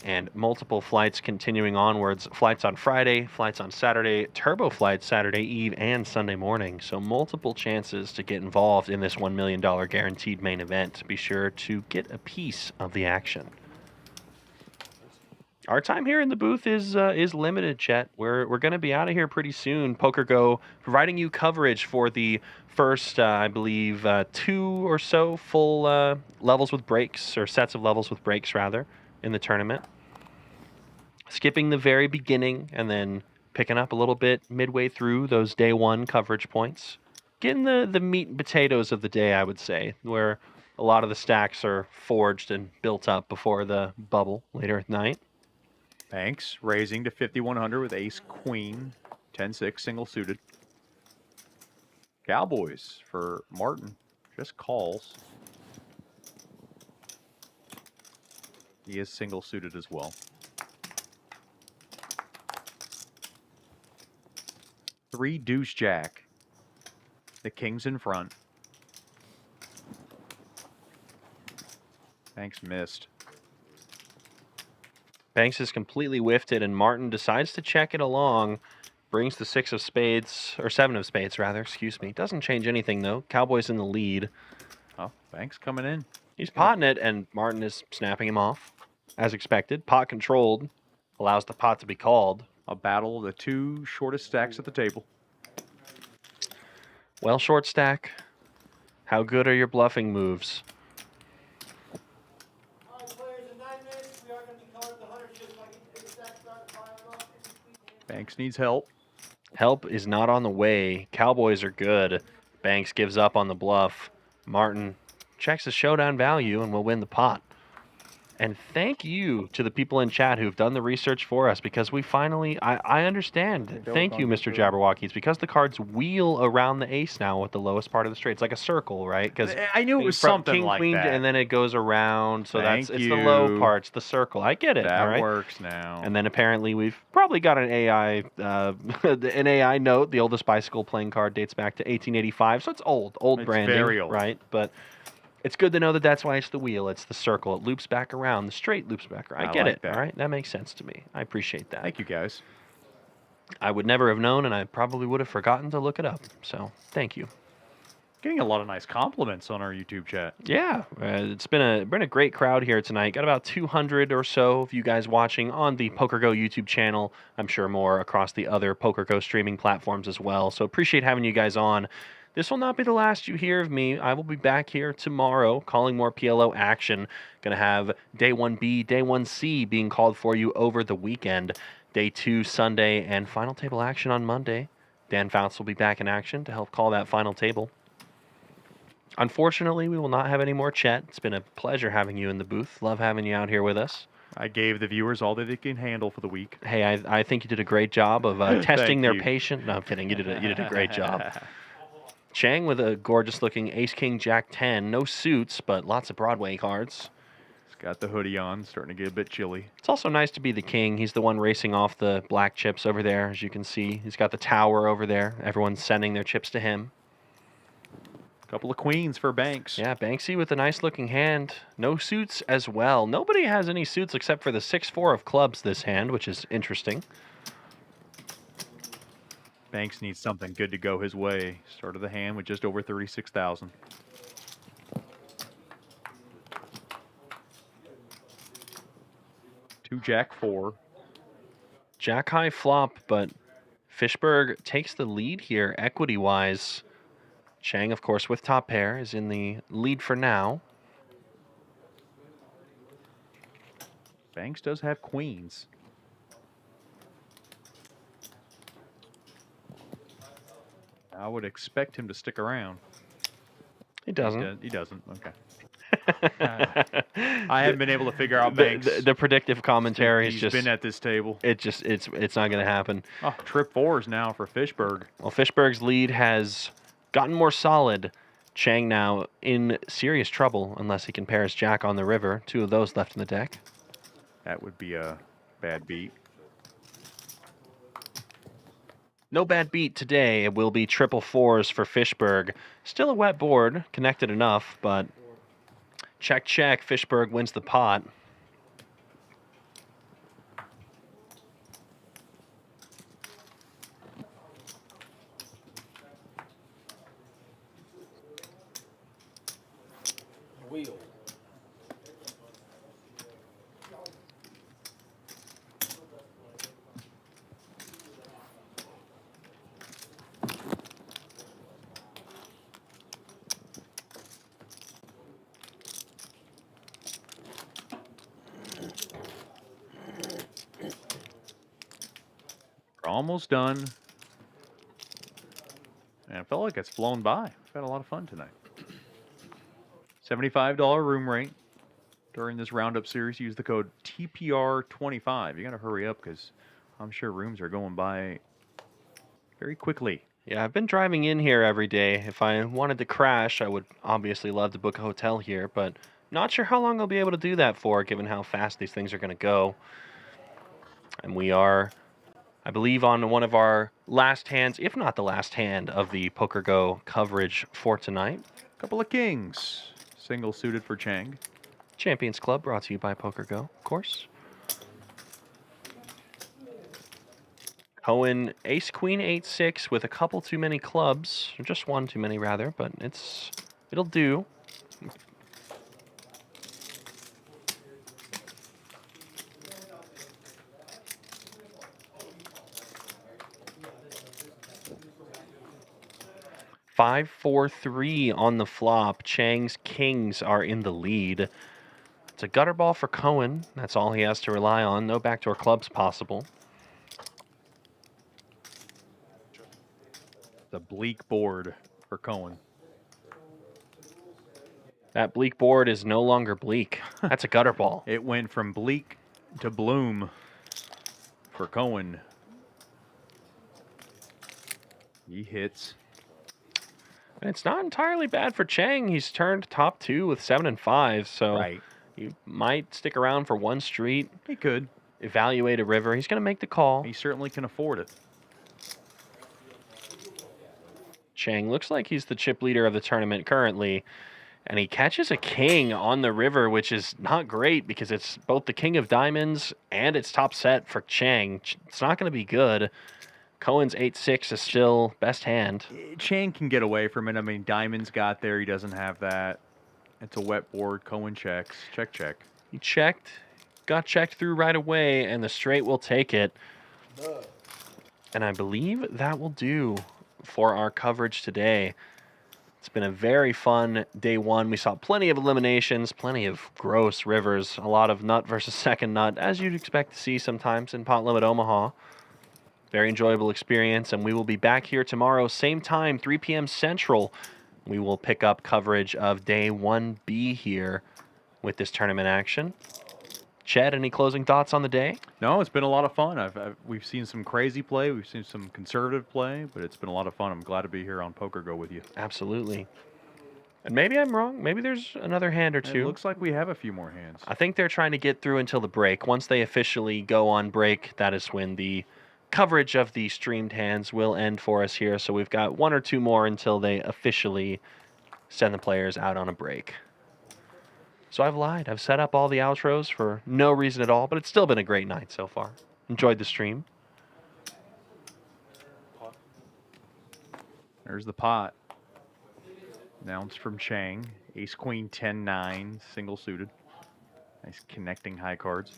And multiple flights continuing onwards. Flights on Friday, flights on Saturday, turbo flights Saturday Eve and Sunday morning. So multiple chances to get involved in this $1 million guaranteed main event. Be sure to get a piece of the action. Our time here in the booth is limited, Chet. We're going to be out of here pretty soon. PokerGo providing you coverage for the first, I believe, 2 or so full levels with breaks, or sets of levels with breaks, rather, in the tournament. Skipping the very beginning and then picking up a little bit midway through those day one coverage points. Getting the meat and potatoes of the day, I would say, where a lot of the stacks are forged and built up before the bubble later at night. Banks raising to 5,100 with ace queen, 10-6 single suited. Cowboys for Martin, just calls. He is single suited as well. 3 deuce jack. The king's in front. Banks missed. Banks is completely whiffed it, and Martin decides to check it along. Brings the 6 of spades, or 7 of spades, rather, excuse me. Doesn't change anything, though. Cowboys in the lead. Oh, Banks coming in. He's potting it, and Martin is snapping him off, as expected. Pot controlled allows the pot to be called. A battle of the two shortest stacks at the table. Well, short stack, how good are your bluffing moves? Banks needs help. Help is not on the way. Cowboys are good. Banks gives up on the bluff. Martin checks the showdown value and will win the pot. And thank you to the people in chat who've done the research for us, because we finally, I understand. Thank you, Mr. Jabberwocky. It's because the cards wheel around the ace now with the lowest part of the straight. It's like a circle, right? Because I knew it was from something king, like queen, that. and then it goes around. So Thank it's the low parts, the circle. I get it. That all right? works now. And then apparently we've probably got an AI, an AI note. The oldest bicycle playing card dates back to 1885, so it's old It's branding, very old. right? But it's good to know that that's why it's the wheel. It's the circle. It loops back around. The straight loops back around. I get like it. that. All right, that makes sense to me. I appreciate that. Thank you, guys. I would never have known, and I probably would have forgotten to look it up. So thank you. Getting a lot of nice compliments on our YouTube chat. Yeah, it's been a great crowd here tonight. Got about 200 or so of you guys watching on the PokerGo YouTube channel. I'm sure more across the other PokerGo streaming platforms as well. So appreciate having you guys on. This will not be the last you hear of me. I will be back here tomorrow calling more PLO action. Going to have Day 1B, Day 1C being called for you over the weekend. Day 2 Sunday, and final table action on Monday. Dan Fouts will be back in action to help call that final table. Unfortunately, we will not have any more chat. It's been a pleasure having you in the booth. Love having you out here with us. I gave the viewers all that they can handle for the week. Hey, I think you did a great job of testing their you. patience. No, I'm kidding. You did a great job. Chang with a gorgeous-looking Ace King Jack 10. No suits, but lots of Broadway cards. He's got the hoodie on, starting to get a bit chilly. It's also nice to be the king. He's the one racing off the black chips over there, as you can see. He's got the tower over there. Everyone's sending their chips to him. Couple of queens for Banks. Yeah, Banksy with a nice-looking hand. No suits as well. Nobody has any suits except for the 6-4 of clubs this hand, which is interesting. Banks needs something good to go his way. Start of the hand with just over 36,000. Two Jack 4. Jack high flop, but Fishberg takes the lead here equity-wise. Chang, of course, with top pair, is in the lead for now. Banks does have queens. I would expect him to stick around. He doesn't. He doesn't. Okay. I haven't been able to figure out Banks. The predictive commentary is He's just been at this table. It's not going to happen. Oh, trip 4s now for Fishberg. Well, Fishberg's lead has gotten more solid. Chang now in serious trouble unless he can pair his jack on the river. Two of those left in the deck. That would be a bad beat. No bad beat today. It will be triple 4s for Fishberg. Still a wet board, connected enough, but check, check. Fishberg wins the pot. Wheel. We're almost done. And I felt like it's flown by. We've had a lot of fun tonight. $75 room rate during this roundup series. Use the code TPR25. You got to hurry up because I'm sure rooms are going by very quickly. Yeah, I've been driving in here every day. If I wanted to crash, I would obviously love to book a hotel here, but not sure how long I'll be able to do that for, given how fast these things are going to go. And we are, I believe, on one of our last hands, if not the last hand, of the PokerGo coverage for tonight. Couple of kings. Single suited for Chang. Champions Club brought to you by PokerGo, of course. Cohen, ace, queen, 8-6 with a couple too many clubs, or just one too many rather, but it'll do. 5-4-3 on the flop. Chang's kings are in the lead. It's a gutter ball for Cowen. That's all he has to rely on. No backdoor clubs possible. The bleak board for Cowen. That bleak board is no longer bleak. That's a gutter ball. It went from bleak to bloom for Cowen. He hits. And it's not entirely bad for Chang. He's turned top 2 with 7 and 5, so he might stick around for one street. He could. Evaluate a river. He's going to make the call. He certainly can afford it. Chang looks like he's the chip leader of the tournament currently, and he catches a king on the river, which is not great because it's both the king of diamonds and it's top set for Chang. It's not going to be good. Cohen's 8-6 is still best hand. Chang can get away from it. I mean, diamonds got there. He doesn't have that. It's a wet board. Cohen checks. Check, check. He checked, got checked through right away, and the straight will take it. And I believe that will do for our coverage today. It's been a very fun day one. We saw plenty of eliminations, plenty of gross rivers, a lot of nut versus second nut, as you'd expect to see sometimes in Pot Limit Omaha. Very enjoyable experience, and we will be back here tomorrow, same time, 3 p.m. Central. We will pick up coverage of day 1B here with this tournament action. Chad, any closing thoughts on the day? No, it's been a lot of fun. We've seen some crazy play. We've seen some conservative play, but it's been a lot of fun. I'm glad to be here on Poker Go with you. Absolutely. And maybe I'm wrong. Maybe there's another hand or two. It looks like we have a few more hands. I think they're trying to get through until the break. Once they officially go on break, that is when the coverage of the streamed hands will end for us here. So we've got 1 or 2 more until they officially send the players out on a break. So I've lied. I've set up all the outros for no reason at all, but it's still been a great night so far. Enjoyed the stream. There's the pot. Announced from Chang. Ace, Queen, 10-9, single suited. Nice connecting high cards.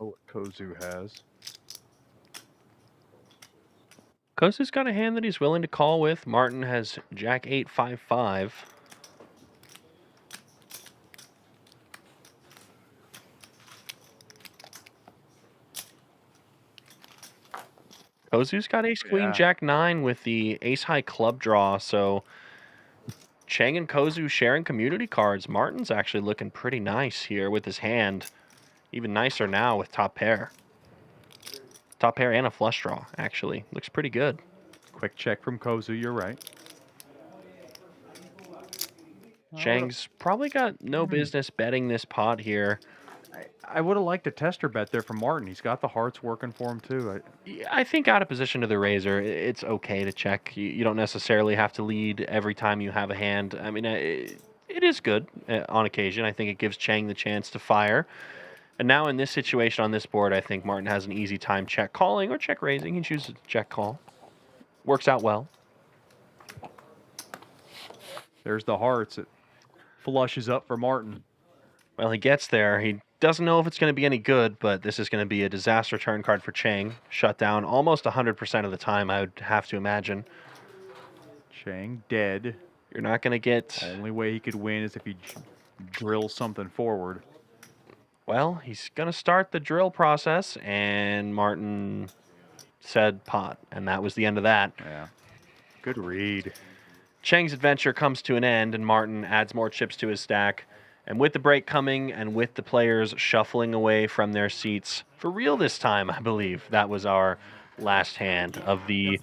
Oh, what Kozub has. Kozub's got a hand that he's willing to call with. Martin has Jack 8-5-5. Kozub's got ace queen Jack 9 with the ace high club draw, so Chang and Kozub sharing community cards. Martin's actually looking pretty nice here with his hand. Even nicer now with top pair. Top pair and a flush draw, actually. Looks pretty good. Quick check from Kozub, you're right. Chang's probably got no business betting this pot here. I would have liked a tester bet there from Martin. He's got the hearts working for him, too. I think out of position to the razor, it's okay to check. You don't necessarily have to lead every time you have a hand. I mean, it is good on occasion. I think it gives Chang the chance to fire. And now in this situation on this board, I think Martin has an easy time check calling or check raising. He chooses to check call. Works out well. There's the hearts. It flushes up for Martin. Well, he gets there. He doesn't know if it's going to be any good, but this is going to be a disaster turn card for Chang. Shut down almost 100% of the time, I would have to imagine. Chang dead. You're not going to get... The only way he could win is if he drills something forward. Well, he's going to start the drill process, and Martin said pot, and that was the end of that. Yeah. Good read. Chang's adventure comes to an end, and Martin adds more chips to his stack. And with the break coming, and with the players shuffling away from their seats, for real this time, I believe, that was our last hand of the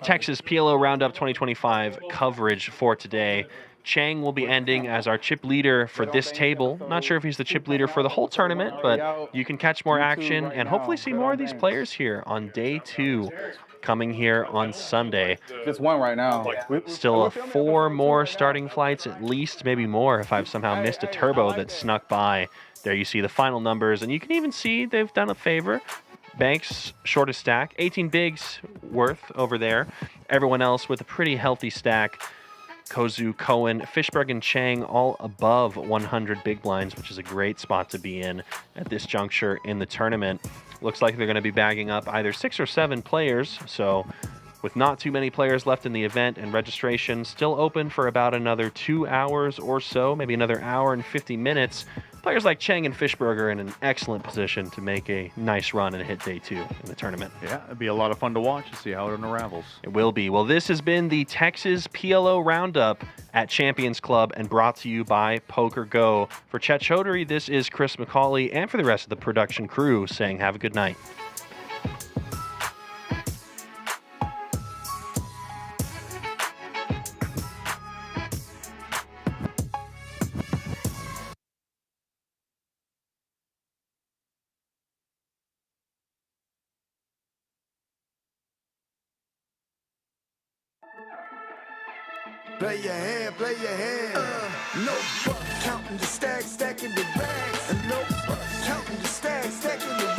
Texas PLO Roundup 2025 coverage for today. Chang will be ending as our chip leader for this table. Not sure if he's the chip leader for the whole tournament, but you can catch more action and hopefully see more of these players here on day 2 coming here on Sunday. Just one right now. Still 4 more starting flights, at least, maybe more if I've somehow missed a turbo that snuck by. There you see the final numbers, and you can even see they've done a favor. Banks, shortest stack, 18 bigs worth over there. Everyone else with a pretty healthy stack. Kozub, Cowen, Fishberg, and Chang all above 100 big blinds, which is a great spot to be in at this juncture in the tournament. Looks like they're going to be bagging up either 6 or 7 players, so with not too many players left in the event and registration still open for about another 2 hours or so, maybe another hour and 50 minutes, players like Chang and Fishberg are in an excellent position to make a nice run and hit day 2 in the tournament. Yeah, it'd be a lot of fun to watch and see how it unravels. It will be. Well, this has been the Texas PLO Roundup at Champions Club and brought to you by Poker Go. For Chet Chaudhary, this is Chris McCauley, and for the rest of the production crew saying have a good night. Play your hand, play your hand. No fuck, counting the stacks, stacking the bags. And no fuck, counting the stacks, stacking the